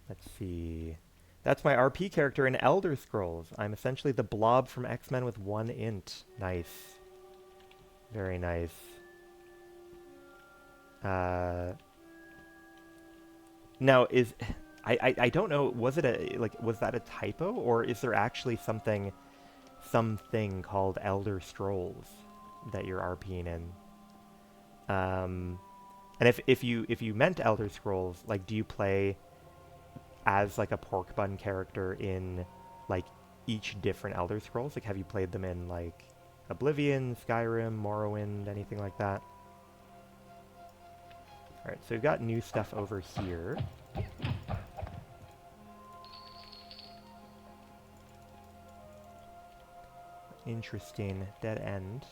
Let's see. That's my RP character in Elder Scrolls. I'm essentially the blob from X-Men with 1 int. Nice. Very nice. Now I don't know, was that a typo, or is there actually something called Elder Scrolls that you're RPing in? And if you meant Elder Scrolls, like, do you play as like a pork bun character in like each different Elder Scrolls? Like, have you played them in like Oblivion, Skyrim, Morrowind, anything like that? Alright, so we've got new stuff over here. Interesting. Dead end.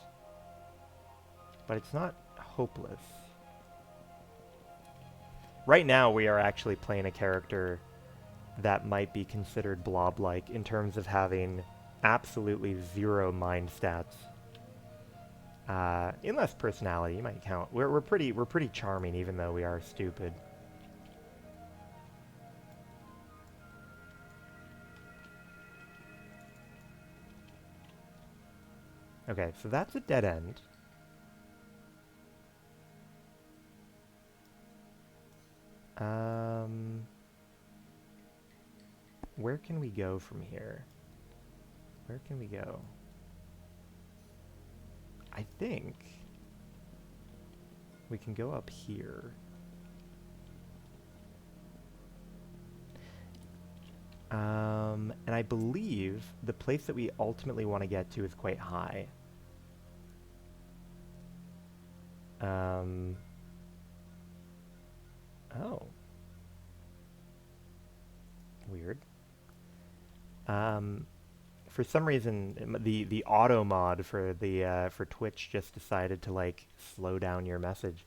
But it's not hopeless. Right now we are actually playing a character that might be considered blob-like in terms of having absolutely zero mind stats. Unless personality, you might count. We're pretty charming, even though we are stupid. Okay, so that's a dead end. Where can we go from here? Where can we go? I think we can go up here. And I believe the place that we ultimately want to get to is quite high. Oh. Weird. For some reason, the auto mod for the for Twitch just decided to like slow down your message.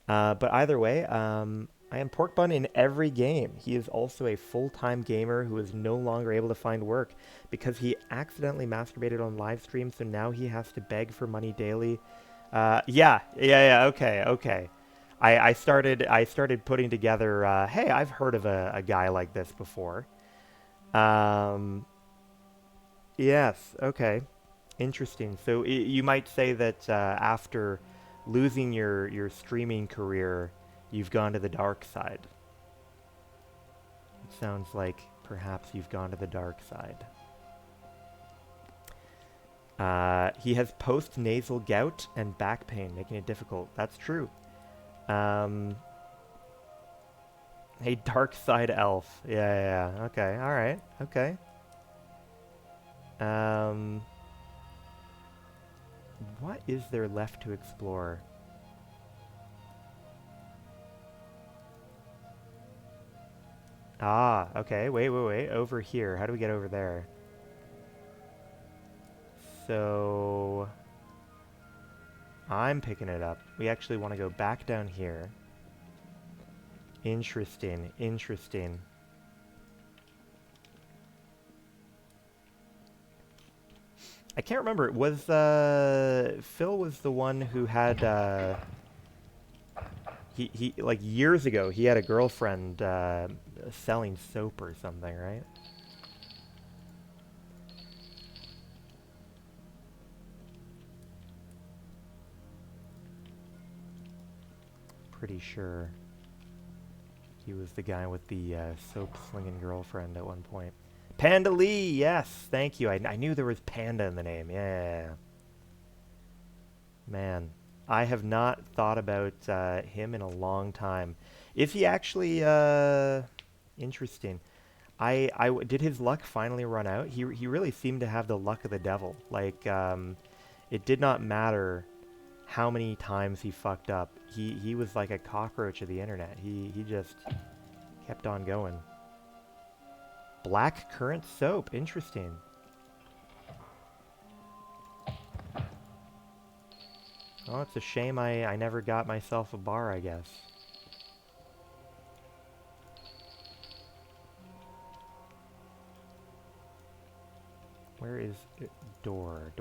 But either way, I am Pork Bun in every game. He is also a full-time gamer who is no longer able to find work because he accidentally masturbated on live stream, so now he has to beg for money daily. Yeah, okay. I started putting together, hey, I've heard of a guy like this before. Yes, okay. Interesting. So you might say that after losing your streaming career, you've gone to the dark side. It sounds like perhaps you've gone to the dark side. He has post-nasal gout and back pain, making it difficult. That's true. A dark side elf. Yeah. Okay, alright. Okay. What is there left to explore? Ah, okay. Wait. Over here. How do we get over there? So... I'm picking it up. We actually want to go back down here. Interesting. I can't remember. Was Phil was the one who had he like years ago he had a girlfriend selling soap or something, right? Pretty sure he was the guy with the soap slinging girlfriend at one point. Panda Lee, yes, thank you. I knew there was Panda in the name. Yeah. Man, I have not thought about him in a long time. Is he actually interesting? Did his luck finally run out? He really seemed to have the luck of the devil. Like it did not matter how many times he fucked up. He was like a cockroach of the internet. He just kept on going. Black currant soap. Interesting. Well, it's a shame I never got myself a bar, I guess. Where is it? Door.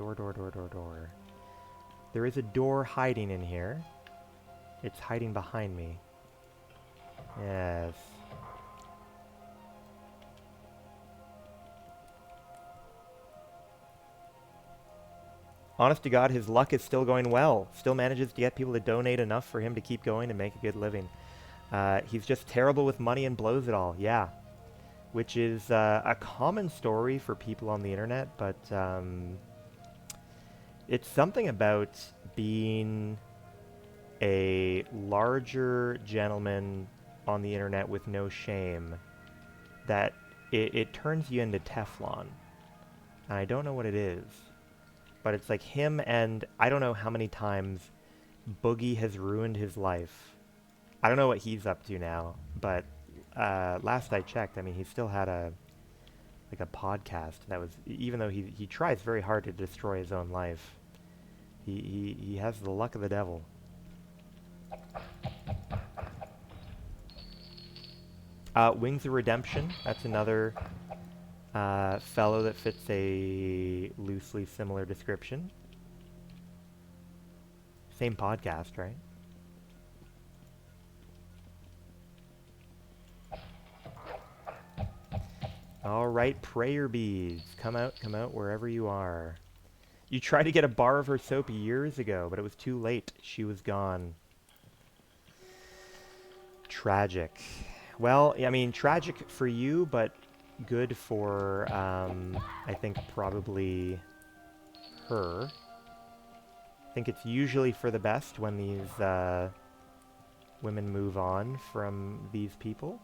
There is a door hiding in here. It's hiding behind me. Yes. Honest to God, his luck is still going well. Still manages to get people to donate enough for him to keep going and make a good living. He's just terrible with money and blows it all. Yeah. Which is a common story for people on the internet, but it's something about being a larger gentleman on the internet with no shame that it turns you into Teflon. And I don't know what it is. But it's like him, and I don't know how many times Boogie has ruined his life. I don't know what he's up to now, but last I checked, I mean, he still had a podcast that was, even though he tries very hard to destroy his own life, he has the luck of the devil. Wings of Redemption, that's another Fellow that fits a loosely similar description. Same podcast, right? All right, prayer beads. Come out wherever you are. You tried to get a bar of her soap years ago, but it was too late. She was gone. Tragic. Well, I mean, tragic for you, but good for, I think, probably her. I think it's usually for the best when these women move on from these people.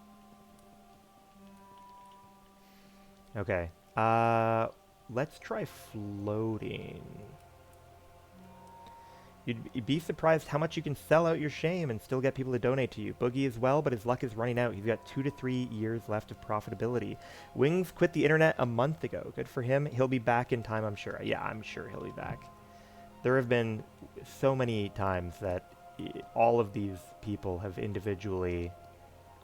Okay. Let's try floating. You'd be surprised how much you can sell out your shame and still get people to donate to you. Boogie as well, but his luck is running out. He's got 2 to 3 years left of profitability. Wings quit the internet a month ago. Good for him. He'll be back in time, I'm sure. Yeah, I'm sure he'll be back. There have been so many times that all of these people have individually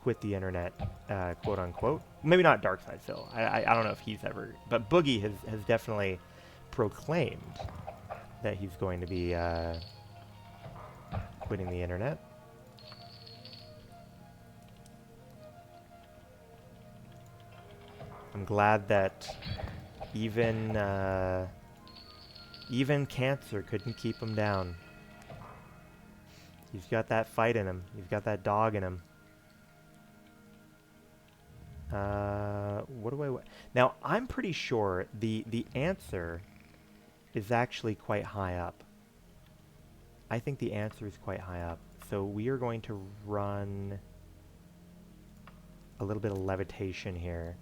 quit the internet, quote unquote. Maybe not Darkside Phil. I don't know if he's ever, but Boogie has definitely proclaimed that he's going to be quitting the internet. I'm glad that even cancer couldn't keep him down. He's got that fight in him. He's got that dog in him. What do I... Now, I'm pretty sure the answer is actually quite high up. I think the answer is quite high up. So we are going to run a little bit of levitation here.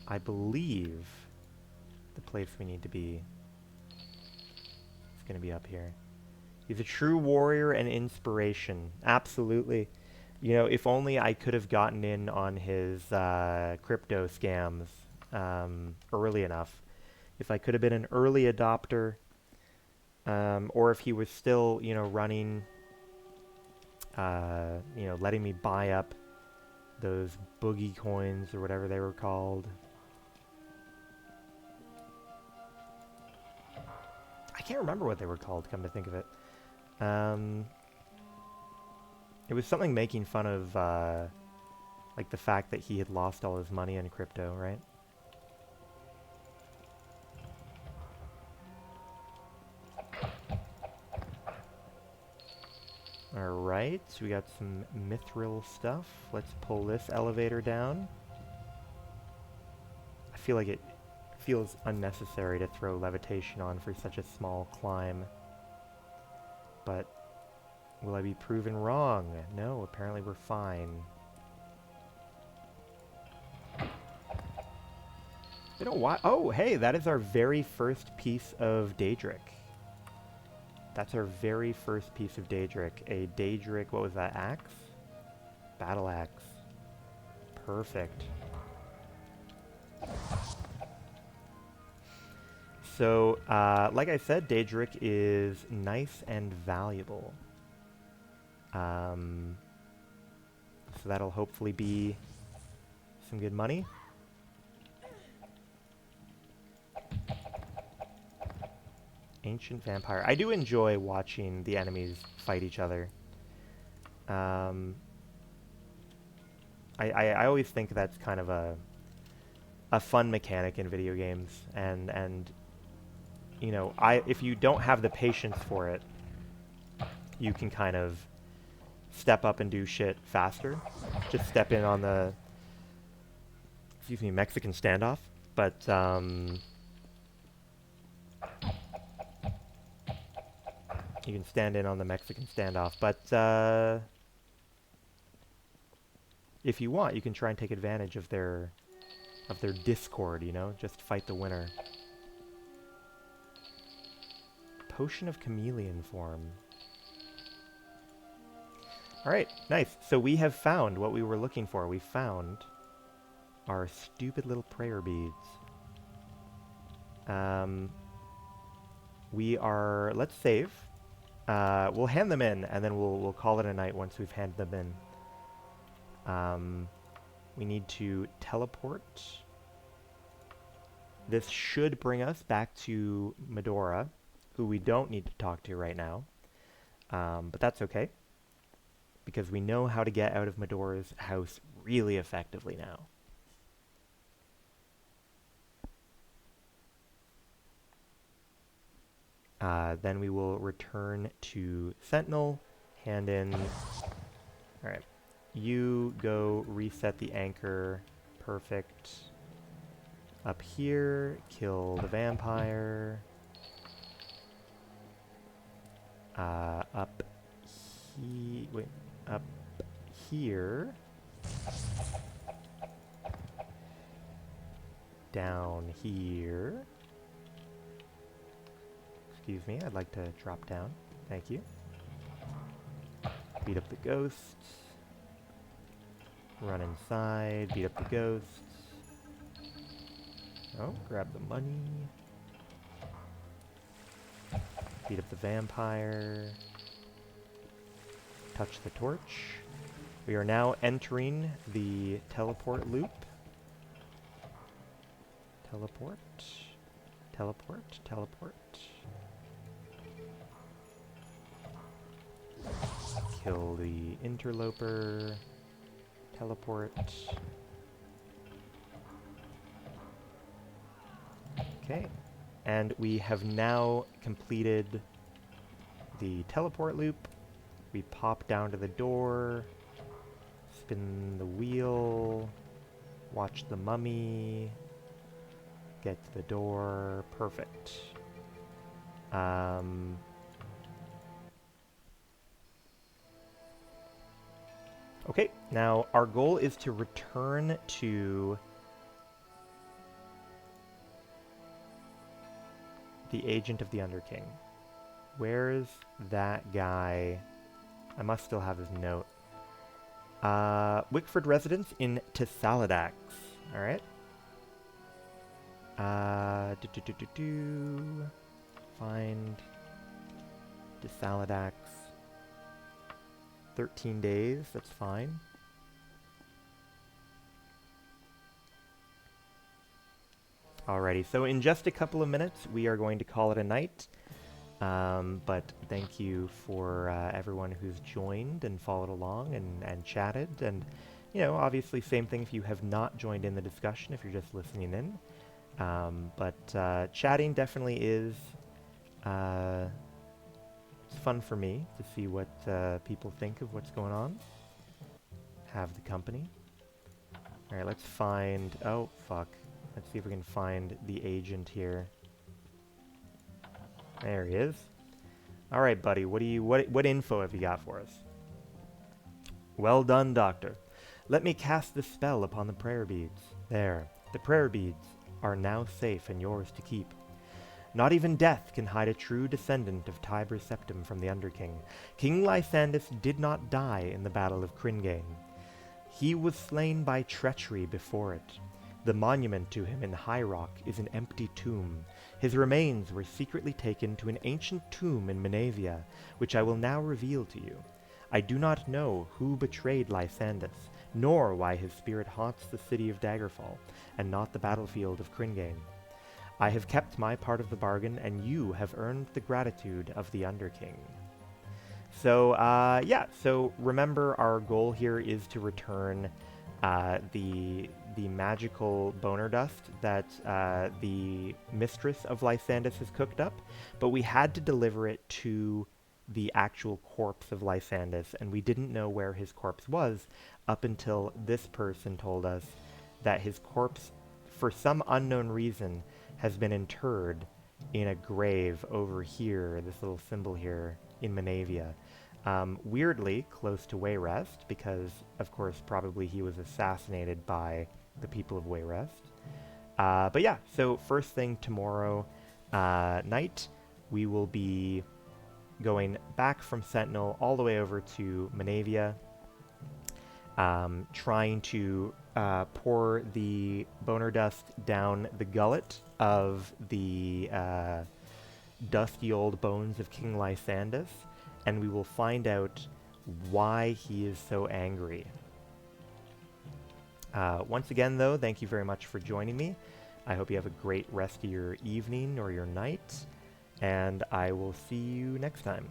I believe the place we need to be is going to be up here. He's a true warrior and inspiration. Absolutely. You know, if only I could have gotten in on his crypto scams early enough. If I could have been an early adopter, or if he was still, you know, running, you know, letting me buy up those boogie coins or whatever they were called. I can't remember what they were called, come to think of it. It was something making fun of, like, the fact that he had lost all his money in crypto, right? Alright, so we got some mithril stuff. Let's pull this elevator down. I feel like it feels unnecessary to throw levitation on for such a small climb. But will I be proven wrong? No, apparently we're fine. You know what? Oh, hey, that is our very first piece of Daedric. That's our very first piece of Daedric. A Daedric, what was that, axe? Battle axe. Perfect. So, like I said, Daedric is nice and valuable. So that'll hopefully be some good money. Ancient Vampire. I do enjoy watching the enemies fight each other. I always think that's kind of a fun mechanic in video games, and you know, if you don't have the patience for it, you can kind of step up and do shit faster. Just step in on the, excuse me, Mexican standoff. But you can stand in on the Mexican standoff. But if you want, you can try and take advantage of their discord, you know? Just fight the winner. Potion of chameleon form. Alright, nice. So we have found what we were looking for. We found our stupid little prayer beads. We are... Let's save. We'll hand them in, and then we'll call it a night once we've handed them in. We need to teleport. This should bring us back to Medora, who we don't need to talk to right now. But that's okay, because we know how to get out of Medora's house really effectively now. Then we will return to Sentinel, hand in... Alright. You go reset the anchor. Perfect. Up here, kill the vampire. Up here. Down here. Excuse me, I'd like to drop down. Thank you. Beat up the ghosts. Run inside, beat up the ghosts. Oh, grab the money. Beat up the vampire. Touch the torch. We are now entering the teleport loop. Teleport. Teleport. Teleport. Kill the interloper. Teleport. Okay. And we have now completed the teleport loop. We pop down to the door. Spin the wheel. Watch the mummy. Get to the door. Perfect. Okay, now our goal is to return to the Agent of the Underking. Where's that guy? I must still have his note. Wickford residence in Tissaladax. Alright. Find Tissaladax. 13 days, that's fine. Alrighty, so in just a couple of minutes, we are going to call it a night. But thank you for everyone who's joined and followed along and chatted. And, you know, obviously same thing if you have not joined in the discussion, if you're just listening in. But chatting definitely is... it's fun for me to see what people think of what's going on. Have the company. Alright, let's find... Oh, fuck. Let's see if we can find the agent here. There he is. Alright, buddy, what info have you got for us? Well done, Doctor. Let me cast the spell upon the prayer beads. There. The prayer beads are now safe and yours to keep. Not even death can hide a true descendant of Tiber Septim from the Underking. King Lysandus did not die in the Battle of Cringane. He was slain by treachery before it. The monument to him in High Rock is an empty tomb. His remains were secretly taken to an ancient tomb in Menavia, which I will now reveal to you. I do not know who betrayed Lysandus, nor why his spirit haunts the city of Daggerfall, and not the battlefield of Cringane. I have kept my part of the bargain, and you have earned the gratitude of the Underking. So, yeah, so remember our goal here is to return the magical boner dust that the mistress of Lysandus has cooked up, but we had to deliver it to the actual corpse of Lysandus, and we didn't know where his corpse was up until this person told us that his corpse, for some unknown reason, has been interred in a grave over here, this little symbol here, in Menavia. Weirdly close to Wayrest, because, of course, probably he was assassinated by the people of Wayrest. But yeah, so first thing tomorrow night, we will be going back from Sentinel all the way over to Menavia, trying to pour the boner dust down the gullet of the dusty old bones of King Lysandus, and we will find out why he is so angry. Once again, though, thank you very much for joining me. I hope you have a great rest of your evening or your night, and I will see you next time.